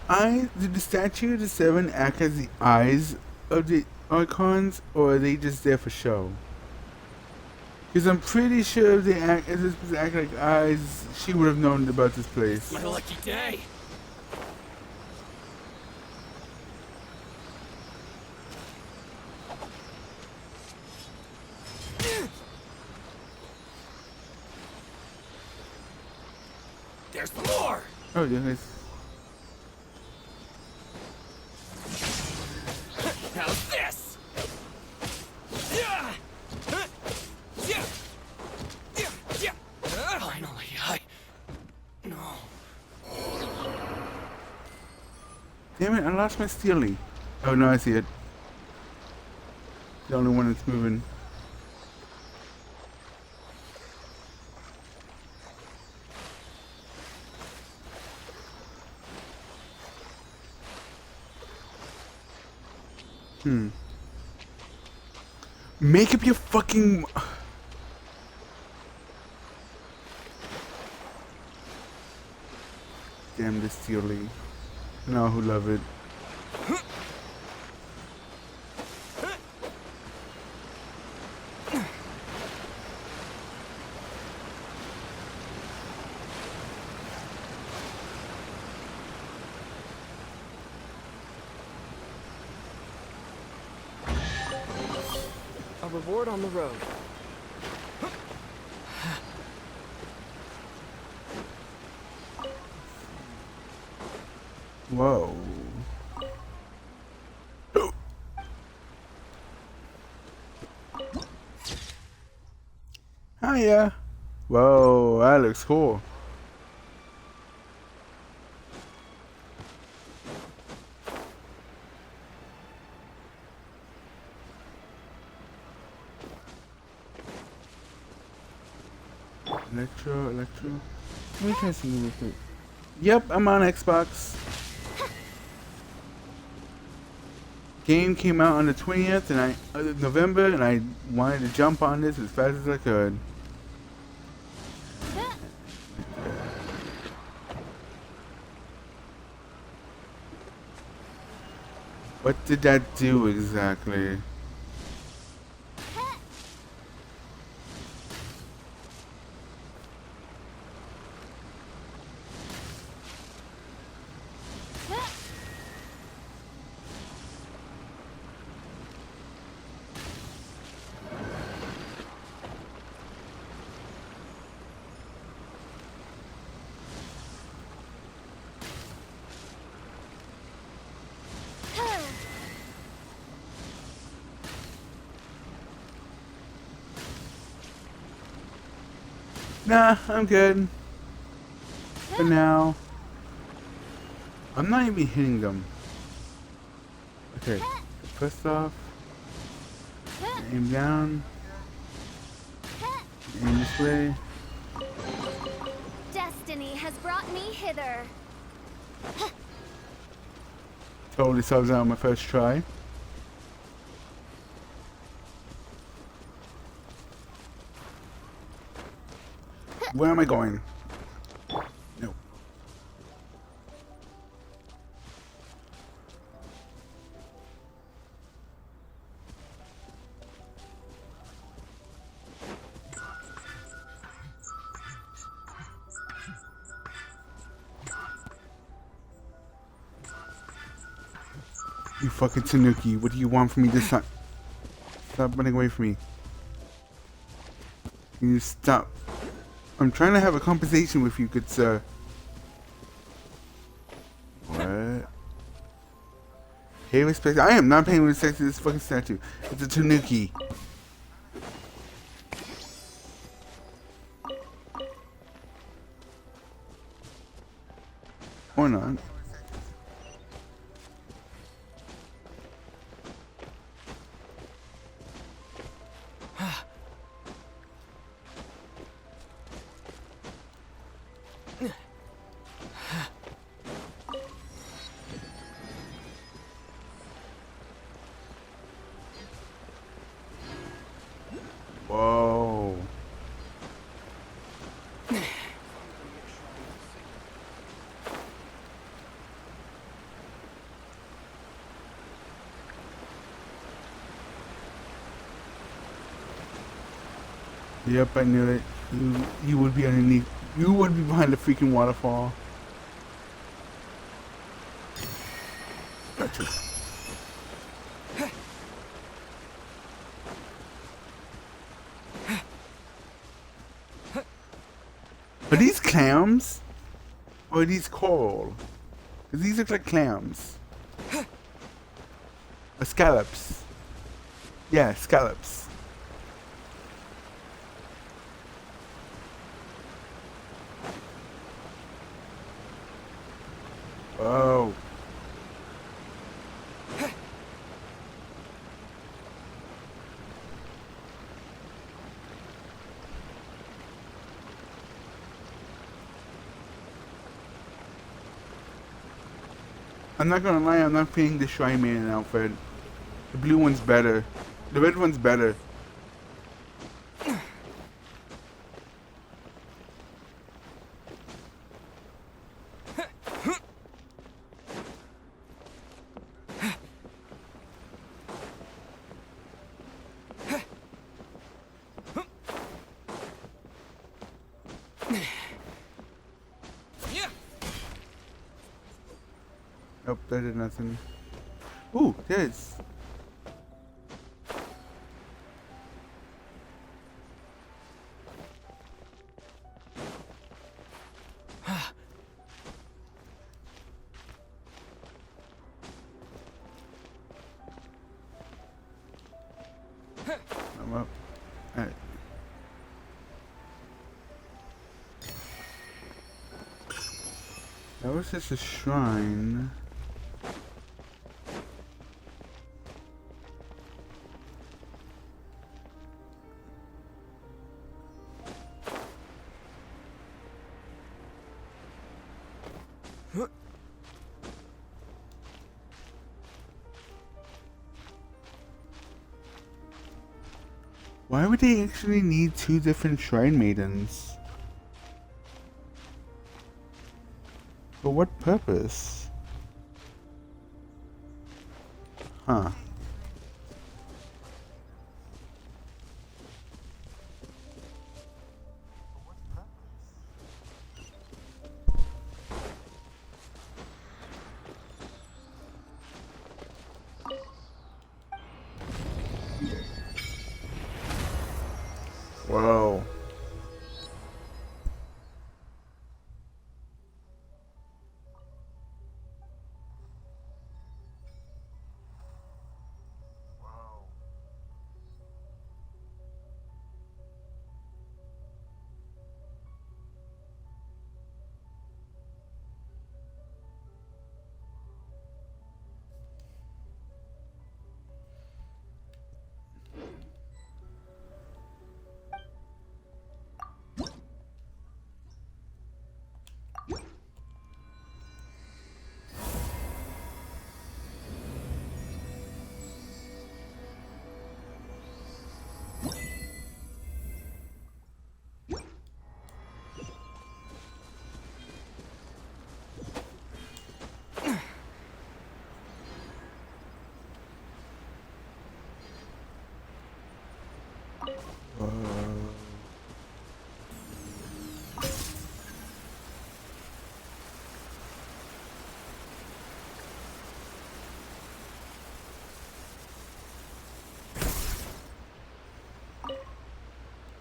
statue of the seven act as the eyes of the archons, or are they just there for show? Because I'm pretty sure if they act as this act like eyes, she would have known about this place. My lucky day. There's more. Oh, yeah. How's this? Finally, no. Damn it, I lost my steely. Oh no, I see it. The only one that's moving. Make up your fucking... Damn this steely. Now who love it. A reward on the road. Whoa. Hiya. Whoa, that looks cool. Electro. Let me try something real quick. Yep, I'm on Xbox. Game came out on the 20th of November, and I wanted to jump on this as fast as I could. What did that do exactly? Nah, I'm good. For now. I'm not even hitting them. Okay. First off, aim down. Aim this way. Destiny has brought me hither. Totally solves out on my first try. Where am I going? No. You fucking Tanuki, what do you want from me this time? Stop running away from me. Can you stop? I'm trying to have a conversation with you, good sir. What? Pay respect. I am not paying respect to this fucking statue. It's a Tanuki. Or not. Whoa. Yep, I knew it. You would be underneath. You would be behind the freaking waterfall. Gotcha. Are these clams? Or are these coral? Because these look like clams. Or scallops. Yeah, scallops. Oh. I'm not gonna lie, I'm not paying the Shrine Man outfit. The blue one's better. The red one's better. Nope, that did nothing. Ooh, there's. I'm up. Alright. That was just a shrine. Why would they actually need two different shrine maidens? For what purpose? Huh. Whoa.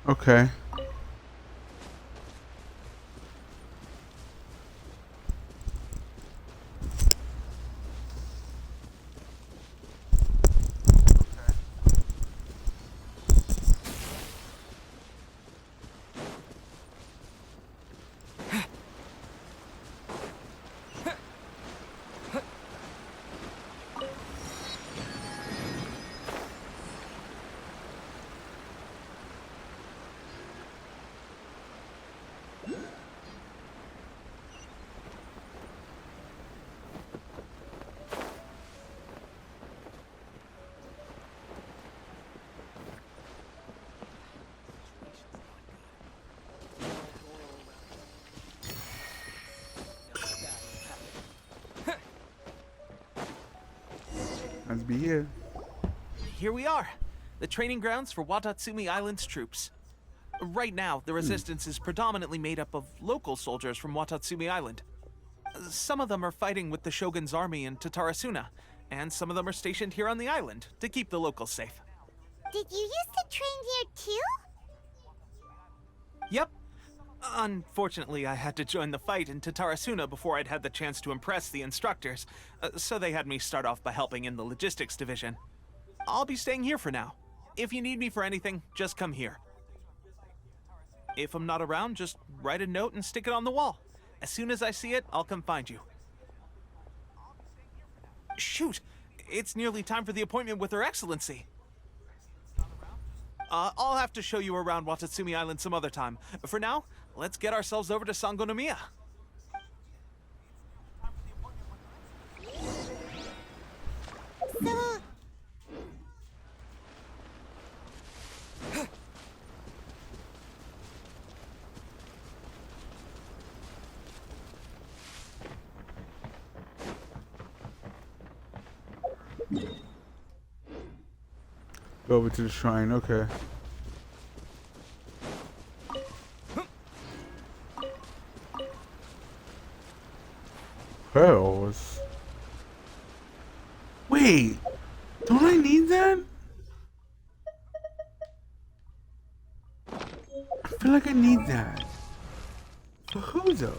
Okay. Let's be here. Here we are, the training grounds for Watatsumi Island's troops. Right now, the resistance is predominantly made up of local soldiers from Watatsumi Island. Some of them are fighting with the Shogun's army in Tatarasuna, and some of them are stationed here on the island to keep the locals safe. Did you used to train here too? Yep. Unfortunately, I had to join the fight in Tatarasuna before I'd had the chance to impress the instructors, so they had me start off by helping in the logistics division. I'll be staying here for now. If you need me for anything, just come here. If I'm not around, just write a note and stick it on the wall. As soon as I see it, I'll come find you. Shoot! It's nearly time for the appointment with Her Excellency. I'll have to show you around Watatsumi Island some other time. For now, let's get ourselves over to Sangonomiya. So... Go over to the shrine, okay. Pearls? Wait, don't I need that? I feel like I need that. For who though?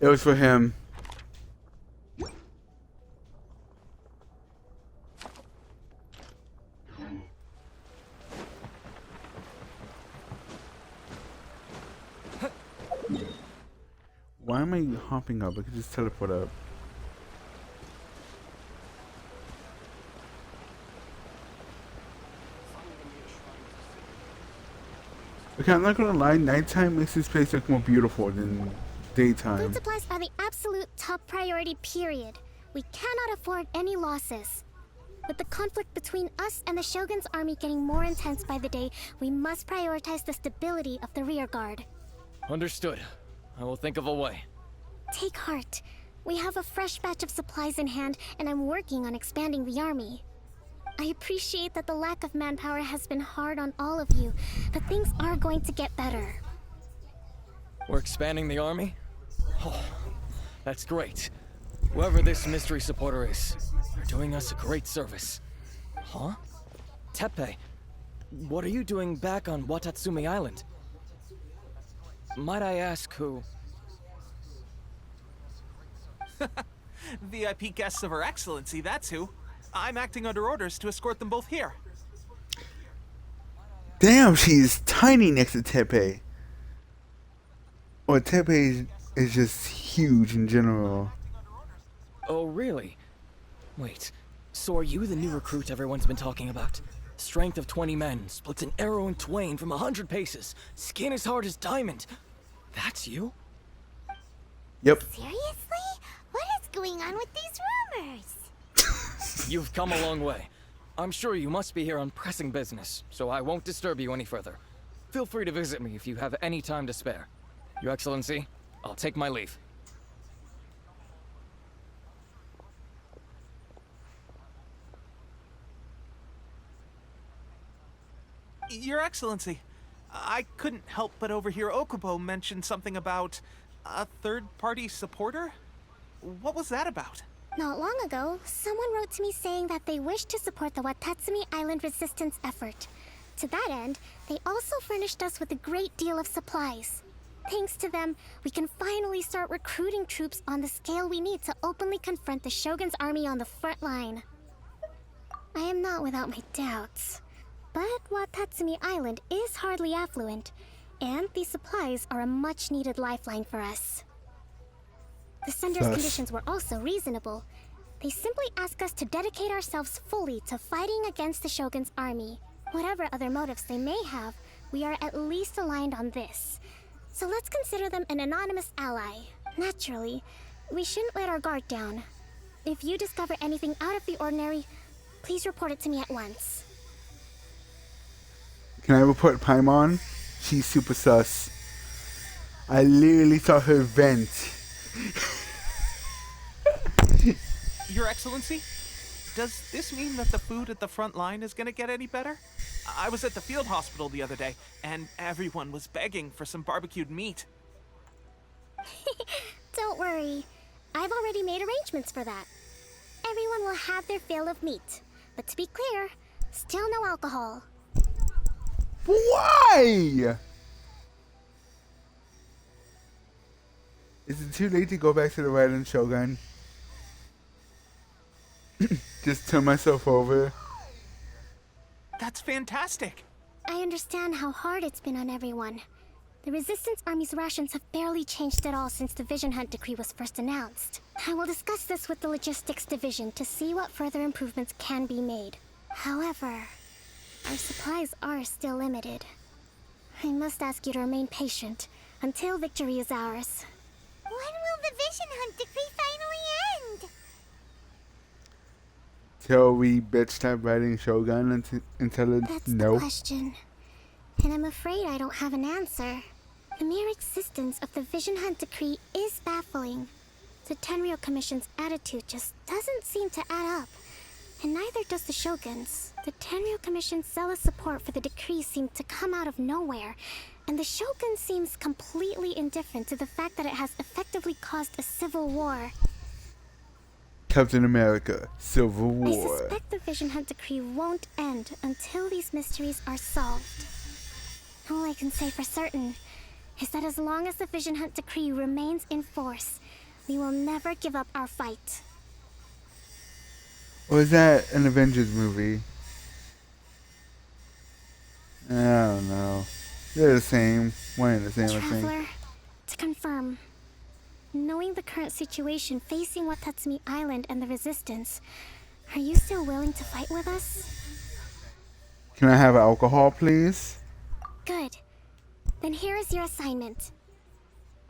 It was for him. Why am I hopping up? I could just teleport up. Okay, I'm not gonna lie, nighttime makes this place look more beautiful than daytime. Food supplies are the absolute top priority, period. We cannot afford any losses. With the conflict between us and the Shogun's army getting more intense by the day, we must prioritize the stability of the rear guard. Understood. I will think of a way. Take heart. We have a fresh batch of supplies in hand, and I'm working on expanding the army. I appreciate that the lack of manpower has been hard on all of you, but things are going to get better. We're expanding the army? Oh, that's great. Whoever this mystery supporter is, they're doing us a great service. Huh? Teppei, what are you doing back on Watatsumi Island? Might I ask who? VIP guests of Her Excellency, that's who. I'm acting under orders to escort them both here. Damn, she's tiny next to Teppei. Or Teppei is just huge in general. Oh, really? Wait, so are you the new recruit everyone's been talking about? Strength of 20 men, splits an arrow in twain from 100 paces, skin as hard as diamond. That's you? Yep. Seriously? What is going on with these rumors? You've come a long way. I'm sure you must be here on pressing business, so I won't disturb you any further. Feel free to visit me if you have any time to spare. Your Excellency, I'll take my leave. Your Excellency, I couldn't help but overhear Okubo mention something about A third-party supporter? What was that about? Not long ago, someone wrote to me saying that they wish to support the Watatsumi Island resistance effort. To that end, they also furnished us with a great deal of supplies. Thanks to them, we can finally start recruiting troops on the scale we need to openly confront the Shogun's army on the front line. I am not without my doubts, but Watatsumi Island is hardly affluent, and these supplies are a much-needed lifeline for us. The sender's conditions were also reasonable. They simply ask us to dedicate ourselves fully to fighting against the Shogun's army. Whatever other motives they may have, we are at least aligned on this. So let's consider them an anonymous ally. Naturally, we shouldn't let our guard down. If you discover anything out of the ordinary, please report it to me at once. Can I report Paimon? She's super sus. I literally saw her vent. Your Excellency? Does this mean that the food at the front line is gonna get any better? I was at the field hospital the other day, and everyone was begging for some barbecued meat. Don't worry. I've already made arrangements for that. Everyone will have their fill of meat. But to be clear, still no alcohol. Why? Is it too late to go back to the Ryland Shogun? Just turn myself over? That's fantastic! I understand how hard it's been on everyone. The Resistance Army's rations have barely changed at all since the Vision Hunt decree was first announced. I will discuss this with the Logistics Division to see what further improvements can be made. However, our supplies are still limited. I must ask you to remain patient until victory is ours. When will the Vision Hunt decree finally end? Till we bitch that riding Shogun until it's That's nope. the question. And I'm afraid I don't have an answer. The mere existence of the Vision Hunt decree is baffling. The Tenryou Commission's attitude just doesn't seem to add up. And neither does the Shogun's. The Tenryou Commission's zealous support for the decree seemed to come out of nowhere, and the Shogun seems completely indifferent to the fact that it has effectively caused a civil war. Captain America, Civil I War. suspect the Vision Hunt decree won't end until these mysteries are solved. All I can say for certain is that as long as the Vision Hunt decree remains in force, we will never give up our fight. Or is that an Avengers movie? I don't know. They're the same. One and the same, I think. Traveler, to confirm, knowing the current situation facing Watatsumi Island and the Resistance, are you still willing to fight with us? Can I have alcohol, please? Good. Then here is your assignment.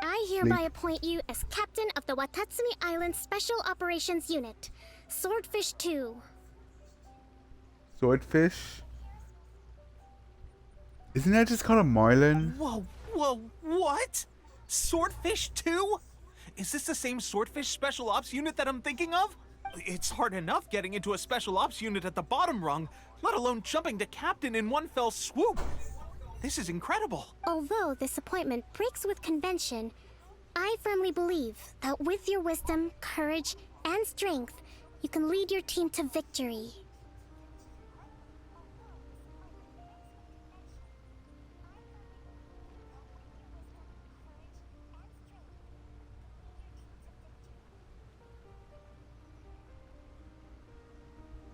I hereby appoint you as captain of the Watatsumi Island Special Operations Unit, Swordfish 2. Swordfish? Isn't that just called a marlin? Whoa, what? Swordfish 2? Is this the same Swordfish Special Ops unit that I'm thinking of? It's hard enough getting into a Special Ops unit at the bottom rung, let alone jumping to captain in one fell swoop. This is incredible. Although this appointment breaks with convention, I firmly believe that with your wisdom, courage, and strength, you can lead your team to victory.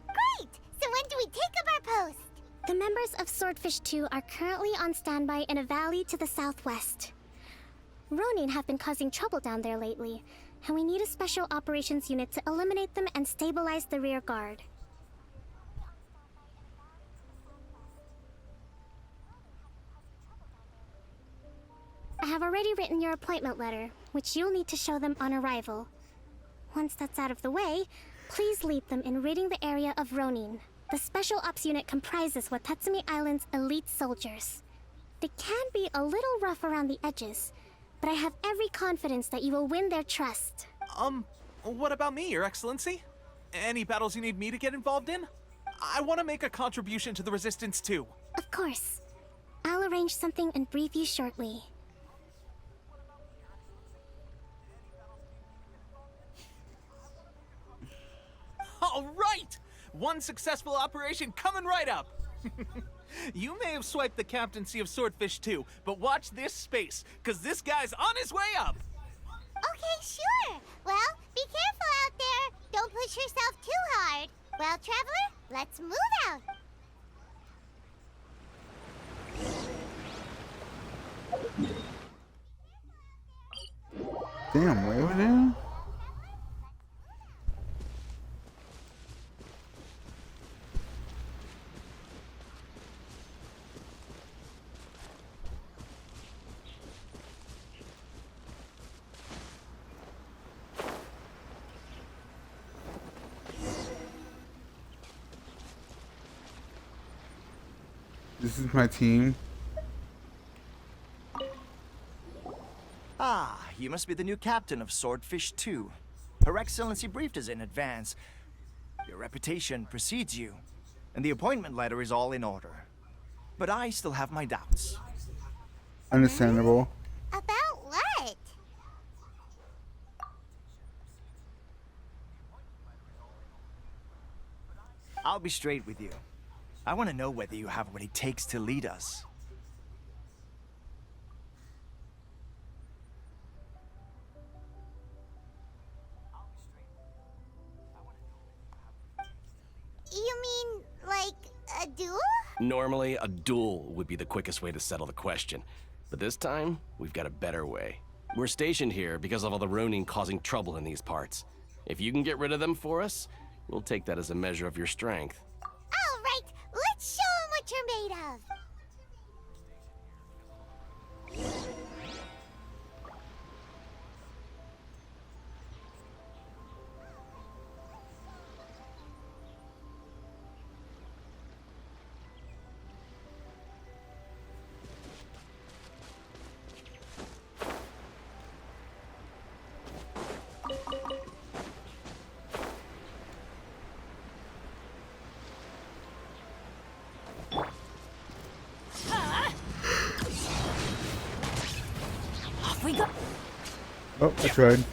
Great! So when do we take up our post? The members of Swordfish 2 are currently on standby in a valley to the southwest. Ronin have been causing trouble down there lately, and we need a special operations unit to eliminate them and stabilize the rear guard. I have already written your appointment letter, which you'll need to show them on arrival. Once that's out of the way, please lead them in ridding the area of Ronin. The Special Ops unit comprises Watatsumi Island's elite soldiers. They can be a little rough around the edges, but I have every confidence that you will win their trust. What about me, Your Excellency? Any battles you need me to get involved in? I want to make a contribution to the Resistance too. Of course. I'll arrange something and brief you shortly. right! One successful operation coming right up. You may have swiped the captaincy of Swordfish 2, but watch this space, because this guy's on his way up. Okay, sure. Well, be careful out there. Don't push yourself too hard. Well, Traveler, let's move out. Damn, way over there? This is my team. Ah, you must be the new captain of Swordfish 2. Her Excellency briefed us in advance. Your reputation precedes you, and the appointment letter is all in order. But I still have my doubts. Understandable. About what? I'll be straight with you. I want to know whether you have what it takes to lead us. You mean, like, a duel? Normally, a duel would be the quickest way to settle the question. But this time, we've got a better way. We're stationed here because of all the Ronin causing trouble in these parts. If you can get rid of them for us, we'll take that as a measure of your strength. All right, let's show 'em what you're made of. Off we go. Oh, I tried.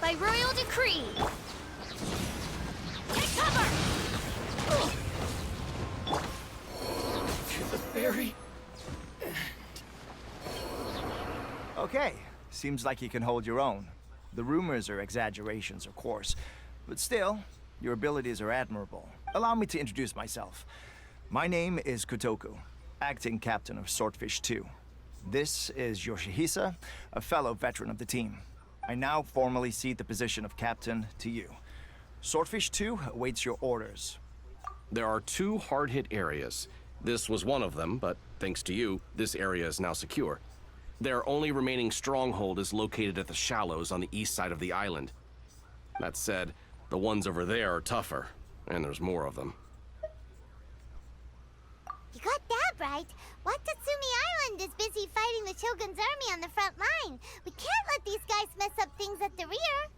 By royal decree. Take cover. To the ferry. Okay, seems like you can hold your own. The rumors are exaggerations, of course, but still, your abilities are admirable. Allow me to introduce myself. My name is Kotoku, acting captain of Swordfish 2. This is Yoshihisa, a fellow veteran of the team. I now formally cede the position of captain to you. Swordfish 2 awaits your orders. There are 2 hard-hit areas. This was one of them, but thanks to you, this area is now secure. Their only remaining stronghold is located at the shallows on the east side of the island. That said, the ones over there are tougher, and there's more of them. You got that right. Watatsumi Island is busy fighting the Shogun's army on the front line. We can't let these guys mess up things at the rear.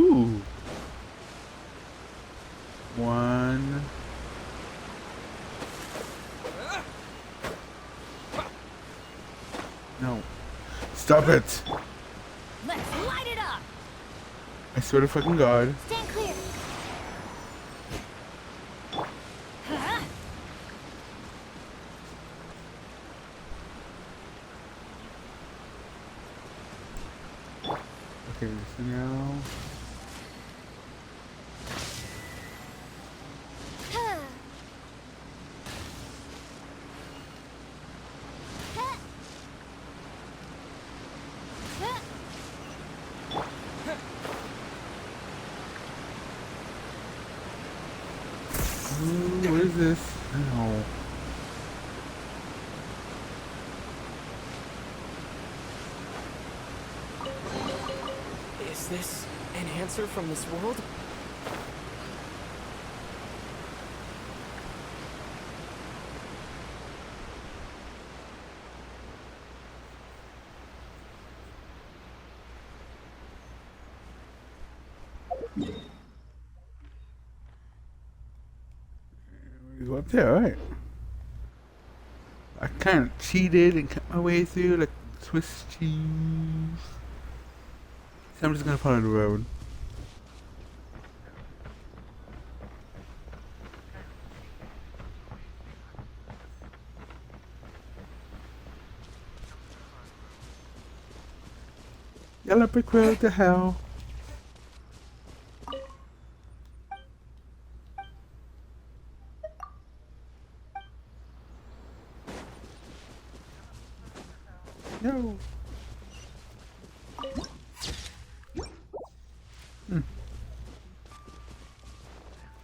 Ooh. 1. No. Stop it! Let's light it up. I swear to fucking God. Stand clear. Huh? Okay, so now. Ooh, what is this? No. Is this an answer from this world? We go up there, alright. I kind of cheated and cut my way through like Swiss cheese. So I'm just gonna follow the road. Yellow brick road to hell. No.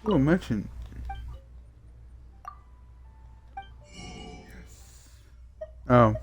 Oh, merchant. Oh.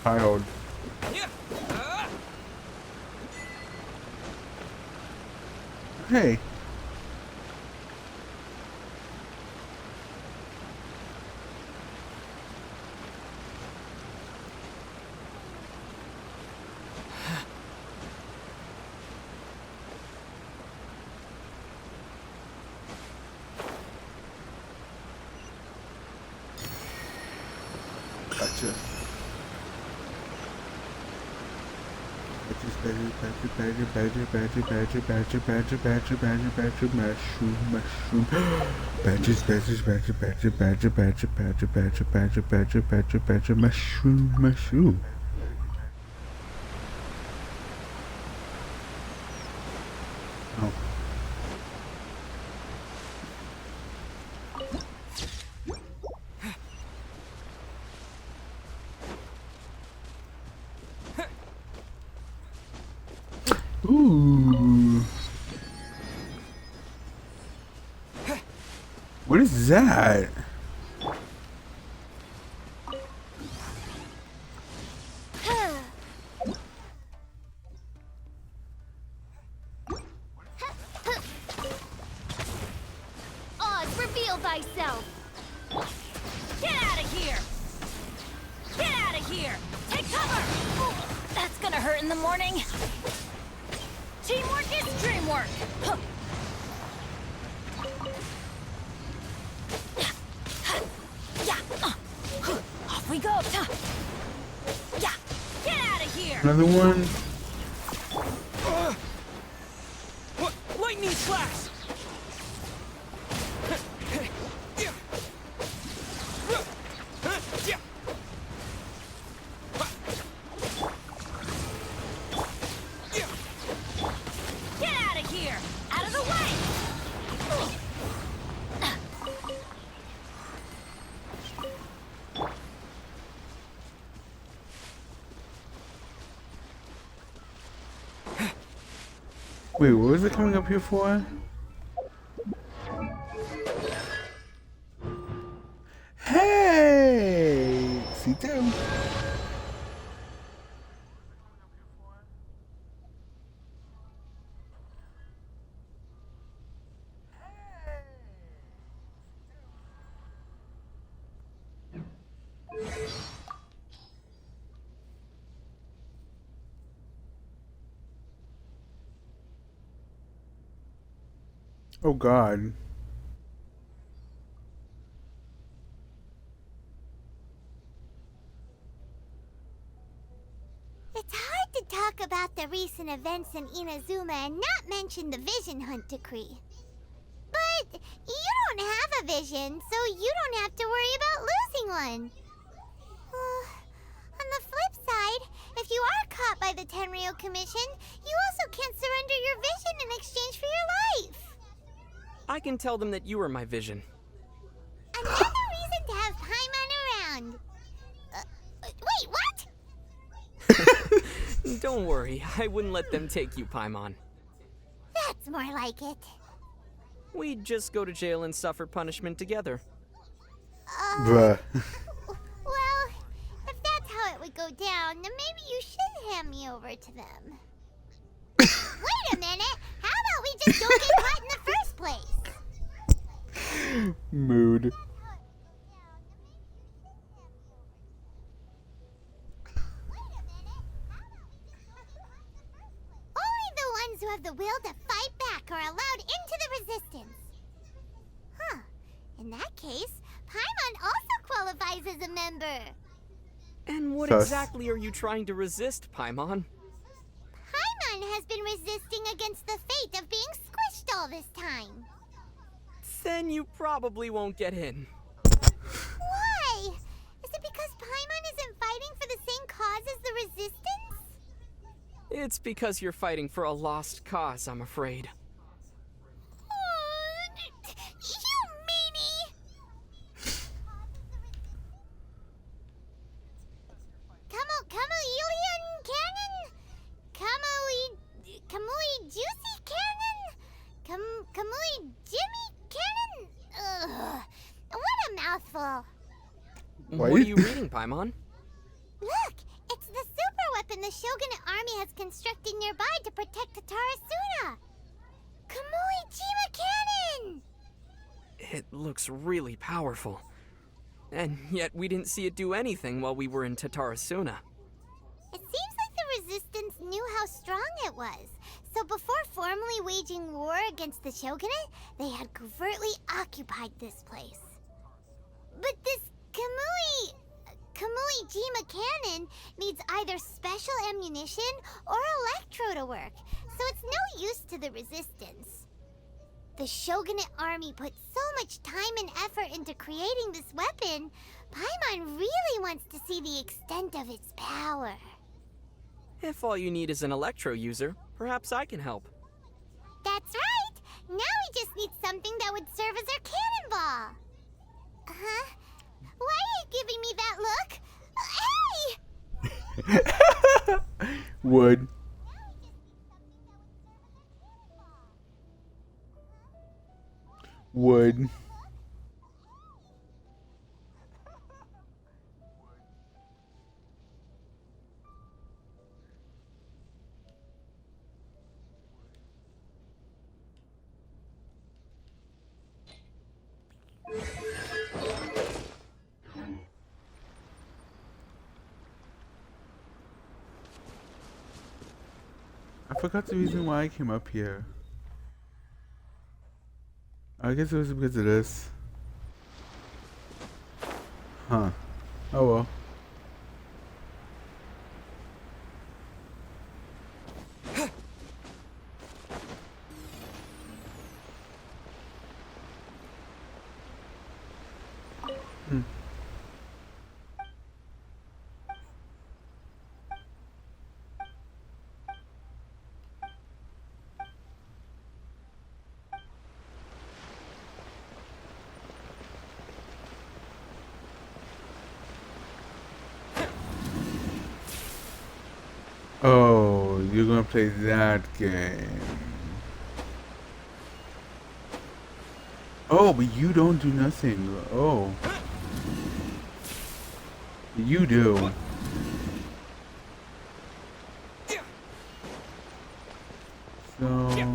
Child. Hey. Gotcha. Mushroom. Oh. Ooh. What is that? Oz, reveal thyself! Get out of here! Get out of here! Take cover! That's gonna hurt in the morning. Teamwork is dreamwork! Huh. Off we go. Yeah, get out of here! Another one. Lightning slash! Get out of here! Out of the way! Wait, what was it coming up here for? Hey! C2. Oh God. It's hard to talk about the recent events in Inazuma and not mention the Vision Hunt decree. But you don't have a vision, so you don't have to worry about losing one. On the flip side, if you are caught by the Tenryou Commission, you also can't surrender your vision in exchange for your life. I can tell them that you were my vision. Another reason to have Paimon around. Wait, what? Don't worry, I wouldn't let them take you, Paimon. That's more like it. We'd just go to jail and suffer punishment together. Bruh. Well, if that's how it would go down, then maybe you should hand me over to them. Wait a minute! How about we just don't get caught in the first place? Mood. Only the ones who have the will to fight back are allowed into the resistance. Huh. In that case, Paimon also qualifies as a member. And what Sus. exactly are you trying to resist, Paimon? Paimon has been resisting against the fate of being squished all this time. Then you probably won't get in. Why? Is it because Paimon isn't fighting for the same cause as the resistance? It's because you're fighting for a lost cause, I'm afraid. You meanie! Kamui Cannon? Kamui Juicy Cannon? Kamui Jimmy Cannon? Ugh, what a mouthful. What are you reading, Paimon? Look, it's the super weapon the Shogunate army has constructed nearby to protect Tatarasuna. Kamui Jima Cannon! It looks really powerful. And yet we didn't see it do anything while we were in Tatarasuna. It seems like the resistance knew how strong it was. So before formally waging war against the Shogunate, they had covertly occupied this place. But this Kamui Jima cannon needs either special ammunition or electro to work, so it's no use to the resistance. The Shogunate army put so much time and effort into creating this weapon, Paimon really wants to see the extent of its power. If all you need is an electro user, perhaps I can help. That's right! Now we just need something that would serve as our cannonball. Huh? Why are you giving me that look? Hey! Would. Would. I forgot the reason why I came up here. I guess it was because of this. Huh. Oh well. Oh, you're gonna play that game. Oh, but you don't do nothing. Oh. You do. So...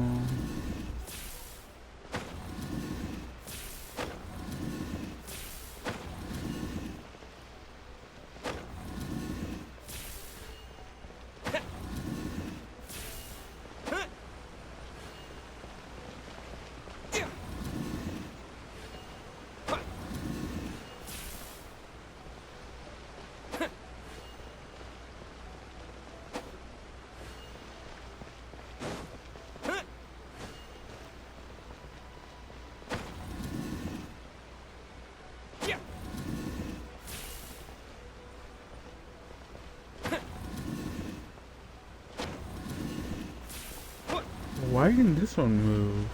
Why didn't this one move?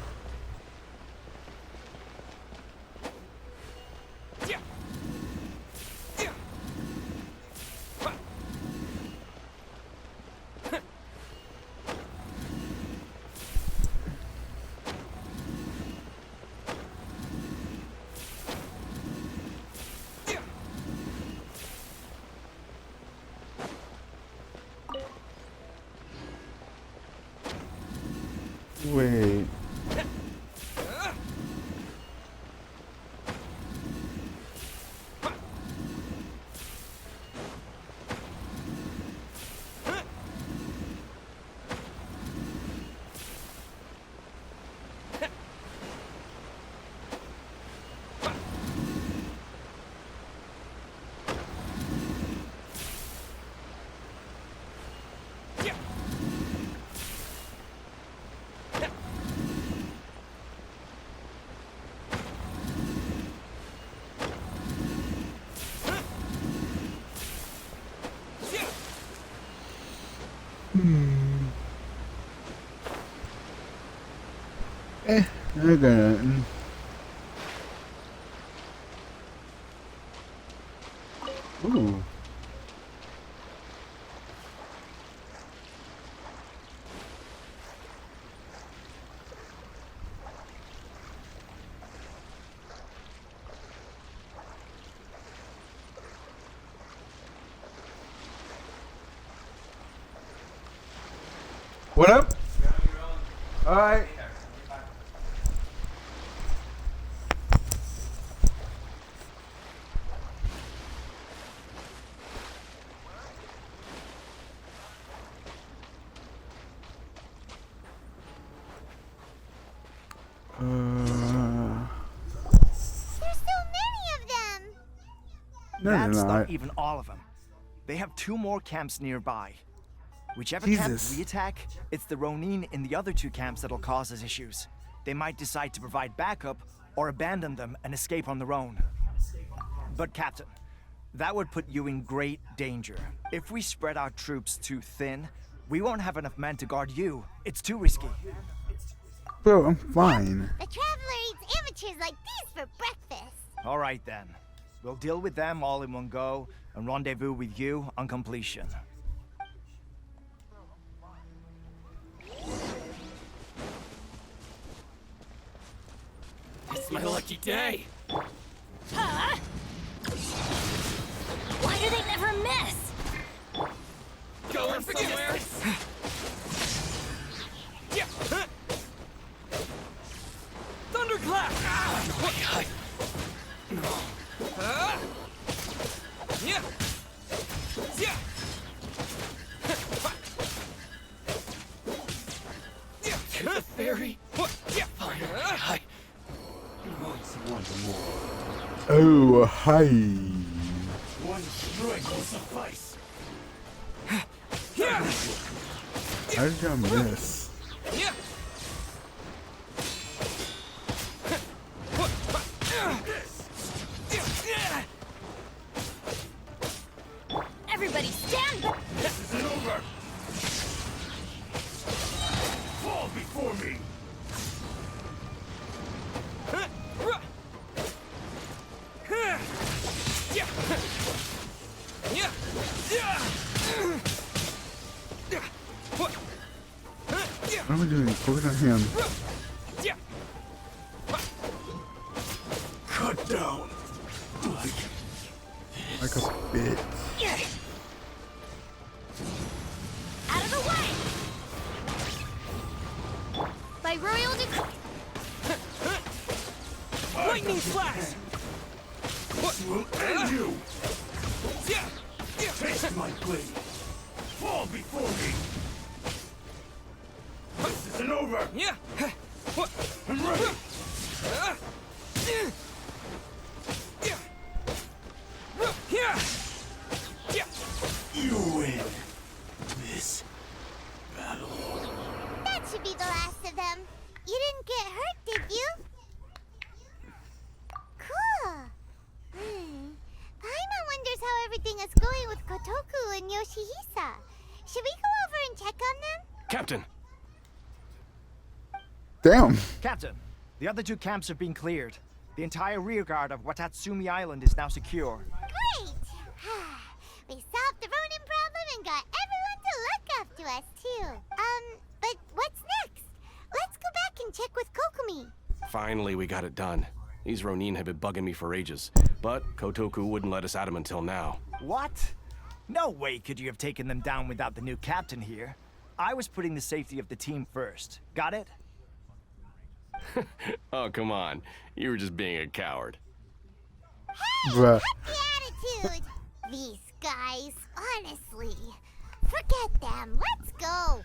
Wait. I got it. Ooh. What up? All right. There's so many of them! No, That's they're not not. even all of them. They have 2 more camps nearby. Whichever Jesus. camp we attack, it's the Ronin in the other 2 camps that'll cause us issues. They might decide to provide backup or abandon them and escape on their own. But Captain, that would put you in great danger. If we spread our troops too thin, we won't have enough men to guard you. It's too risky. Bro, I'm fine. The Traveler eats amateurs like these for breakfast. All right then. We'll deal with them all in one go and rendezvous with you on completion. It's my lucky day. Huh? Why do they never miss? Going somewhere? Yeah. Thunderclap! Yeah. Yeah. To the fairy. Yeah. Finally. Oh, hi. One strike will suffice. How did y'all miss? Yeah. Everybody stand back! This isn't over. Fall before me. What am I doing? Focus on him. Cut down. Like a bitch. Out of the way! By royal decree. Lightning flash! This will end you. Taste my blade. Fall before me. This isn't over. Yeah. I'm ready. You win this battle. That should be the last of them. You didn't get hurt, did you? Cool. Paimon wonders how everything is going with Kotoku and Yoshihisa. Should we go over and check on them? Captain! Damn. Captain, the other 2 camps have been cleared. The entire rearguard of Watatsumi Island is now secure. Great! We solved the Ronin problem and got everyone to look up to us, too. But what's next? Let's go back and check with Kokumi. Finally, we got it done. These Ronin have been bugging me for ages, but Kotoku wouldn't let us at him until now. What? No way could you have taken them down without the new captain here. I was putting the safety of the team first. Got it? Oh, come on. You were just being a coward. Bruh. Attitude! These guys, honestly. Forget them. Let's go.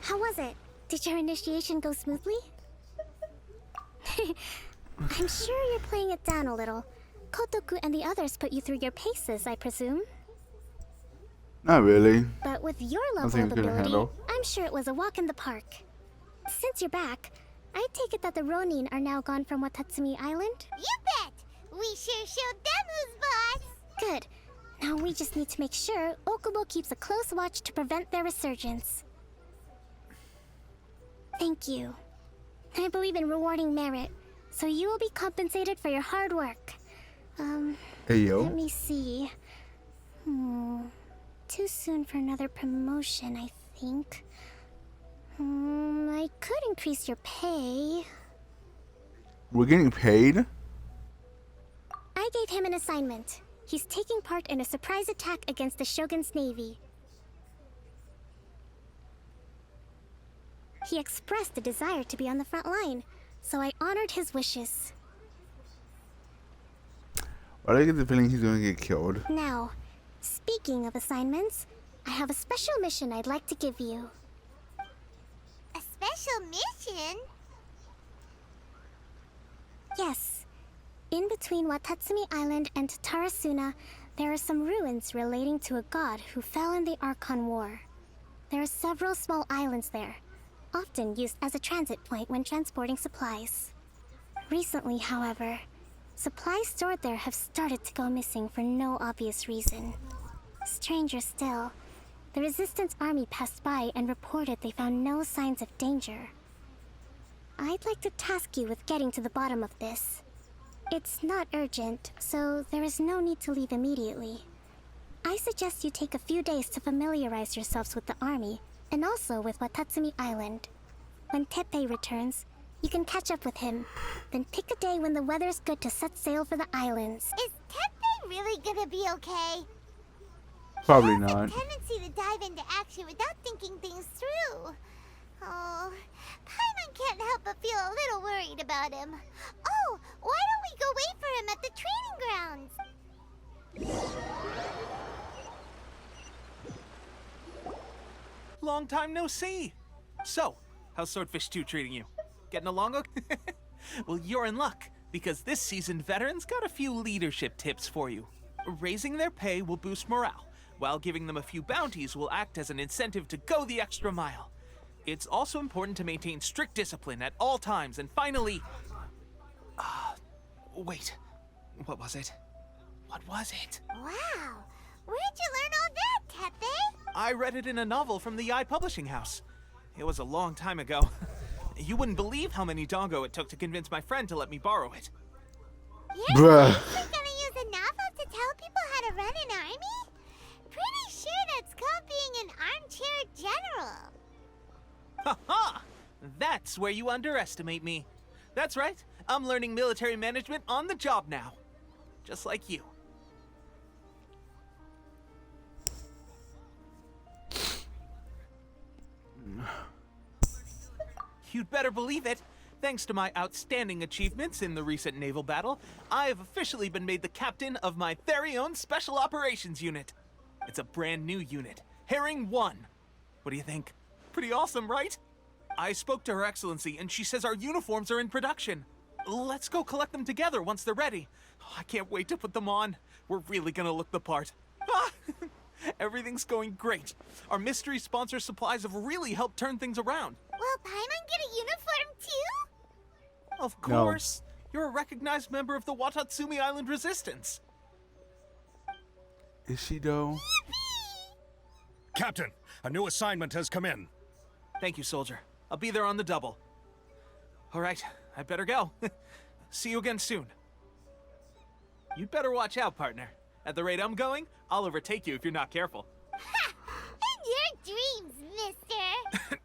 How was it? Did your initiation go smoothly? I'm sure you're playing it down a little. Kotoku and the others put you through your paces, I presume. Not really. But with your I level think of I couldn't ability, handle. I'm sure it was a walk in the park. Since you're back, I take it that the Ronin are now gone from Watatsumi Island? You bet! We sure showed them who's boss! Good. Now we just need to make sure Okubo keeps a close watch to prevent their resurgence. Thank you. I believe in rewarding merit, so you will be compensated for your hard work. Hey, yo. Let me see. Too soon for another promotion, I think. I could increase your pay. We're getting paid? I gave him an assignment. He's taking part in a surprise attack against the Shogun's navy. He expressed a desire to be on the front line, so I honored his wishes. Why do I get the feeling he's gonna get killed? Now, speaking of assignments, I have a special mission I'd like to give you. A special mission? Yes. In between Watatsumi Island and Tarasuna, there are some ruins relating to a god who fell in the Archon War. There are several small islands there, often used as a transit point when transporting supplies. Recently, however, supplies stored there have started to go missing for no obvious reason. Stranger still, the Resistance army passed by and reported they found no signs of danger. I'd like to task you with getting to the bottom of this. It's not urgent, so there is no need to leave immediately. I suggest you take a few days to familiarize yourselves with the army, and also with Watatsumi Island. When Teppei returns, you can catch up with him. Then pick a day when the weather's good to set sail for the islands. Is Teppei really gonna be okay? Probably He has not. a tendency to dive into action without thinking things through. Oh, Paimon can't help but feel a little worried about him. Oh, why don't we go wait for him at the training grounds? Long time no see. So, how's Swordfish 2 treating you? Getting along okay? Well, you're in luck, because this seasoned veteran's got a few leadership tips for you. Raising their pay will boost morale, while giving them a few bounties will act as an incentive to go the extra mile. It's also important to maintain strict discipline at all times, and finally... wait. What was it? What was it? Wow, where'd you learn all that, Teppei? I read it in a novel from the Publishing House. It was a long time ago. You wouldn't believe how many doggo it took to convince my friend to let me borrow it. You're Bruh. gonna use a novel to tell people how to run an army? Pretty sure that's called being an armchair general. Ha ha! That's where you underestimate me. That's right. I'm learning military management on the job now. Just like you. You'd better believe it. Thanks to my outstanding achievements in the recent naval battle, I have officially been made the captain of my very own Special Operations Unit. It's a brand new unit, Herring 1. What do you think? Pretty awesome, right? I spoke to Her Excellency, and she says our uniforms are in production. Let's go collect them together once they're ready. I can't wait to put them on. We're really gonna look the part. Everything's going great. Our mystery sponsor supplies have really helped turn things around. Will Paimon get a uniform too? Of course. You're a recognized member of the Watatsumi Island Resistance. Is she though? Captain, a new assignment has come in. Thank you, soldier. I'll be there on the double. All right, I better go. See you again soon. You'd better watch out, partner. At the rate I'm going, I'll overtake you if you're not careful. Ha! In your dreams, mister!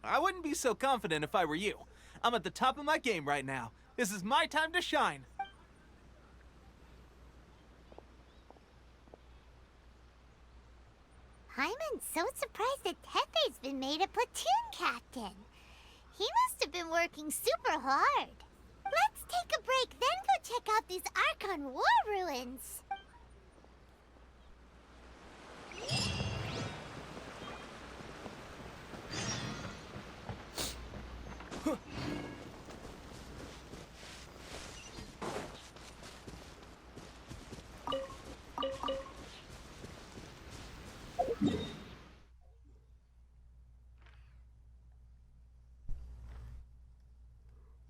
I wouldn't be so confident if I were you. I'm at the top of my game right now. This is my time to shine. Paimon's so surprised that Tepe's been made a platoon captain. He must have been working super hard. Let's take a break, then go check out these Archon War ruins.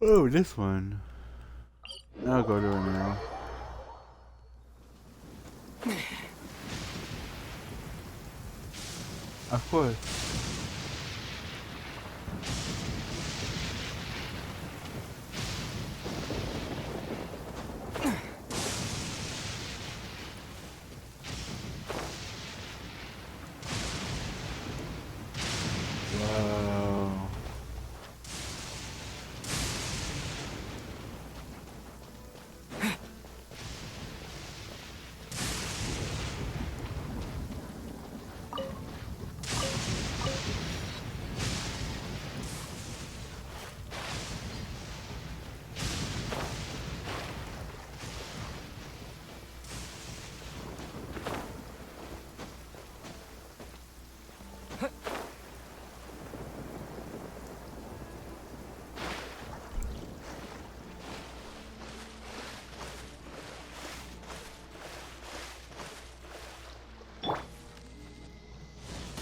Oh, this one. I'll go to it now. Of course. Wow.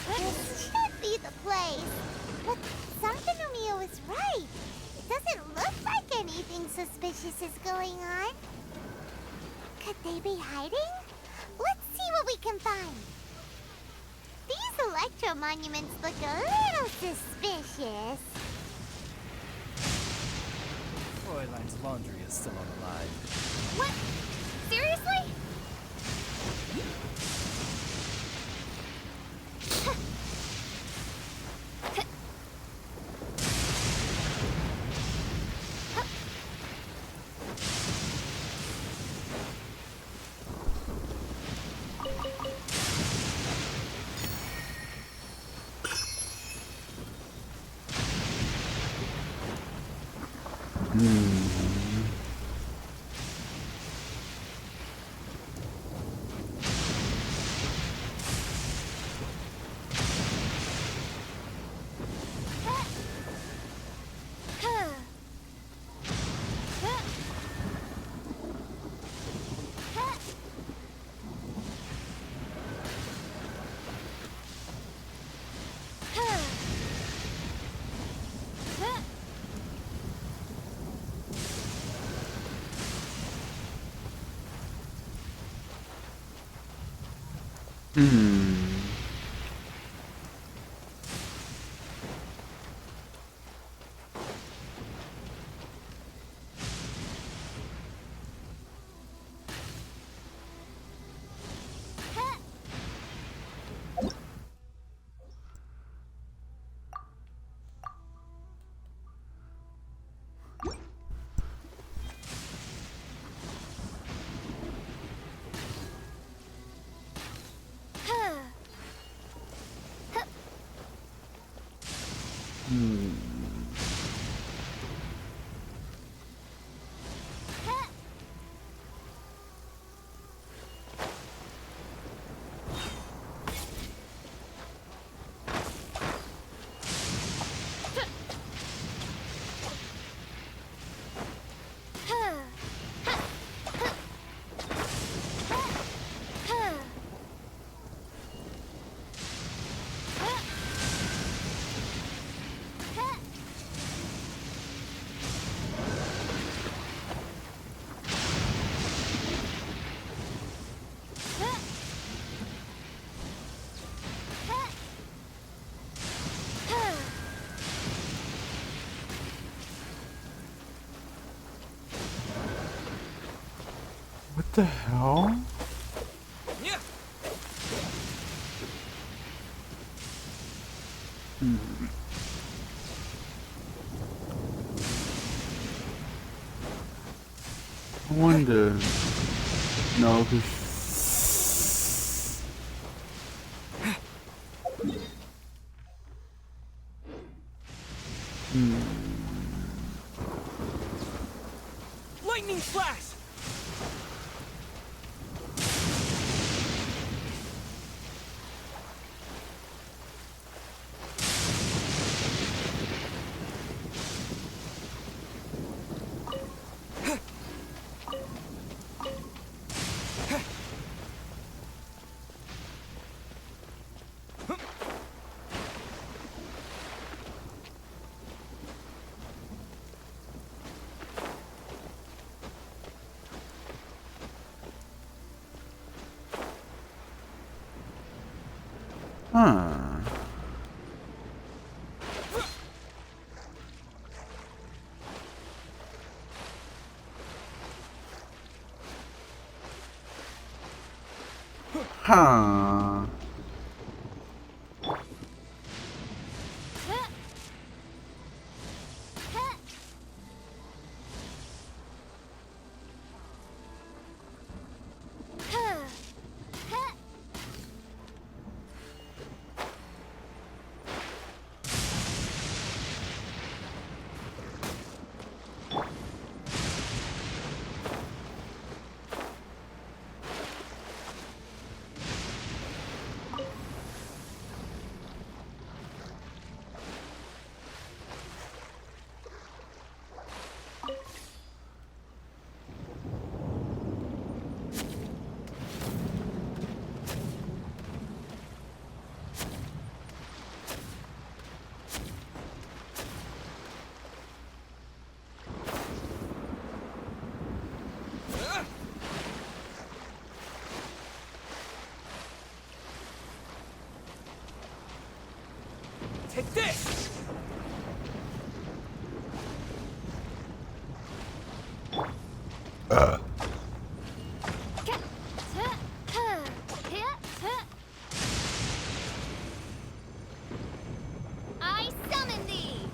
This should be the place. But Santanumio is right. It doesn't look like anything suspicious is going on. Could they be hiding? Let's see what we can find. These electro monuments look a little suspicious. Fräulein's laundry is still unalive. What? Seriously? the hell? I wonder. No, because. Lightning flash! Huh. Huh. Take this! I summon thee!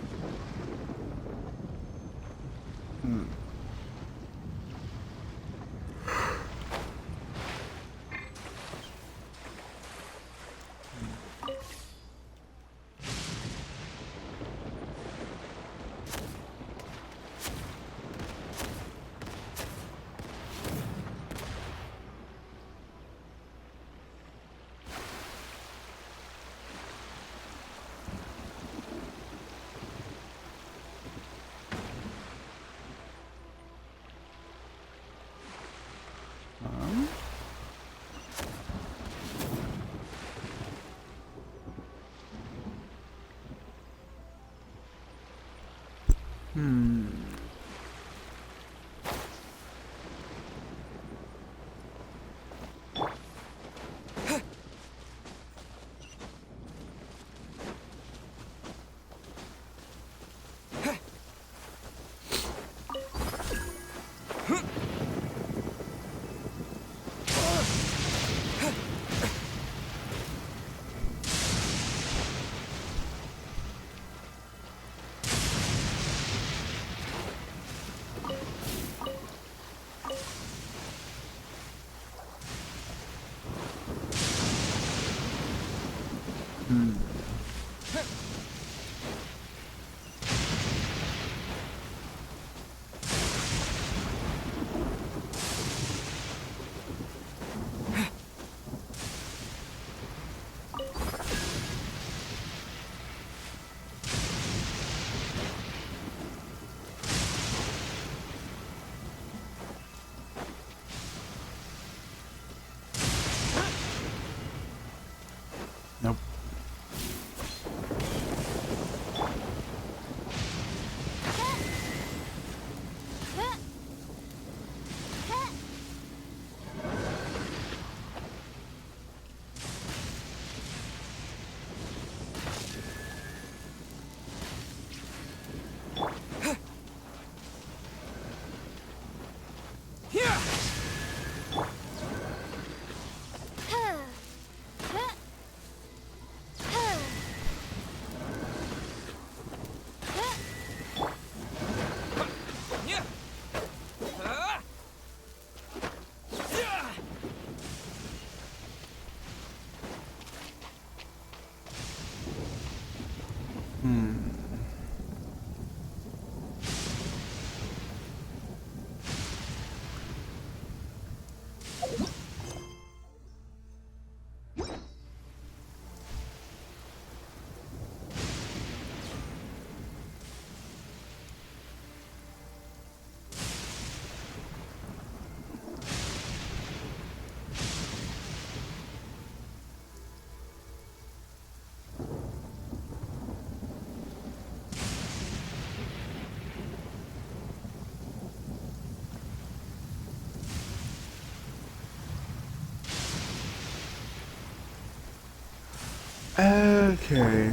Okay.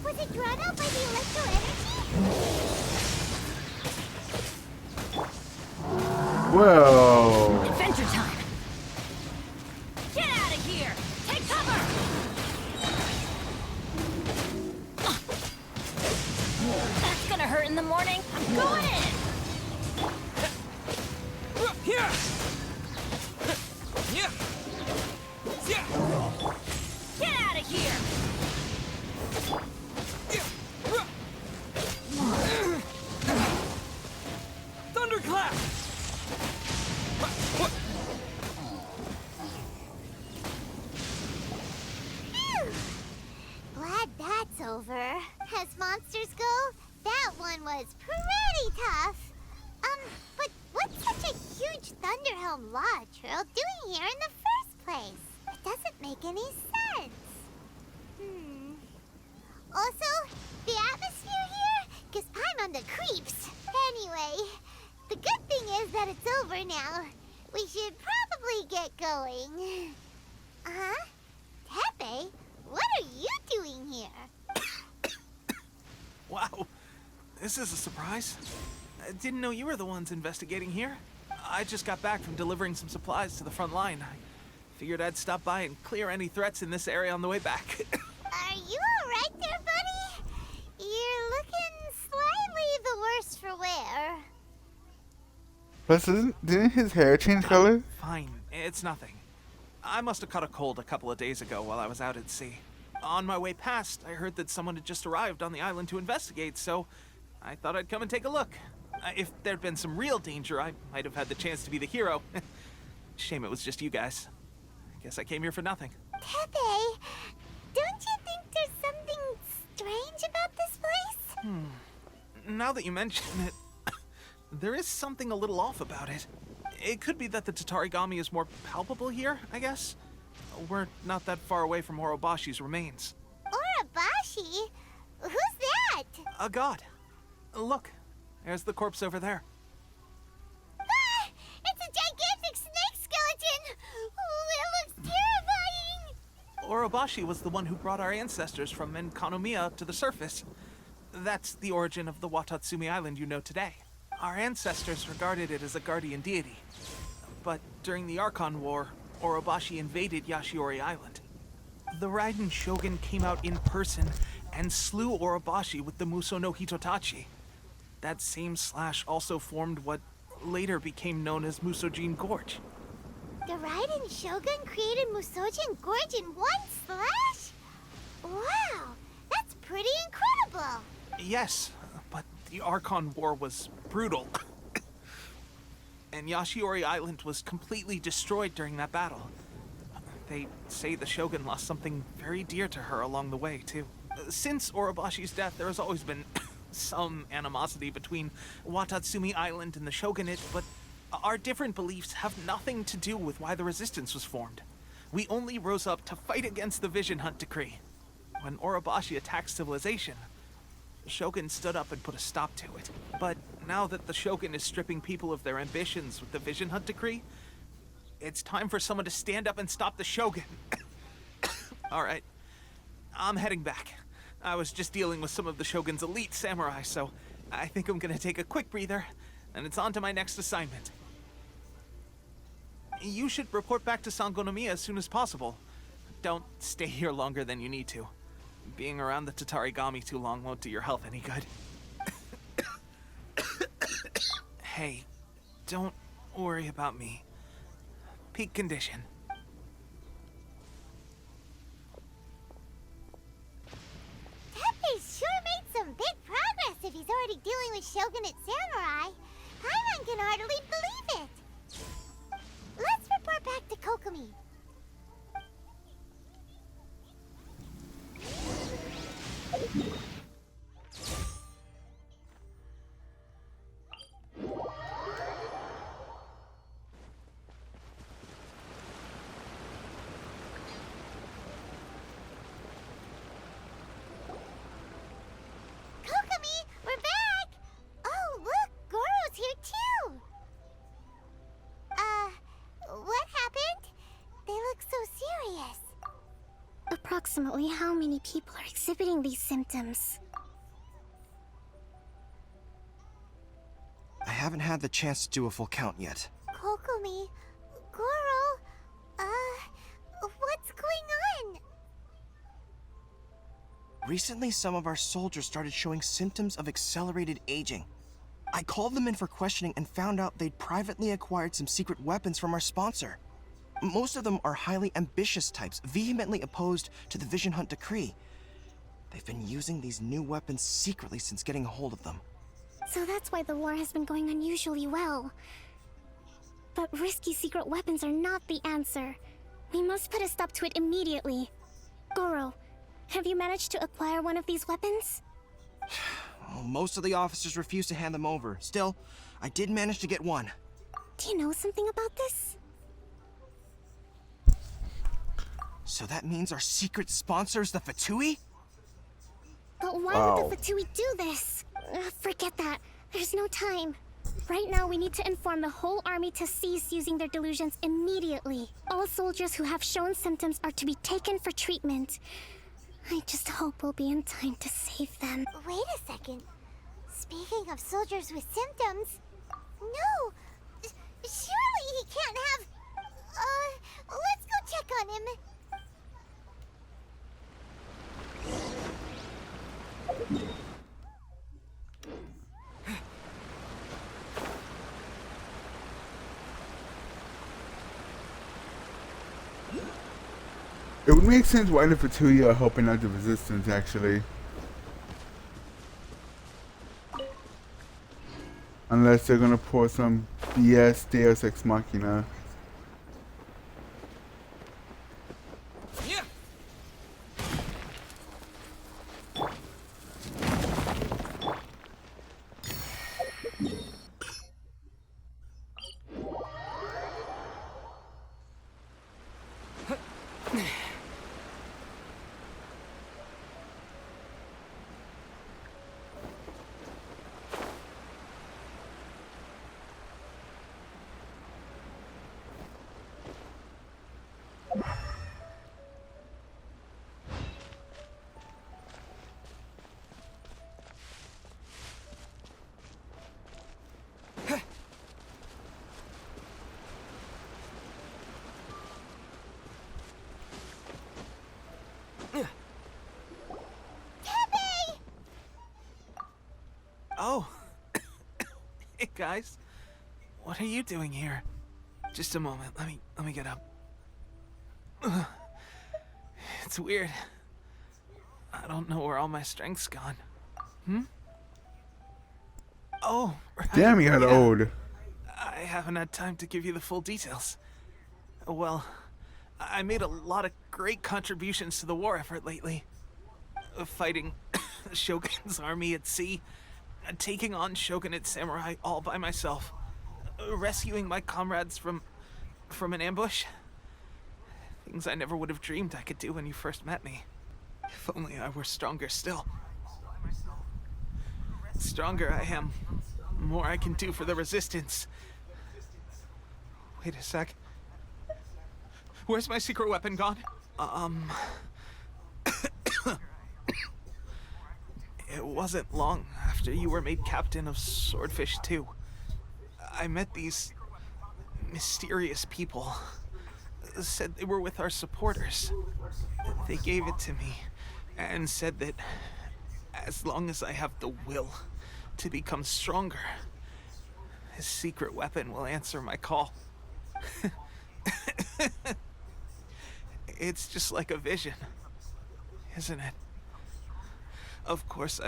Was it drawn out by the electro energy? Whoa. Adventure time! Get out of here! Take cover! That's gonna hurt in the morning. I'm going in! Here! Yeah! Yeah! Get out of here! Thunderclap! Phew. Glad that's over. As monsters go, that one was pretty tough. But what's such a huge Thunderhelm Law Trill doing here in the first place? It doesn't make any sense. Also, the atmosphere here gives I'm on the creeps. Anyway, the good thing is that it's over now. We should probably get going. Huh? Tepe, what are you doing here? Wow, this is a surprise. I didn't know you were the ones investigating here. I just got back from delivering some supplies to the front line. I figured I'd stop by and clear any threats in this area on the way back. Are you alright there, buddy? You're looking slightly the worse for wear. Plus, didn't his hair change color? Fine, it's nothing. I must have caught a cold a couple of days ago while I was out at sea. On my way past, I heard that someone had just arrived on the island to investigate, so I thought I'd come and take a look. If there'd been some real danger, I might have had the chance to be the hero. Shame it was just you guys. Guess I came here for nothing. Tepe, don't you think there's something strange about this place? Now that you mention it, there is something a little off about it. It could be that the Tatarigami is more palpable here, I guess. We're not that far away from Orobashi's remains. Orobashi? Who's that? A god. Look, there's the corpse over there. Ah! It's a gigantic snake skeleton! Oh, it looks terrifying! Orobashi was the one who brought our ancestors from Enkanomiya to the surface. That's the origin of the Watatsumi Island you know today. Our ancestors regarded it as a guardian deity. But during the Archon War, Orobashi invaded Yashiori Island. The Raiden Shogun came out in person and slew Orobashi with the Muso no Hitotachi. That same slash also formed what later became known as Musojin Gorge. The Raiden Shogun created Musojin Gorge in one slash? Wow, that's pretty incredible! Yes, but the Archon War was brutal. And Yashiori Island was completely destroyed during that battle. They say the Shogun lost something very dear to her along the way, too. Since Orobashi's death, there has always been some animosity between Watatsumi Island and the Shogunate, but our different beliefs have nothing to do with why the resistance was formed. We only rose up to fight against the Vision Hunt Decree. When Orobashi attacked civilization, the Shogun stood up and put a stop to it. But now that the Shogun is stripping people of their ambitions with the Vision Hunt Decree, it's time for someone to stand up and stop the Shogun. Alright, I'm heading back. I was just dealing with some of the Shogun's elite samurai, so I think I'm gonna take a quick breather, and it's on to my next assignment. You should report back to Sangonomiya as soon as possible. Don't stay here longer than you need to. Being around the Tatarigami too long won't do your health any good. Hey, don't worry about me. peak condition. Tepe's sure made some big progress if he's already dealing with Shogunate Samurai. Paimon can hardly believe it. Let's report back to Kokomi. Kokomi, we're back! Oh, look, Goro's here too! What happened? They look so serious. Approximately how many people are exhibiting these symptoms? I haven't had the chance to do a full count yet. Kokomi, Goro, what's going on? Recently, some of our soldiers started showing symptoms of accelerated aging. I called them in for questioning and found out they'd privately acquired some secret weapons from our sponsor. Most of them are highly ambitious types, vehemently opposed to the Vision Hunt decree. They've been using these new weapons secretly since getting a hold of them. So that's why the war has been going unusually well. But risky secret weapons are not the answer. We must put a stop to it immediately. Goro, have you managed to acquire one of these weapons? Well, most of the officers refuse to hand them over. Still, I did manage to get one. Do you know something about this? So that means our secret sponsor is the Fatui? But why would the Fatui do this? Forget that. There's no time. Right now, we need to inform the whole army to cease using their delusions immediately. All soldiers who have shown symptoms are to be taken for treatment. I just hope we'll be in time to save them. Wait a second. Speaking of soldiers with symptoms... No! Surely he can't have... let's go check on him. It would make sense why the Fatui are helping out the resistance, actually. Unless they're gonna pour some BS Deus Ex Machina. Oh. Hey guys. What are you doing here? Just a moment. Let me get up. Ugh. It's weird. I don't know where all my strength's gone. Oh, right. Damn, you got old. I haven't had time to give you the full details. Well, I made a lot of great contributions to the war effort lately. Fighting the Shogun's army at sea, taking on Shogunate Samurai all by myself, rescuing my comrades from an ambush. Things I never would have dreamed I could do when you first met me. If only I were stronger still. The stronger I am, the more I can do for the Resistance. Wait a sec. Where's my secret weapon gone? It wasn't long after you were made captain of Swordfish 2. I met these mysterious people. Said they were with our supporters. They gave it to me and said that as long as I have the will to become stronger, his secret weapon will answer my call. It's just like a vision, isn't it? Of course,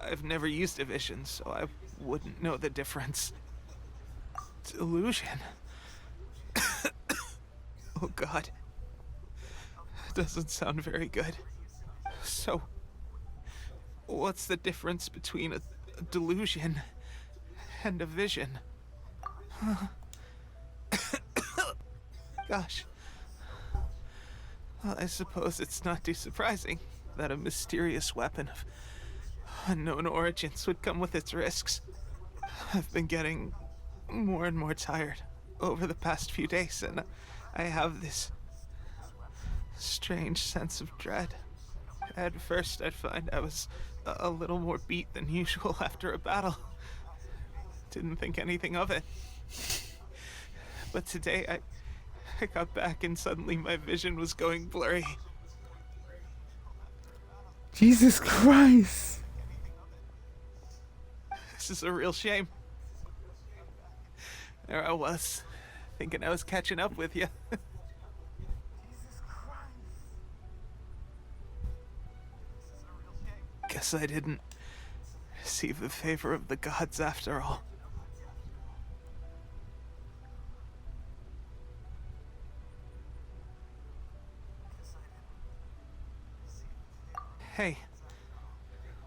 I've never used a vision, so I wouldn't know the difference. Delusion. Oh God. Doesn't sound very good. So, what's the difference between a delusion and a vision? Gosh. Well, I suppose it's not too surprising that a mysterious weapon of unknown origins would come with its risks. I've been getting more and more tired over the past few days, and I have this strange sense of dread. At first, I'd find I was a little more beat than usual after a battle. Didn't think anything of it. But today, I got back and suddenly my vision was going blurry. Jesus Christ! This is a real shame. There I was, thinking I was catching up with you. Guess I didn't receive the favor of the gods after all. Hey,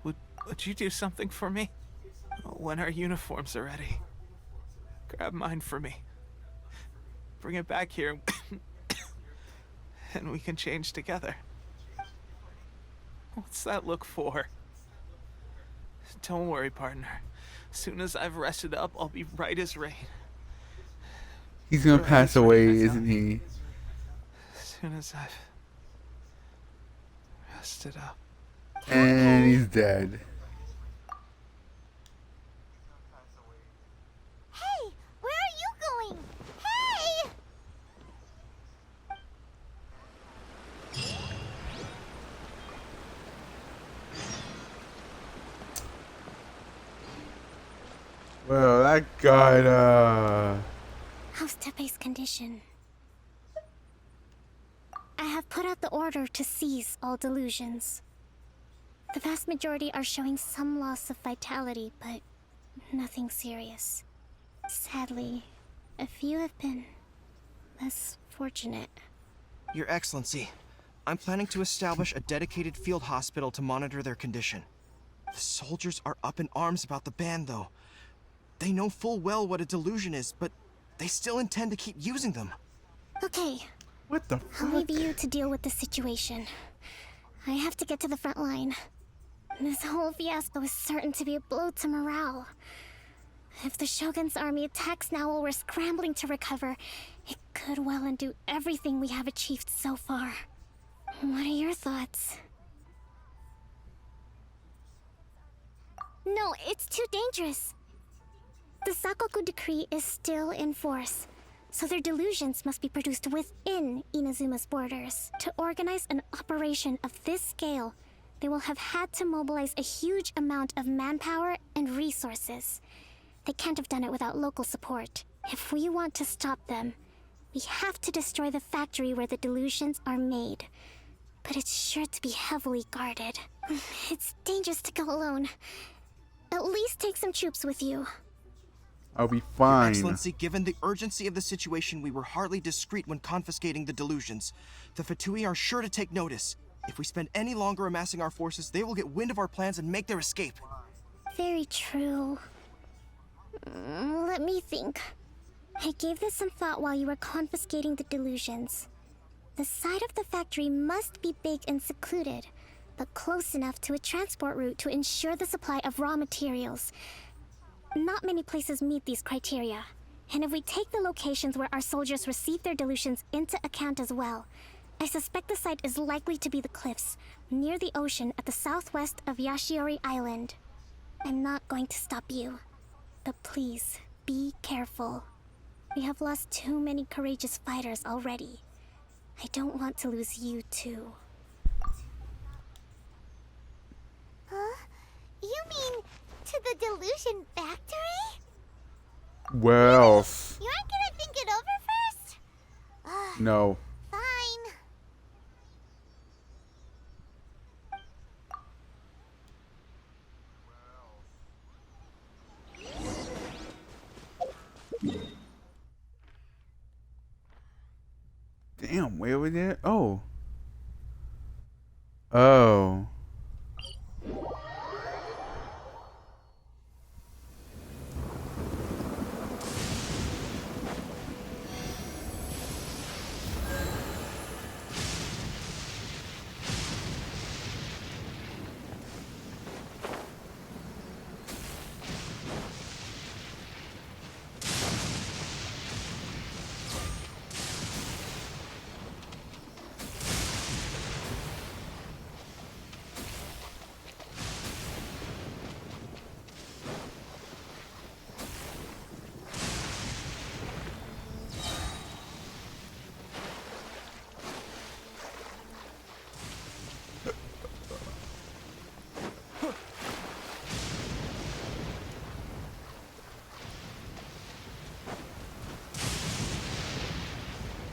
would you do something for me? When our uniforms are ready, grab mine for me. Bring it back here, and we can change together. What's that look for? Don't worry, partner. As soon as I've rested up, I'll be right as rain. He's gonna pass away, isn't he? As soon as I've rested up. And he's dead. Hey, where are you going? Hey! Well, that guy, How's Tepe's condition? I have put out the order to cease all delusions. The vast majority are showing some loss of vitality, but nothing serious. Sadly, a few have been less fortunate. Your Excellency, I'm planning to establish a dedicated field hospital to monitor their condition. The soldiers are up in arms about the ban, though. They know full well what a delusion is, but they still intend to keep using them. Okay. What the I'll leave you to deal with the situation. I have to get to the front line. This whole fiasco is certain to be a blow to morale. If the Shogun's army attacks now while we're scrambling to recover, it could well undo everything we have achieved so far. What are your thoughts? No, it's too dangerous. The Sakoku decree is still in force, so their delusions must be produced within Inazuma's borders. To organize an operation of this scale, they will have had to mobilize a huge amount of manpower and resources. They can't have done it without local support. If we want to stop them, we have to destroy the factory where the delusions are made. But it's sure to be heavily guarded. It's dangerous to go alone. At least take some troops with you. I'll be Your fine. Excellency, given the urgency of the situation, we were hardly discreet when confiscating the delusions. The Fatui are sure to take notice. If we spend any longer amassing our forces, they will get wind of our plans and make their escape. Very true. Let me think. I gave this some thought while you were confiscating the delusions. The side of the factory must be big and secluded, but close enough to a transport route to ensure the supply of raw materials. Not many places meet these criteria, and if we take the locations where our soldiers receive their delusions into account as well, I suspect the site is likely to be the cliffs, near the ocean at the southwest of Yashiori Island. I'm not going to stop you, but please, be careful. We have lost too many courageous fighters already. I don't want to lose you too. Huh? You mean to the delusion factory? Where else? You aren't gonna think it over first? No. Fine. Damn, way over there? Oh. Oh.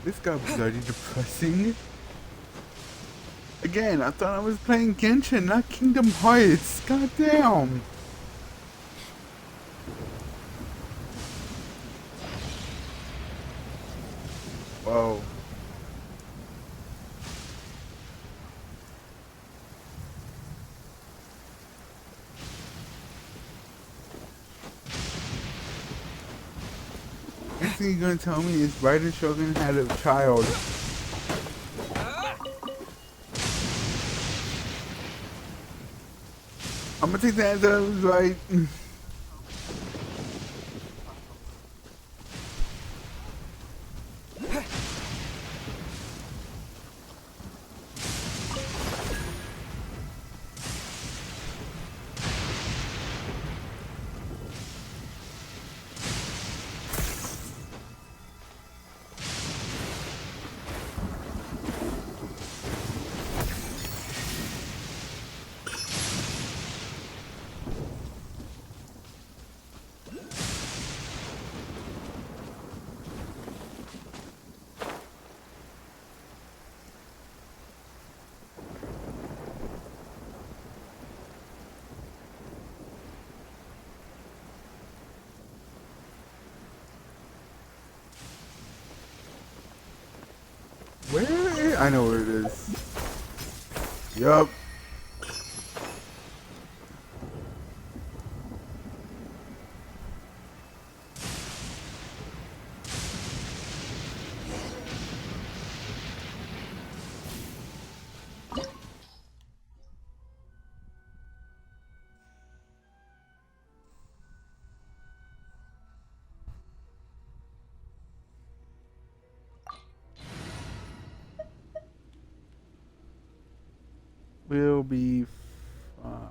This got bloody depressing. Again, I thought I was playing Genshin, not Kingdom Hearts. God damn. Whoa. Next thing you're gonna tell me is Raiden Shogun had a child. I'm gonna take that as I was right. Where? I know where it is. Yup. We'll be fine.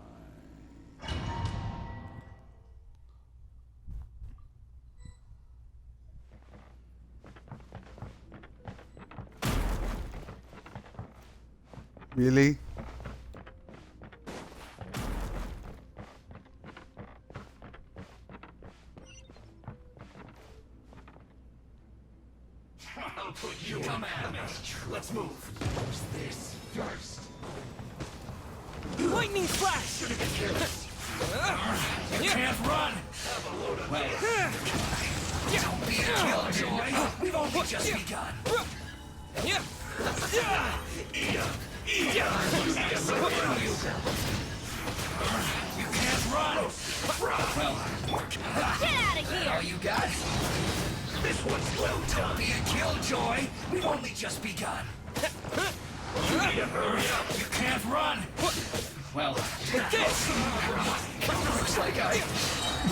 Really? I'll put you in command. Let's move. Use this first. Lightning flash! You can't run! Wait. Don't be a killjoy. We've only just begun. You can't run! Well, Get out of here! all you got? This one's well done. Don't be a killjoy. We've only just begun. You need to hurry up. You can't run. Well, with this. Looks like I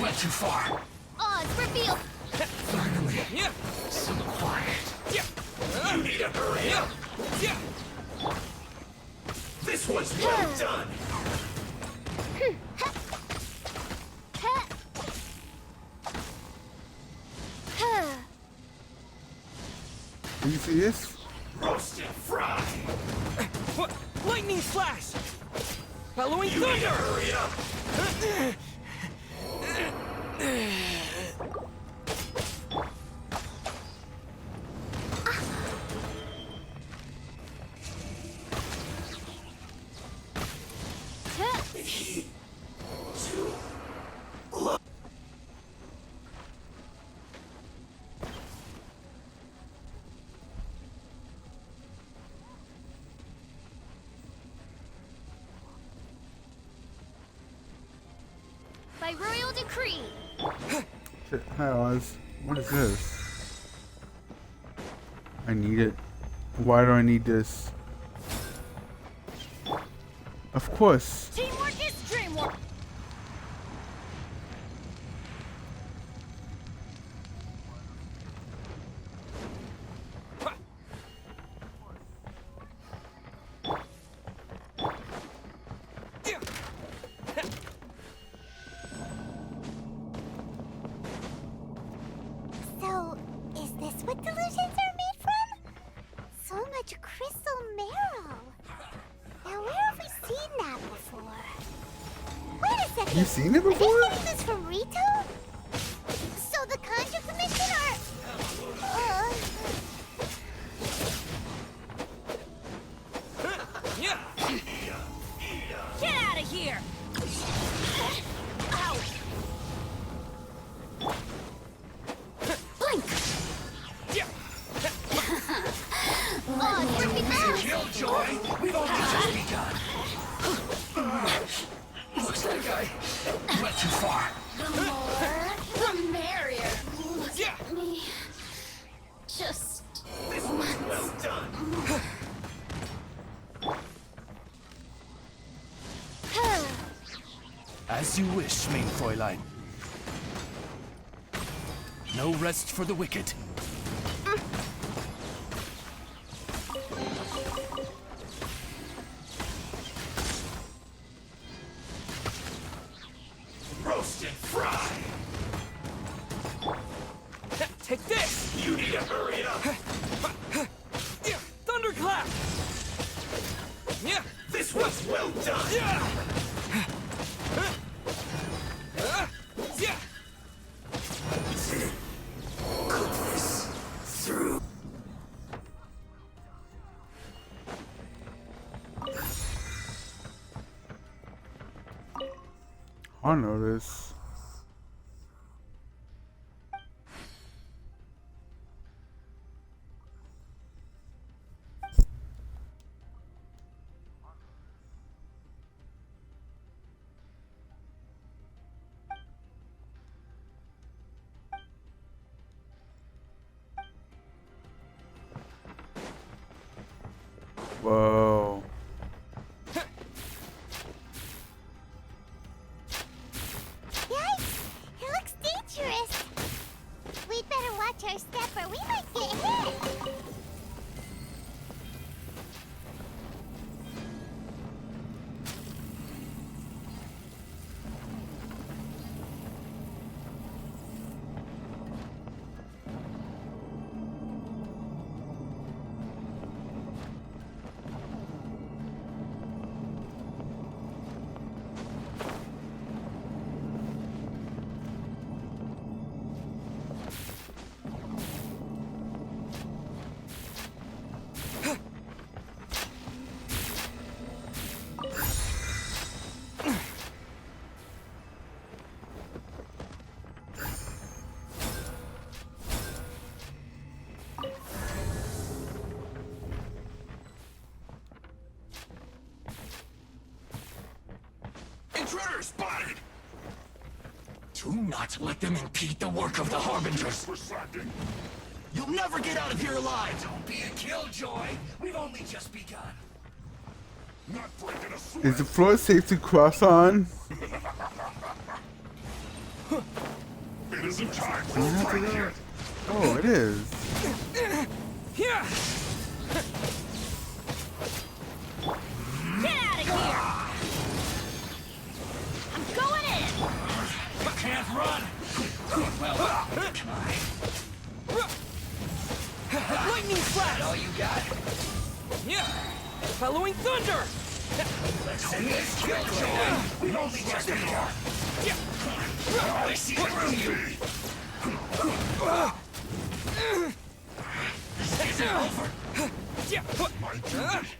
went too far. Oh, it's revealed. Finally, some quiet. You need to hurry up. This one's well done. Do you see this? Roasted fry. What? Lightning flash! Following You thunder! need to hurry up. decree. Shit, hi Oz. What is this? I need it. Why do I need this? Of course. Teamwork is dreamwork. So, is this what delusions are made from? So much crystal marrow. Now, where have we seen that before? Wait a second. You've seen it before? Are they getting this from Rito? So the Conjure Commission are... Get out of here! Ow! Blink! Killjoy, we've only just begun. Looks like I went too far. The more, the merrier. Look at me. Just... This was well done. As you wish, main Fräulein. No rest for the wicked. Roast and fry. Take this! You need to hurry up. Thunderclap! Yeah. This was well done. Yeah. Cook this through. I know this. Whoa. Yikes! It looks dangerous. We'd better watch our step or we might get hit. Intruder spotted! Do not let them impede the work of the Harbingers. You'll never get out of here alive! Don't be a killjoy! We've only just begun. Not breaking a sweat. Is the floor safe to cross on? It isn't time for Do I have to go? Oh, it is. Get out of here! I'm going in! You can't run! Well, can I? Lightning flash! All you got? Yeah! Following thunder! Let's see this killjoy! We've only just begun. I see through you! This isn't over! My duty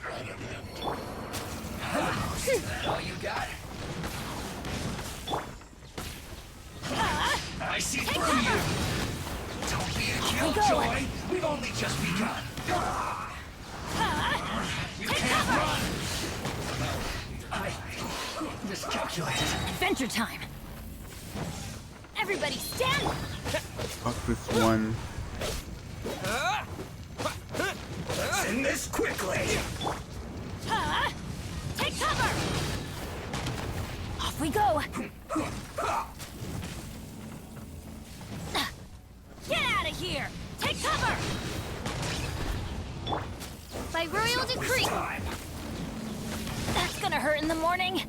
at an end. Is that all you got? I see through you! Don't be a killjoy! We've only just begun. You can't run! I miscalculated. Adventure time! Everybody stand! Fuck this one. Let's end this quickly. Take cover! Off we go! Get out of here! Take cover! By royal decree! That's gonna hurt in the morning!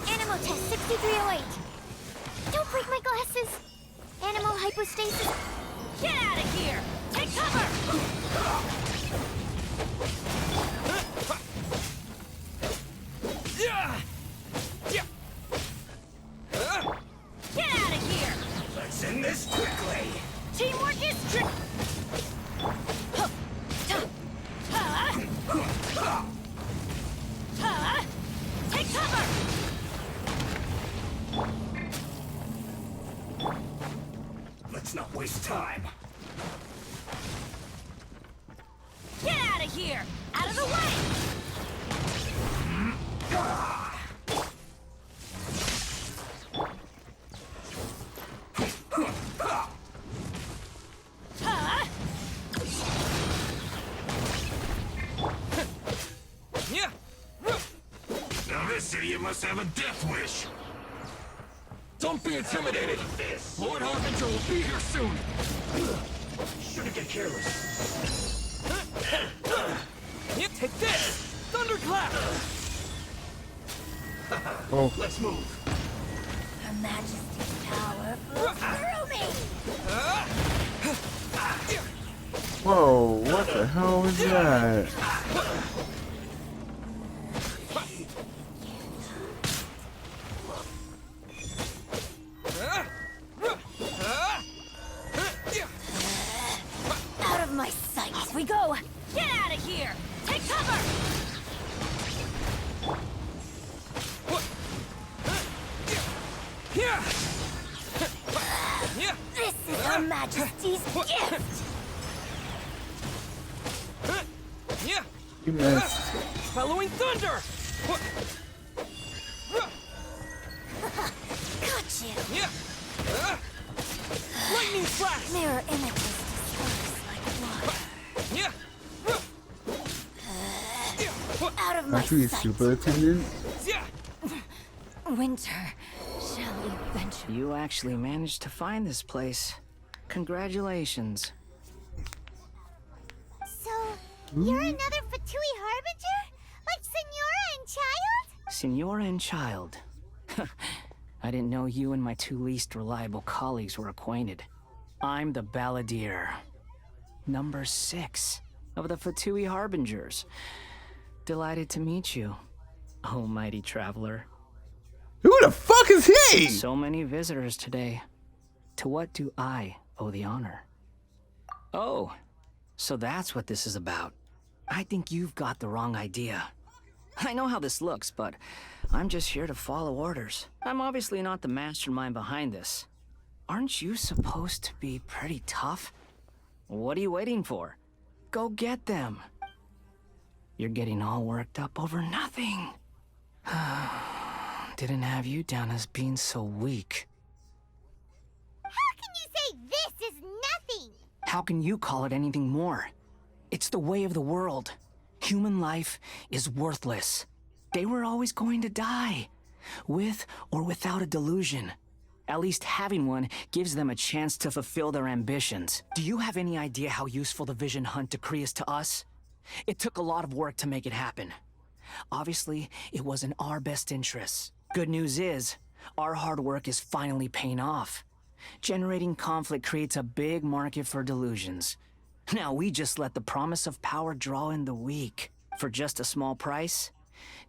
Animal test 6308. Don't break my glasses. Animal hypostasis. Get out of here! Take cover! Get out of here! Let's end this quickly. Teamwork is trick. Take cover! Let's not waste time. Get out of here! Out of the way! Now this idiot must have a death wish. Don't be intimidated. Lord Harbinger will be here soon. Shouldn't get careless. Take this! Thunderclap! Oh. Let's move. Her Majesty's power flows through me! Whoa, what the hell was that? Out of my sight! Off we go! Get out of here! Take cover! This is Her Majesty's gift! You missed. Following thunder! Gotcha! Lightning flash! Mirror images disperse like water. Out of my Actually, a sight! superintendent? Winter shall eventually... You actually managed to find this place. Congratulations. So, you're another Fatui Harbinger? Like Senora and Child? Senora and Child. I didn't know you and my two least reliable colleagues were acquainted. I'm the Balladeer. Number 6 of the Fatui Harbingers. Delighted to meet you, oh mighty traveler. Who the fuck is he? So many visitors today. To what do I owe the honor? Oh, so that's what this is about. I think you've got the wrong idea. I know how this looks, but I'm just here to follow orders. I'm obviously not the mastermind behind this. Aren't you supposed to be pretty tough? What are you waiting for? Go get them. You're getting all worked up over nothing. Didn't have you down as being so weak. How can you say this is nothing? How can you call it anything more? It's the way of the world. Human life is worthless. They were always going to die, with or without a delusion. At least having one gives them a chance to fulfill their ambitions. Do you have any idea how useful the Vision Hunt Decree is to us? It took a lot of work to make it happen. Obviously, it was in our best interests. Good news is, our hard work is finally paying off. Generating conflict creates a big market for delusions. Now we just let the promise of power draw in the weak. For just a small price,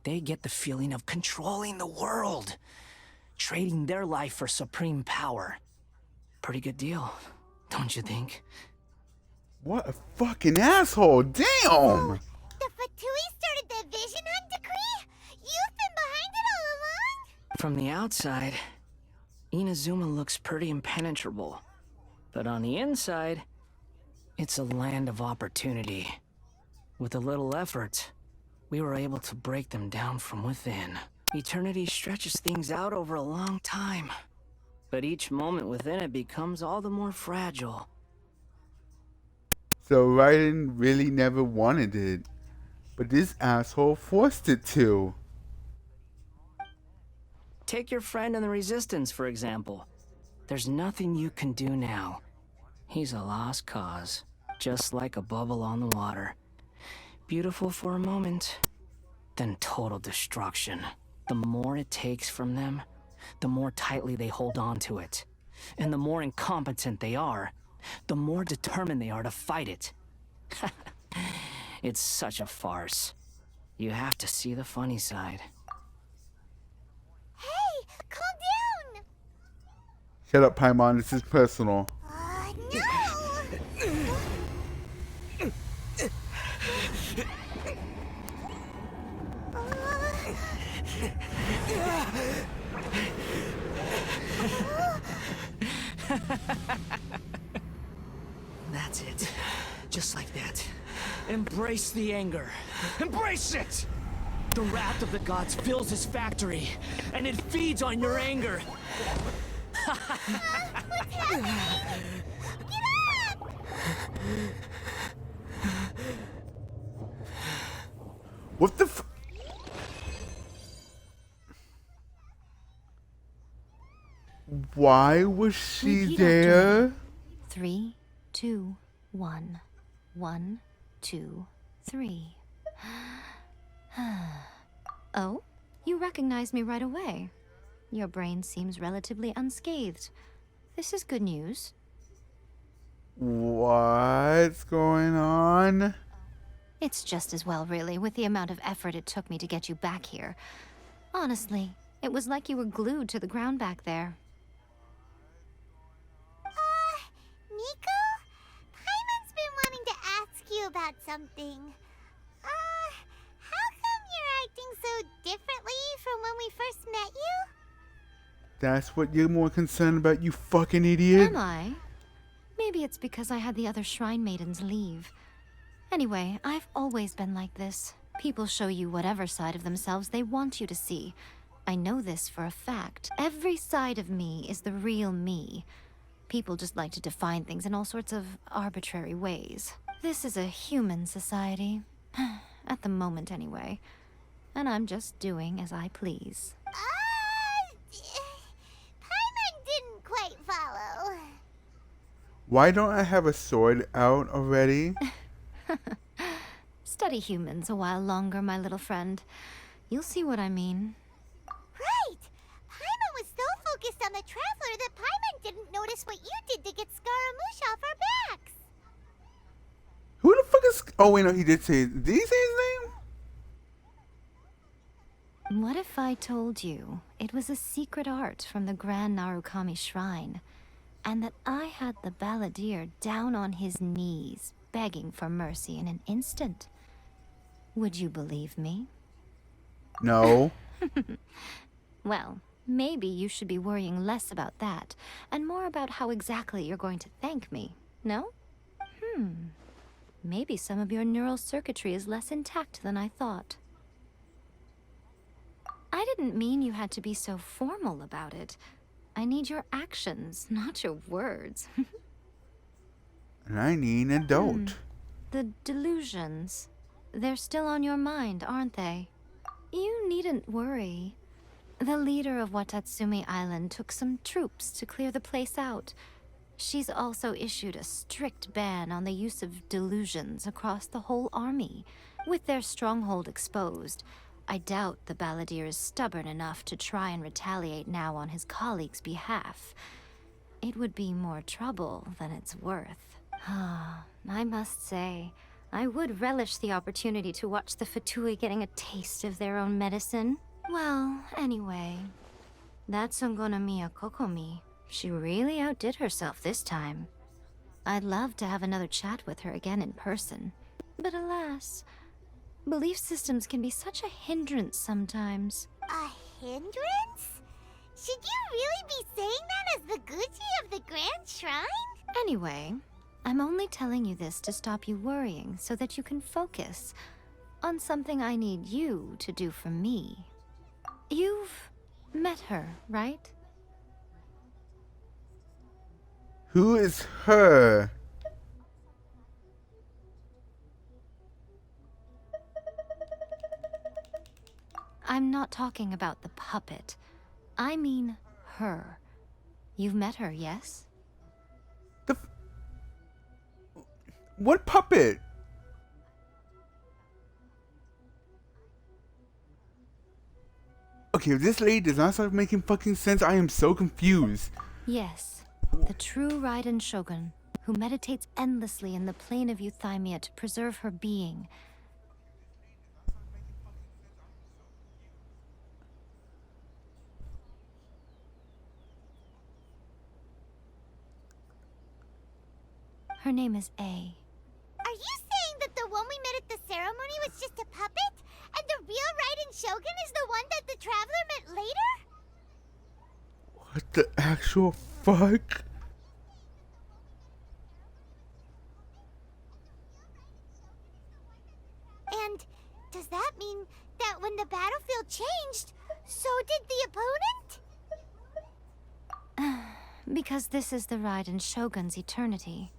they get the feeling of controlling the world. Trading their life for supreme power. Pretty good deal, don't you think? What a fucking asshole, damn! The Fatui started the Vision Hunt Decree? From the outside, Inazuma looks pretty impenetrable. But on the inside, it's a land of opportunity. With a little effort, we were able to break them down from within. Eternity stretches things out over a long time, but each moment within it becomes all the more fragile. So Raiden really never wanted it, but this asshole forced it to. Take your friend in the Resistance, for example. There's nothing you can do now. He's a lost cause, just like a bubble on the water. Beautiful for a moment, then total destruction. The more it takes from them, the more tightly they hold on to it. And the more incompetent they are, the more determined they are to fight it. It's such a farce. You have to see the funny side. Hey, calm down! Shut up, Paimon. This is personal. No! That's it. Just like that. Embrace the anger. Embrace it! The wrath of the gods fills his factory, and it feeds on your anger. What's happening? Get up! What the f- Why was she Repeat there? after me. 3, 2, 1. 1, 2, 3. Oh, you recognize me right away. Your brain seems relatively unscathed. This is good news. What's going on? It's just as well, really, with the amount of effort it took me to get you back here. Honestly, it was like you were glued to the ground back there. Nico? Paimon's been wanting to ask you about something. How come you're acting so differently from when we first met you? That's what you're more concerned about, you fucking idiot? Am I? Maybe it's because I had the other shrine maidens leave. Anyway, I've always been like this. People show you whatever side of themselves they want you to see. I know this for a fact. Every side of me is the real me. People just like to define things in all sorts of arbitrary ways. This is a human society. At the moment, anyway. And I'm just doing as I please. Paimon didn't quite follow. Why don't I have a sword out already? Study humans a while longer, my little friend. You'll see what I mean. Right! Paimon was so focused on the Traveler that Paimon didn't notice what you did to get Scaramouche off our backs. Who the fuck is... Oh, wait, no, he did say... Did he say his name? What if I told you it was a secret art from the Grand Narukami Shrine, and that I had the balladeer down on his knees, begging for mercy in an instant? Would you believe me? No. Well, maybe you should be worrying less about that, and more about how exactly you're going to thank me, no? Maybe some of your neural circuitry is less intact than I thought. I didn't mean you had to be so formal about it. I need your actions, not your words. And I need an adult. The delusions. They're still on your mind, aren't they? You needn't worry. The leader of Watatsumi Island took some troops to clear the place out. She's also issued a strict ban on the use of delusions across the whole army. With their stronghold exposed, I doubt the balladeer is stubborn enough to try and retaliate now on his colleagues' behalf. It would be more trouble than it's worth. I must say, I would relish the opportunity to watch the Fatui getting a taste of their own medicine. Well, anyway, that Songonomiya Kokomi, she really outdid herself this time. I'd love to have another chat with her again in person. But alas, belief systems can be such a hindrance sometimes. A hindrance? Should you really be saying that as the Gucci of the Grand Shrine? Anyway, I'm only telling you this to stop you worrying so that you can focus on something I need you to do for me. You've met her, right? Who is her? I'm not talking about the puppet. I mean her. You've met her, yes? What puppet? Okay, if this lady does not start making fucking sense, I am so confused. Yes, the true Raiden Shogun, who meditates endlessly in the plane of Euthymia to preserve her being. Her name is A. Are you saying that the one we met at the ceremony was just a puppet? And the real Raiden Shogun is the one that the Traveler met later? What the actual fuck? And does that mean that when the battlefield changed, so did the opponent? Because this is the Raiden Shogun's eternity.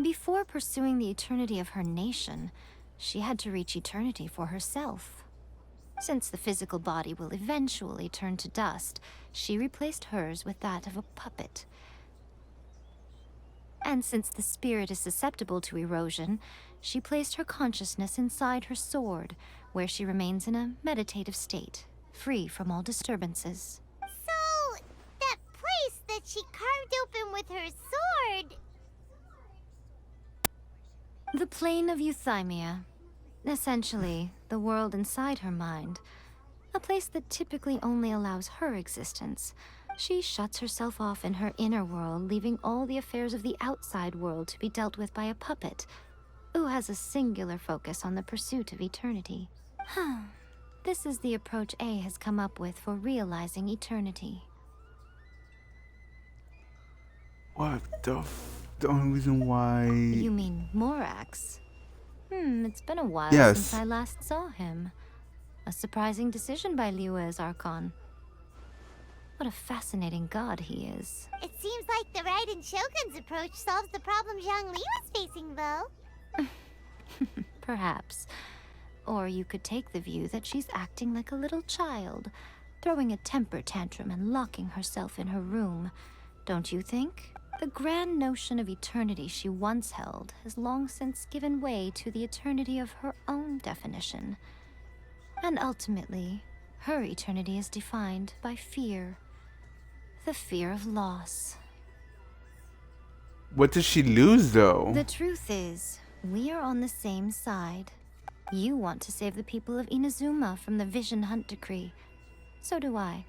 Before pursuing the eternity of her nation, she had to reach eternity for herself. Since the physical body will eventually turn to dust, she replaced hers with that of a puppet. And since the spirit is susceptible to erosion, she placed her consciousness inside her sword, where she remains in a meditative state, free from all disturbances. So, that place that she carved open with her sword... The plane of Euthymia. Essentially, the world inside her mind. A place that typically only allows her existence. She shuts herself off in her inner world, leaving all the affairs of the outside world to be dealt with by a puppet, who has a singular focus on the pursuit of eternity. This is the approach A has come up with for realizing eternity. What the only reason why... You mean Morax? It's been a while Yes. since I last saw him. A surprising decision by Liyue's Archon. What a fascinating god he is. It seems like the Raiden Shogun's approach solves the problem Zhongli was facing, though. Perhaps. Or you could take the view that she's acting like a little child, throwing a temper tantrum and locking herself in her room. Don't you think? The grand notion of eternity she once held has long since given way to the eternity of her own definition. And ultimately, her eternity is defined by fear. The fear of loss. What did she lose, though? The truth is, we are on the same side. You want to save the people of Inazuma from the Vision Hunt Decree. So do I.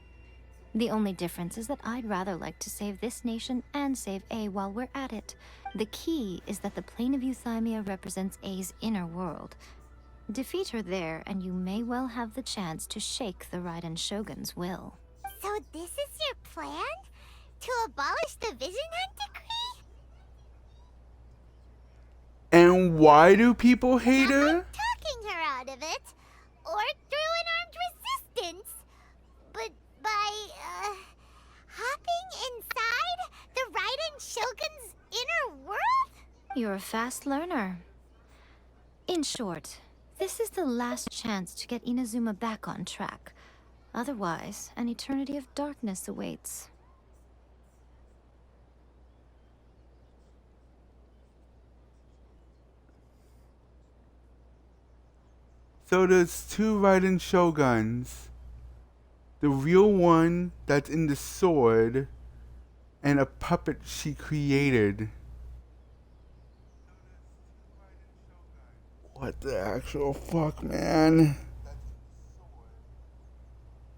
The only difference is that I'd rather like to save this nation and save A while we're at it. The key is that the plane of Euthymia represents A's inner world. Defeat her there, and you may well have the chance to shake the Raiden Shogun's will. So this is your plan? To abolish the Vision Hunt Decree? And why do people hate her? Talking her out of it, or through an armed resistance. But by, hopping inside the Raiden Shogun's inner world? You're a fast learner. In short, this is the last chance to get Inazuma back on track. Otherwise, an eternity of darkness awaits. So there's two Raiden Shoguns. The real one that's in the sword, and a puppet she created. What the actual fuck, man?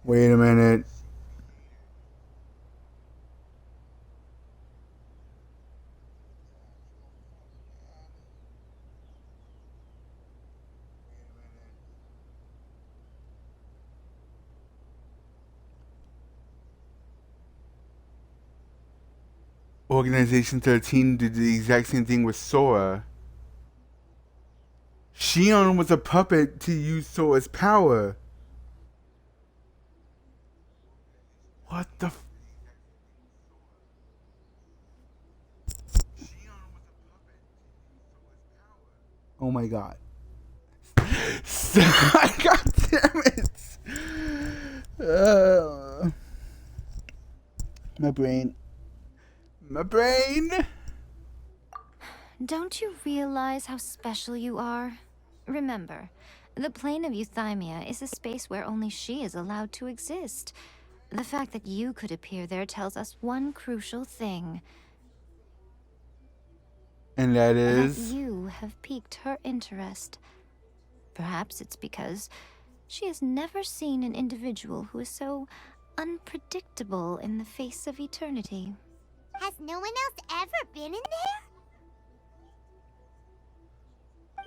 Wait a minute. Organization 13 did the exact same thing with Sora. Shion was a puppet to use Sora's power. What the f- Oh my god. God damn it. My brain. My brain. Don't you realize how special you are? Remember, the plane of Euthymia is a space where only she is allowed to exist. The fact that you could appear there tells us one crucial thing. And that That is... you have piqued her interest. Perhaps it's because she has never seen an individual who is so unpredictable in the face of eternity. Has no one else ever been in there?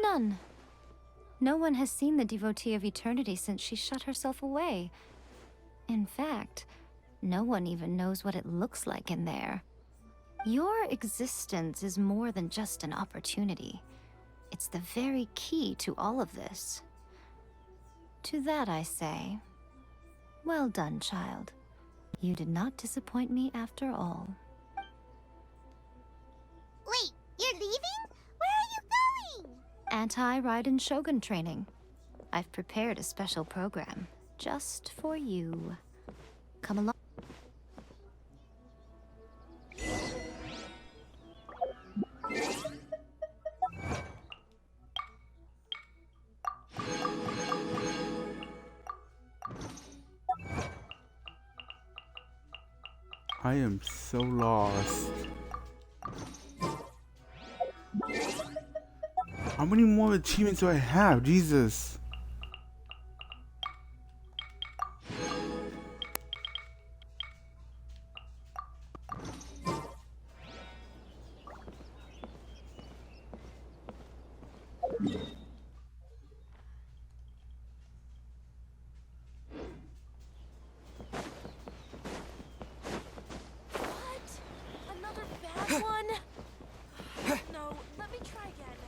None. No one has seen the devotee of eternity since she shut herself away. In fact, no one even knows what it looks like in there. Your existence is more than just an opportunity. It's the very key to all of this. To that I say, well done, child. You did not disappoint me after all. Wait, you're leaving? Where are you going? Anti-Raiden Shogun training. I've prepared a special program just for you. Come along. I am so lost. How many more achievements do I have? Jesus. Another bad one? No, let me try again.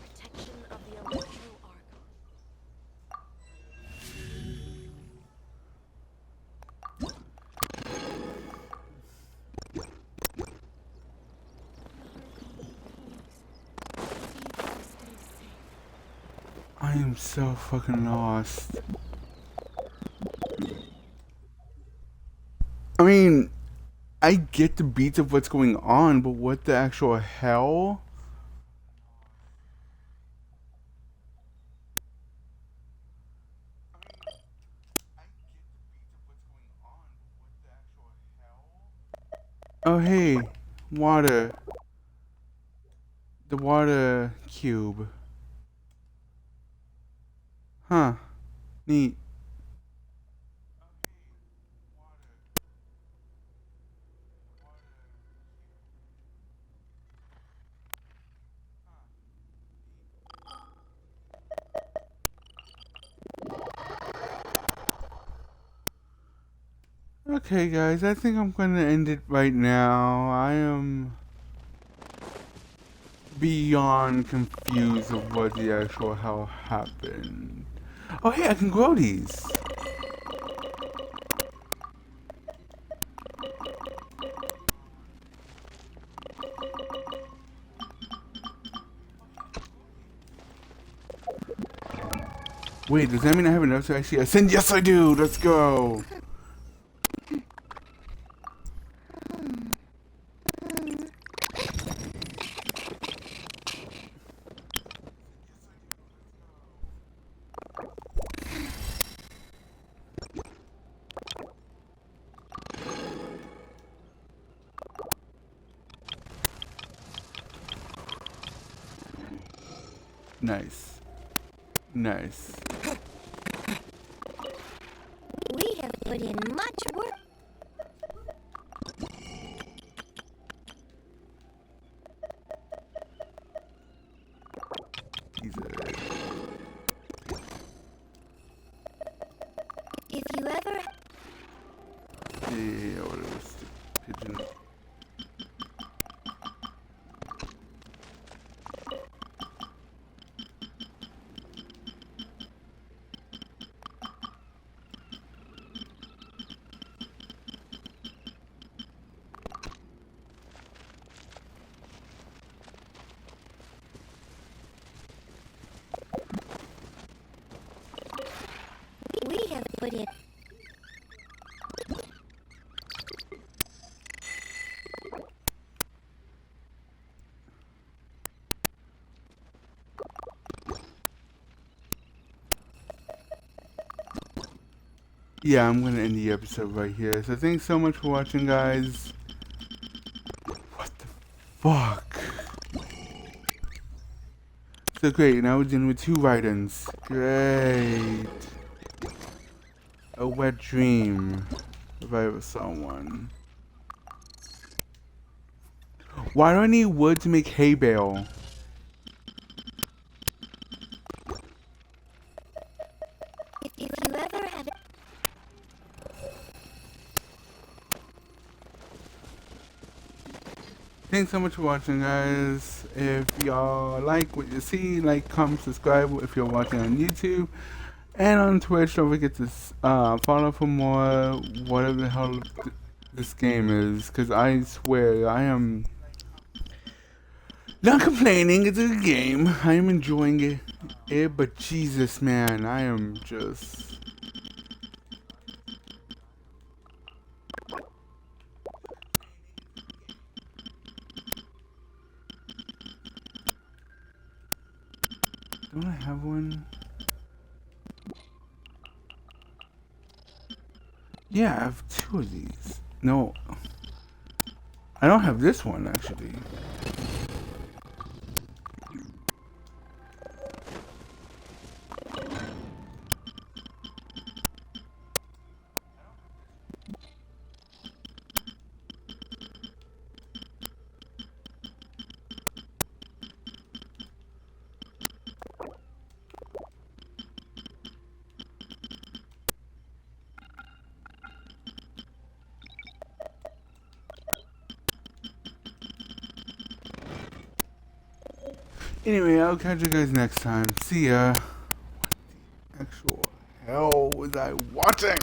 Protection of the electro arc. I am so fucking lost. I mean, I get the beats of what's going on, but what the actual hell? Oh hey, water. The water cube. Huh. Neat. Okay guys, I think I'm gonna end it right now. I am beyond confused of what the actual hell happened. Oh hey, I can grow these. Wait, does that mean I have enough to actually ascend? Yes I do! Let's go! Nice. Nice. We have put in much work. If you ever... Yeah, what it was. put it. Yeah, I'm gonna end the episode right here. So thanks so much for watching, guys. What the fuck? So great, now we're dealing with 2 write-ins. Great. A wet dream. If I ever saw one. Why do I need wood to make hay bale? If you ever have it. Thanks so much for watching, guys. If y'all like what you see, like, comment, subscribe if you're watching on YouTube. And on Twitch, don't forget to follow for more whatever the hell this game is. Because I swear, I am not complaining. It's a good game. I am enjoying it. But Jesus, man, I am just... Don't I have one? Yeah, I have 2 of these. No. I don't have this one, actually. Anyway, I'll catch you guys next time. See ya. What the actual hell was I watching?